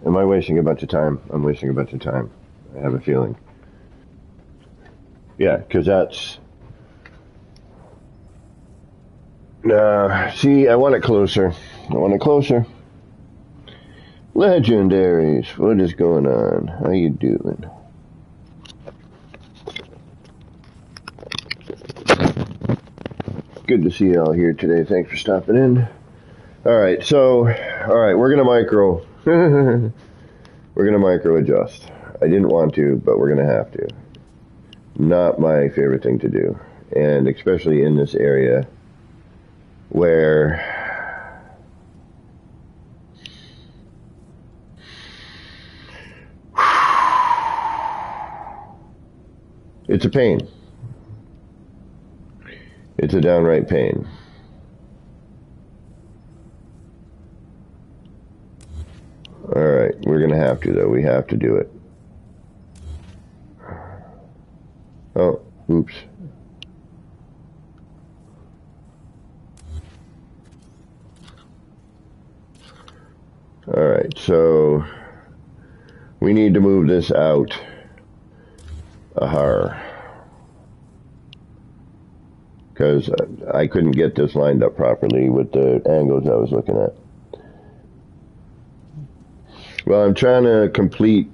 Am I wasting a bunch of time? I'm wasting a bunch of time. I have a feeling. Yeah, because that's... see, I want it closer. I want it closer. Legendaries, what is going on? How you doing? Good to see you all here today. Thanks for stopping in. Alright, we're going to micro. We're going to micro adjust. I didn't want to, but we're going to have to. Not my favorite thing to do. And especially in this area where it's a pain. It's a downright pain. Alright, we're going to have to, though. We have to do it. Oh, oops. Alright, so we need to move this out. Because I couldn't get this lined up properly with the angles I was looking at. Well, I'm trying to complete,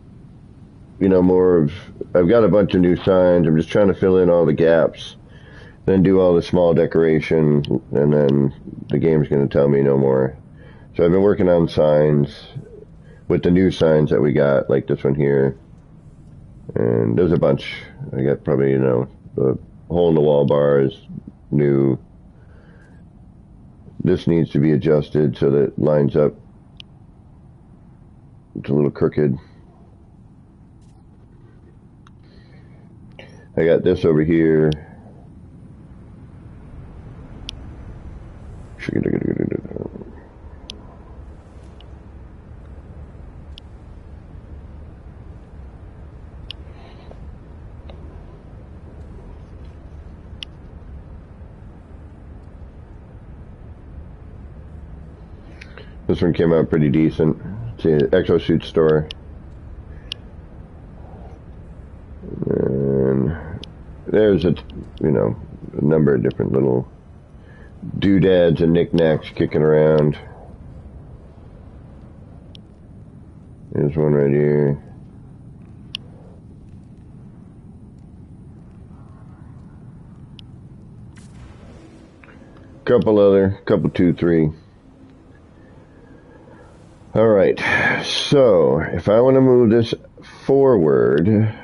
you know, more of... I've got a bunch of new signs. I'm just trying to fill in all the gaps. Then do all the small decoration. And then the game's going to tell me no more. So I've been working on signs with the new signs that we got, like this one here. And there's a bunch. I got probably, you know, the hole-in-the-wall bars, new. This needs to be adjusted so that it lines up. It's a little crooked. I got this over here. This one came out pretty decent. It's an Exosuit store. And there's a, you know, a number of different little doodads and knickknacks kicking around. There's one right here. Couple, 2, 3. Alright, So, if I want to move this forward,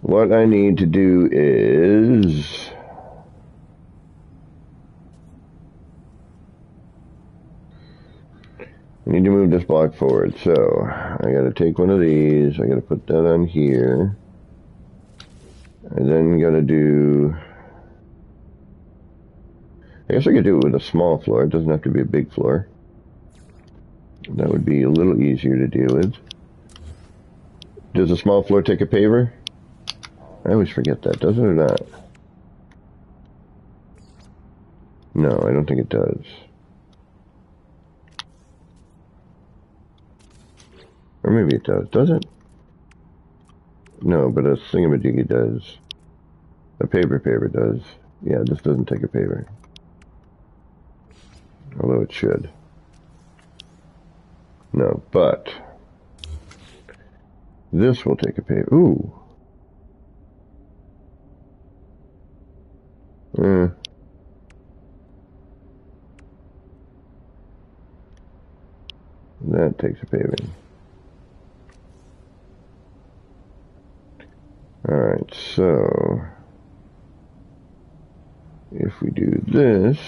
what I need to do is I need to move this block forward. So, I got to take one of these, I got to put that on here, and then got to do, I guess I could do it with a small floor. It doesn't have to be a big floor. That would be a little easier to deal with. Does a small floor take a paver? I always forget that, does it or not? No, I don't think it does. Or maybe it does. Does it? No, but a thingamajiggy does. A paver does. Yeah, this doesn't take a paver. Although it should. No, but this will take a paver. Ooh. That takes a paving. Alright, so if we do this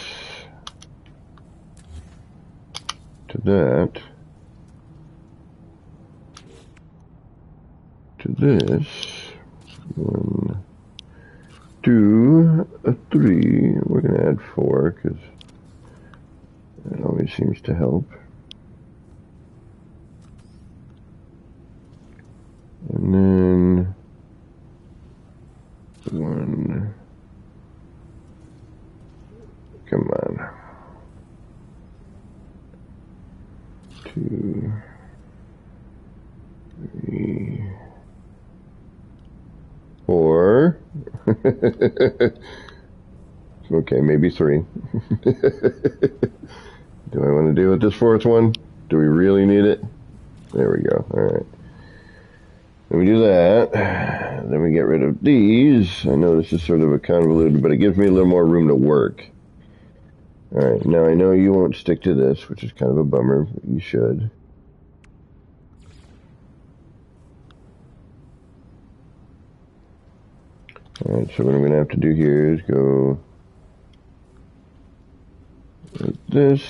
to that to this, 1, 2, 3, we're going to add 4 because that always seems to help. And then 1, come on, 2, 3, 4. Okay, maybe 3. Do I want to deal with this 4th one? Do we really need it? There we go. Alright. Then we do that. Then we get rid of these. I know this is sort of a convoluted, but it gives me a little more room to work. Alright, now I know you won't stick to this, which is kind of a bummer, but you should. Alright, so what I'm going to have to do here is go like this.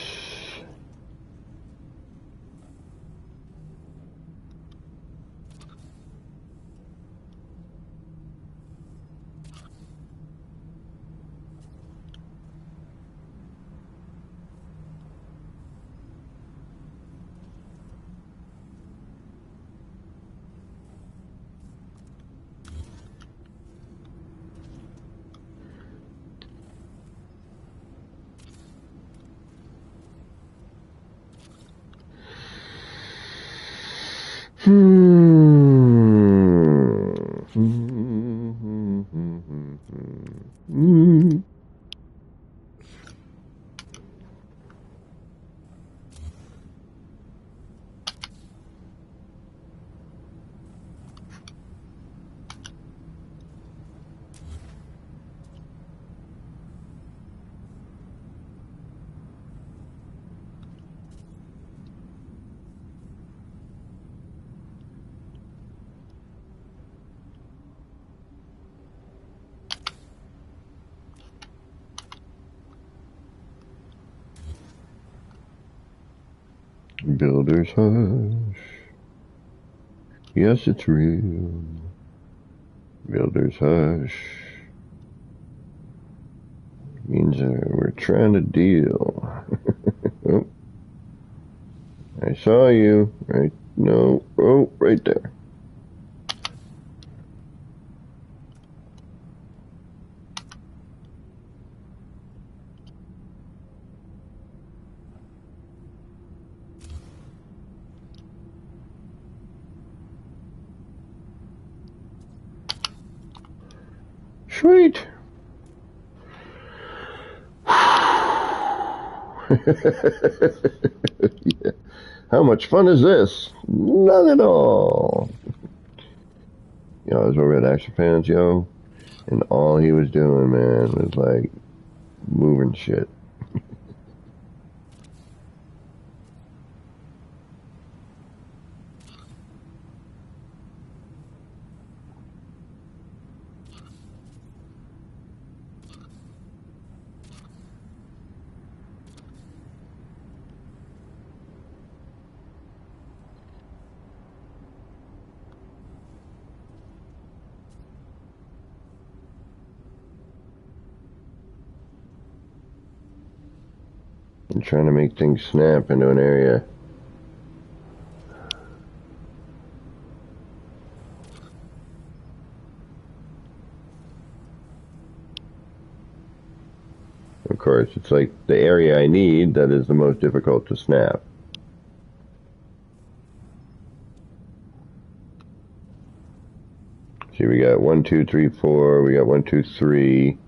Builder's hush. Yes, it's real. Builder's hush. Means we're trying to deal. Oh. I saw you. Right. No. Oh, right there. Sweet. Yeah. How much fun is this? None at all. Yo, I was over at Action Pants, yo, and all he was doing, man, was like moving shit. trying to make things snap into an area. Of course, it's like the area I need that is the most difficult to snap. See, we got 1, 2, 3, 4. We got 1, 2, 3.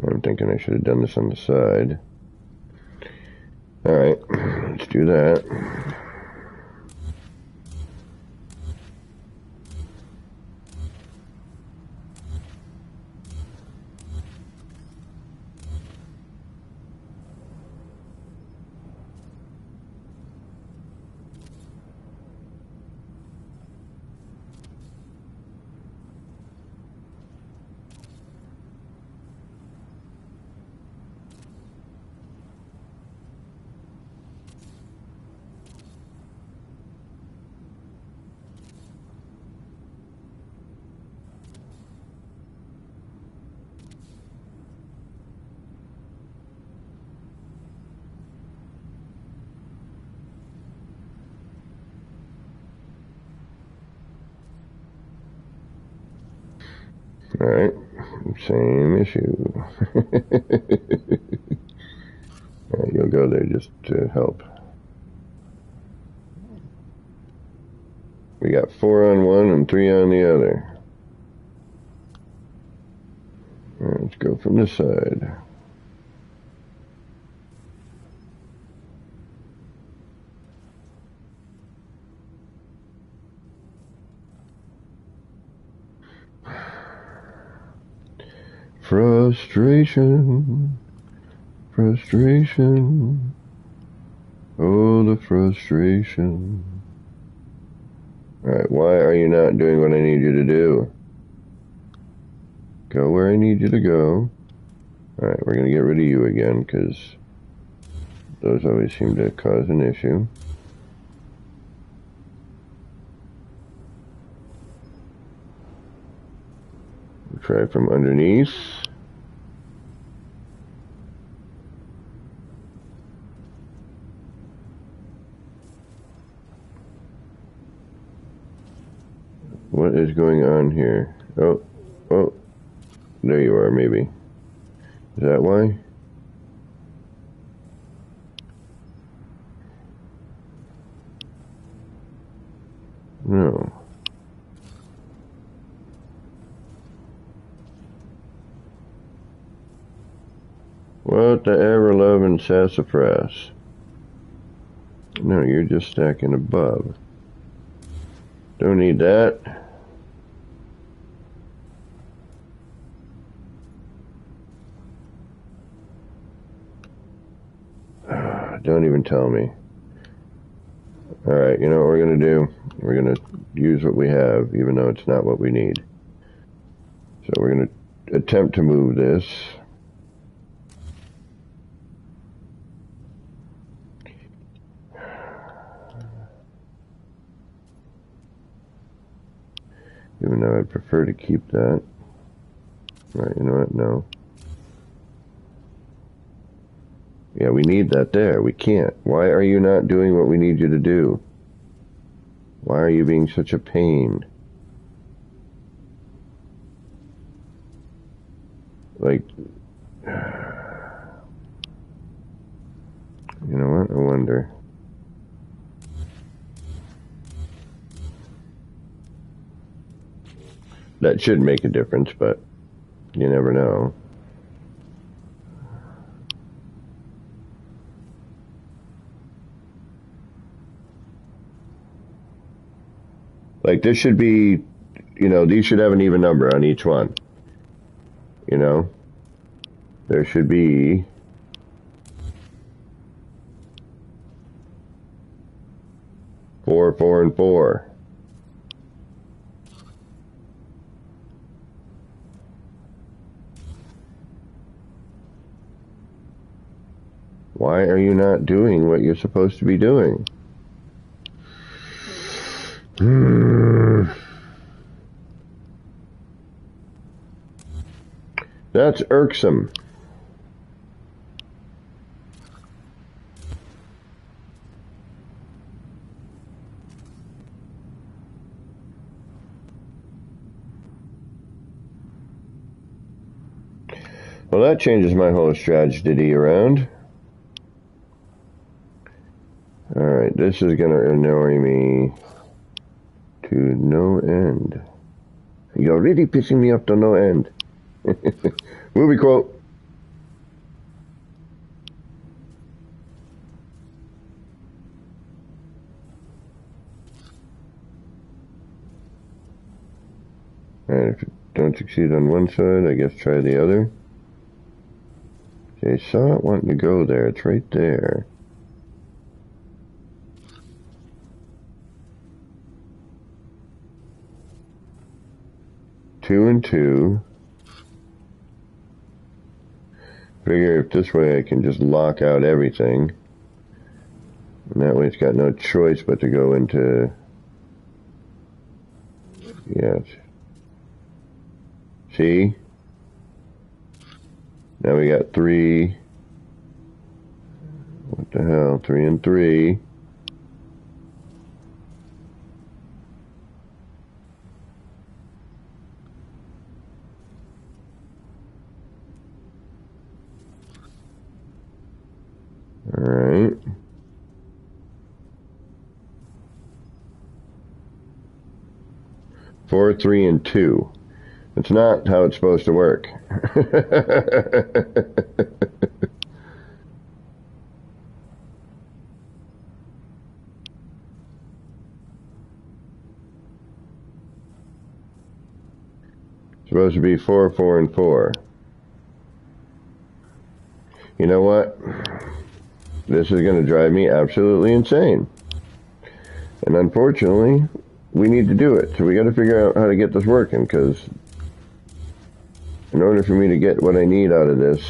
I'm thinking I should have done this on the side. Alright, let's do that. Alright, same issue. Alright, you'll go there just to help. We got 4 on one and 3 on the other. Alright, let's go from this side. Frustration, frustration, oh the frustration. Alright, why are you not doing what I need you to do? Go where I need you to go. Alright, we're gonna get rid of you again, because those always seem to cause an issue. We'll try from underneath. What is going on here? Oh, there you are, maybe. Is that why? No. What the ever-loving sassafras? No, you're just stacking above. Don't need that. Don't even tell me. Alright, you know what we're going to do? We're going to use what we have, even though it's not what we need. So we're going to attempt to move this. Even though I'd prefer to keep that. Right, you know what? No. Yeah, we need that there. We can't. Why are you not doing what we need you to do? Why are you being such a pain? Like, you know what? I wonder. That should make a difference, but you never know. Like, this should be, you know, these should have an even number on each one. You know? There should be 4, 4, and 4. Why are you not doing what you're supposed to be doing? That's irksome. Well, that changes my whole strategy around. Alright, this is going to annoy me to no end. You're really pissing me off to no end. Movie quote. Alright, if you don't succeed on one side, I guess try the other. Okay, saw it wanting to go there. It's right there. Two and two. Figure if this way I can just lock out everything. And that way it's got no choice but to go into... Yes. See? Now we got three. What the hell? 3 and 3. Alright. Four, 3, and 2. It's not how it's supposed to work. Supposed to be 4, 4, and 4. You know what? This is going to drive me absolutely insane. And unfortunately, we need to do it. So we got to figure out how to get this working, because in order for me to get what I need out of this...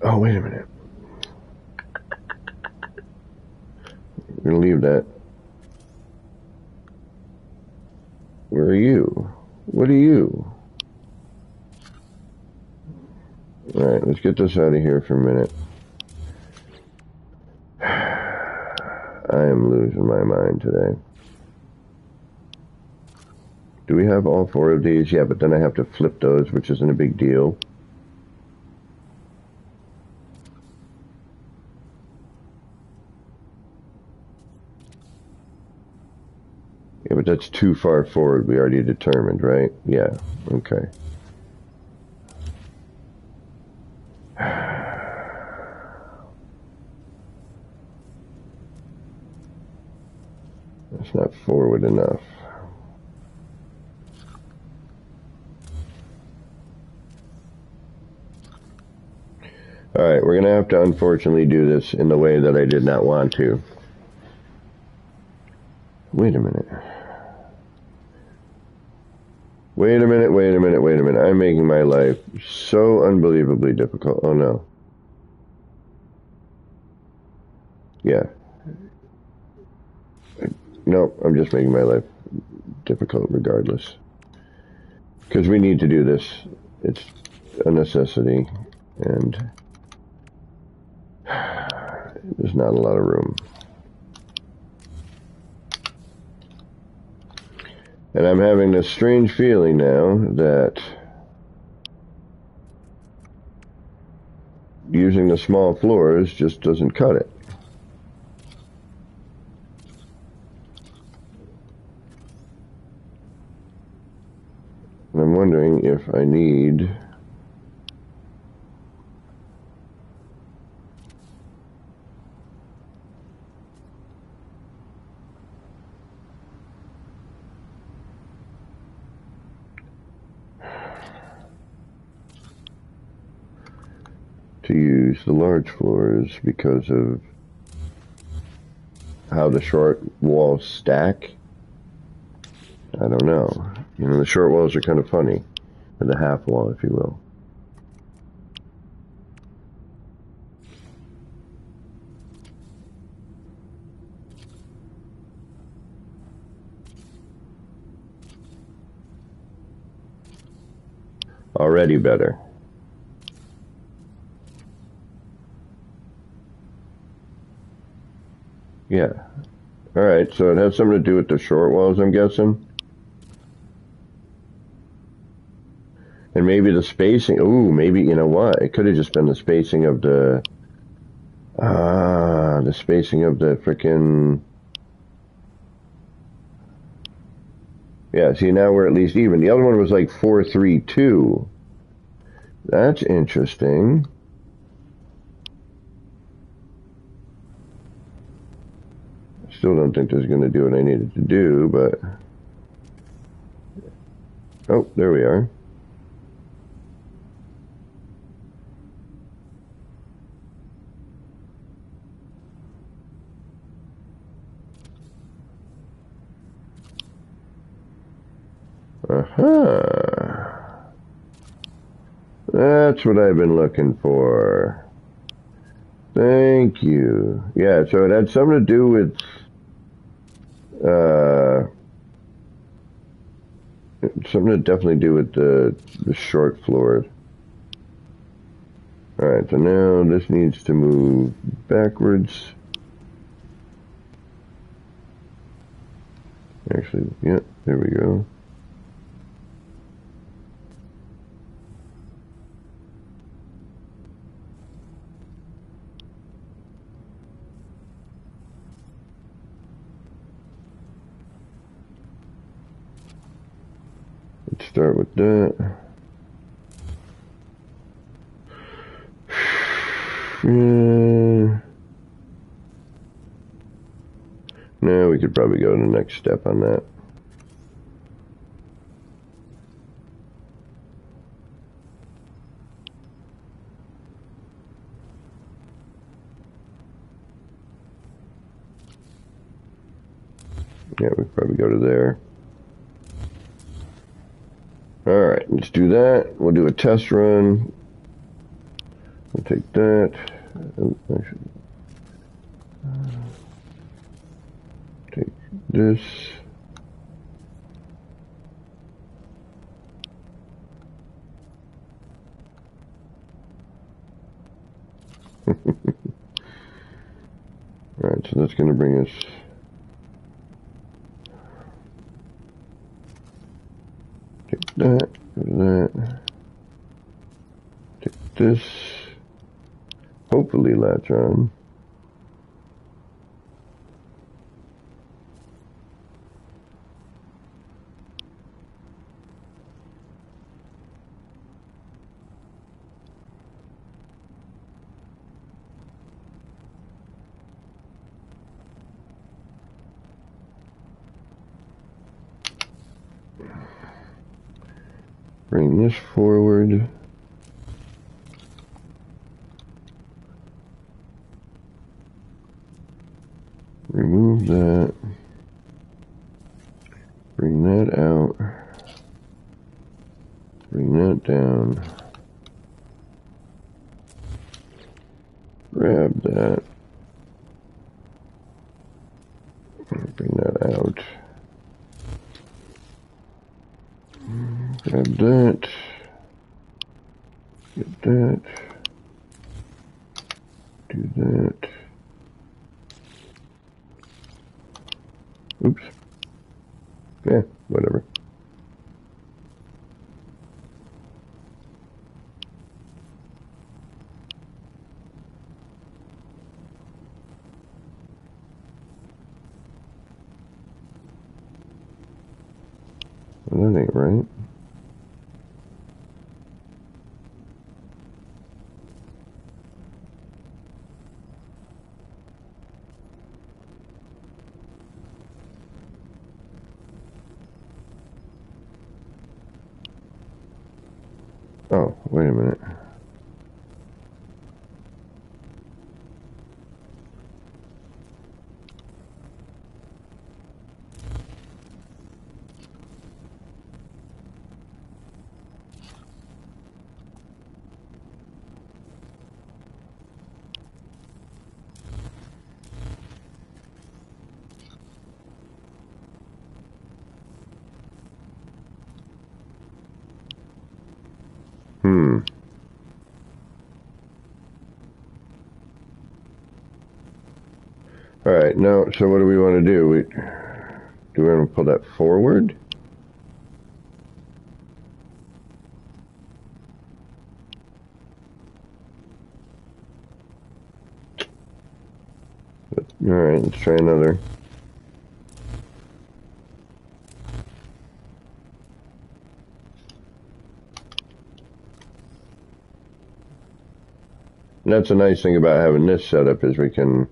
Oh, wait a minute. We're going to leave that. Where are you? What are you? Alright, let's get this out of here for a minute. I am losing my mind today. Do we have all 4 of these? Yeah, but then I have to flip those, which isn't a big deal. Yeah, but that's too far forward. We already determined, right? Yeah, okay. That's not forward enough. Alright, we're going to have to unfortunately do this in the way that I did not want to. Wait a minute. Wait a minute, wait a minute, wait a minute. I'm making my life so unbelievably difficult. Oh no. Yeah. No, I'm just making my life difficult regardless. Because we need to do this. It's a necessity. And there's not a lot of room. And I'm having this strange feeling now that using the small floors just doesn't cut it. And I'm wondering if I need... to use the large floors because of how the short walls stack. I don't know. You know, the short walls are kind of funny. Or the half wall, if you will. Already better. Yeah. Alright, so it has something to do with the short walls, I'm guessing. And maybe the spacing. Ooh, maybe, you know what? It could have just been the spacing of the frickin'. Yeah, see, now we're at least even. The other one was like 432. That's interesting. Still don't think this is going to do what I needed to do, but... Oh, there we are. Uh-huh. That's what I've been looking for. Thank you. Yeah, so it had something to do with... something to definitely do with the short floors. Alright, so now this needs to move backwards. Actually, yeah, there we go. Let's start with that. Yeah. Now we could probably go to the next step on that. Yeah, we could probably go to there. Alright, let's do that. We'll do a test run. We'll take that. Oh, actually, take this. Alright, so that's going to bring us... Take that, go to that. Take this. Hopefully latch on. Bring this forward. Remove that. Bring that out. Bring that down. Grab that. Bring that out. Grab that. Get that. Do that. Oops. Yeah, whatever. Well, that ain't right. Oh, wait a minute. Alright, now, so what do we want to do? Do we want to pull that forward? Alright, let's try another. And that's a nice thing about having this setup is we can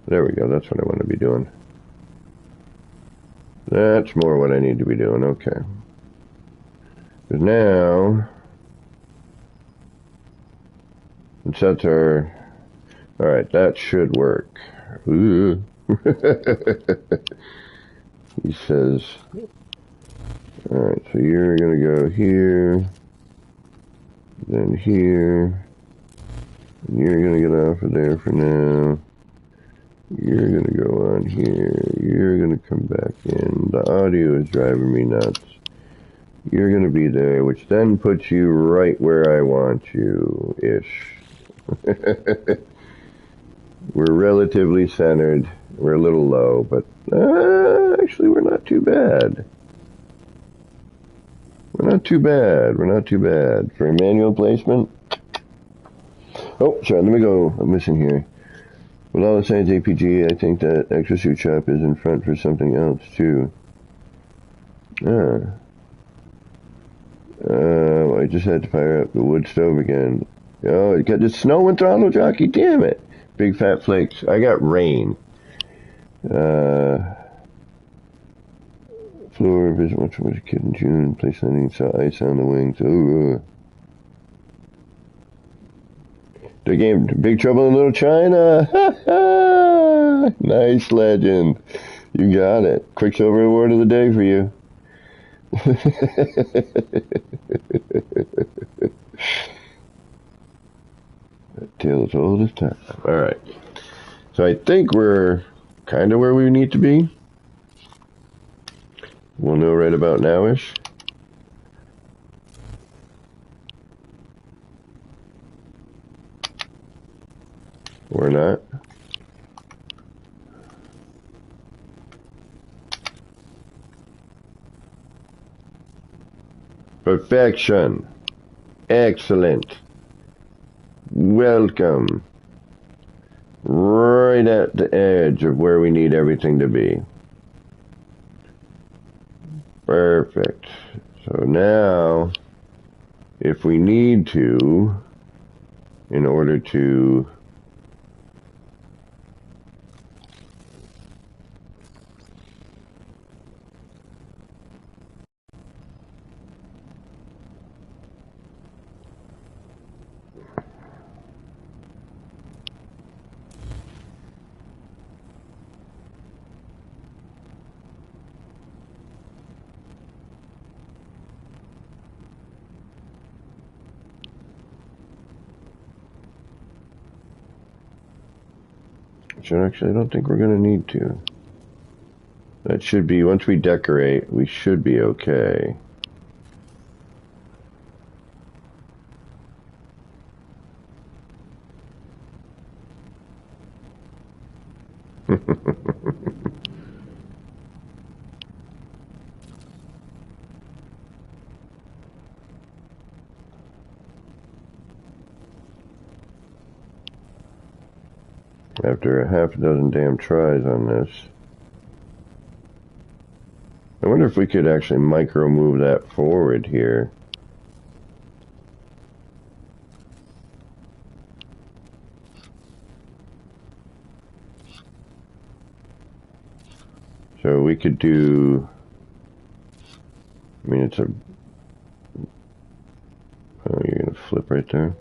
there we go, that's what I want to be doing. That's more what I need to be doing, okay. Because now, that's our, alright, that should work. Ooh. He says, alright, so you're going to go here, then here, and you're going to get off of there for now. You're going to go on here. You're going to come back in. The audio is driving me nuts. You're going to be there, which then puts you right where I want you-ish. We're relatively centered. We're a little low, but actually we're not too bad. We're not too bad. We're not too bad. For a manual placement. Oh, sorry, let me go. I'm missing here. With all the science APG, I think that exosuit shop is in front for something else, too. I just had to fire up the wood stove again. Oh, it got the snow and throttle jockey, damn it. Big fat flakes. I got rain. Floor visit once I was a kid in June. Place landing, saw ice on the wings. The game Big Trouble in Little China. Nice legend. You got it. Quicksilver award of the day for you. That tale is old as time. Alright. So I think we're kind of where we need to be. We'll know right about now-ish. Or not. Perfection. Excellent. Welcome. Right at the edge of where we need everything to be. Perfect. So now, if we need to, in order to actually, I don't think we're going to need to. That should be, once we decorate, we should be okay. After a half a dozen damn tries on this. I wonder if we could actually micro move that forward here. So we could do, I mean, it's a, oh, you're going to flip right there.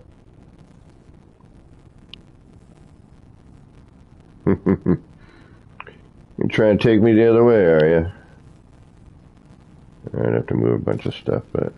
You're trying to take me the other way, are you? I'd have to move a bunch of stuff, but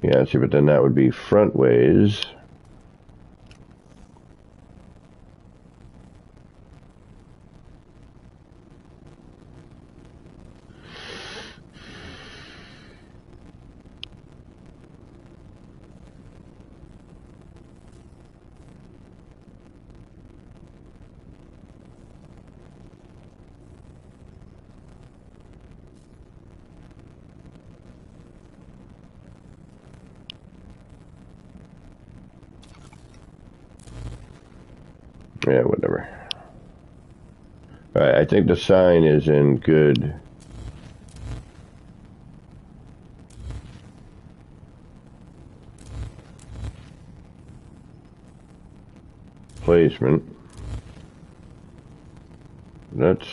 Yeah, see, but then that would be front ways. Yeah, whatever. Alright, I think the sign is in good placement. That's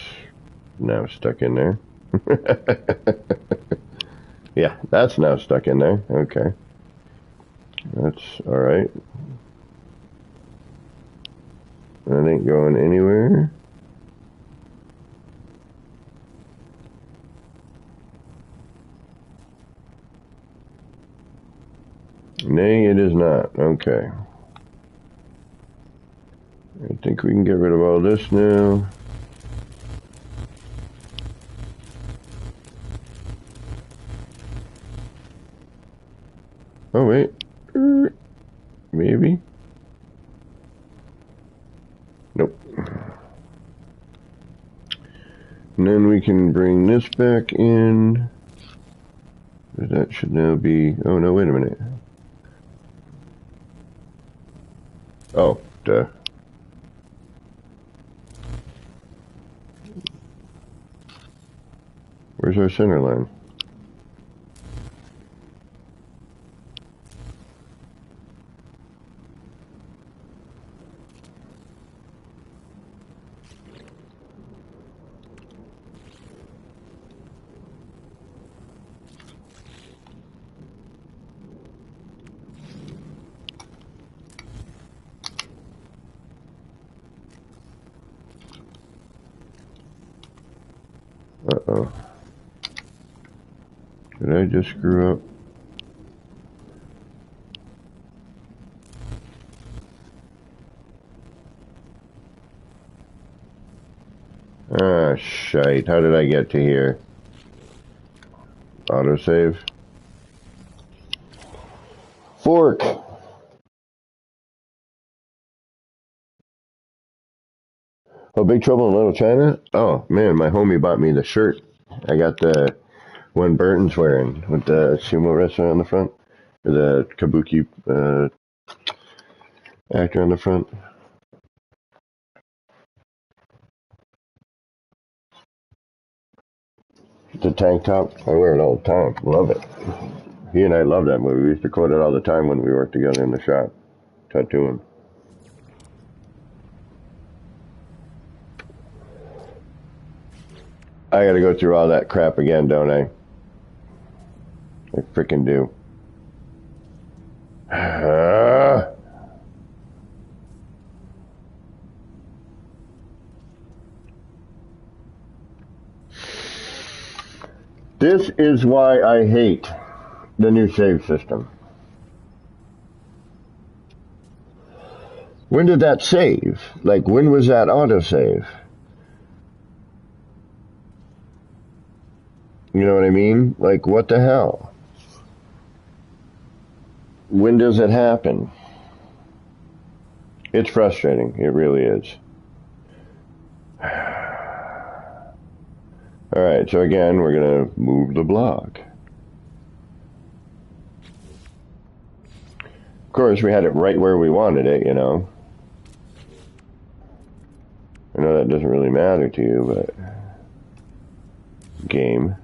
now stuck in there. Yeah, that's now stuck in there. Okay. That's alright. That ain't going anywhere. Nay, it is not. Okay. I think we can get rid of all this now. Oh, wait. Maybe? Nope. And then we can bring this back in. That should now be... Oh, no, wait a minute. Oh, duh. Where's our center line? Uh-oh. Did I just screw up? Ah, shite. How did I get to here? Autosave. Fork! Oh, Big Trouble in Little China? Oh, man, my homie bought me the shirt. I got the one Burton's wearing with the sumo wrestler on the front. Or the kabuki actor on the front. The tank top. I wear it all the time. Love it. He and I love that movie. We used to quote it all the time when we worked together in the shop. Tattooing. I gotta go through all that crap again, don't I? I frickin' do. This is why I hate the new save system. When did that save? Like, when was that autosave? You know what I mean? Like, what the hell? When does it happen? It's frustrating. It really is. Alright, so again, we're going to move the block. Of course, we had it right where we wanted it, you know. I know that doesn't really matter to you, but... Game.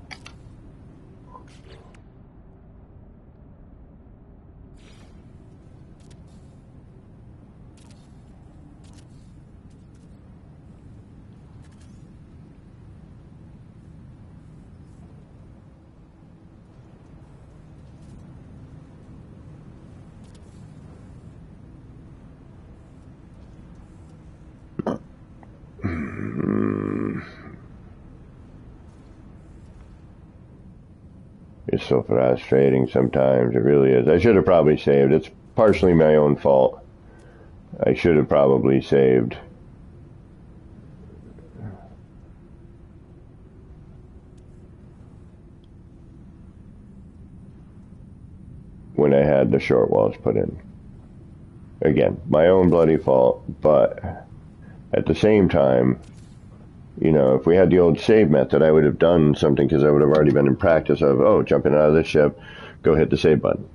it's so frustrating sometimes. It really is. I should have probably saved. It's partially my own fault. I should have probably saved. When I had the short walls put in. Again, my own bloody fault, but at the same time, you know, if we had the old save method, I would have done something because I would have already been in practice of, oh, jumping out of this ship, go hit the save button.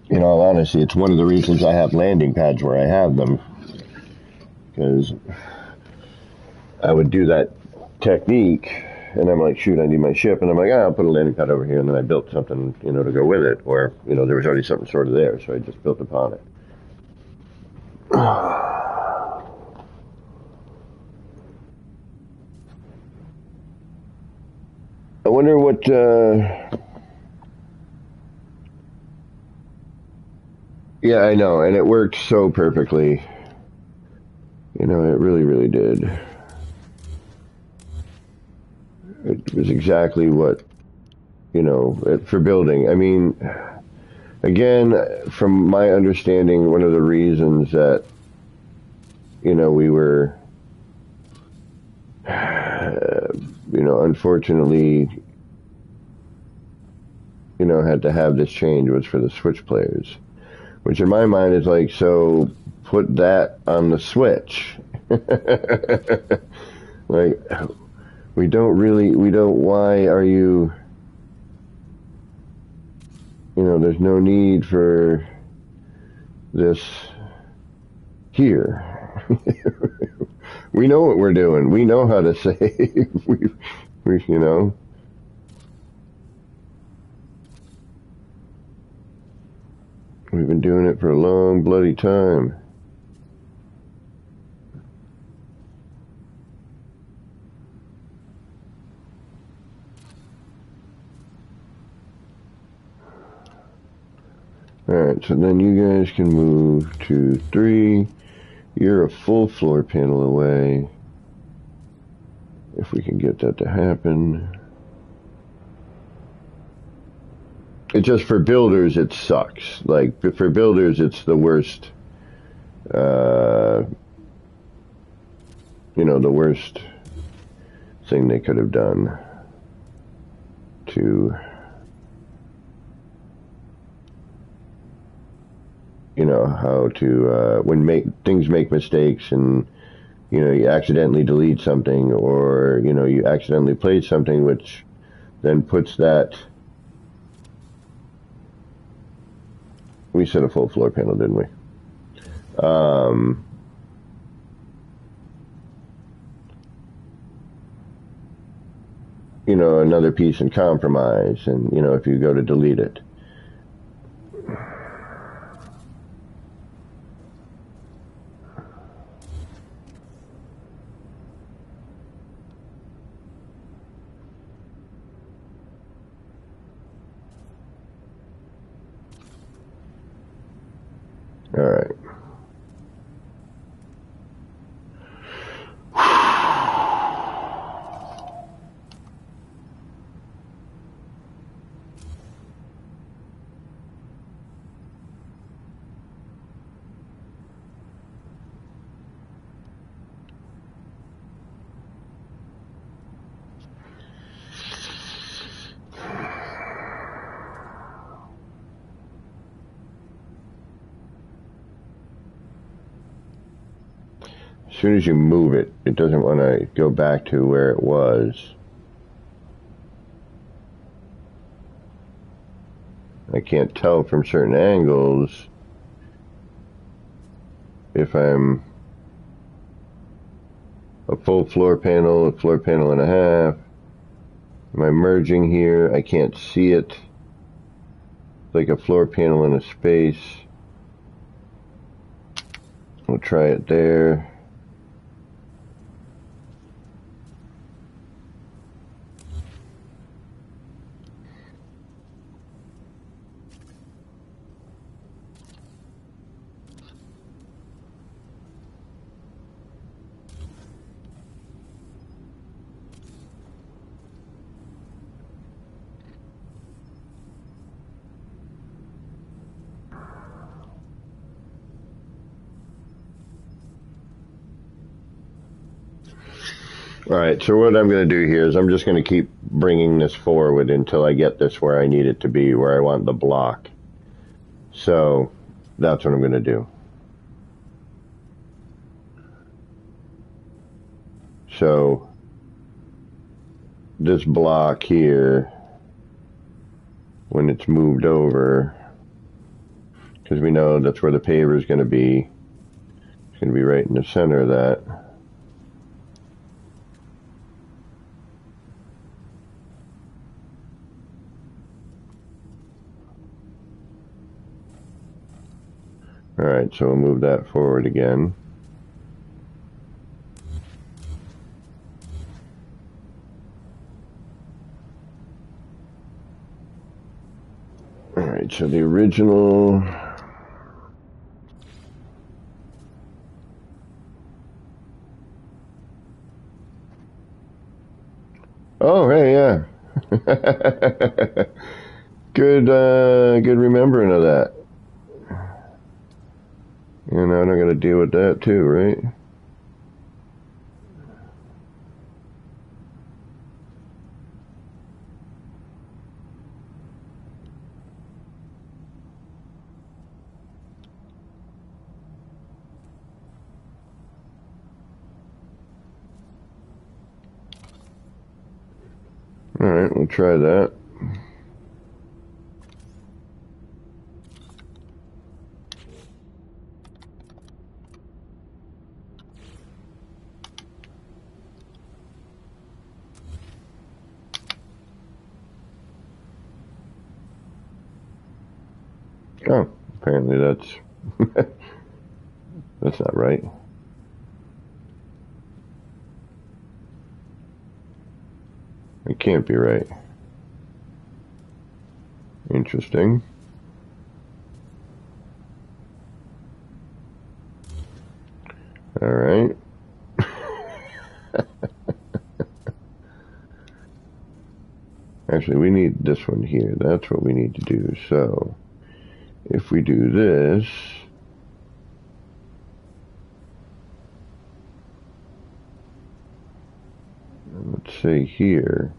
In all honesty, it's one of the reasons I have landing pads where I have them, because I would do that technique, and I'm like, shoot, I need my ship, and I'm like, I'll put a landing pad over here, and then I built something, you know, to go with it, or, you know, there was already something sort of there, so I just built upon it. I wonder what, yeah, I know, and it worked so perfectly. You know, it really, really did. It was exactly what, you know, for building. I mean, again, from my understanding, one of the reasons that, you know, we were, you know, unfortunately, you know, had to have this change was for the Switch players. Which in my mind is like, so put that on the Switch. Like, why are you, you know, there's no need for this here. We know what we're doing. We know how to save. we, you know. We've been doing it for a long bloody time. Alright, so then you guys can move to 3. You're a full floor panel away. If we can get that to happen. It just, for builders, it sucks. Like, for builders, it's the worst, you know, the worst thing they could have done to, you know, how to, when things make mistakes and, you know, you accidentally delete something, or, you know, you accidentally played something, which then puts that, we said a full floor panel, didn't we? You know, another piece in compromise, and, you know, if you go to delete it. All right. As soon as you move it, it doesn't want to go back to where it was. I can't tell from certain angles if I'm a full floor panel, a floor panel and a half. Am I merging here? I can't see it. It's like a floor panel in a space. We'll try it there. Alright, so what I'm going to do here is I'm just going to keep bringing this forward until I get this where I need it to be, where I want the block. So, that's what I'm going to do. So, this block here, when it's moved over, because we know that's where the paver is going to be, it's going to be right in the center of that. Alright, so we'll move that forward again. Alright, so the original... Oh, hey, yeah. Good remembering of that. You know, I'm going to deal with that too, right? Alright, we'll try that. Oh, apparently that's that's not right. It can't be right. Interesting. Alright. Actually, we need this one here. That's what we need to do. So, if we do this, let's say here,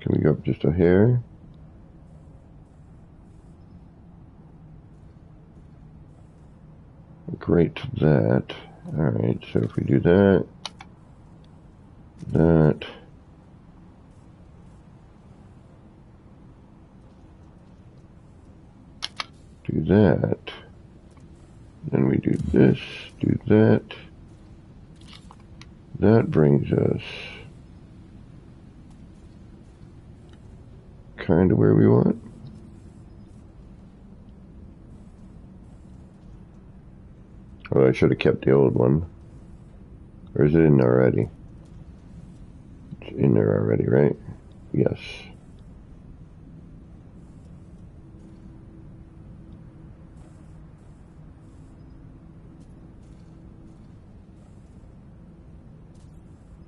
can we go up just a hair? Great to that. Alright, so if we do that, do that, then we do this, do that, that brings us kind of where we want. Oh, I should have kept the old one. Or is it in there already? It's in there already, right? Yes.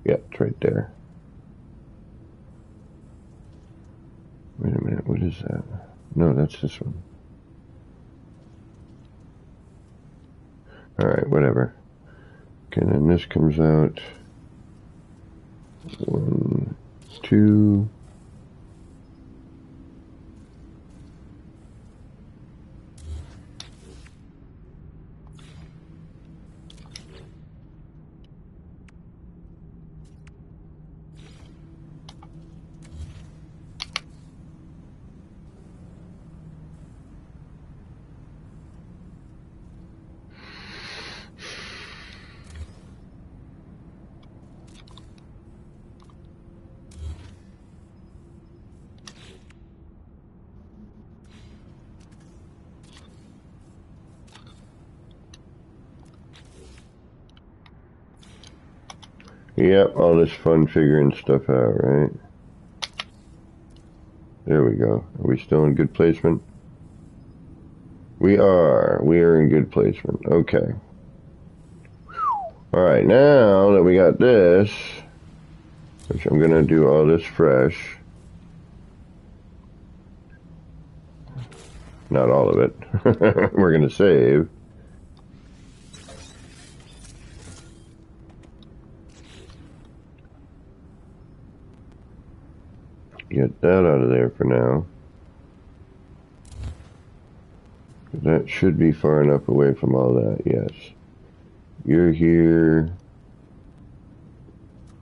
Yeah, it's right there. Wait a minute, what is that? No, that's this one. Alright, whatever. Okay, then this comes out 1, 2. Yep, all this fun figuring stuff out, right? There we go. Are we still in good placement? We are. We are in good placement. Okay. Alright, now that we got this, which I'm going to do all this fresh. Not all of it. We're going to save. get that out of there for now. That should be far enough away from all that, yes. You're here.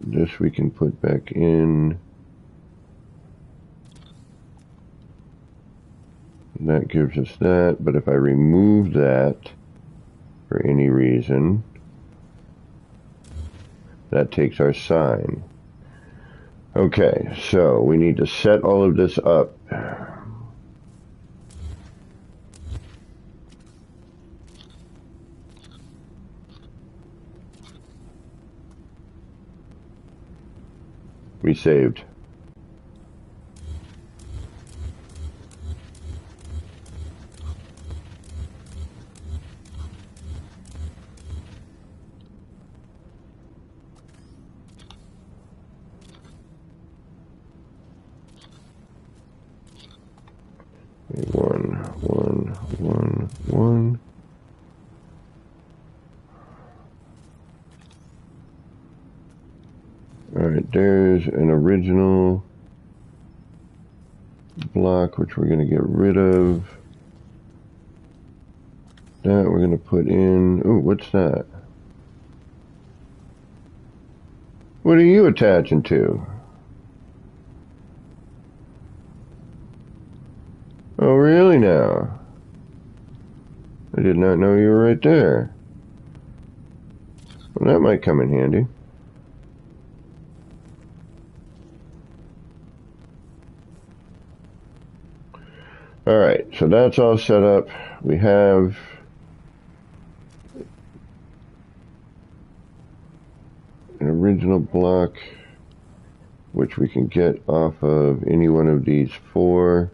This we can put back in. That gives us that, but if I remove that for any reason, that takes our sign. Okay, so we need to set all of this up. We saved. One. Alright, there's an original block which we're going to get rid of. That we're going to put in. Oh, what's that? What are you attaching to? Oh, really now? I did not know you were right there. Well, that might come in handy. Alright, so that's all set up. We have an original block which we can get off of any one of these four.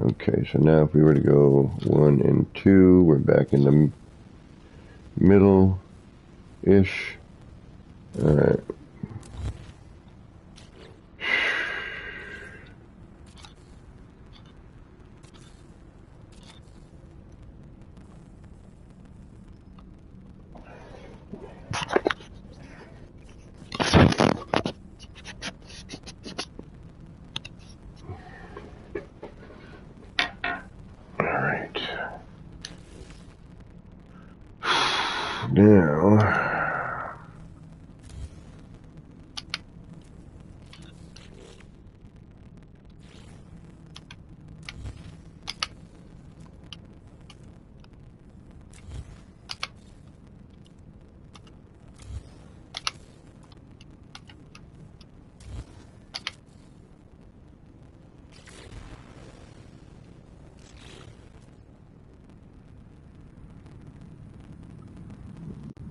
Okay, so now if we were to go 1 and 2, we're back in the middle-ish. Alright. Now,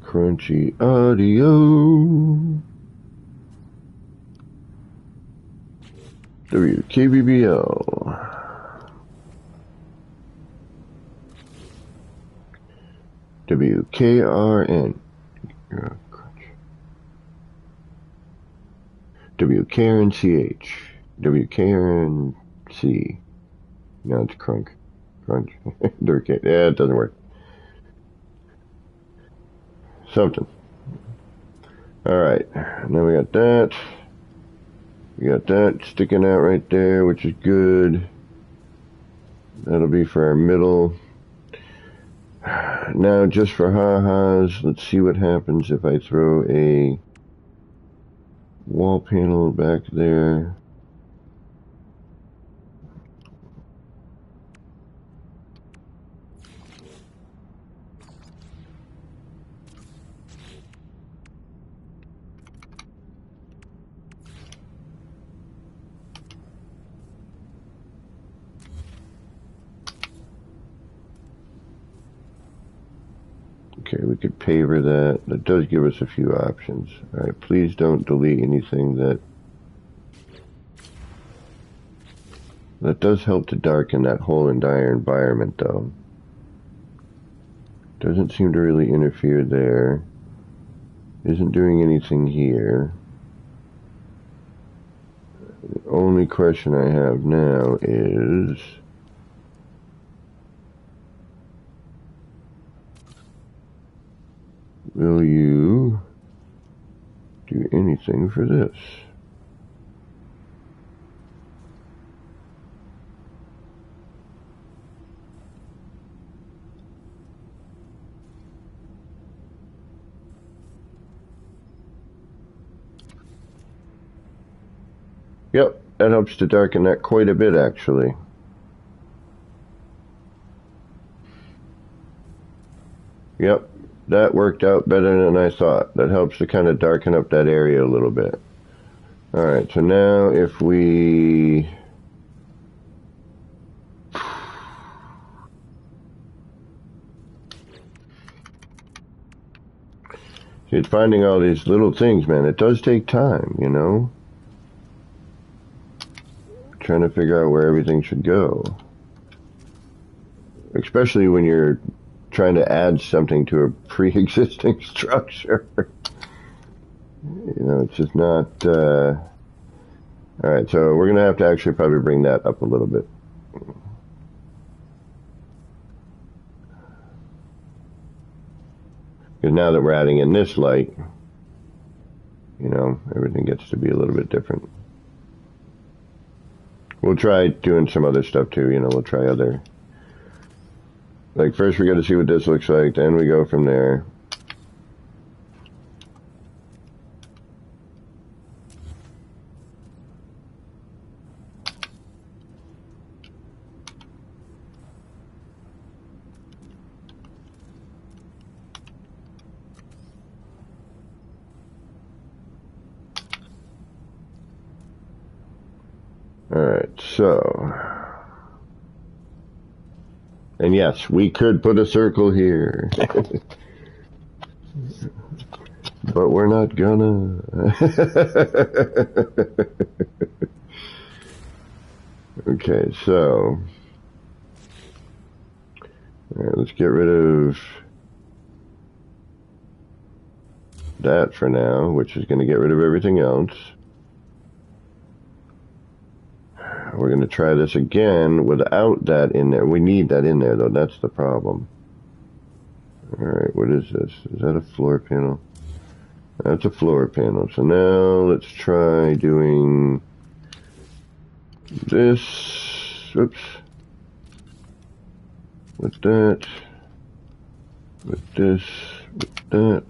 crunchy audio. WKBBL. WKRN. WKRNCH. WKRNC. No, it's crunk. Crunch. Yeah, it doesn't work. Something. Alright, now we got that. We got that sticking out right there, which is good. That'll be for our middle. Now, just for ha-has, let's see what happens if I throw a wall panel back there. Okay, we could paver that. That does give us a few options. Alright, please don't delete anything that does help to darken that whole entire environment, though. Doesn't seem to really interfere there. Isn't doing anything here. The only question I have now is... will you do anything for this? that helps to darken that quite a bit, actually. Yep, that worked out better than I thought. That helps to kind of darken up that area a little bit. Alright, so now if we... See, it's finding all these little things, man. It does take time, you know? Trying to figure out where everything should go. Especially when you're trying to add something to a pre-existing structure. You know, it's just not... Alright, so we're going to have to actually probably bring that up a little bit. Because now that we're adding in this light, you know, everything gets to be a little bit different. We'll try doing some other stuff too, you know, we'll try other... Like, first we got to see what this looks like, then we go from there. Alright, so... And yes, we could put a circle here. But we're not gonna. Okay, so... Alright, let's get rid of that for now, which is going to get rid of everything else. We're going to try this again without that in there. We need that in there, though. That's the problem. Alright, what is this? Is that a floor panel? That's a floor panel. So now let's try doing this. Oops. With that. With this. With that.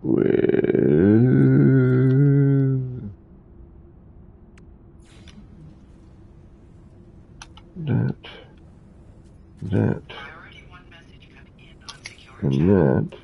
With... that, and that.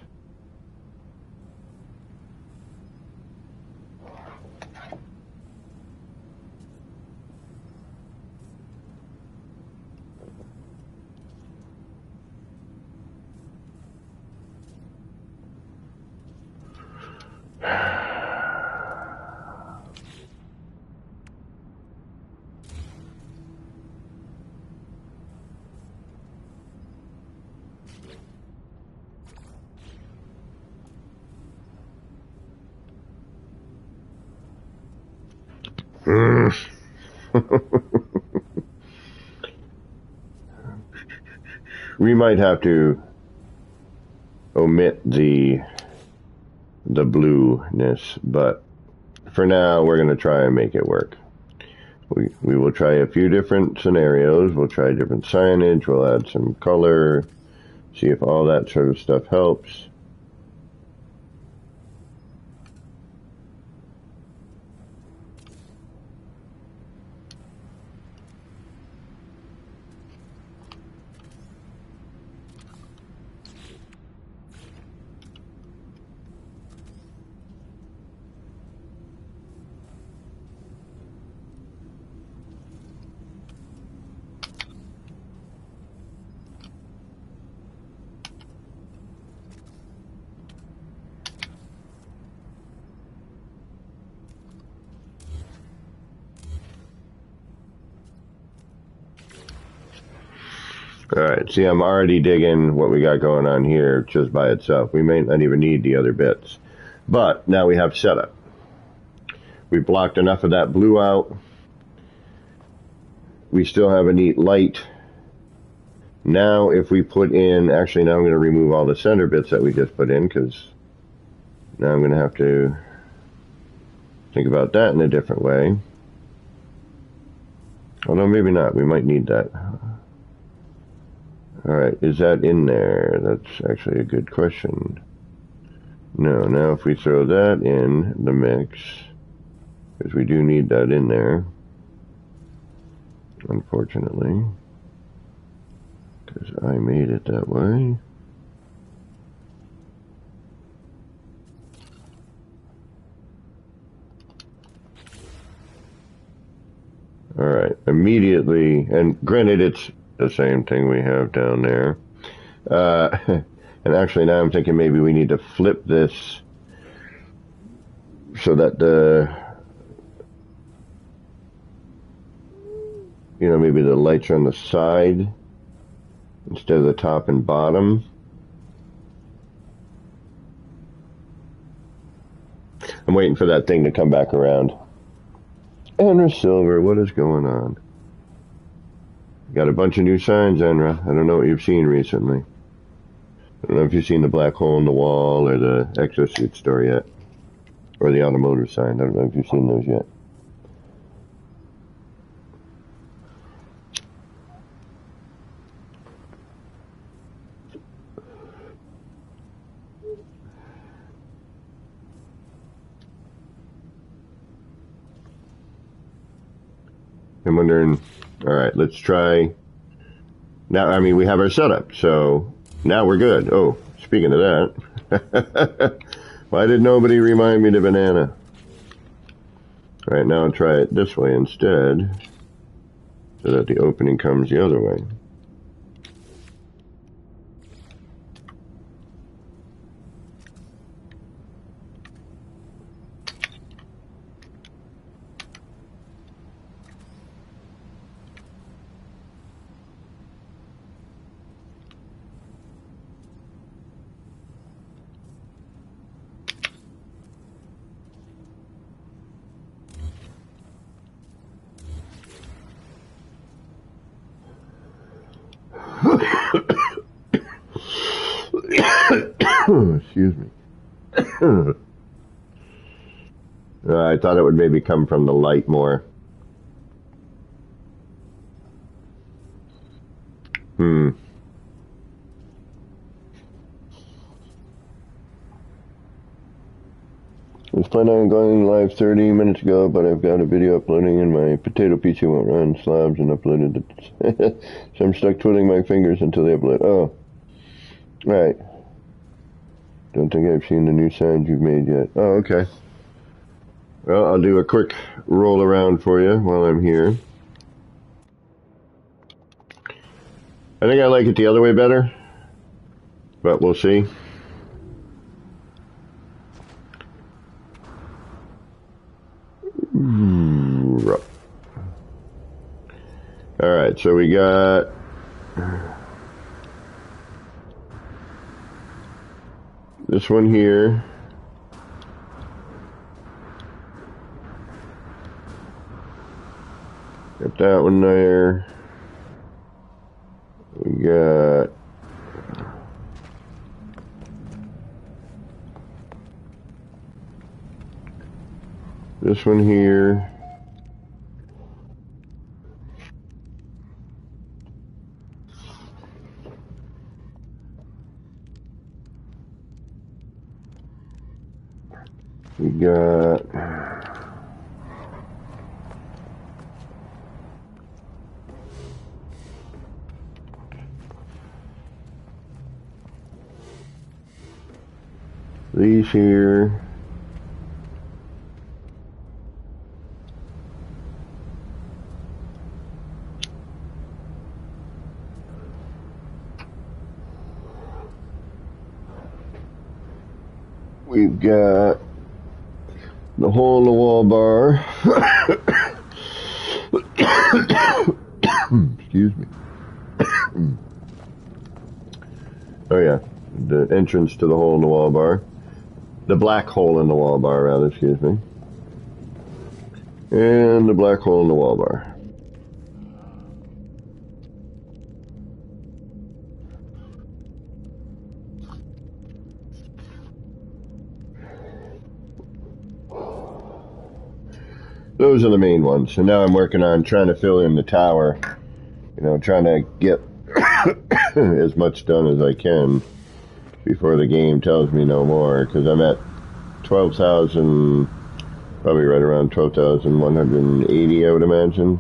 We might have to omit the blueness, but for now we're going to try and make it work. We will try a few different scenarios. We'll try different signage. We'll add some color. See if all that sort of stuff helps. Alright, see, I'm already digging what we got going on here just by itself. We may not even need the other bits. But now we have setup. We blocked enough of that blue out. We still have a neat light. Now if we put in, actually now I'm going to remove all the center bits that we just put in, because now I'm going to have to think about that in a different way. Although maybe not, we might need that. Alright, is that in there? That's actually a good question. No, now if we throw that in the mix, because we do need that in there, unfortunately, because I made it that way. Alright, immediately, and granted it's the same thing we have down there. And actually now I'm thinking maybe we need to flip this so that maybe the lights are on the side instead of the top and bottom. I'm waiting for that thing to come back around. Enra Silver, what is going on? Got a bunch of new signs, Enra. I don't know what you've seen recently. I don't know if you've seen the black hole in the wall or the exosuit store yet. Or the automotive sign. I don't know if you've seen those yet. I'm wondering, alright, let's try. Now, I mean, we have our setup, so now we're good. Oh, speaking of that, why did nobody remind me to banana? Alright, now I'll try it this way instead, so that the opening comes the other way. Excuse me. I thought it would maybe come from the light more. I was planning on going live 30 minutes ago, but I've got a video uploading and my potato PC won't run slabs and uploaded it. So I'm stuck twiddling my fingers until they upload. Oh. Right. Don't think I've seen the new signs you've made yet. Oh, okay. Well, I'll do a quick roll around for you while I'm here. I think I like it the other way better, but we'll see. Alright, so we got this one here. Got that one there. We got this one here. We got these here. We've got the hole in the wall bar. Excuse me. Oh yeah, the entrance to the hole in the wall bar. The black hole in the wall bar, rather, excuse me. And the black hole in the wall bar. Those are the main ones. And now I'm working on trying to fill in the tower. You know, trying to get as much done as I can before the game tells me no more, because I'm at 12,000, probably right around 12,180, I would imagine.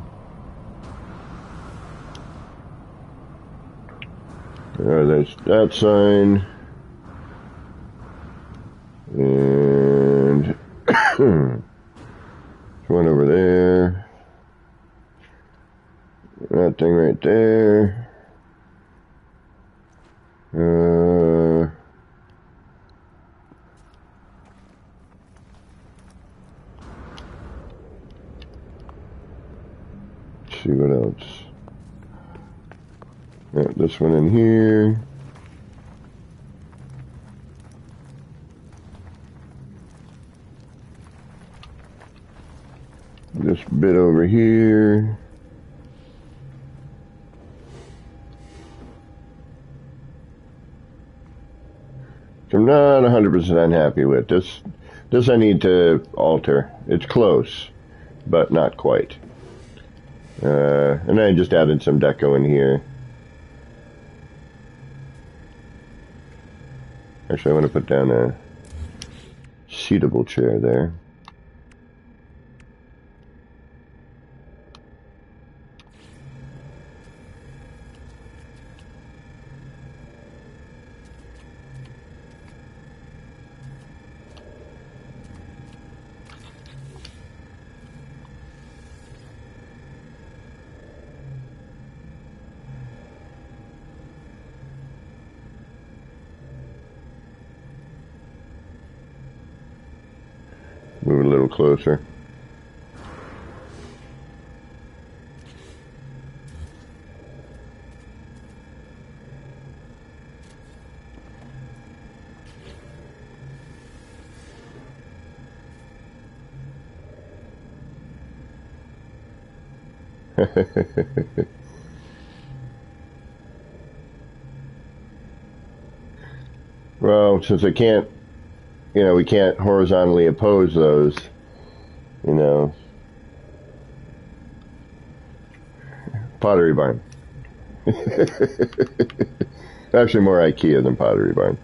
There's that sign. And there's one over there. That thing right there. Let's see what else. Got this one in here. This bit over here. I'm not 100% happy with this. This I need to alter. It's close, but not quite. And I just added some deco in here. Actually, I want to put down a seatable chair there. Move a little closer. Well, since I can't, we can't horizontally oppose those, Pottery Barn. Actually, more IKEA than Pottery Barn.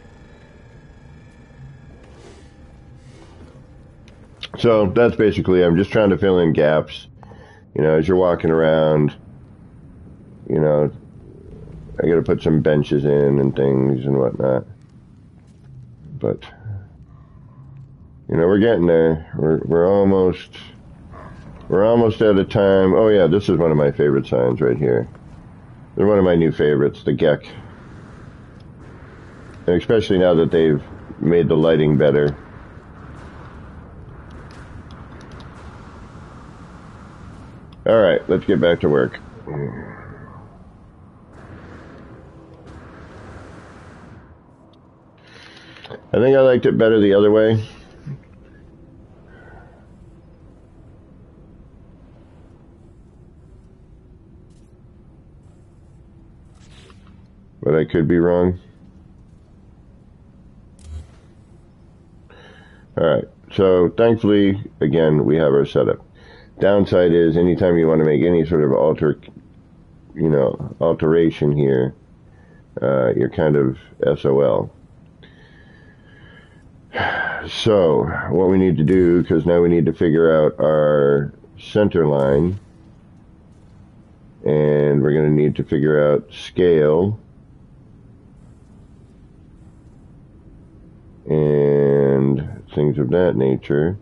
So that's basically, I'm just trying to fill in gaps. As you're walking around, I gotta put some benches in and things and whatnot. But, we're getting there. We're almost at a time. Oh yeah, this is one of my favorite signs right here. They're one of my new favorites, the Geck. And especially now that they've made the lighting better. Alright, let's get back to work. I think I liked it better the other way. But I could be wrong. Alright, so thankfully, again, we have our setup. Downside is anytime you want to make any sort of alteration here, you're kind of SOL. So, what we need to do, because now we need to figure out our center line, and we're going to need to figure out scale, and things of that nature.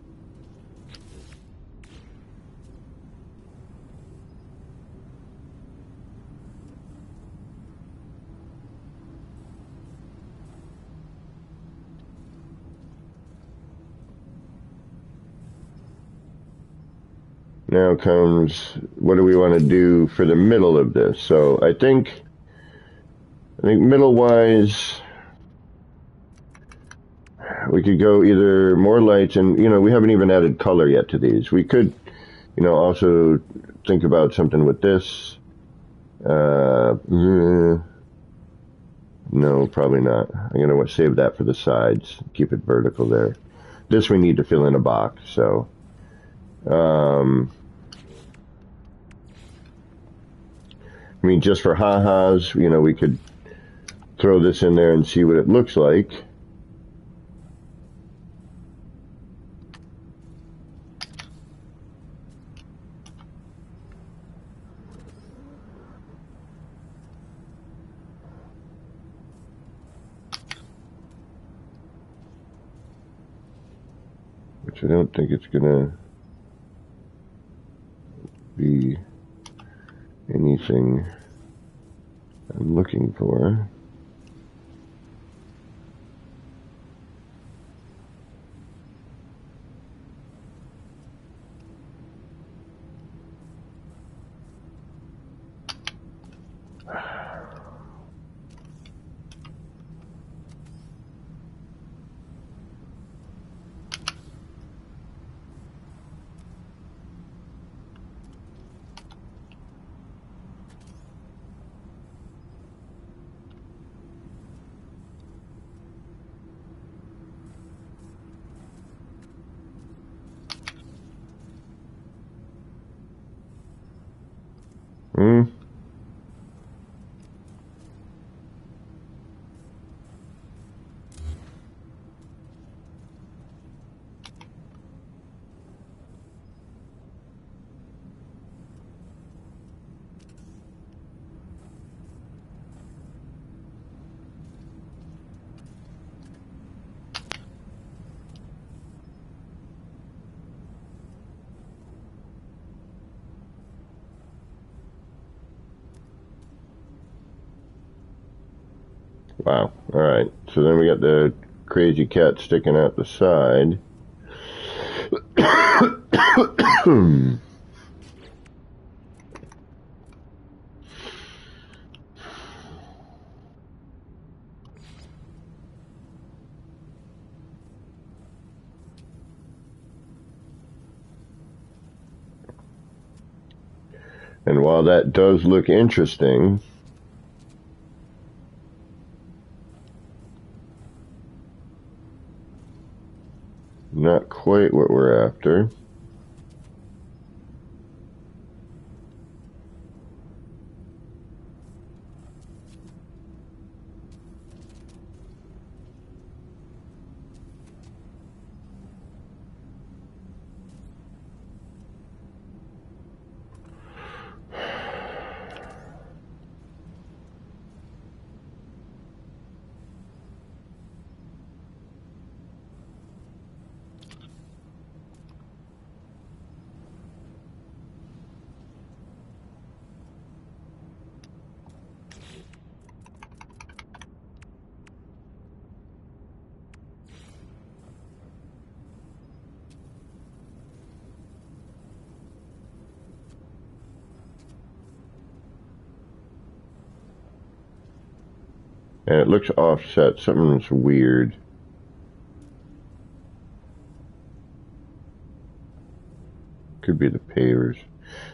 Now comes, what do we want to do for the middle of this? So I think middle-wise, we could go either more lights, and we haven't even added color yet to these. We could, also think about something with this. No, probably not. I'm gonna save that for the sides. Keep it vertical there. This we need to fill in a box. So, I mean, just for ha-has, we could throw this in there and see what it looks like. Which I don't think it's gonna be anything I'm looking for. Wow. Alright. So then we got the crazy cat sticking out the side. And while that does look interesting, not quite what we're after. And it looks offset. Something's weird. Could be the pavers.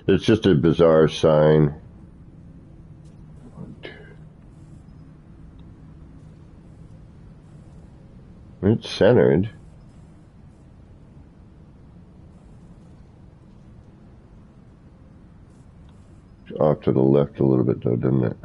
It's just a bizarre sign. It's centered. It's off to the left a little bit though, doesn't it?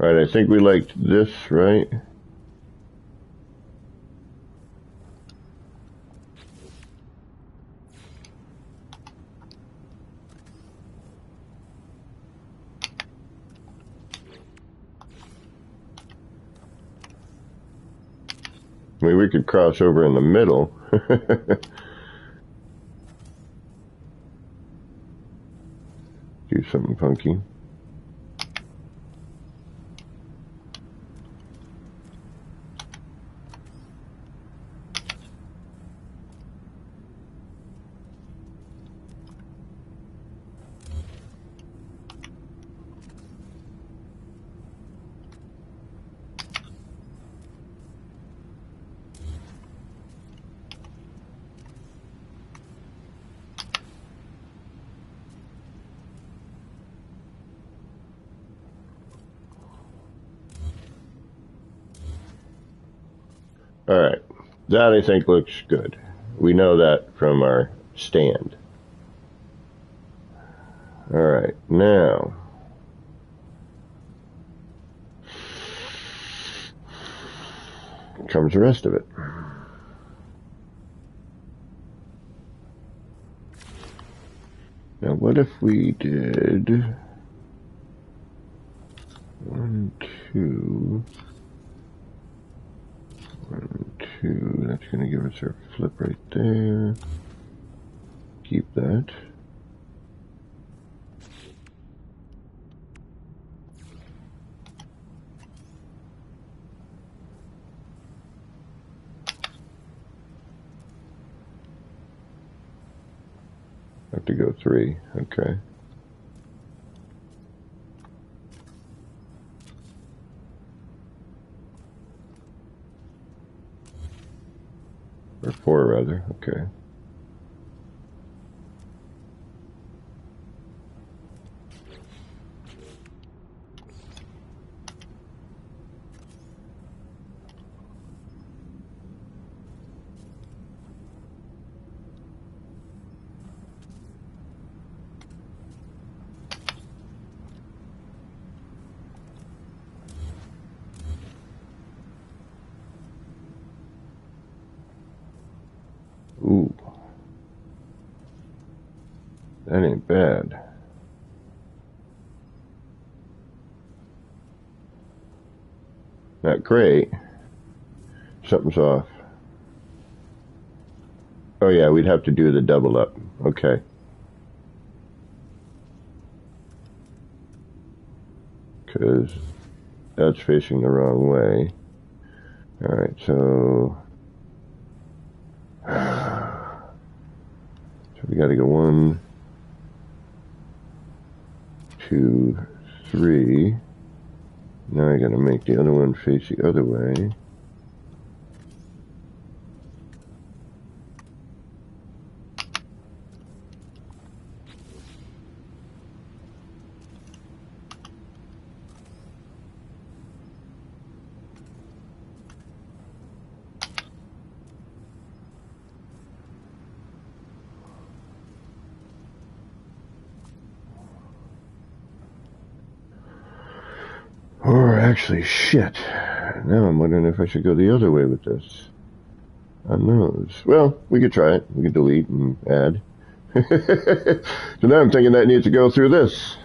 All right, I think we liked this, right? I mean, we could cross over in the middle. Do something funky. Alright. That, I think, looks good. We know that from our stand. Alright, now... comes the rest of it. Now, what if we did... 1, 2... 1, 2... That's going to give us our flip right there. Keep that. Have to go 3. Okay. Or 4, rather. Okay. Ooh. That ain't bad. Not great. Something's off. Oh yeah, we'd have to do the double up. Okay. Because that's facing the wrong way. Alright, so... So we gotta go 1, 2, 3. Now I gotta make the other one face the other way. Or actually, shit. Now I'm wondering if I should go the other way with this. On those. Well, we could try it. We could delete and add. So now I'm thinking that needs to go through this.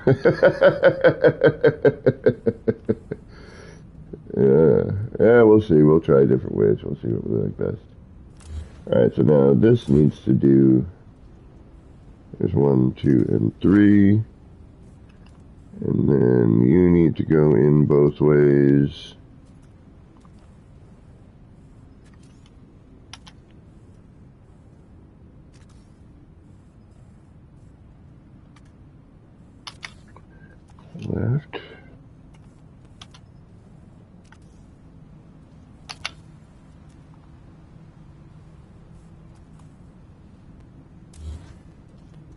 Yeah, we'll see. We'll try different ways. We'll see what we like best. Alright, so now this needs to do... There's 1, 2, and 3. And then you need to go in both ways. Left.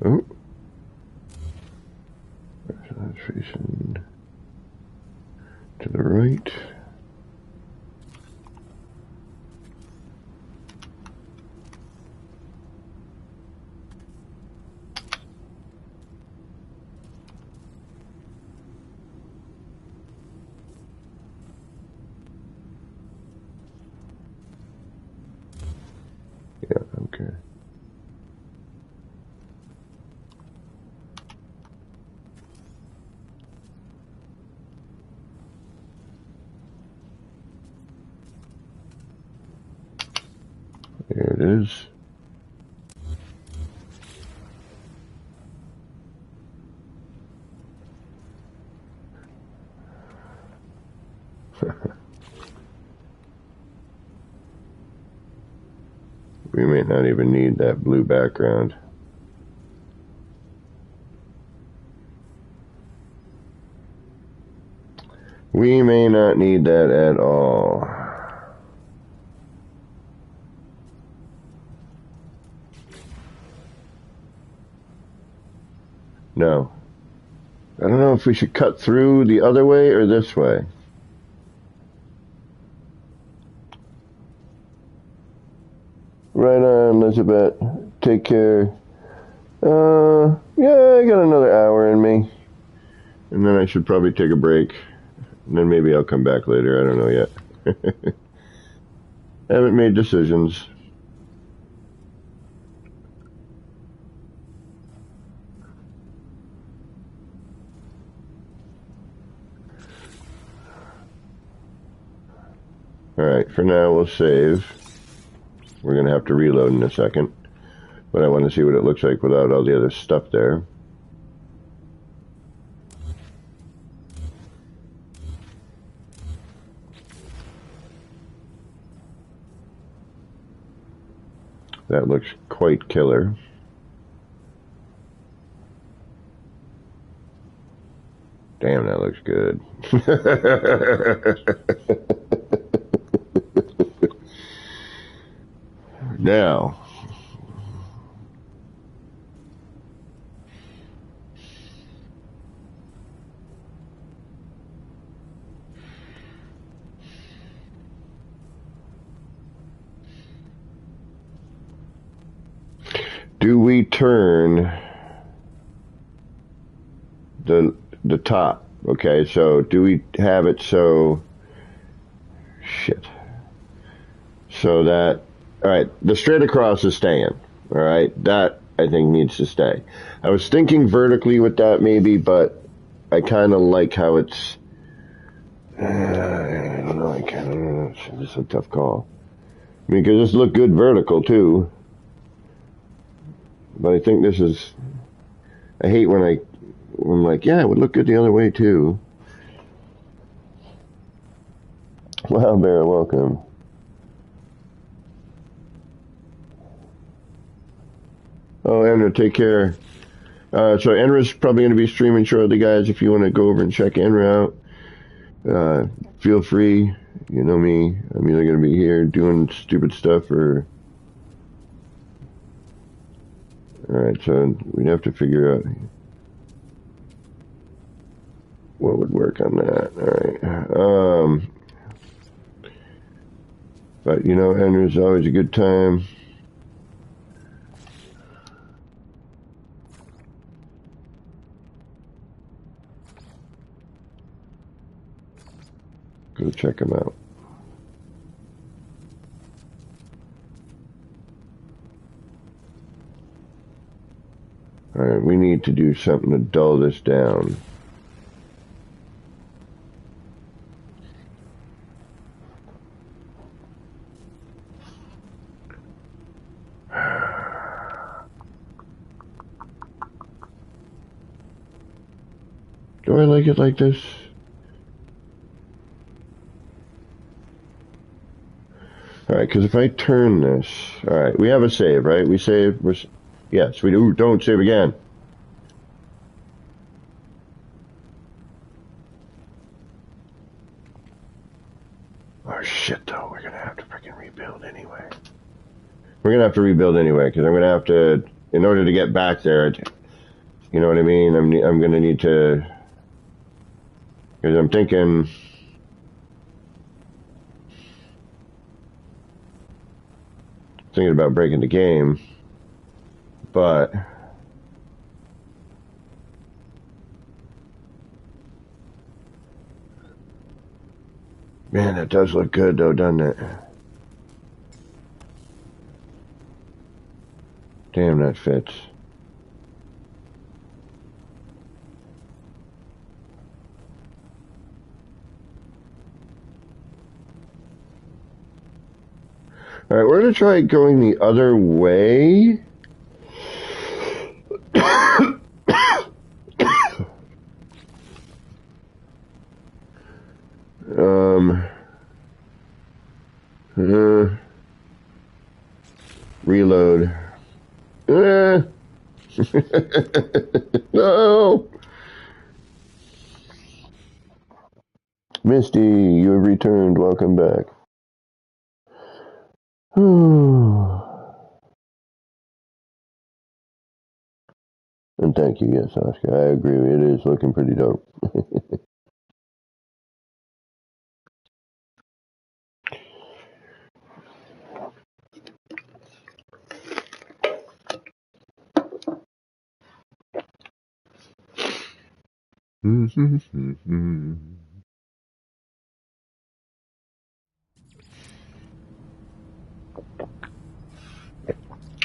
Oh. That's facing to the right. Yeah, okay. There it is. We may not even need that blue background. We may not need that at all. No. I don't know if we should cut through the other way or this way. Right on, Elizabeth. Take care. Yeah, I got another hour in me. And then I should probably take a break. And then maybe I'll come back later. I don't know yet. Haven't made decisions. Alright, for now we'll save. We're going to have to reload in a second. But I want to see what it looks like without all the other stuff there. That looks quite killer. Damn, that looks good. Now, do we turn the top? Okay, so do we have it so shit? So that, all right, the straight across is staying. All right, that I think needs to stay. I was thinking vertically with that maybe, but I kind of like how it's. I don't know. I kind of. This is a tough call. I mean, because this look good vertical too, but I think this is. I hate when I'm like, yeah, it would look good the other way too. Wow, Bear, welcome. Oh, Andrew, take care. So Enra's probably going to be streaming shortly, guys. If you want to go over and check Enra out, feel free. You know me. I'm either going to be here doing stupid stuff or... Alright, so we'd have to figure out what would work on that. Alright. But, you know, Enra's always a good time. Go check him out. Alright, we need to do something to dull this down. Do I like it like this? Alright, because if I turn this... Alright, we have a save, right? We save... Yes, we do. Don't save again. Oh, shit, though. We're going to have to freaking rebuild anyway. We're going to have to rebuild anyway, because I'm going to have to... In order to get back there, you know what I mean? I'm going to need to... Because I'm thinking... Thinking about breaking the game, but man, that does look good though, doesn't it? Damn, that fits. All right, we're gonna try going the other way. Reload. No! Misty, you have returned. Welcome back. And thank you, yes, Oscar. I agree. It is looking pretty dope. All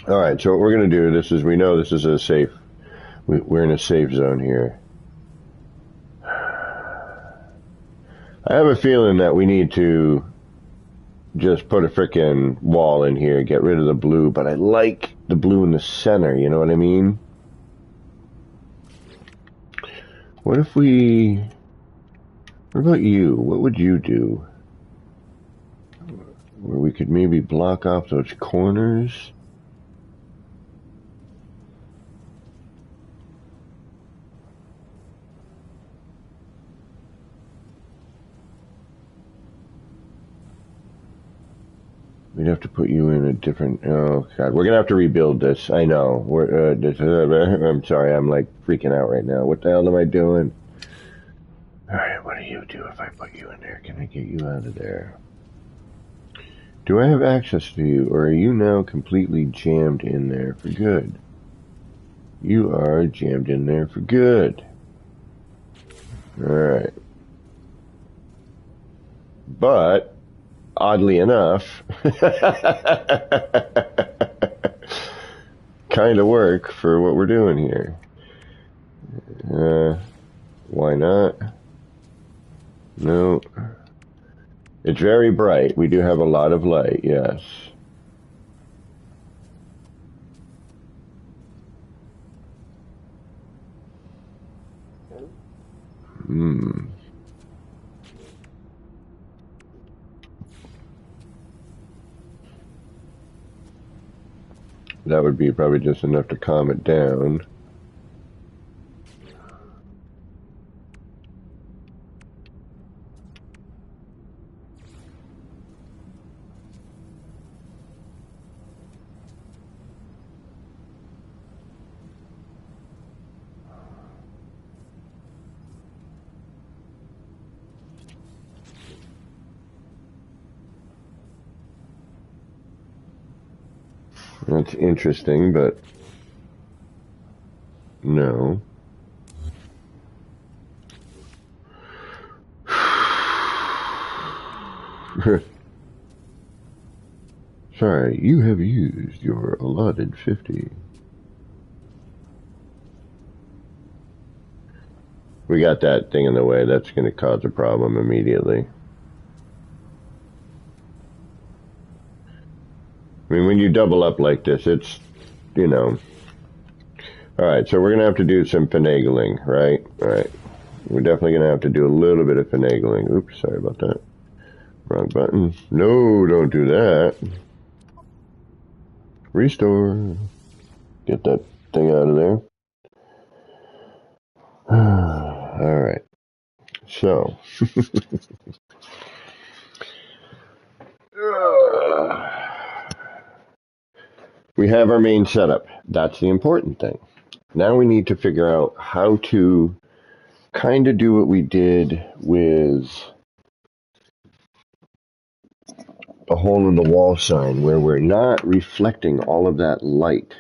right, so what we're going to do, we know this is a safe, we're in a safe zone here. I have a feeling that we need to just put a frickin' wall in here, get rid of the blue, but I like the blue in the center, you know what I mean? What if what about you? What would you do? Where we could maybe block off those corners? We'd have to put you in a different... Oh, God. We're going to have to rebuild this. I know. I'm sorry. I'm, like, freaking out right now. What the hell am I doing? All right. What do you do if I put you in there? Can I get you out of there? Do I have access to you, or are you now completely jammed in there for good? You are jammed in there for good. All right. But... oddly enough, kind of work for what we're doing here. Why not? No. It's very bright. We do have a lot of light, yes. That would be probably just enough to calm it down. That's interesting, but no. Sorry, you have used your allotted 50. We got that thing in the way. That's going to cause a problem immediately. I mean, when you double up like this, it's, you know. Alright, so we're going to have to do some finagling, right? Alright. We're definitely going to have to do a little bit of finagling. Oops, sorry about that. Wrong button. No, don't do that. Restore. Get that thing out of there. Alright. So. We have our main setup. That's the important thing. Now we need to figure out how to kind of do what we did with a hole in the wall sign, where we're not reflecting all of that light.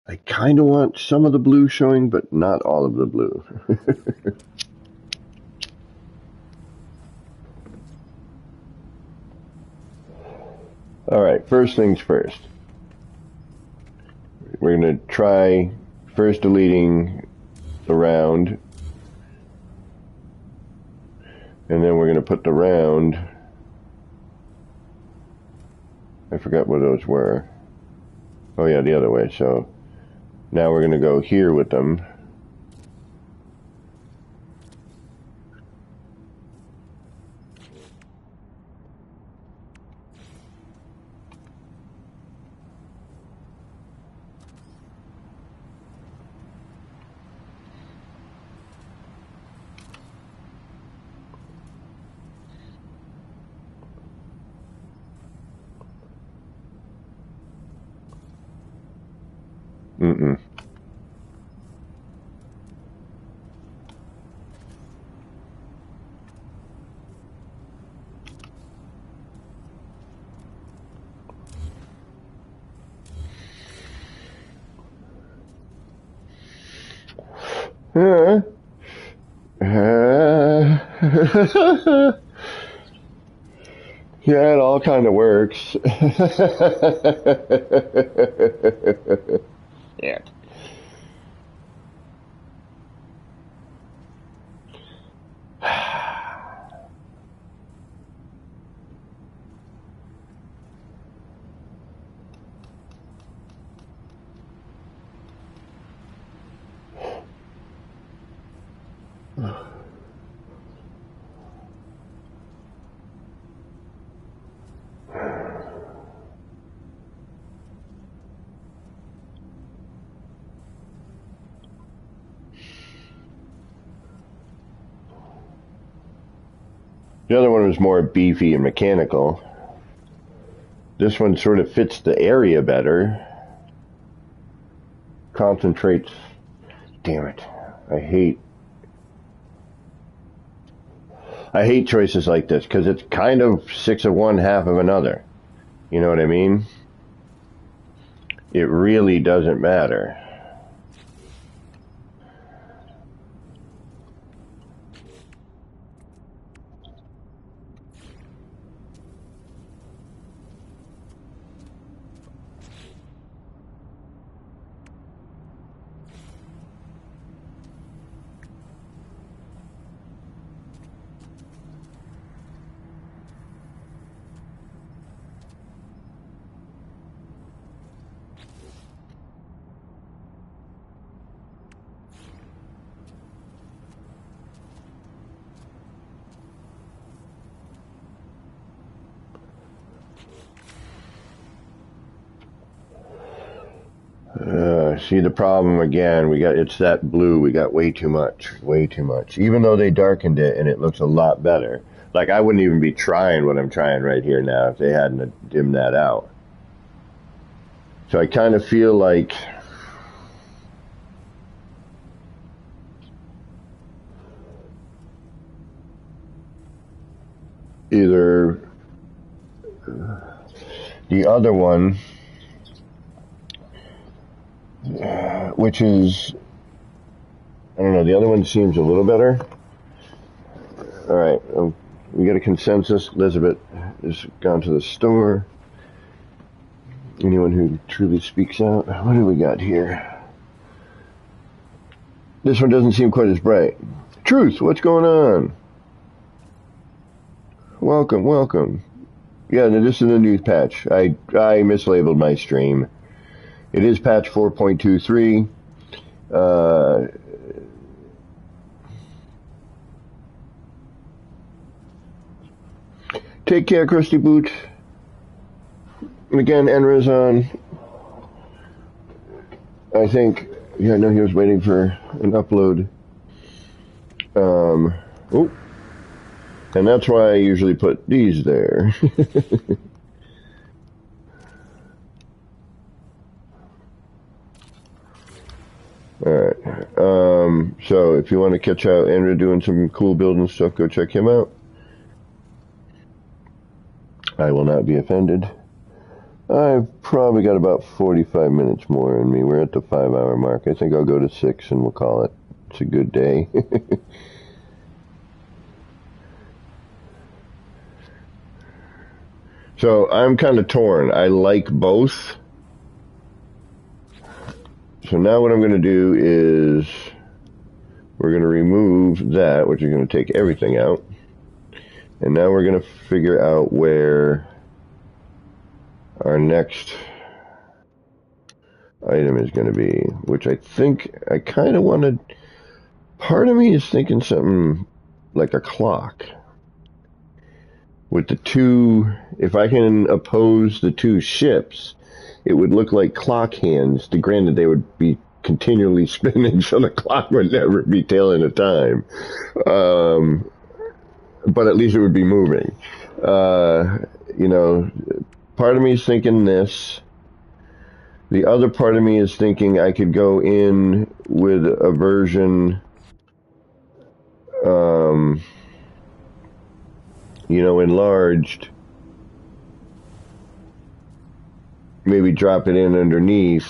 I kind of want some of the blue showing, but not all of the blue. Alright, first things first. We're going to try first deleting the round, and then we're going to put the round, I forgot what those were. Oh yeah, the other way. So now we're going to go here with them. Mm-mm. Yeah, it all kind of works. Yeah. The other one was more beefy and mechanical. This one sort of fits the area better. Concentrates. Damn it. I hate choices like this because it's kind of 6 of one, half of another. You know what I mean? It really doesn't matter. See the problem again. It's that blue. We got way too much. Even though they darkened it and it looks a lot better. Like I wouldn't even be trying what I'm trying right here now if they hadn't dimmed that out. So I kind of feel like either the other one, which is, I don't know, the other one seems a little better. All right, we got a consensus. Elizabeth has gone to the store. Anyone who truly speaks out. What do we got here? This one doesn't seem quite as bright. Truth, what's going on? Welcome. Yeah, this is a news patch. I mislabeled my stream. It is patch 4.23. Take care, Krusty Boots. And again, Enra's on. I think, yeah, I know he was waiting for an upload. Oh. And that's why I usually put these there. Alright. So if you want to catch out Andrew doing some cool building stuff, go check him out. I will not be offended. I've probably got about 45 minutes more in me. We're at the 5-hour mark. I think I'll go to 6 and we'll call it. It's a good day. So I'm kind of torn. I like both. So now what I'm going to do is we're going to remove that, which is going to take everything out. And now we're going to figure out where our next item is going to be, which I think I kind of wanted. Part of me is thinking something like a clock. With the two, if I can oppose the two ships, it would look like clock hands. Granted, they would be continually spinning, so the clock would never be telling the time. But at least it would be moving. You know, part of me is thinking this. The other part of me is thinking I could go in with a version, you know, enlarged. Maybe drop it in underneath.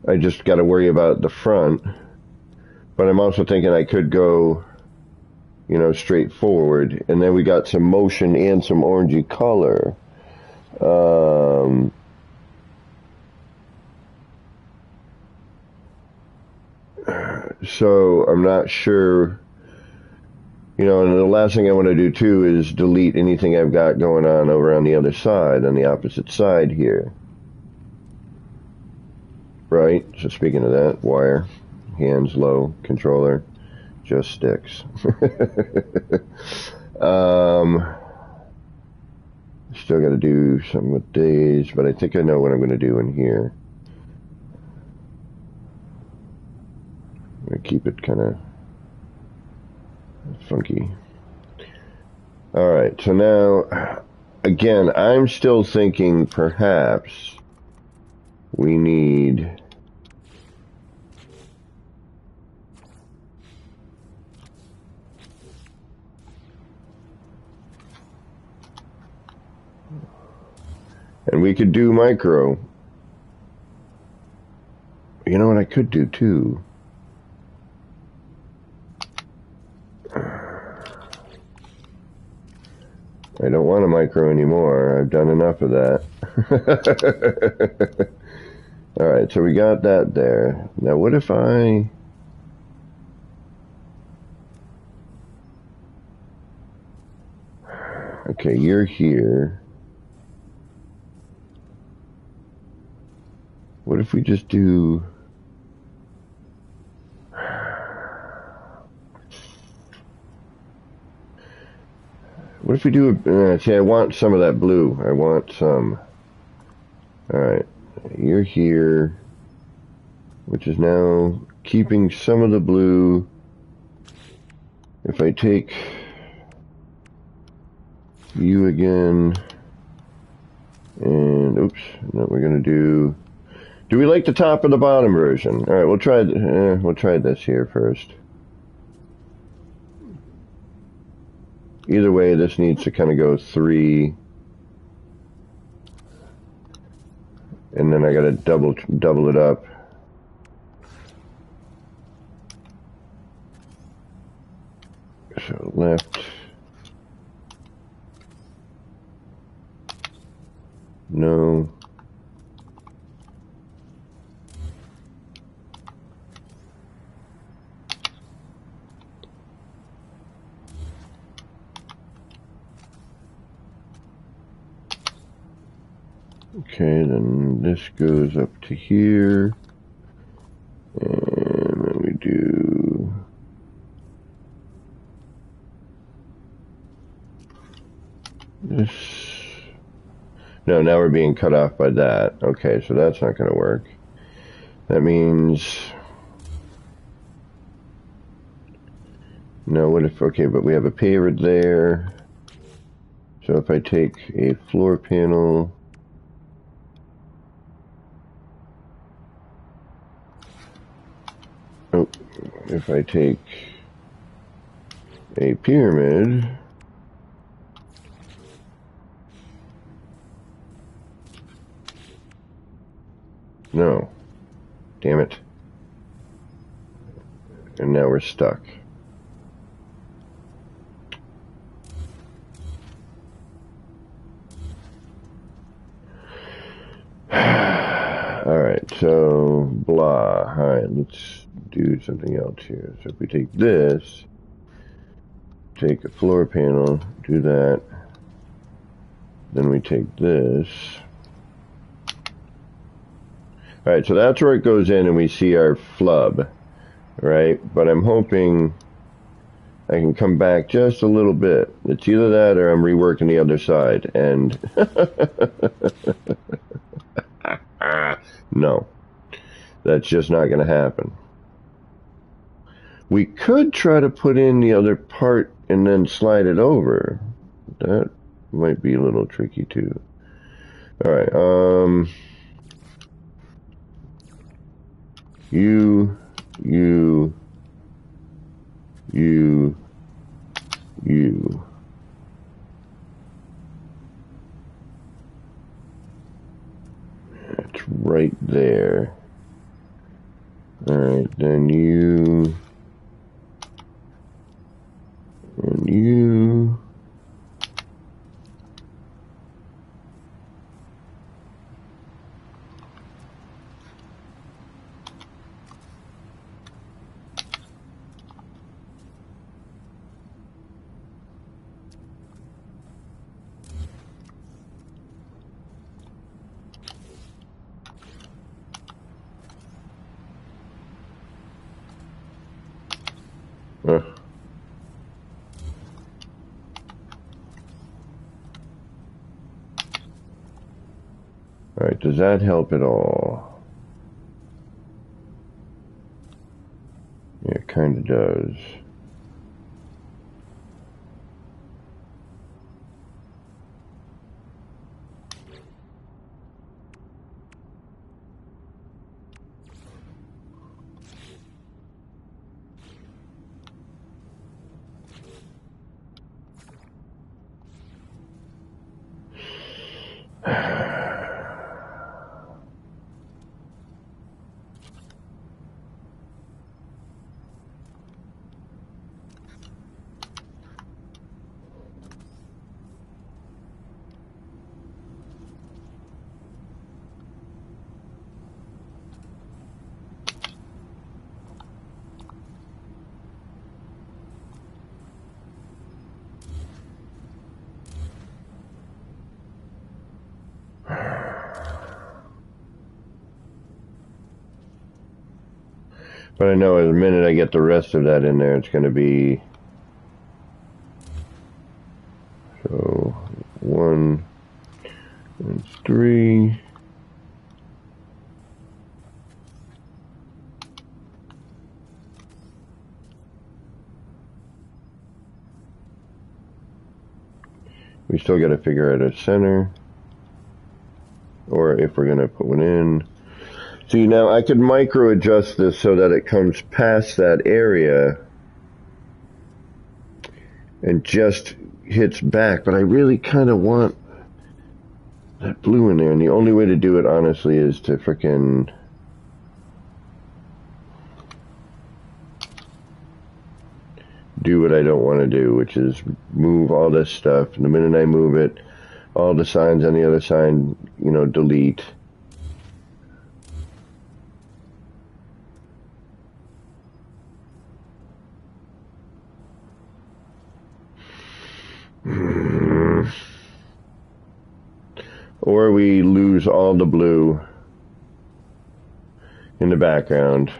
I just got to worry about the front. But I'm also thinking I could go you know, straightforward. And then we got some motion and some orangey color. So I'm not sure, you know, and the last thing I want to do too is delete anything I've got going on over on the other side, on the opposite side here. Right? So speaking of that, wire, hands low, controller, just sticks. Still got to do something with days, but I think I know what I'm going to do in here. I'm going to keep it kind of funky. Alright, so now, again, I'm still thinking perhaps we need and we could do micro. You know what I could do too? I don't want a micro anymore. I've done enough of that. Alright, so we got that there. Now what if I... Okay, you're here. What if we just do... What if we do... see, I want some of that blue. I want some... Alright, you're here, which is now keeping some of the blue. If I take you again, and oops, no, we're gonna do we like the top or the bottom version? All right, we'll try this here first. Either way, this needs to kind of go 3, and then I gotta double it up. So left, no. Okay, then this goes up to here, and then we do this. No, now we're being cut off by that. Okay, so that's not going to work. That means... No, what if... Okay, but we have a paver there. So if I take a floor panel... Oh, if I take a pyramid... No. Damn it. And now we're stuck. Alright, so blah. Alright, let's do something else here. So if we take this, take a floor panel, do that, then we take this. Alright, so that's where it goes in and we see our flub, right? But I'm hoping I can come back just a little bit. It's either that or I'm reworking the other side, and no, that's just not going to happen. We could try to put in the other part and then slide it over. That might be a little tricky too. Alright, you. It's right there. Alright, then you. Alright, does that help at all? Yeah, it kind of does. But I know the minute I get the rest of that in there, it's going to be... So, 1 and 3... We still got to figure out a center, or if we're going to put one in. See, now I could micro adjust this so that it comes past that area and just hits back, but I really kind of want that blue in there, and the only way to do it, honestly, is to frickin' do what I don't want to do, which is move all this stuff. And the minute I move it, all the signs on the other side, you know, delete. Or we lose all the blue in the background.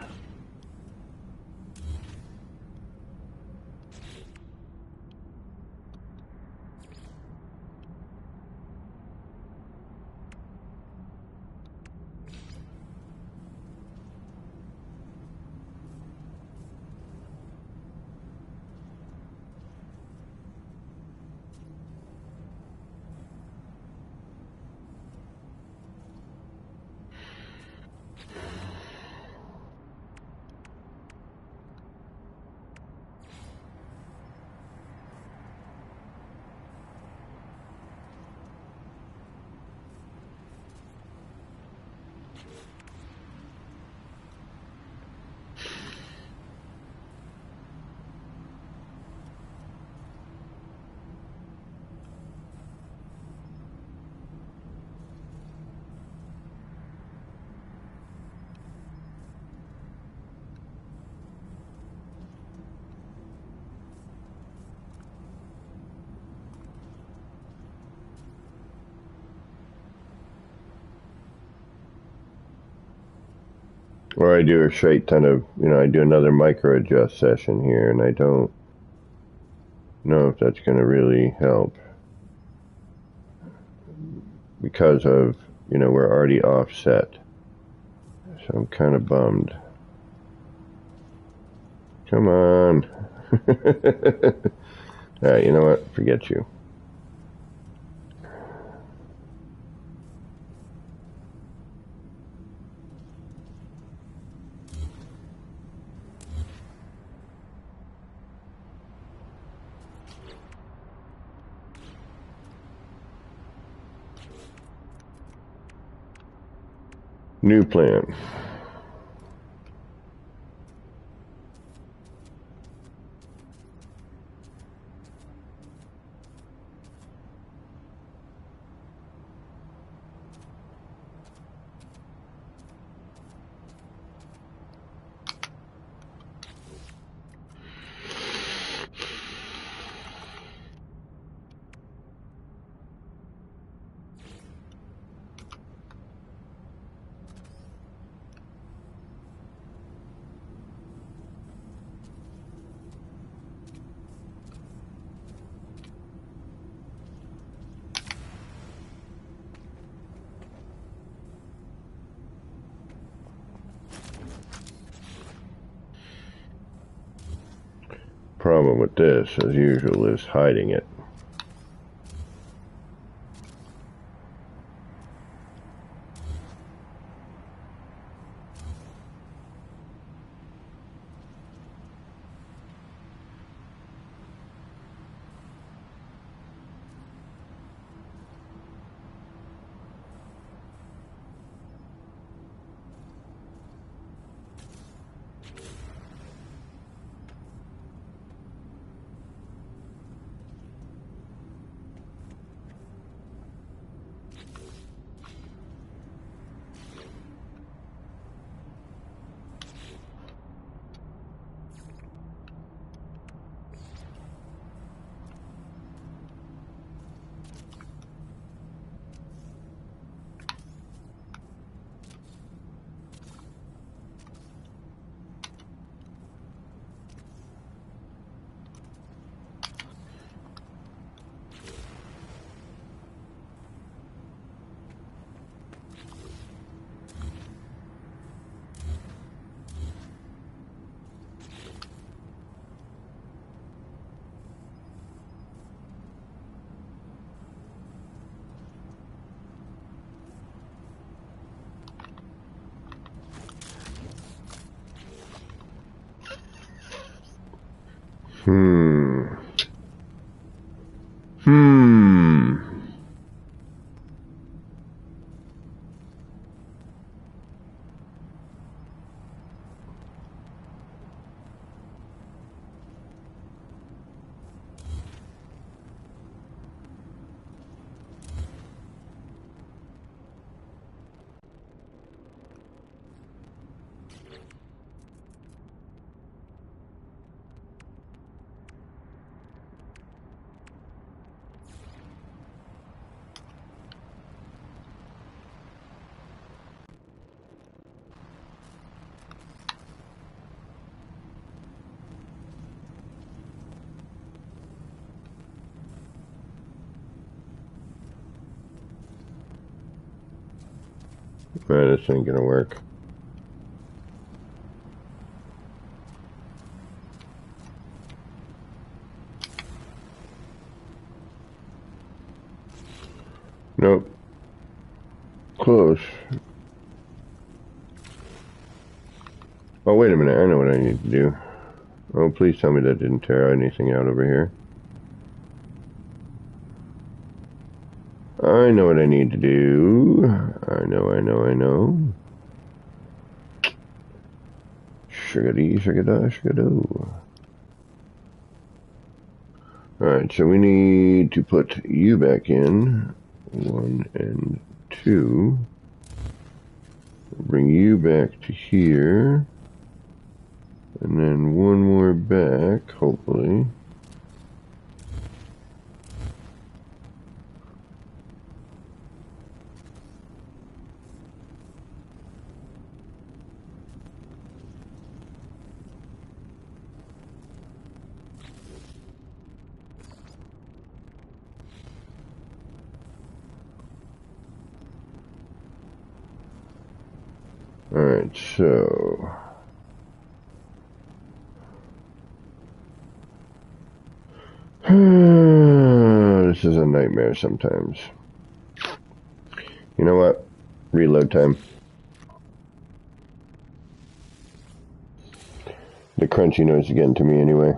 Or I do a straight kind of, you know, I do another micro adjust session here, and I don't know if that's going to really help. Because of, you know, we're already offset. So I'm kind of bummed. Come on. Alright, you know what? Forget you. New plan. problem with this, as usual, is hiding it. This ain't gonna work. Nope. Close. Oh, wait a minute. I know what I need to do. Oh, please tell me that didn't tear anything out over here. I know what I need to do. I know. Sugar-dee, sugar-da, sugar-do. Alright, so we need to put you back in. 1 and 2. Bring you back to here. And then one more back, hopefully. Alright, so... this is a nightmare sometimes. You know what? Reload time. The crunchy noise again to me anyway.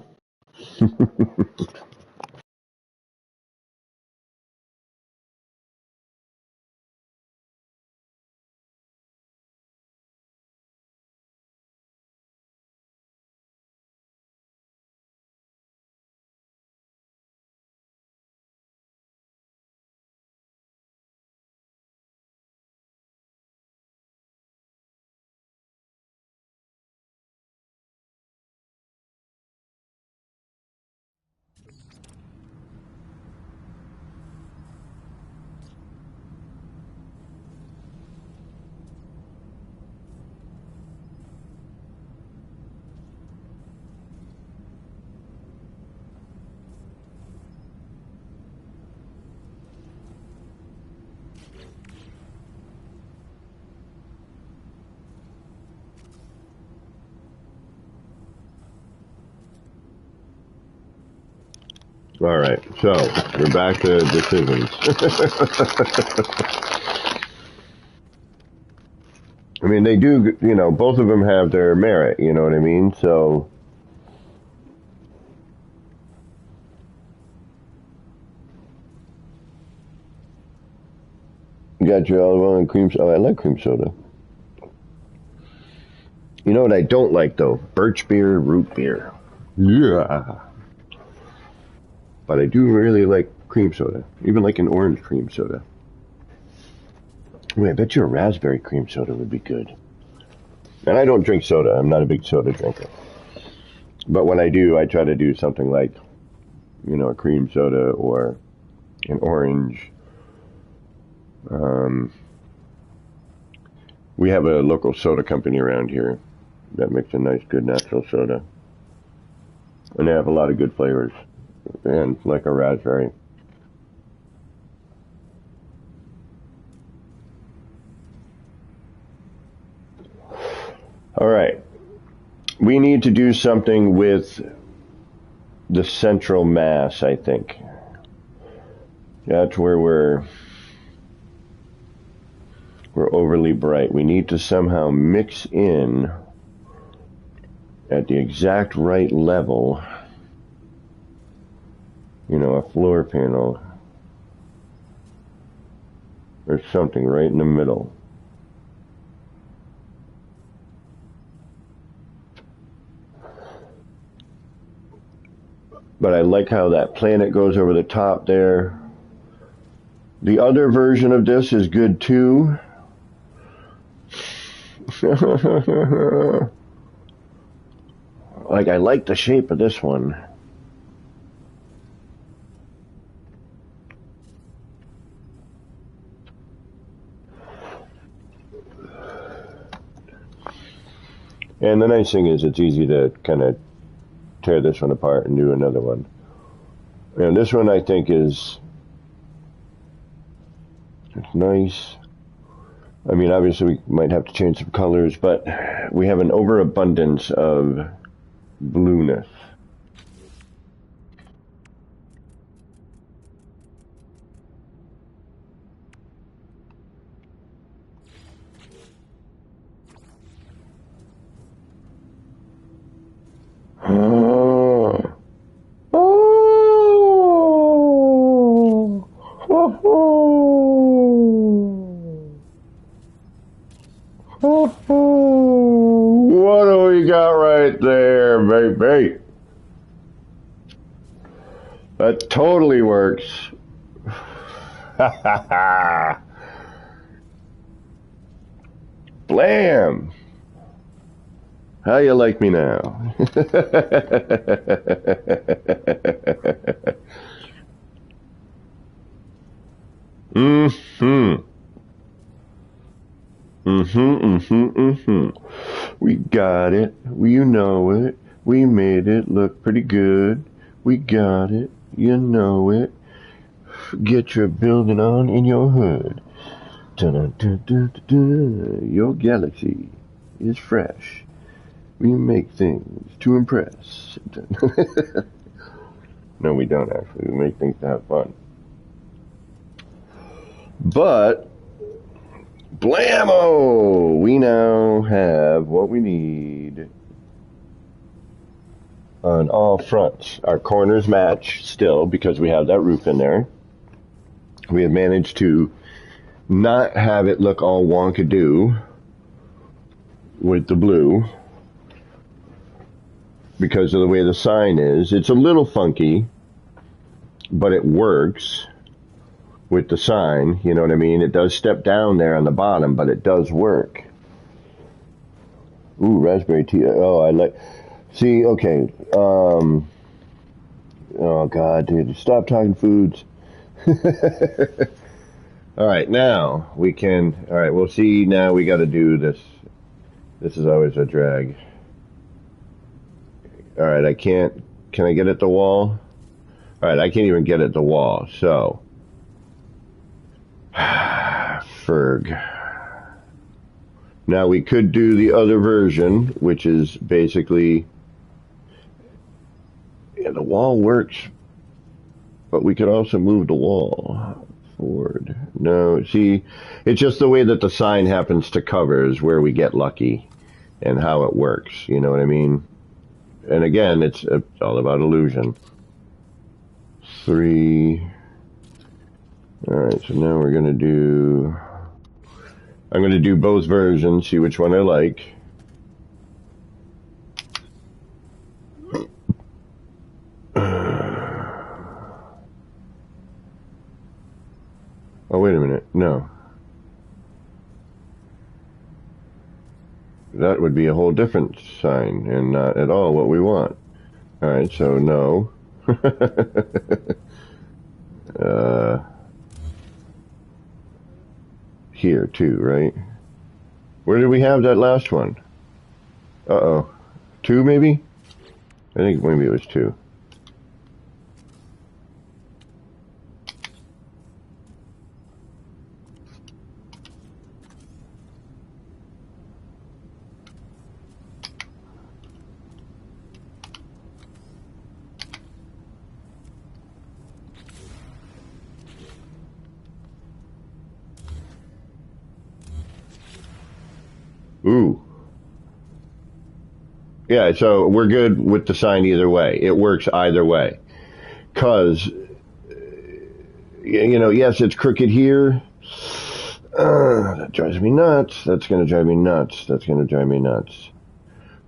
All right, so we're back to decisions. I mean, they do, you know, both of them have their merit, you know what I mean? So, you got your olive oil and cream soda. Oh, I like cream soda. You know what I don't like, though? Birch beer, root beer. Yeah. But I do really like cream soda, even like an orange cream soda. Wait, I bet you a raspberry cream soda would be good. And I don't drink soda. I'm not a big soda drinker. But when I do, I try to do something like, you know, a cream soda or an orange. We have a local soda company around here that makes a nice, good natural soda. And they have a lot of good flavors. And like a raspberry. All right. We need to do something with the central mass, I think. That's where we're overly bright. We need to somehow mix in at the exact right level, you know, a floor panel or something right in the middle. But I like how that planet goes over the top there. The other version of this is good too. Like, I like the shape of this one. And the nice thing is it's easy to kind of tear this one apart and do another one. And this one I think is it's nice. I mean, obviously we might have to change some colors, but we have an overabundance of blueness. What do we got right there, baby? That totally works. Blam! How you like me now? Mm-hmm. We got it. You know it. We made it look pretty good. We got it. You know it. Get your building on in your hood. Dun-dun-dun-dun-dun-dun. Your galaxy is fresh. We make things to impress. No, we don't actually. We make things to have fun. But blammo! We now have what we need on all fronts. Our corners match still because we have that roof in there. We have managed to not have it look all wonkadoo with the blue because of the way the sign is. It's a little funky, but it works with the sign, you know what I mean? It does step down there on the bottom, but it does work. Ooh, raspberry tea. Oh, I like... See, okay. Oh, God, dude. Stop talking foods. All right, now we can... All right, we'll see. Now we got to do this. This is always a drag. All right, I can't... Can I get at the wall? All right, I can't even get at the wall, so... Ferg. Now we could do the other version, which is basically, yeah, the wall works But we could also move the wall forward. No, see, it's just the way that the sign happens to cover is where we get lucky and how it works. You know what I mean? And again, it's all about illusion. 3. All right, so now we're going to do... I'm going to do both versions, see which one I like. Oh, wait a minute. No. That would be a whole different sign and not at all what we want. All right, so no. Here, too, right? Where did we have that last one? Uh-oh. 2, maybe? I think maybe it was 2. Ooh. Yeah, so we're good with the sign either way. It works either way. Because, yes, it's crooked here. That drives me nuts. That's going to drive me nuts. That's going to drive me nuts.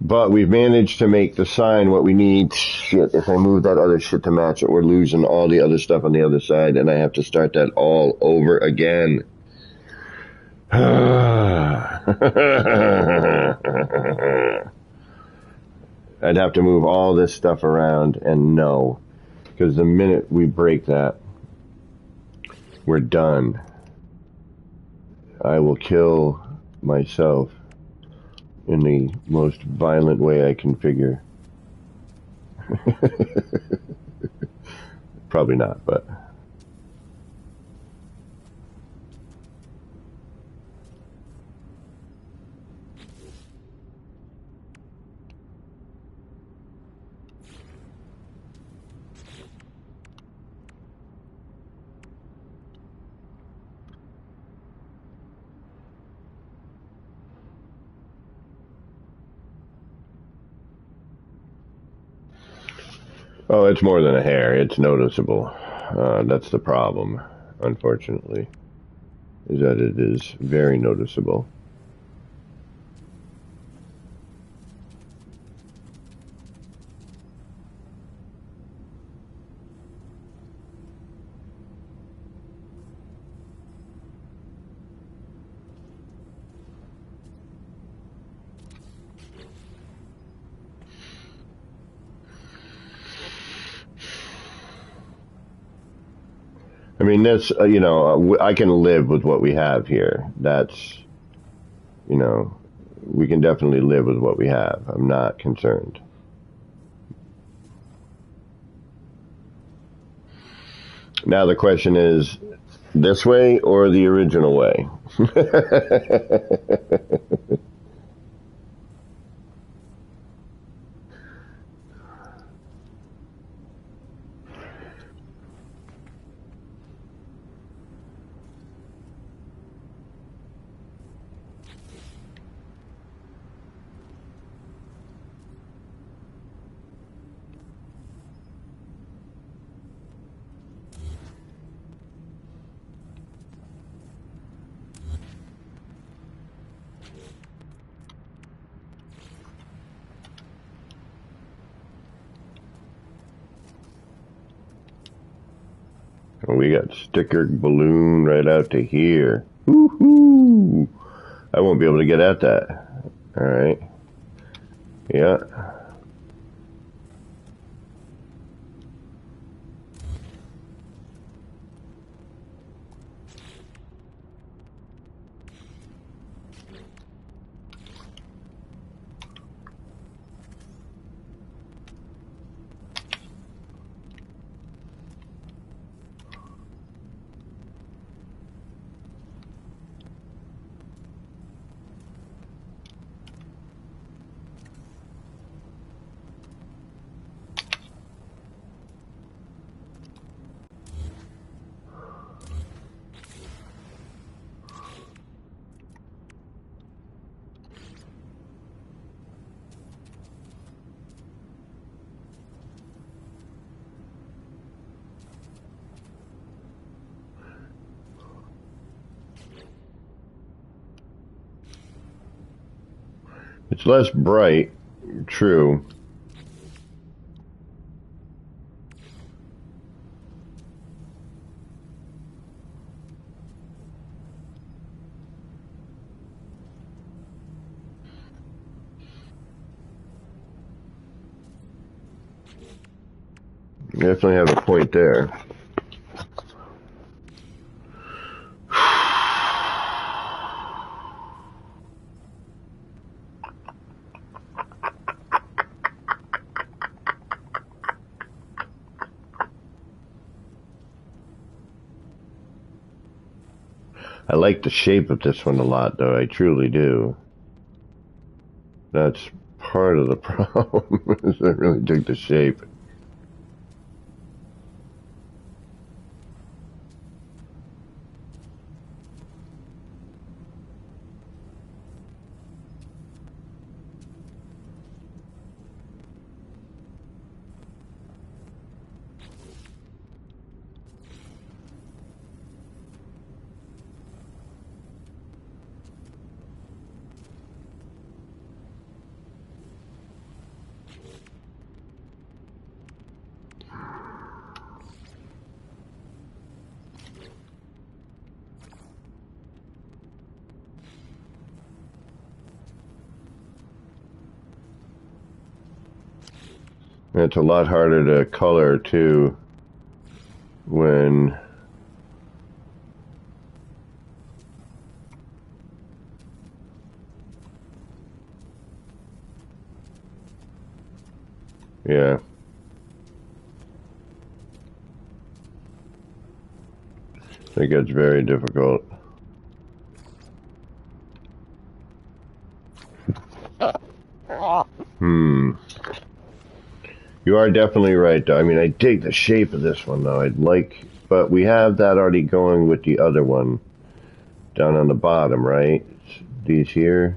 But we've managed to make the sign what we need. Shit, if I move that other shit to match it, we're losing all the other stuff on the other side, and I have to start that all over again. I'd have to move all this stuff around, and no. Because the minute we break that, we're done. I will kill myself in the most violent way I can figure. Probably not, but... Oh, it's more than a hair. It's noticeable. That's the problem, unfortunately, is that it is very noticeable. I mean, this, I can live with what we have here. That's, we can definitely live with what we have. I'm not concerned. Now the question is, this way or the original way? We got sticker balloon right out to here. Woohoo! I won't be able to get at that. All right. Yeah. It's less bright, true. You definitely have a point there. I like the shape of this one a lot, though. I truly do. That's part of the problem, is I really dig the shape. And it's a lot harder to color, too, when... Yeah. I think it's very difficult. You are definitely right, though. I mean, I dig the shape of this one, though. But we have that already going with the other one down on the bottom, right? These here.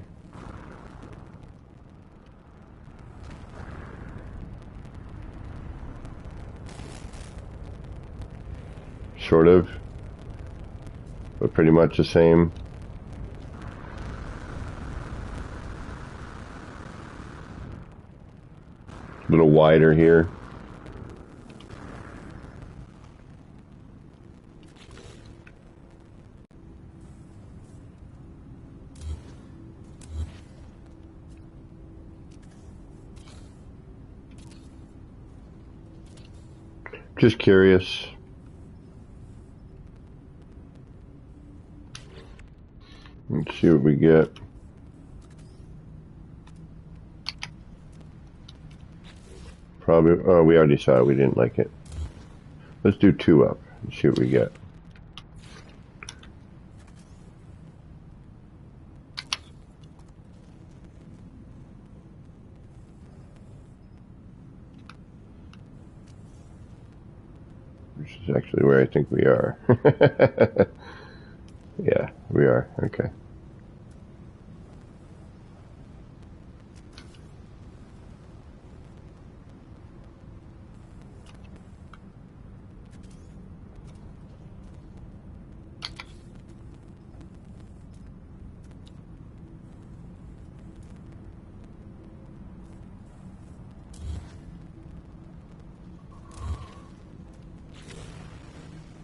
Sort of. But pretty much the same. A little wider here. Just curious. Let's see what we get. Probably, oh, we already saw it. We didn't like it. Let's do 2 up and see what we get. Which is actually where I think we are. Yeah, we are. Okay.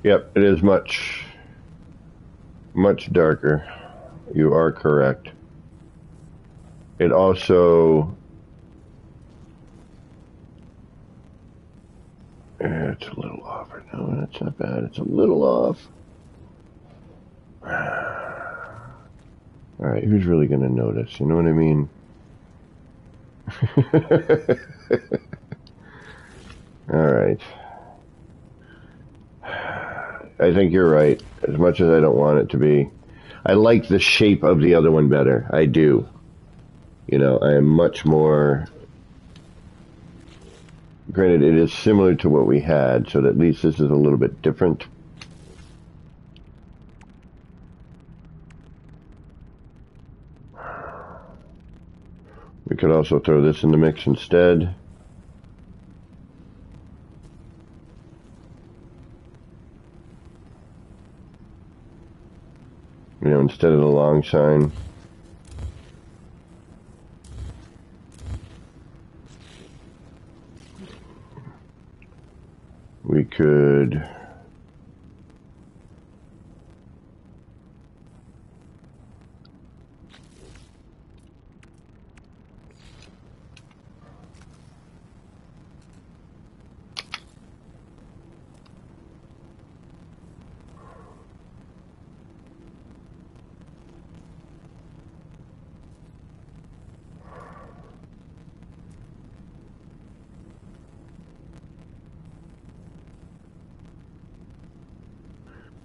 Yep, it is much darker. You are correct. It also... it's a little off right now. That's not bad. It's a little off. Alright, who's really going to notice? You know what I mean? Alright. I think you're right, as much as I don't want it to be. I like the shape of the other one better. I do. You know, I am much more... Granted, it is similar to what we had, so that at least this is a little bit different. We could also throw this in the mix instead. You know, instead of the long sign. good.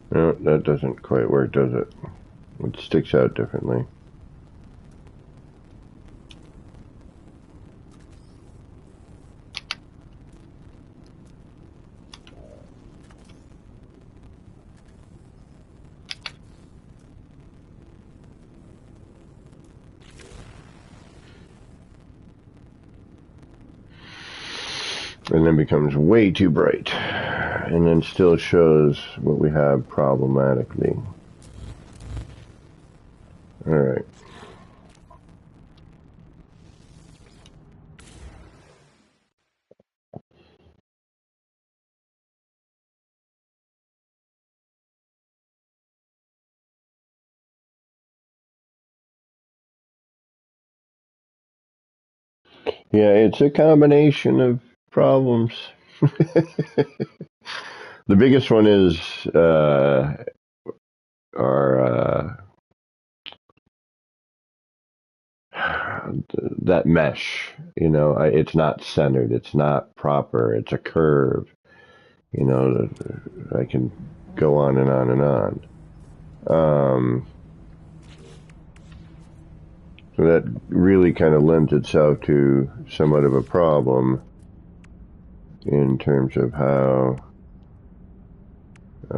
No, that doesn't quite work, does it? It sticks out differently. And then becomes way too bright. And then still shows what we have problematically. Alright. Yeah, it's a combination of problems. The biggest one is our that mesh. You know, it's not centered. It's not proper. It's a curve. You know, I can go on and on and on. So that really kind of lends itself to somewhat of a problem in terms of how you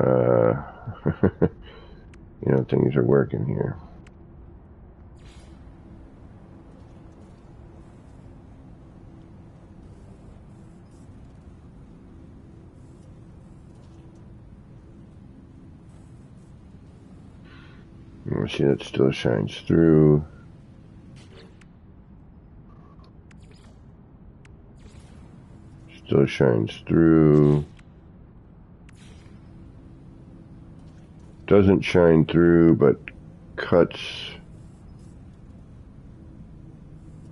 know, things are working here. See, that still shines through. Still shines through. Doesn't shine through, but cuts.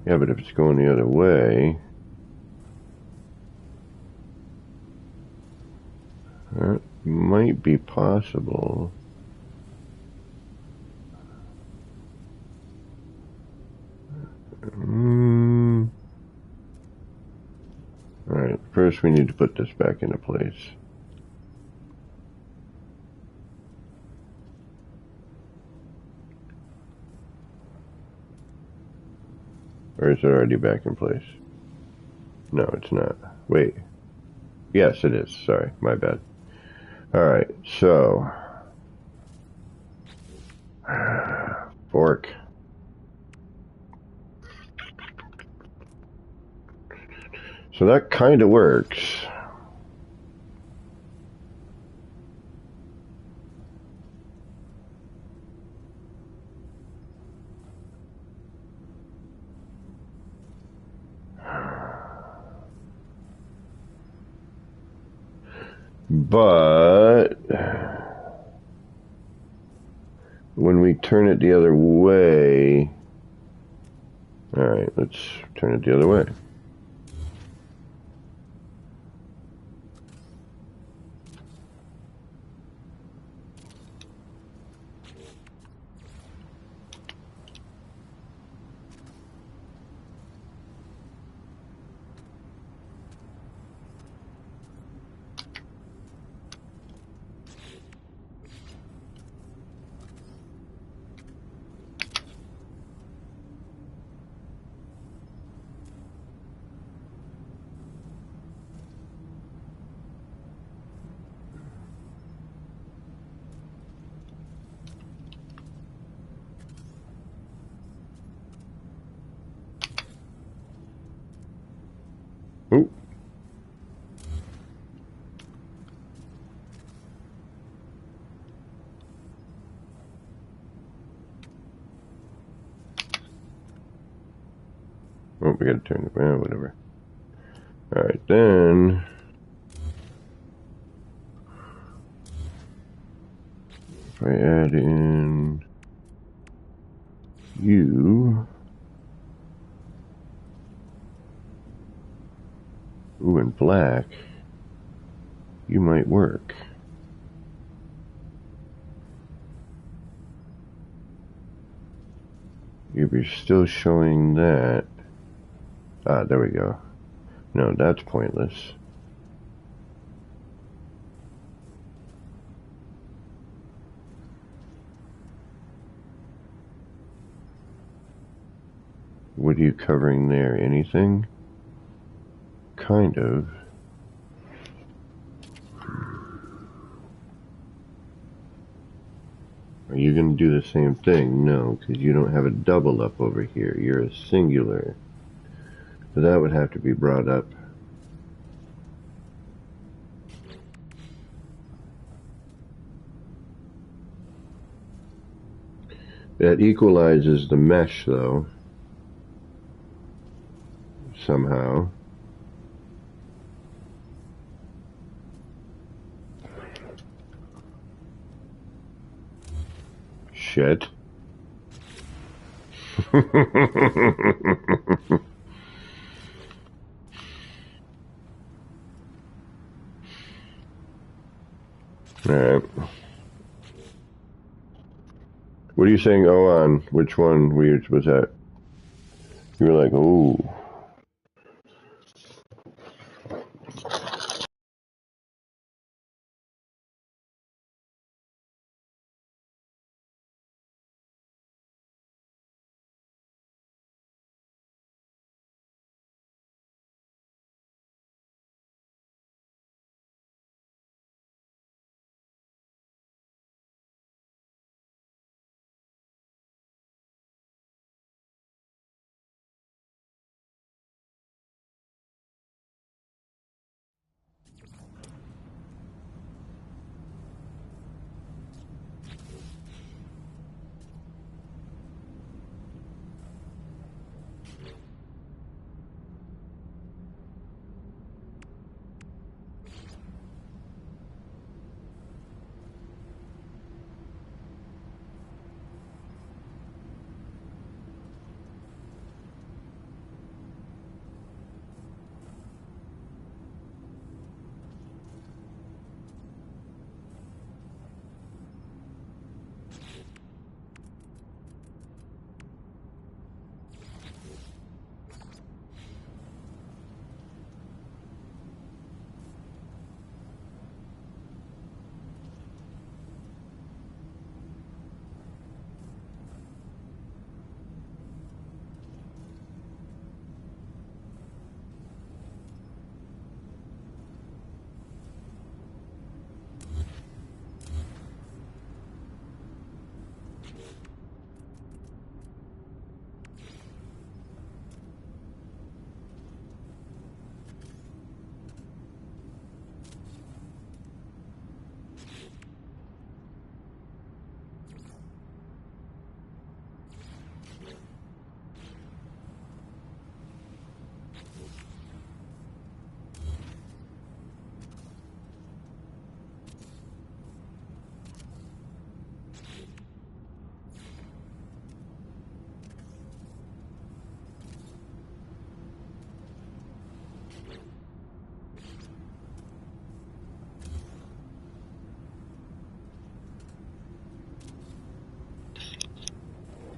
Yeah, but if it's going the other way, that might be possible. Alright, first we need to put this back into place. Or is it already back in place? No, it's not. Wait. Yes, it is. Sorry, my bad. Alright, so... fork. So that kind of works. But when we turn it the other way, all right, let's turn it the other way. Ooh. Oh, we gotta turn it around, whatever. Alright, then... If I add in you, ooh, and black, you might work. You're still showing that. Ah, there we go. No, that's pointless. What are you covering there? Anything? Kind of. Are you going to do the same thing? No, because you don't have a double up over here. You're a singular. So that would have to be brought up. That equalizes the mesh, though. Somehow. Shit. Alright. What are you saying, oh, on? Which one was that? You were like, oh.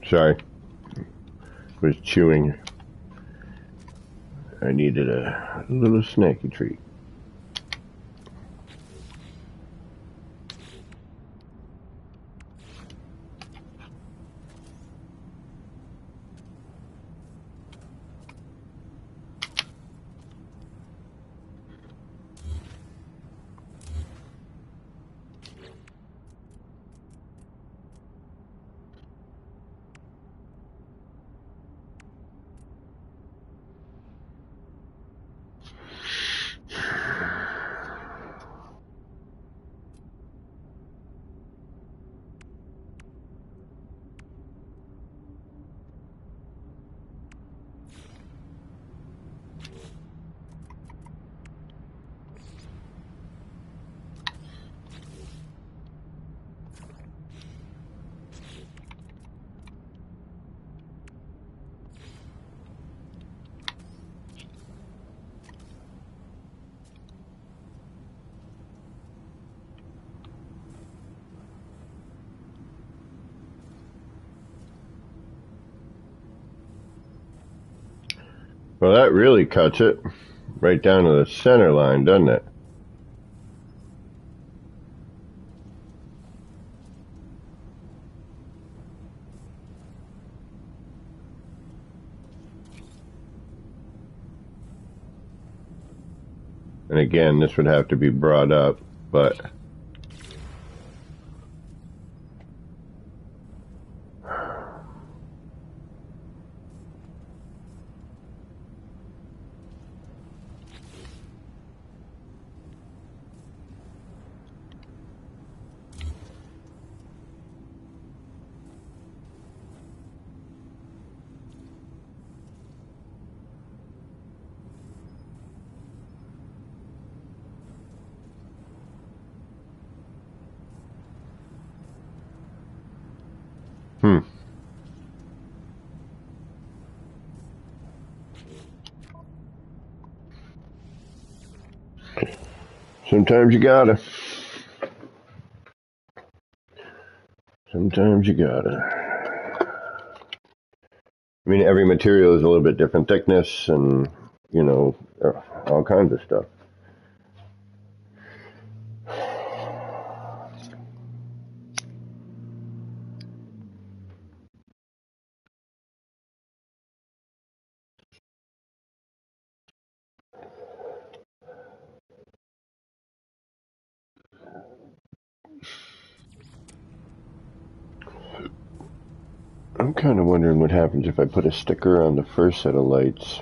Sorry. Was chewing. I needed a little snacky treat. Well, that really cuts it right down to the center line, doesn't it? And again, this would have to be brought up, but sometimes you gotta. Sometimes you gotta. I mean, every material is a little bit different thickness and, you know, all kinds of stuff. I'm kind of wondering what happens if I put a sticker on the first set of lights.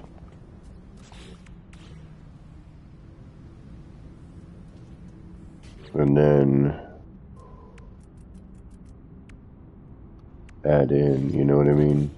And then add in, you know what I mean?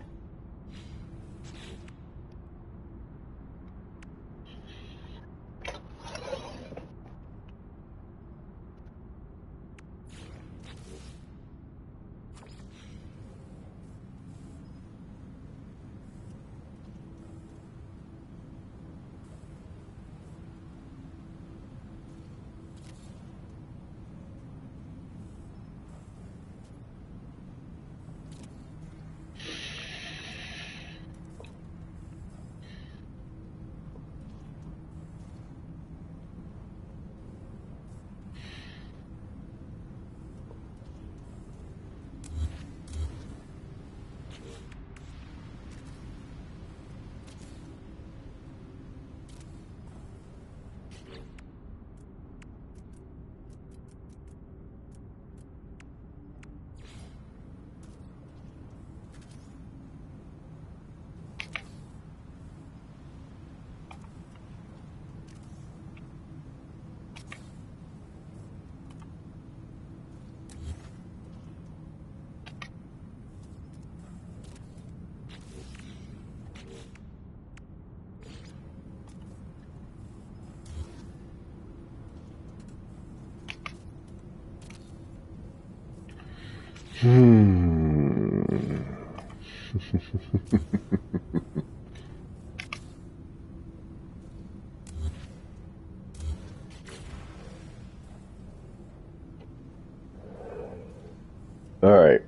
All right.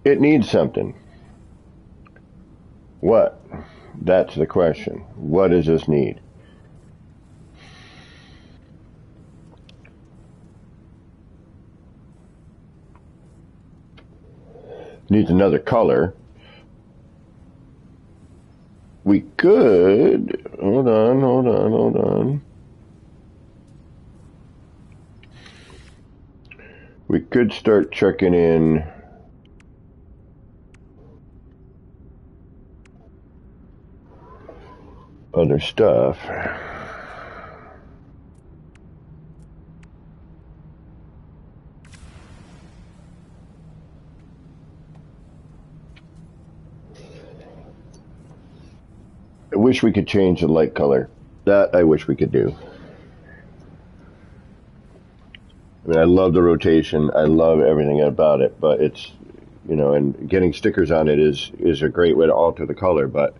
It needs something. What? That's the question. What does this need? Needs another color. We could, hold on. We could start checking in other stuff. I wish we could change the light color. That I wish we could do. I mean, I love the rotation. I love everything about it, but it's, you know, and getting stickers on it is a great way to alter the color, but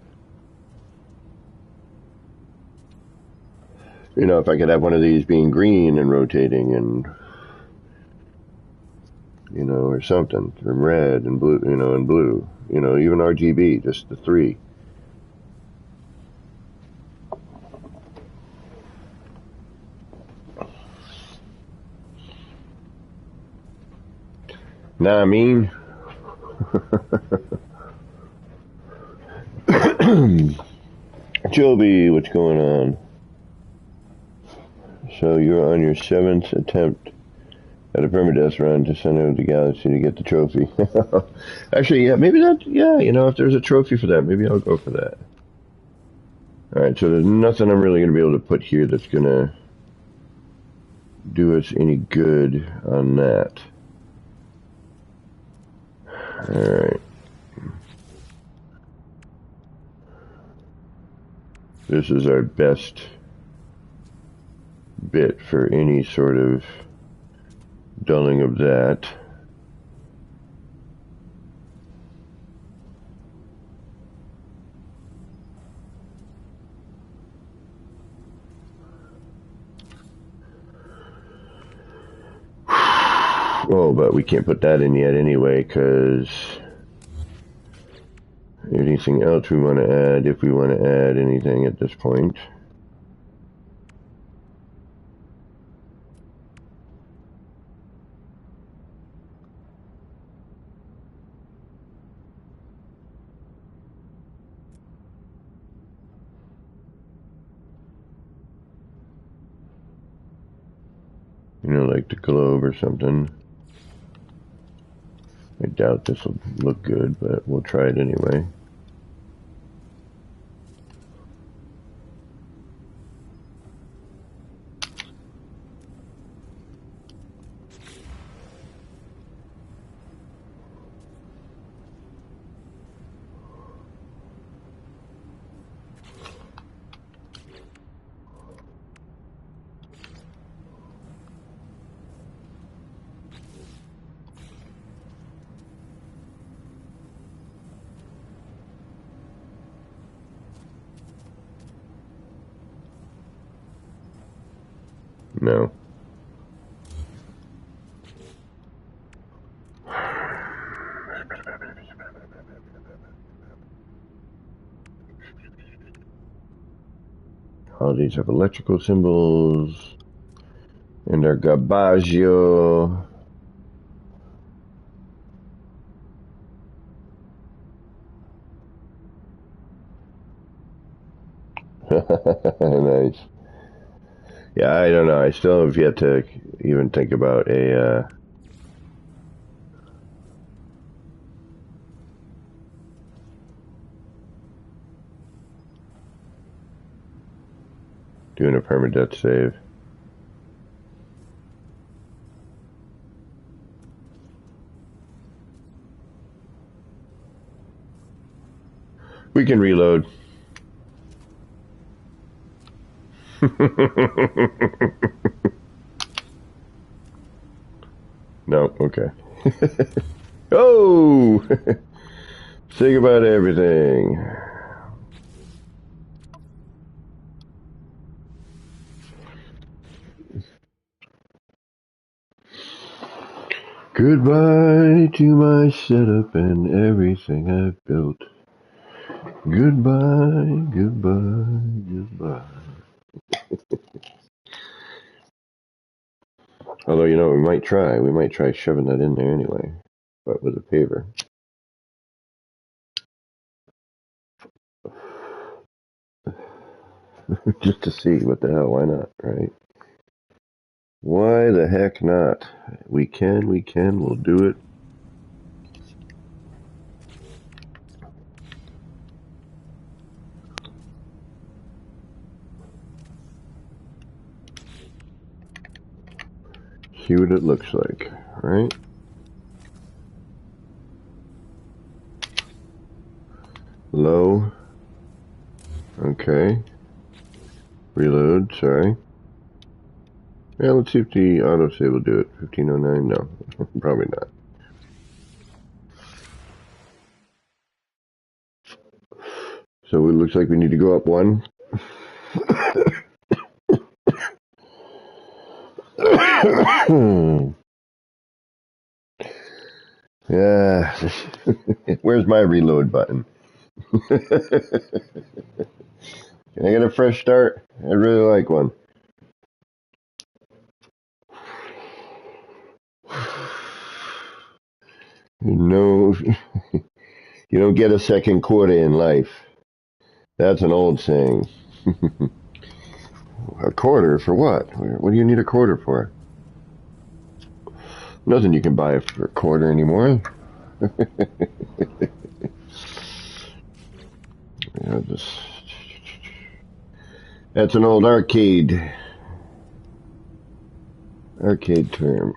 you know, if I could have one of these being green and rotating and, you know, or something, or red and blue, you know, and blue, you know, even RGB, just the three. Nah, I mean. Joby, what's going on? So you're on your 7th attempt at a permadeath run to send out the galaxy to get the trophy. Actually, yeah, maybe that, yeah, if there's a trophy for that, maybe I'll go for that. Alright, so there's nothing I'm really going to be able to put here that's going to do us any good on that. Alright. This is our best bit for any sort of dulling of that. Oh, but we can't put that in yet anyway, because anything else we want to add, if we want to add anything at this point. Like the globe or something. I doubt this will look good, but we'll try it anyway. No. All these have electrical symbols. And our Garbaggio. Nice. Yeah, I don't know. I still have yet to even think about doing a permadeath save. We can reload. No, okay. Oh! Say goodbye to everything. Goodbye to my setup and everything I've built. Goodbye, goodbye, goodbye. Although, we might try. We might try shoving that in there anyway. But with a paver. Just to see. What the hell? Why not, right? Why the heck not? We can, we'll do it. See what it looks like, right? Low. Okay. Reload, sorry. Yeah, let's see if the autosave will do it. 1509? No, probably not. So it looks like we need to go up one. Yeah. Where's my reload button? Can I get a fresh start? I'd really like one. No, you don't get a second quarter in life. That's an old saying. A quarter for what? What do you need a quarter for? Nothing you can buy for a quarter anymore. That's an old arcade term.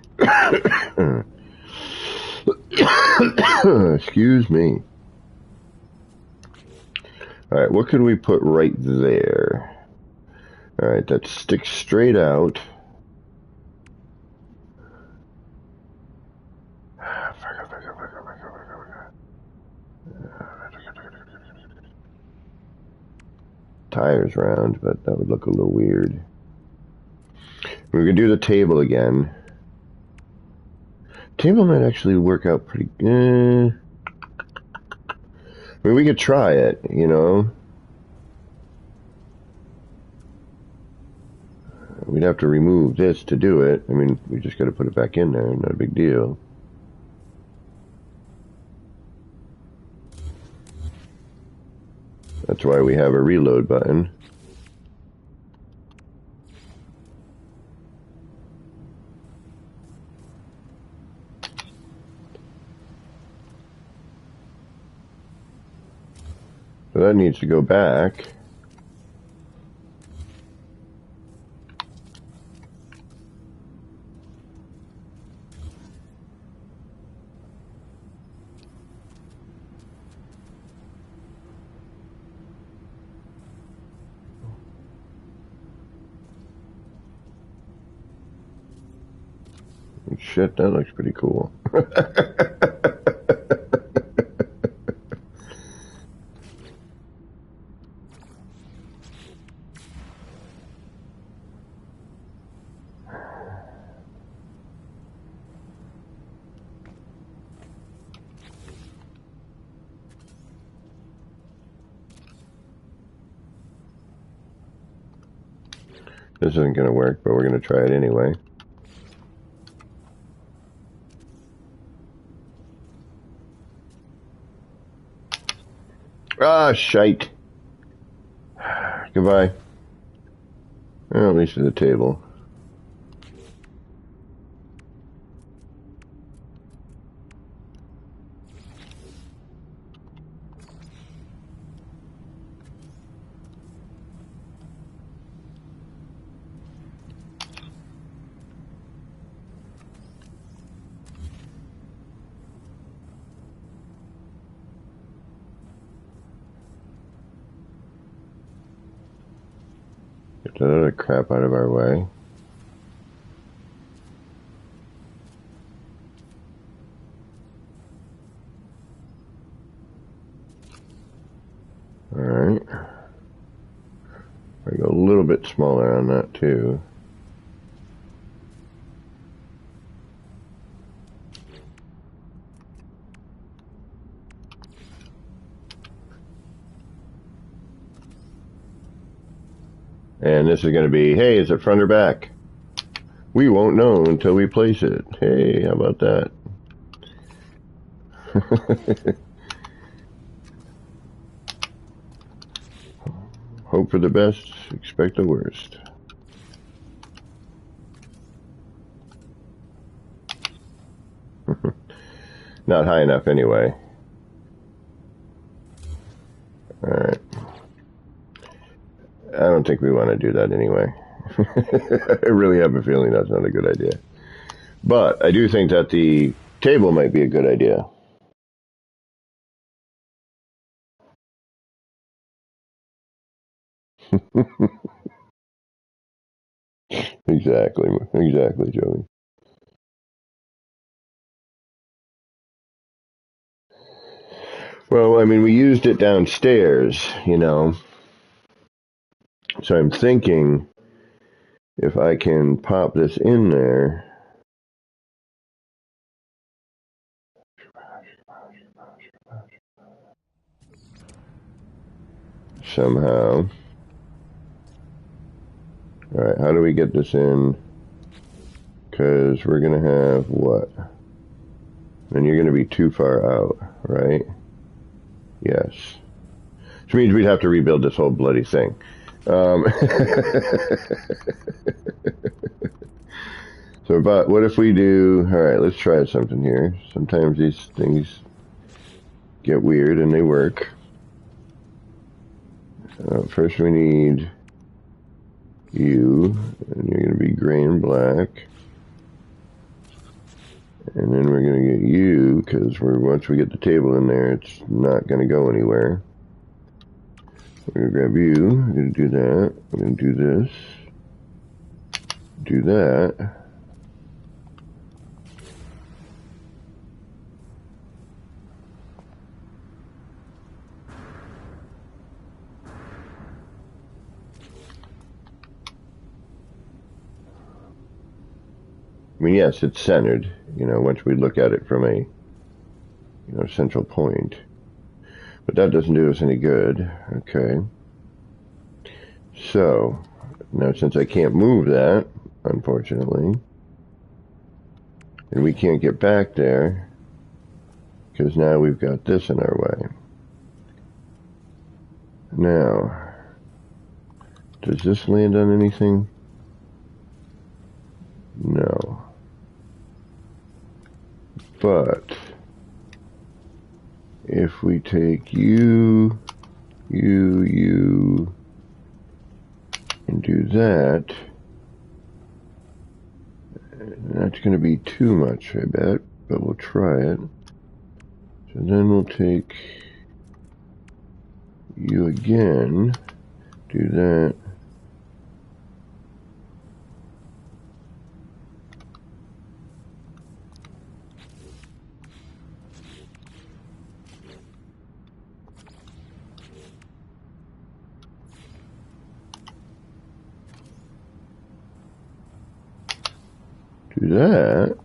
Excuse me. Alright, what could we put right there? Alright, that sticks straight out. Tires round, but that would look a little weird. We could do the table again. Table might actually work out pretty good. I mean, we could try it, you know. We'd have to remove this to do it. I mean, we just got to put it back in there. Not a big deal. That's why we have a reload button. So that needs to go back. Shit, that looks pretty cool. This isn't going to work, but we're going to try it anyway. Ah, shite. Goodbye. Well, at least at the table. Get that other crap out of our way. Alright. I go a little bit smaller on that too. And this is going to be, hey, is it front or back? We won't know until we place it. Hey, how about that? Hope for the best, expect the worst. Not high enough anyway. Alright. I don't think we want to do that anyway. I really have a feeling that's not a good idea. But I do think that the table might be a good idea. Exactly, Joey. Well, I mean, we used it downstairs, you know. So I'm thinking if I can pop this in there. Somehow. Alright, how do we get this in? Because we're going to have what? then you're going to be too far out, right? Yes. Which means we'd have to rebuild this whole bloody thing. So, but what if we do... Alright, let's try something here. Sometimes these things get weird and they work. First we need you, and you're going to be gray and black. And then we're going to get you, because once we get the table in there, it's not going to go anywhere. We're going to grab you, we're going to do that, we're going to do this, do that. I mean, yes, it's centered, once we look at it from a, central point. But that doesn't do us any good. Okay. So, now since I can't move that, unfortunately, and we can't get back there, because now we've got this in our way. Now, does this land on anything? No. But if we take you, and do that, that's going to be too much, I bet, but we'll try it. So then we'll take you again, do that. Do that.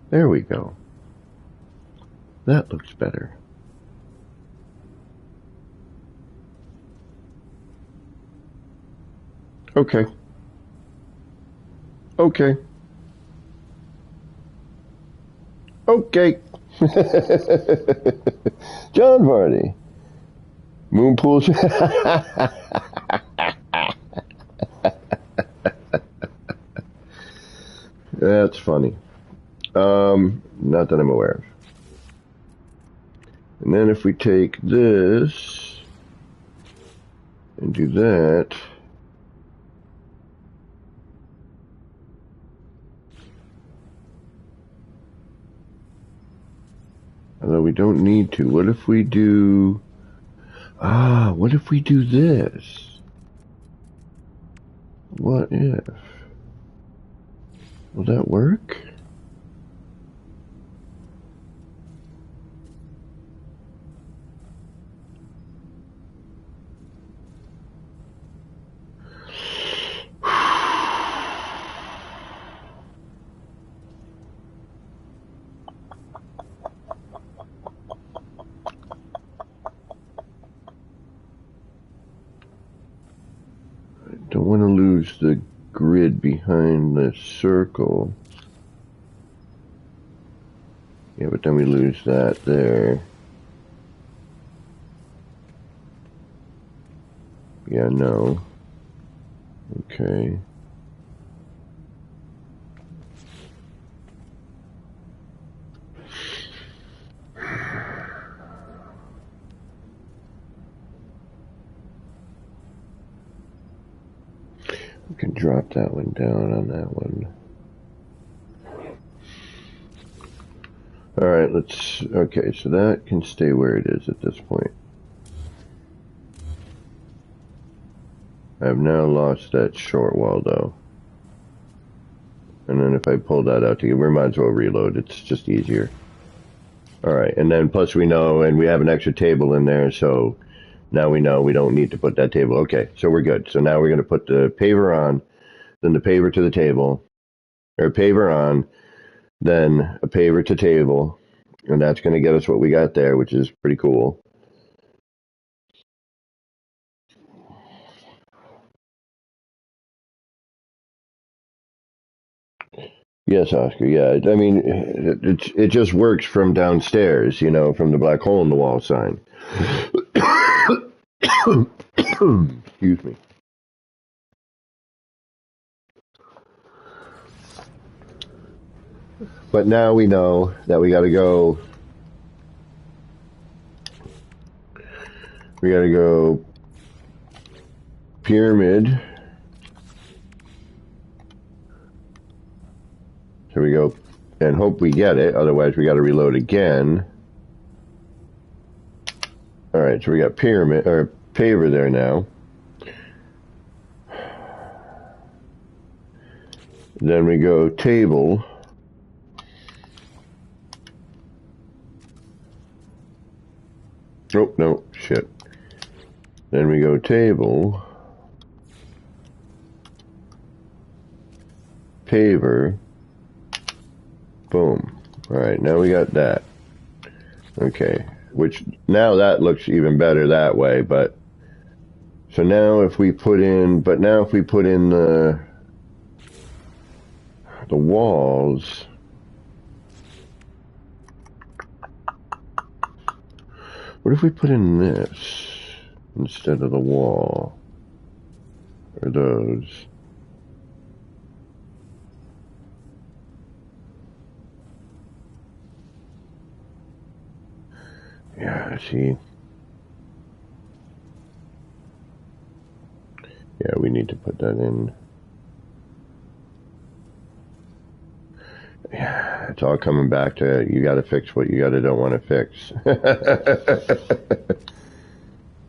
There we go. That looks better. Okay. Okay. Okay. John Varney. Moon pools. That's funny. Not that I'm aware of. And then if we take this and do that, although we don't need to, what if we do, what if we do this? What if? Will that work? Don't want to lose the grid behind the circle. Yeah, but then we lose that there. Yeah, no. Okay. We can drop that one down on that one. Alright, okay, so that can stay where it is at this point. I've now lost that short wall though. And then if I pull that out we might as well reload, it's just easier. Alright, and then plus we know, and we have an extra table in there, so now we know we don't need to put that table. Okay, so we're good. So now we're going to put the paver on, then the paver to the table, or paver on, then a paver to table, and that's going to get us what we got there, which is pretty cool. Yes, Oscar. Yeah, I mean, it just works from downstairs, you know, from the black hole in the wall sign. Excuse me. But now we know that we got to go. We got to go pyramid. So we go and hope we get it. Otherwise, we got to reload again. All right, so we got pyramid or paver there now. Then we go table. Oh, no, shit. Then we go table. Paver. Boom. All right, now we got that. Okay, which now that looks even better that way, but so now if we put in, but now if we put in the walls, what if we put in this instead of the wall? Or those? Yeah, see. Yeah, we need to put that in. Yeah, it's all coming back to you got to fix what you got to don't want to fix.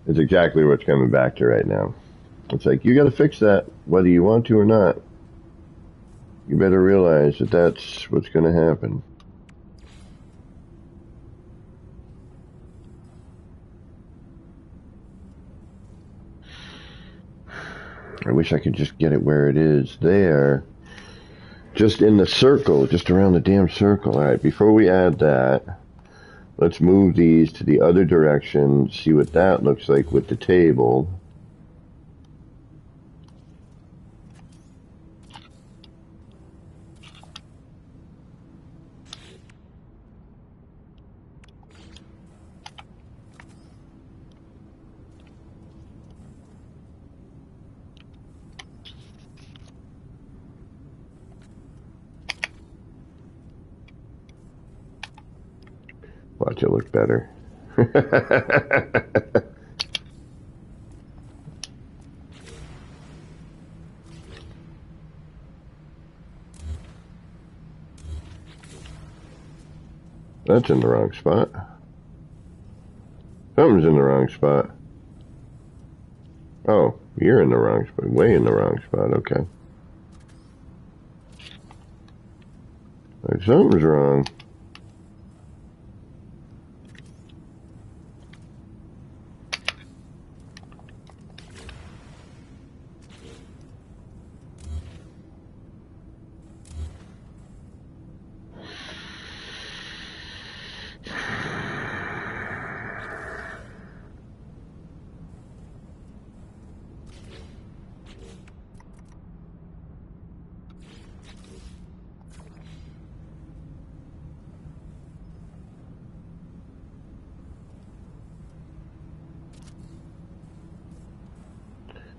It's exactly what's coming back to right now. It's like you got to fix that whether you want to or not. You better realize that that's what's going to happen. I wish I could just get it where it is there. Just in the circle, just around the damn circle. All right, before we add that, let's move these to the other direction, see what that looks like with the table. Watch it look better. That's in the wrong spot. Something's in the wrong spot. Oh, you're in the wrong spot. Way in the wrong spot. Okay. Like something's wrong.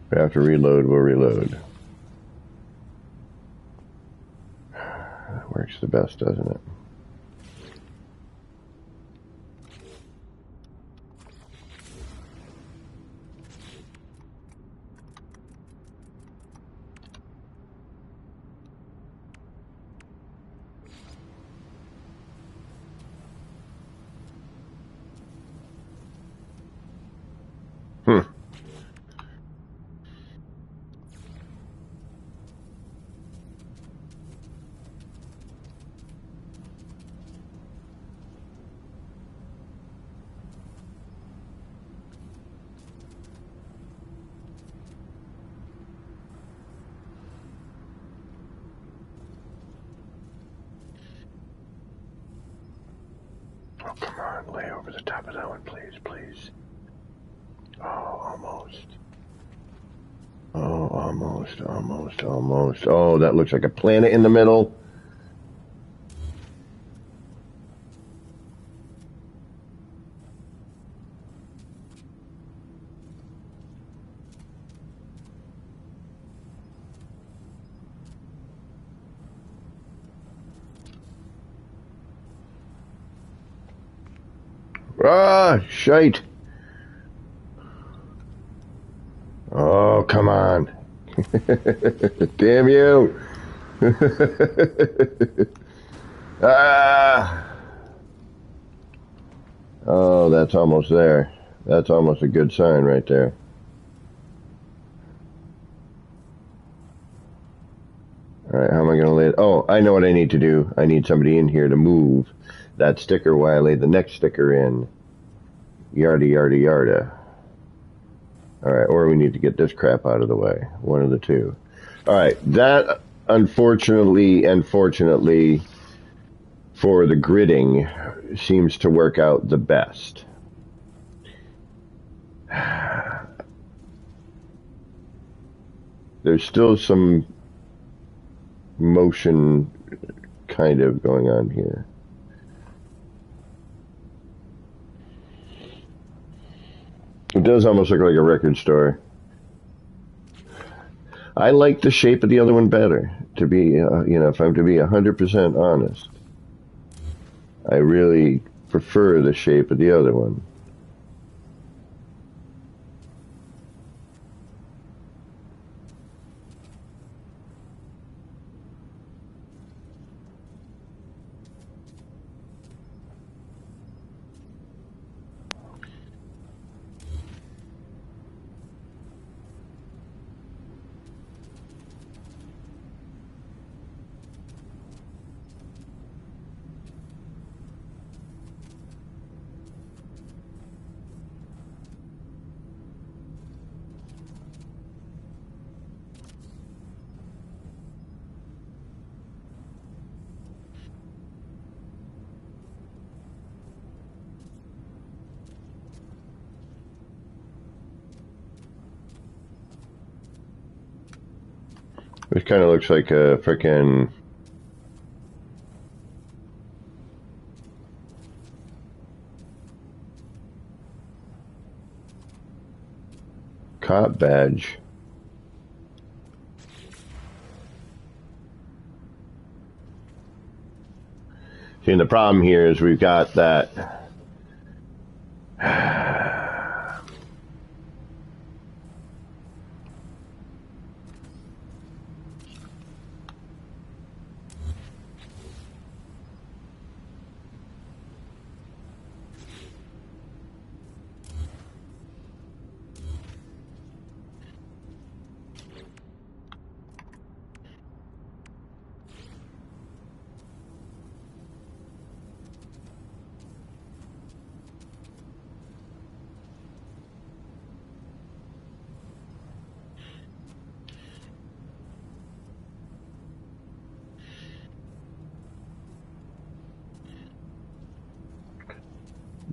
If we have to reload, we'll reload. That works the best, doesn't it? Hmm. Oh, come on. Lay over the top of that one, please, please. Oh, almost. Oh, almost, almost, almost. Oh, that looks like a planet in the middle. Ah, shite. Oh, come on. Damn you. Ah. Oh, that's almost there. That's almost a good sign right there. Alright, how am I going to lay it? Oh, I know what I need to do. I need somebody in here to move that sticker while I lay the next sticker in. Yarda, yarda, yarda. Alright, or we need to get this crap out of the way. One of the two. Alright, that, unfortunately and fortunately, for the gridding, seems to work out the best. There's still some motion kind of going on here. It does almost look like a record store. I like the shape of the other one better, to be, if I'm to be 100% honest. I really prefer the shape of the other one. This kind of looks like a frickin' cop badge. See, and the problem here is we've got that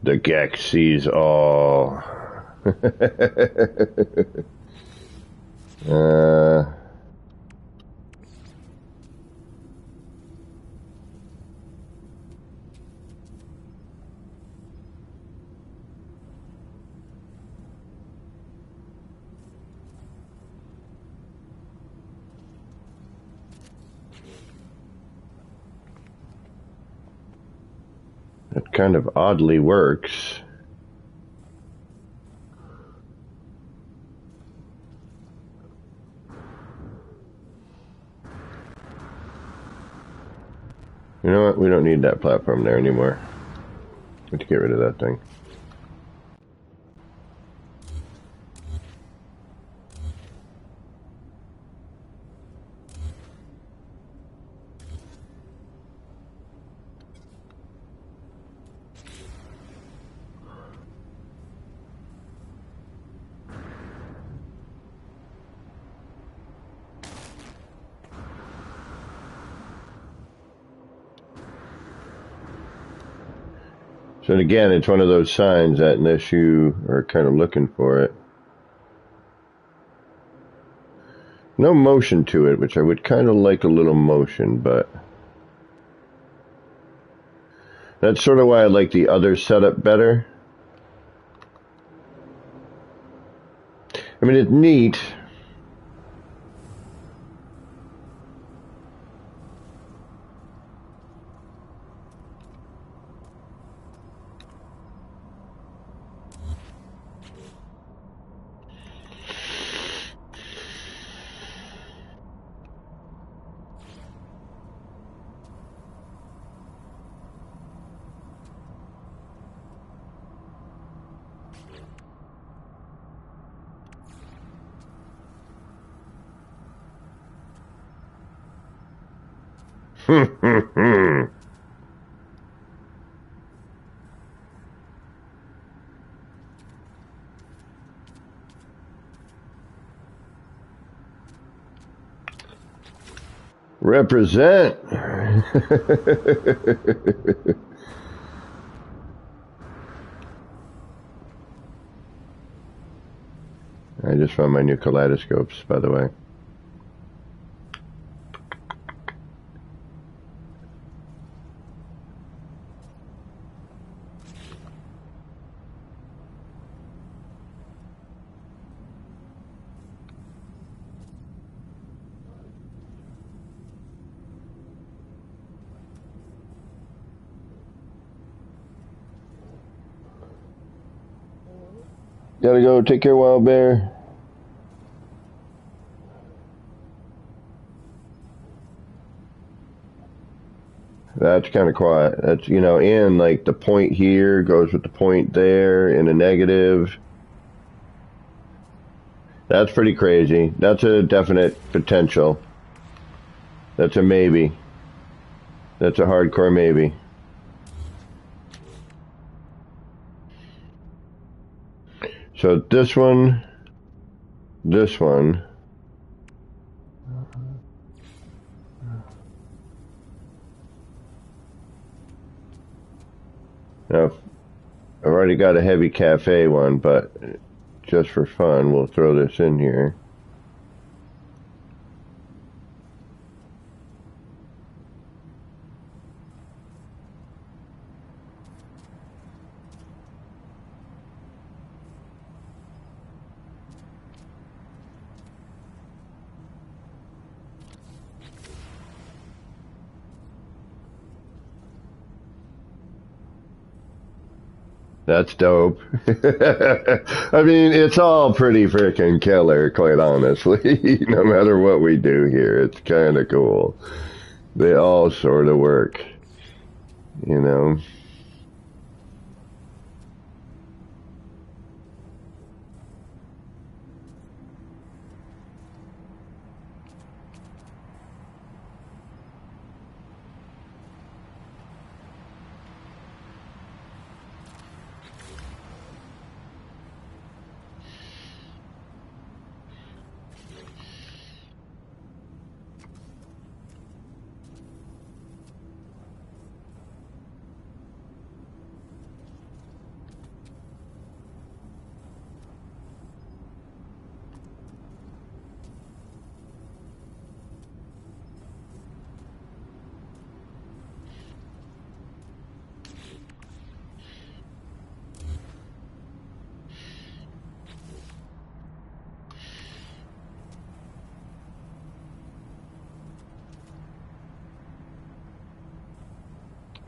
the Gex sees all. It kind of oddly works. You know what? We don't need that platform there anymore. Let's get rid of that thing. So again, it's one of those signs that unless you are kind of looking for it, no motion to it, which I would kind of like a little motion, but that's sort of why I like the other setup better. I mean, it's neat. Represent. I just found my new kaleidoscopes, by the way. Gotta go. Take care, Wild Bear. That's kind of quiet. That's, you know, and like the point here goes with the point there in a negative. That's pretty crazy. That's a definite potential. That's a maybe. That's a hardcore maybe. So this one. Now, I've already got a heavy cafe one, but just for fun, we'll throw this in here. That's dope. I mean, it's all pretty freaking killer, quite honestly. No matter what we do here, it's kind of cool. They all sort of work, you know.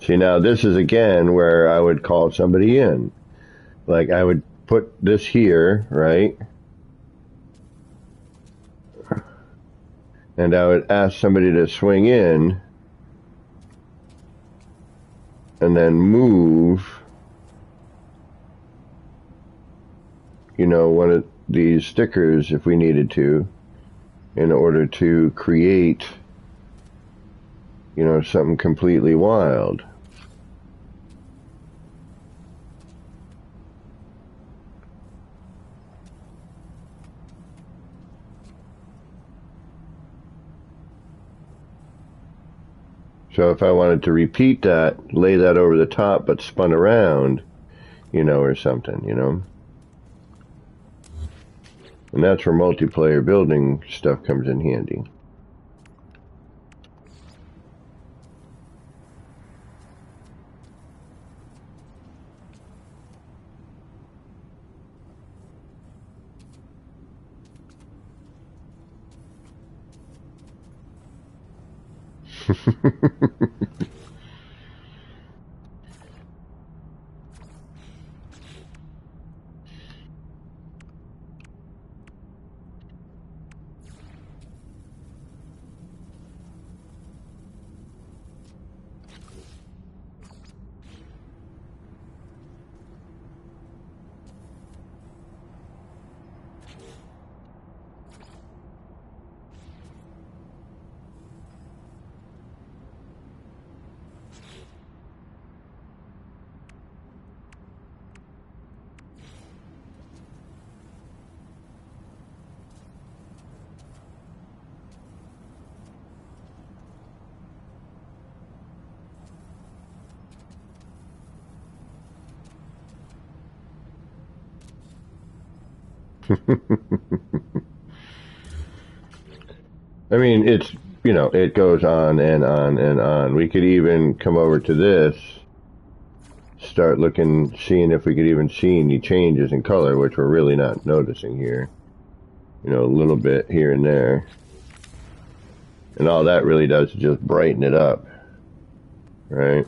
See, now this is again where I would call somebody in. Like, I would put this here, right? And I would ask somebody to swing in and then move, you know, one of these stickers if we needed to, in order to create, you know, something completely wild. So if I wanted to repeat that, lay that over the top, but spun around, you know, or something, you know. And that's where multiplayer building stuff comes in handy. I mean, it's, you know, it goes on and on and on. We could even come over to this, start looking, seeing if we could even see any changes in color, which we're really not noticing here. You know, a little bit here and there. And all that really does is just brighten it up, right?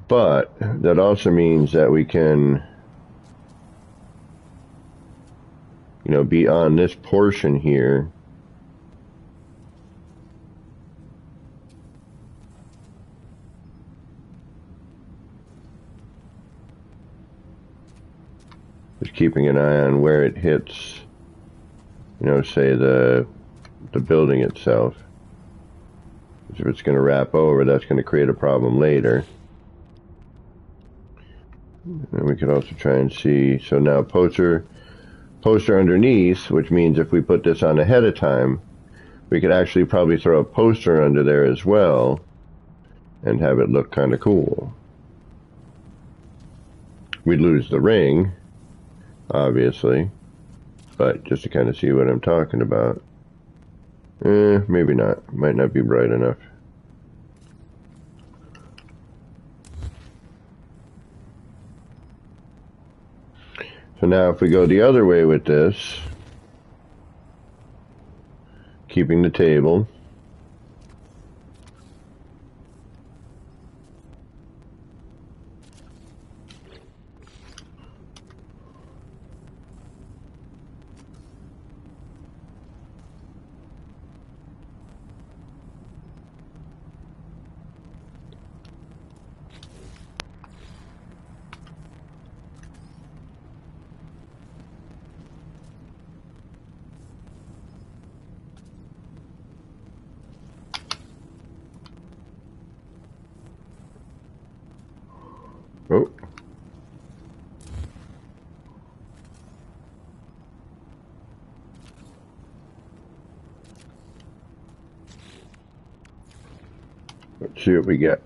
But that also means that we can, you know, be on this portion here. Just keeping an eye on where it hits, you know, say the building itself. If it's going to wrap over, that's going to create a problem later. And we could also try and see, so now poster underneath, which means if we put this on ahead of time, we could actually probably throw a poster under there as well and have it look kind of cool. We'd lose the ring, obviously, but just to kind of see what I'm talking about. Maybe not. Might not be bright enough. So now if we go the other way with this, keeping the table, oh, let's see what we get.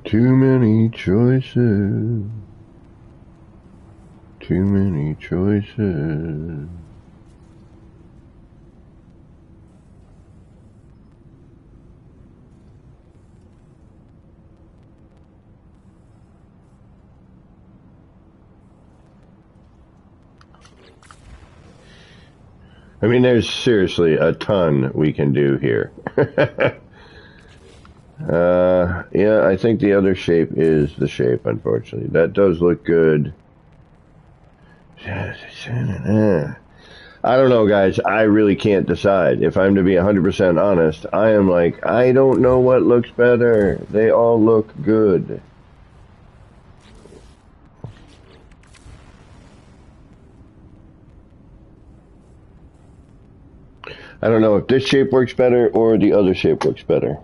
Too many choices. Too many choices. I mean, there's seriously a ton we can do here. Yeah, I think the other shape is the shape, unfortunately. That does look good. I don't know, guys. I really can't decide. If I'm to be 100% honest, I am like, I don't know what looks better. They all look good. I don't know if this shape works better or the other shape works better.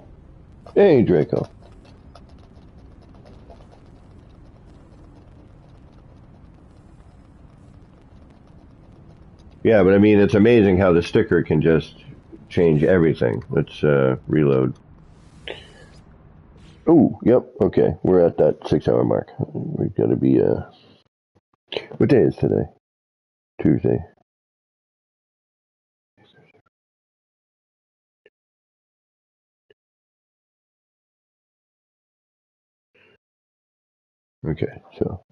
Hey, Draco. Yeah, but I mean, it's amazing how the sticker can just change everything. Let's reload. Oh, yep. Okay, we're at that 6 hour mark. We've got to be. What day is today? Tuesday. Okay, so.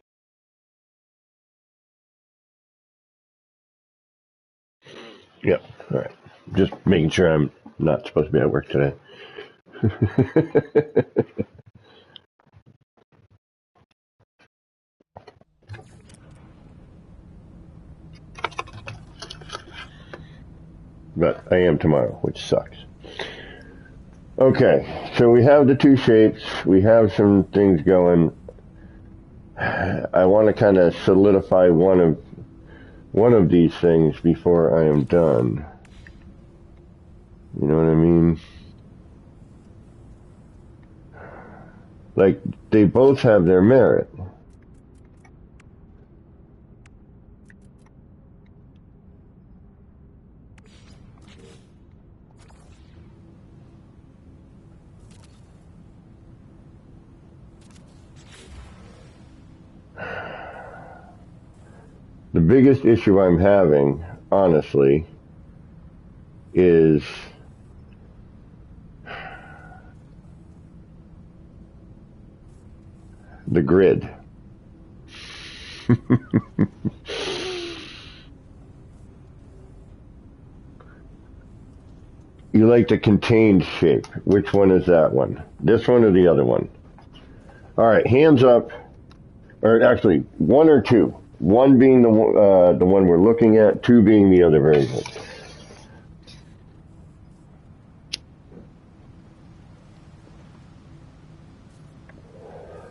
Yep. All right. Just making sure I'm not supposed to be at work today. But I am tomorrow, which sucks. Okay, so we have the two shapes. We have some things going. I want to kind of solidify one of these things before I am done. You know what I mean? Like, they both have their merit. The biggest issue I'm having, honestly, is the grid. You like the contained shape. Which one is that one? This one or the other one? All right, hands up. Or actually, one or two. One being the one we're looking at, two being the other version.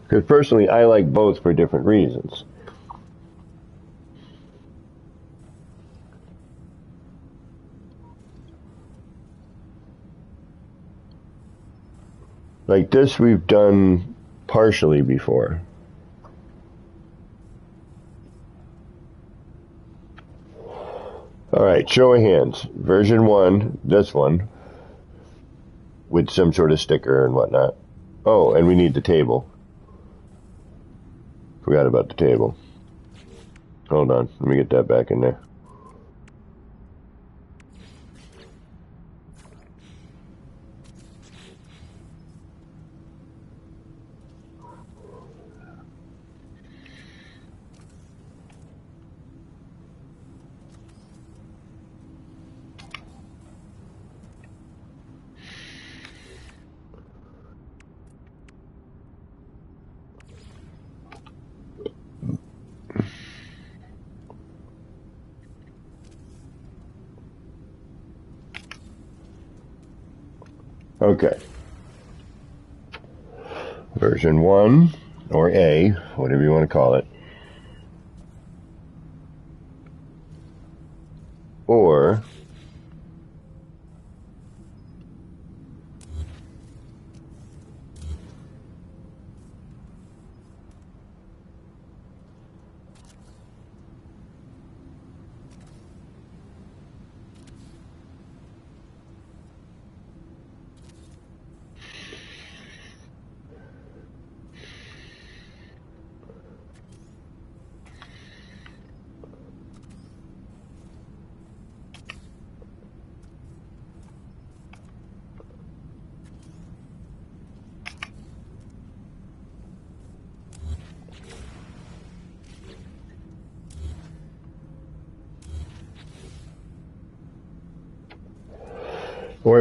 Because personally, I like both for different reasons. Like this we've done partially before. All right, show of hands. Version 1, this one, with some sort of sticker and whatnot. Oh, and we need the table. Forgot about the table. Hold on, let me get that back in there. Okay. Version 1, or A, whatever you want to call it. Or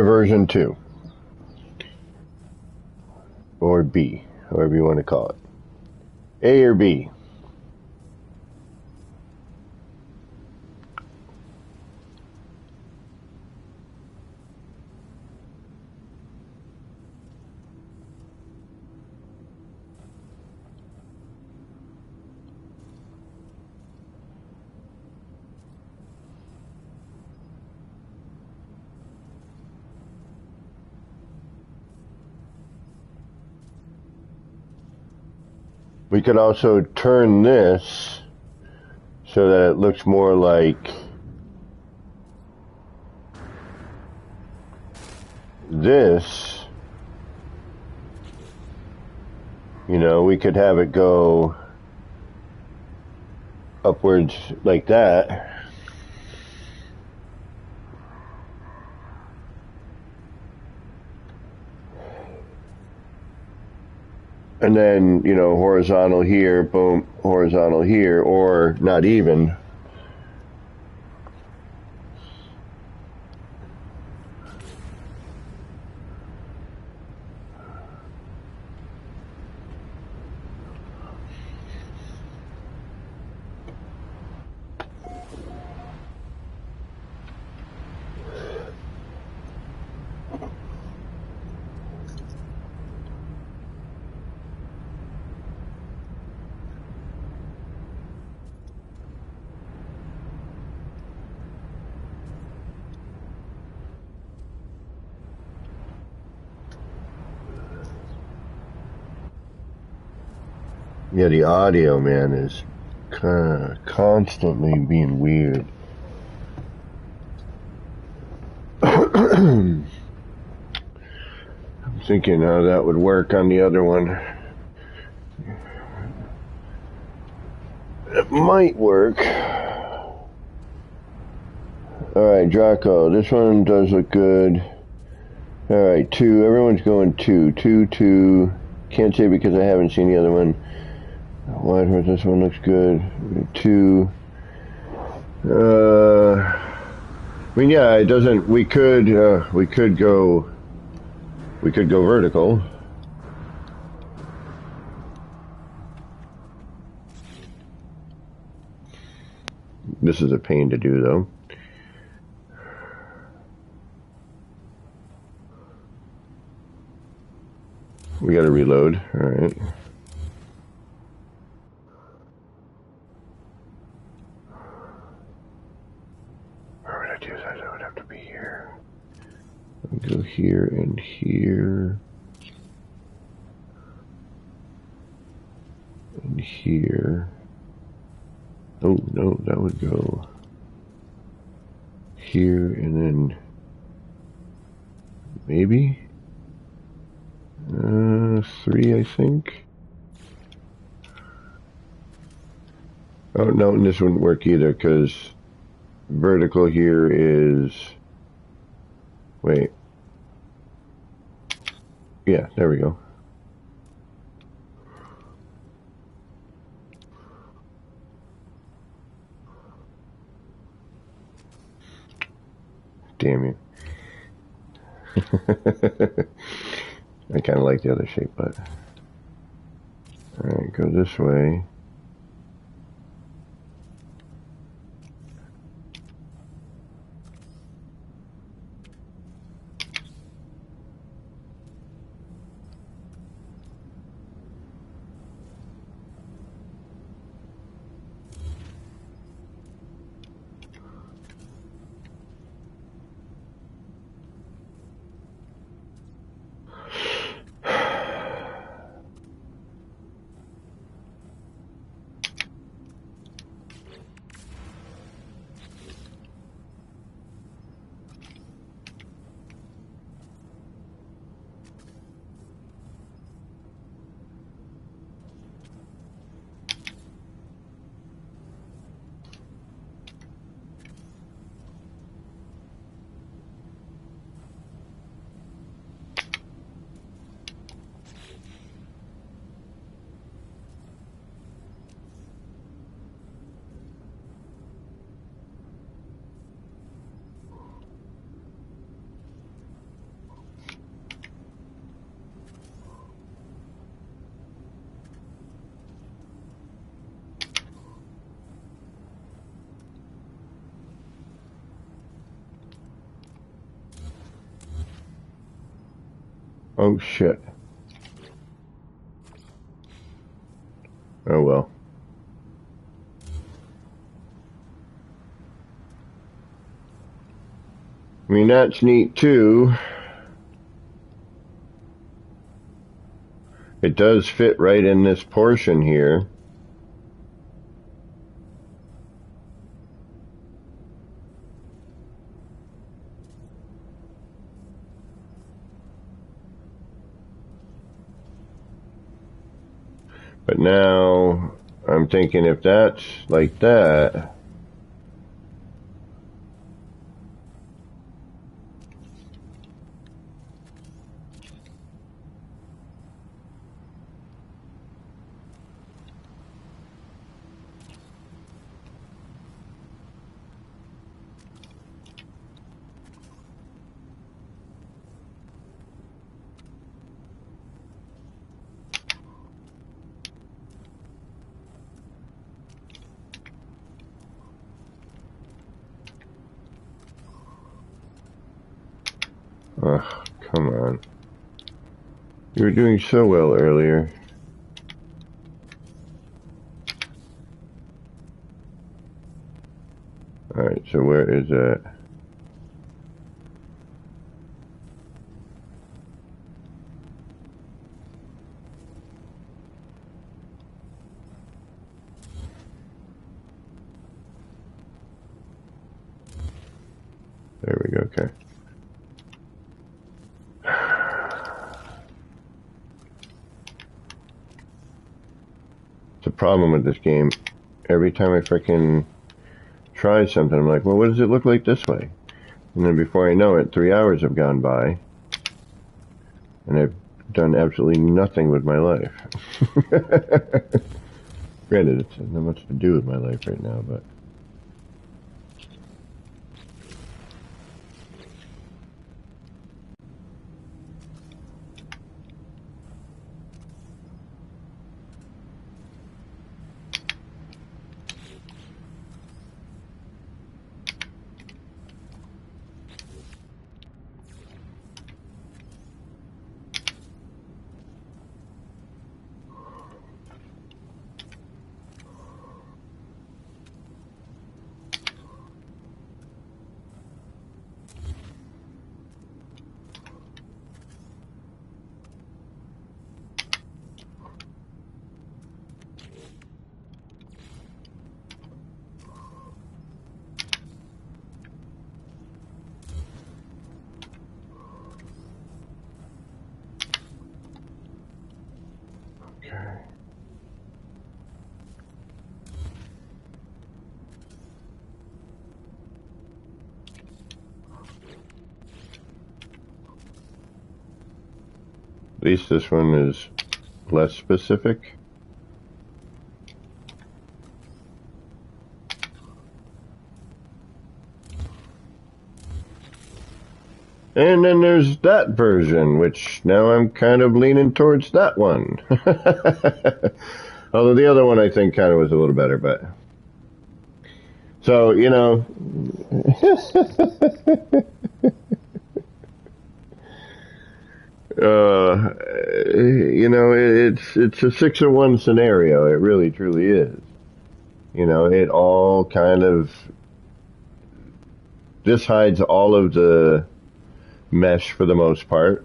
version 2. Or B, however you want to call it. A or B. We could also turn this so that it looks more like this You know, we could have it go upwards like that. And then, you know, horizontal here, boom, horizontal here, or not even. Yeah, the audio, man, is kind of constantly being weird. I'm thinking how that would work on the other one. It might work. Alright, Draco, this one does look good. Alright, 2. Everyone's going 2. 2, 2. Can't say because I haven't seen the other one. Wide horse, this one looks good. 2. I mean, yeah, it doesn't. We could go vertical. This is a pain to do, though. We got to reload. All right. Where would I do that? I would have to be here. Go here and here. And here. Oh, no, that would go here and then maybe 3, I think. Oh, no, and this wouldn't work either because vertical here is, wait. Yeah, there we go. Damn you. I kind of like the other shape, but... Alright, go this way. Oh, shit. Oh, well. I mean, that's neat, too. It does fit right in this portion here. But now I'm thinking if that's like that, oh, come on. You were doing so well earlier. Alright, so where is that? There we go, okay. The problem with this game, every time I frickin' try something, I'm like, well, what does it look like this way? And then before I know it, 3 hours have gone by, and I've done absolutely nothing with my life. Granted, it's not much to do with my life right now, but... Okay. At least this one is less specific. And then there's that version, which now I'm kind of leaning towards that one. Although the other one I think kind of was a little better, but... So, you know... you know, it's a 6-of-1 scenario. It really, truly is. You know, it all kind of... This hides all of the mesh for the most part,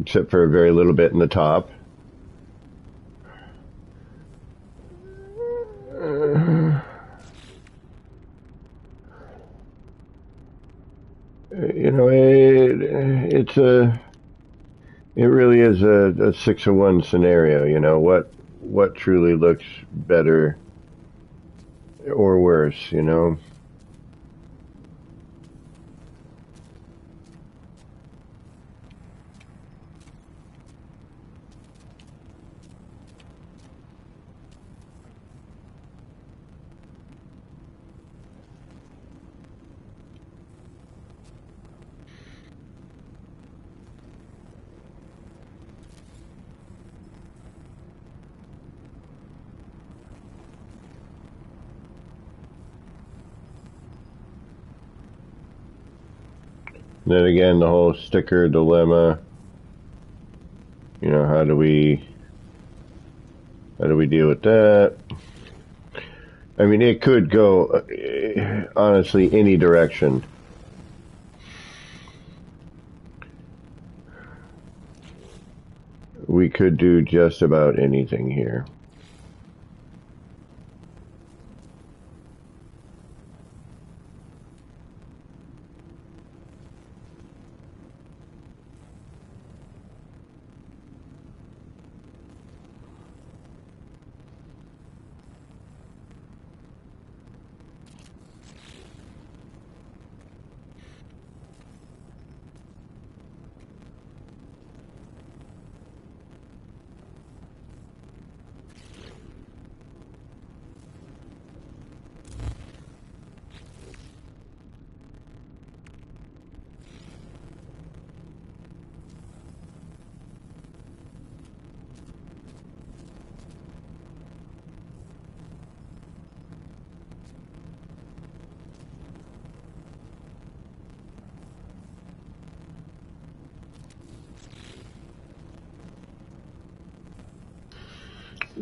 except for a very little bit in the top. You know, it really is a 6-of-1 scenario. You know, what truly looks better or worse, you know? Then again, the whole sticker dilemma. You know, how do we deal with that? I mean, it could go, honestly, any direction. We could do just about anything here.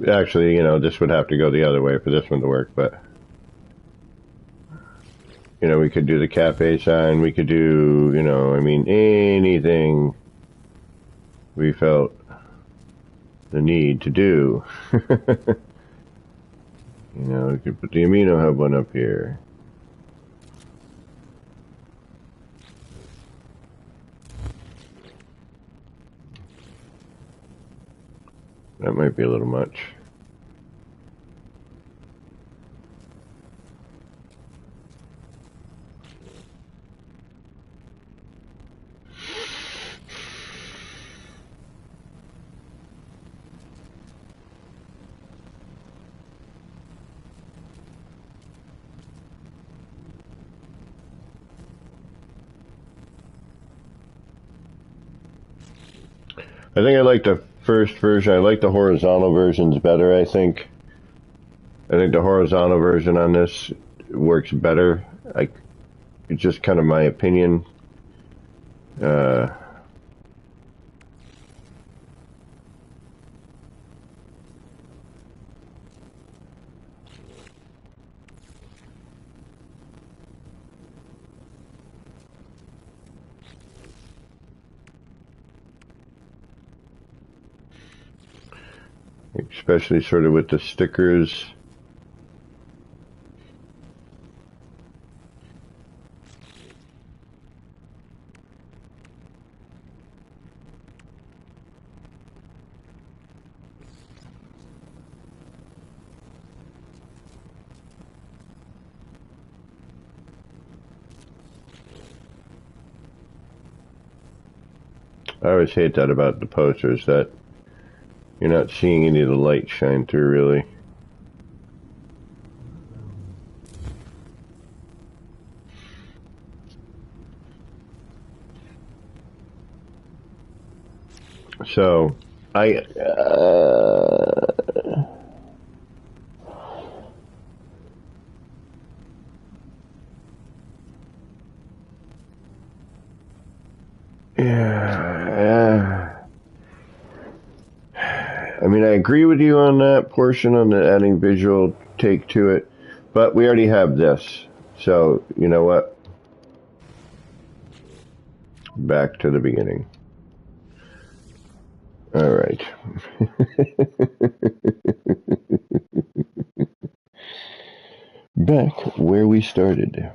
Actually, you know, this would have to go the other way for this one to work, but... You know, we could do the cafe sign, we could do, you know, I mean, anything we felt the need to do. You know, we could put the amino hub one up here. That might be a little much. I think I like the first version. I like the horizontal versions better, I think. I think the horizontal version on this works better. It's just kind of my opinion. Especially sort of with the stickers. I always hate that about the posters, that you're not seeing any of the light shine through, really. So, yeah, I mean, I agree with you on that portion, on the adding visual take to it, but we already have this. So, you know what? Back to the beginning. All right. Back where we started.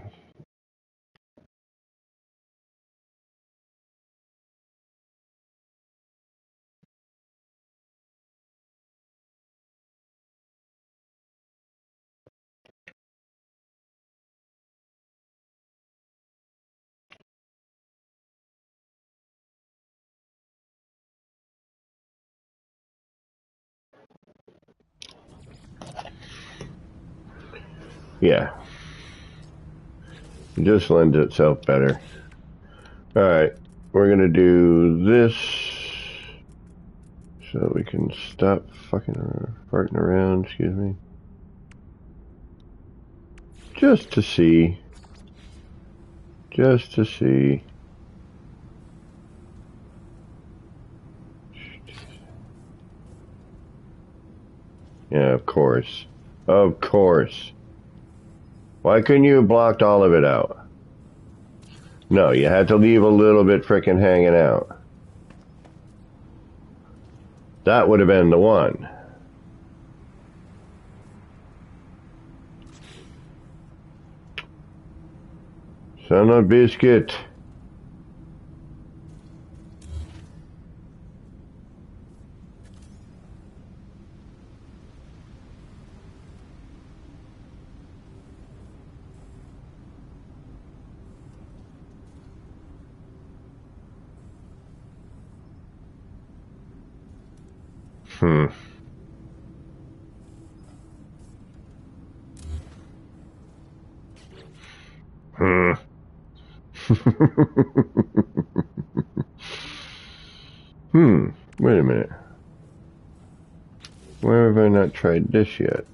Yeah. It just lends itself better. Alright. We're gonna do this so we can stop fucking farting around, excuse me. Just to see. Just to see. Yeah, of course. Of course. Why couldn't you have blocked all of it out? No, you had to leave a little bit frickin' hanging out. That would have been the one. Son of a biscuit. Hmm. Hmm. Wait a minute. Where have I not tried this yet?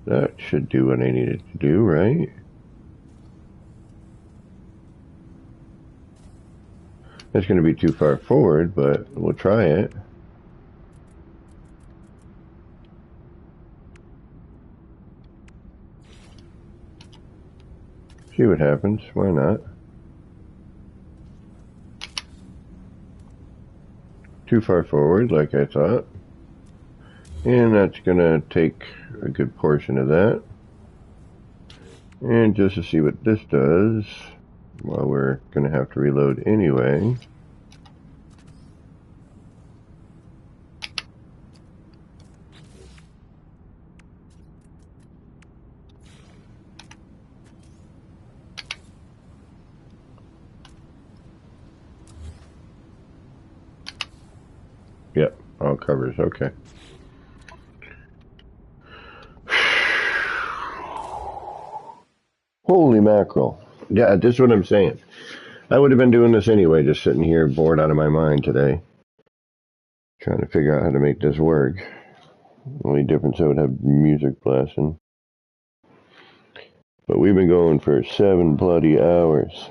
That should do what I needed to do, right? It's going to be too far forward, but we'll try it. See what happens. Why not? Too far forward, like I thought. And that's going to take a good portion of that. And just to see what this does, well, we're going to have to reload anyway. Yep, all covers, okay. Holy mackerel. Yeah, this is what I'm saying. I would have been doing this anyway, just sitting here bored out of my mind today. Trying to figure out how to make this work. The only difference I would have music blasting. But we've been going for 7 bloody hours.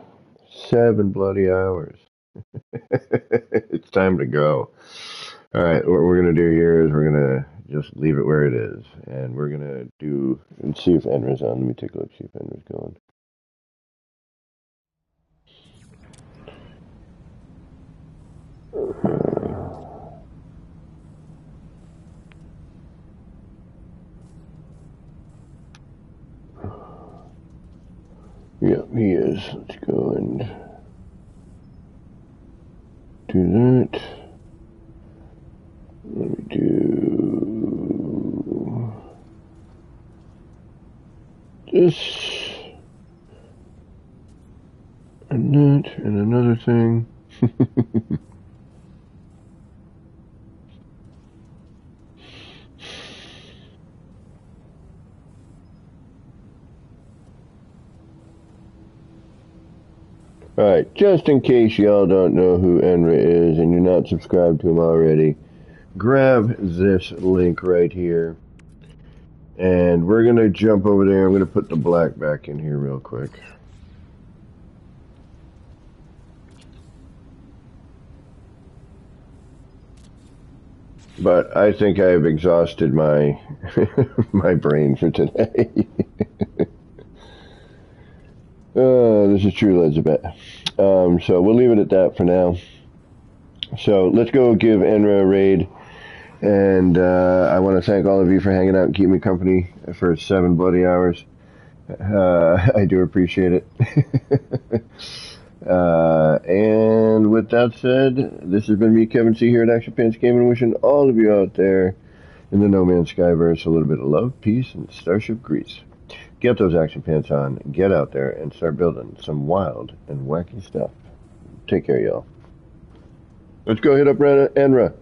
7 bloody hours. It's time to go. Alright, what we're going to do here is we're going to just leave it where it is. And we're going to do, and see if Enra's on. Let me take a look, see if Enra's going. Yep, he is. Let's go and do that. Let me do this and that and another thing. Alright, just in case y'all don't know who Enra is and you're not subscribed to him already, grab this link right here. And we're going to jump over there. I'm going to put the black back in here real quick. But I think I've exhausted my my brain for today. This is true, Elizabeth. So we'll leave it at that for now. So let's go give Enra a raid. And I want to thank all of you for hanging out and keeping me company for 7 bloody hours. I do appreciate it. And with that said, this has been me, Kevin C. here at Action Pants Gaming, wishing all of you out there in the No Man's Skyverse a little bit of love, peace, and starship grease. Get those action pants on, get out there, and start building some wild and wacky stuff. Take care, y'all. Let's go hit up Enra.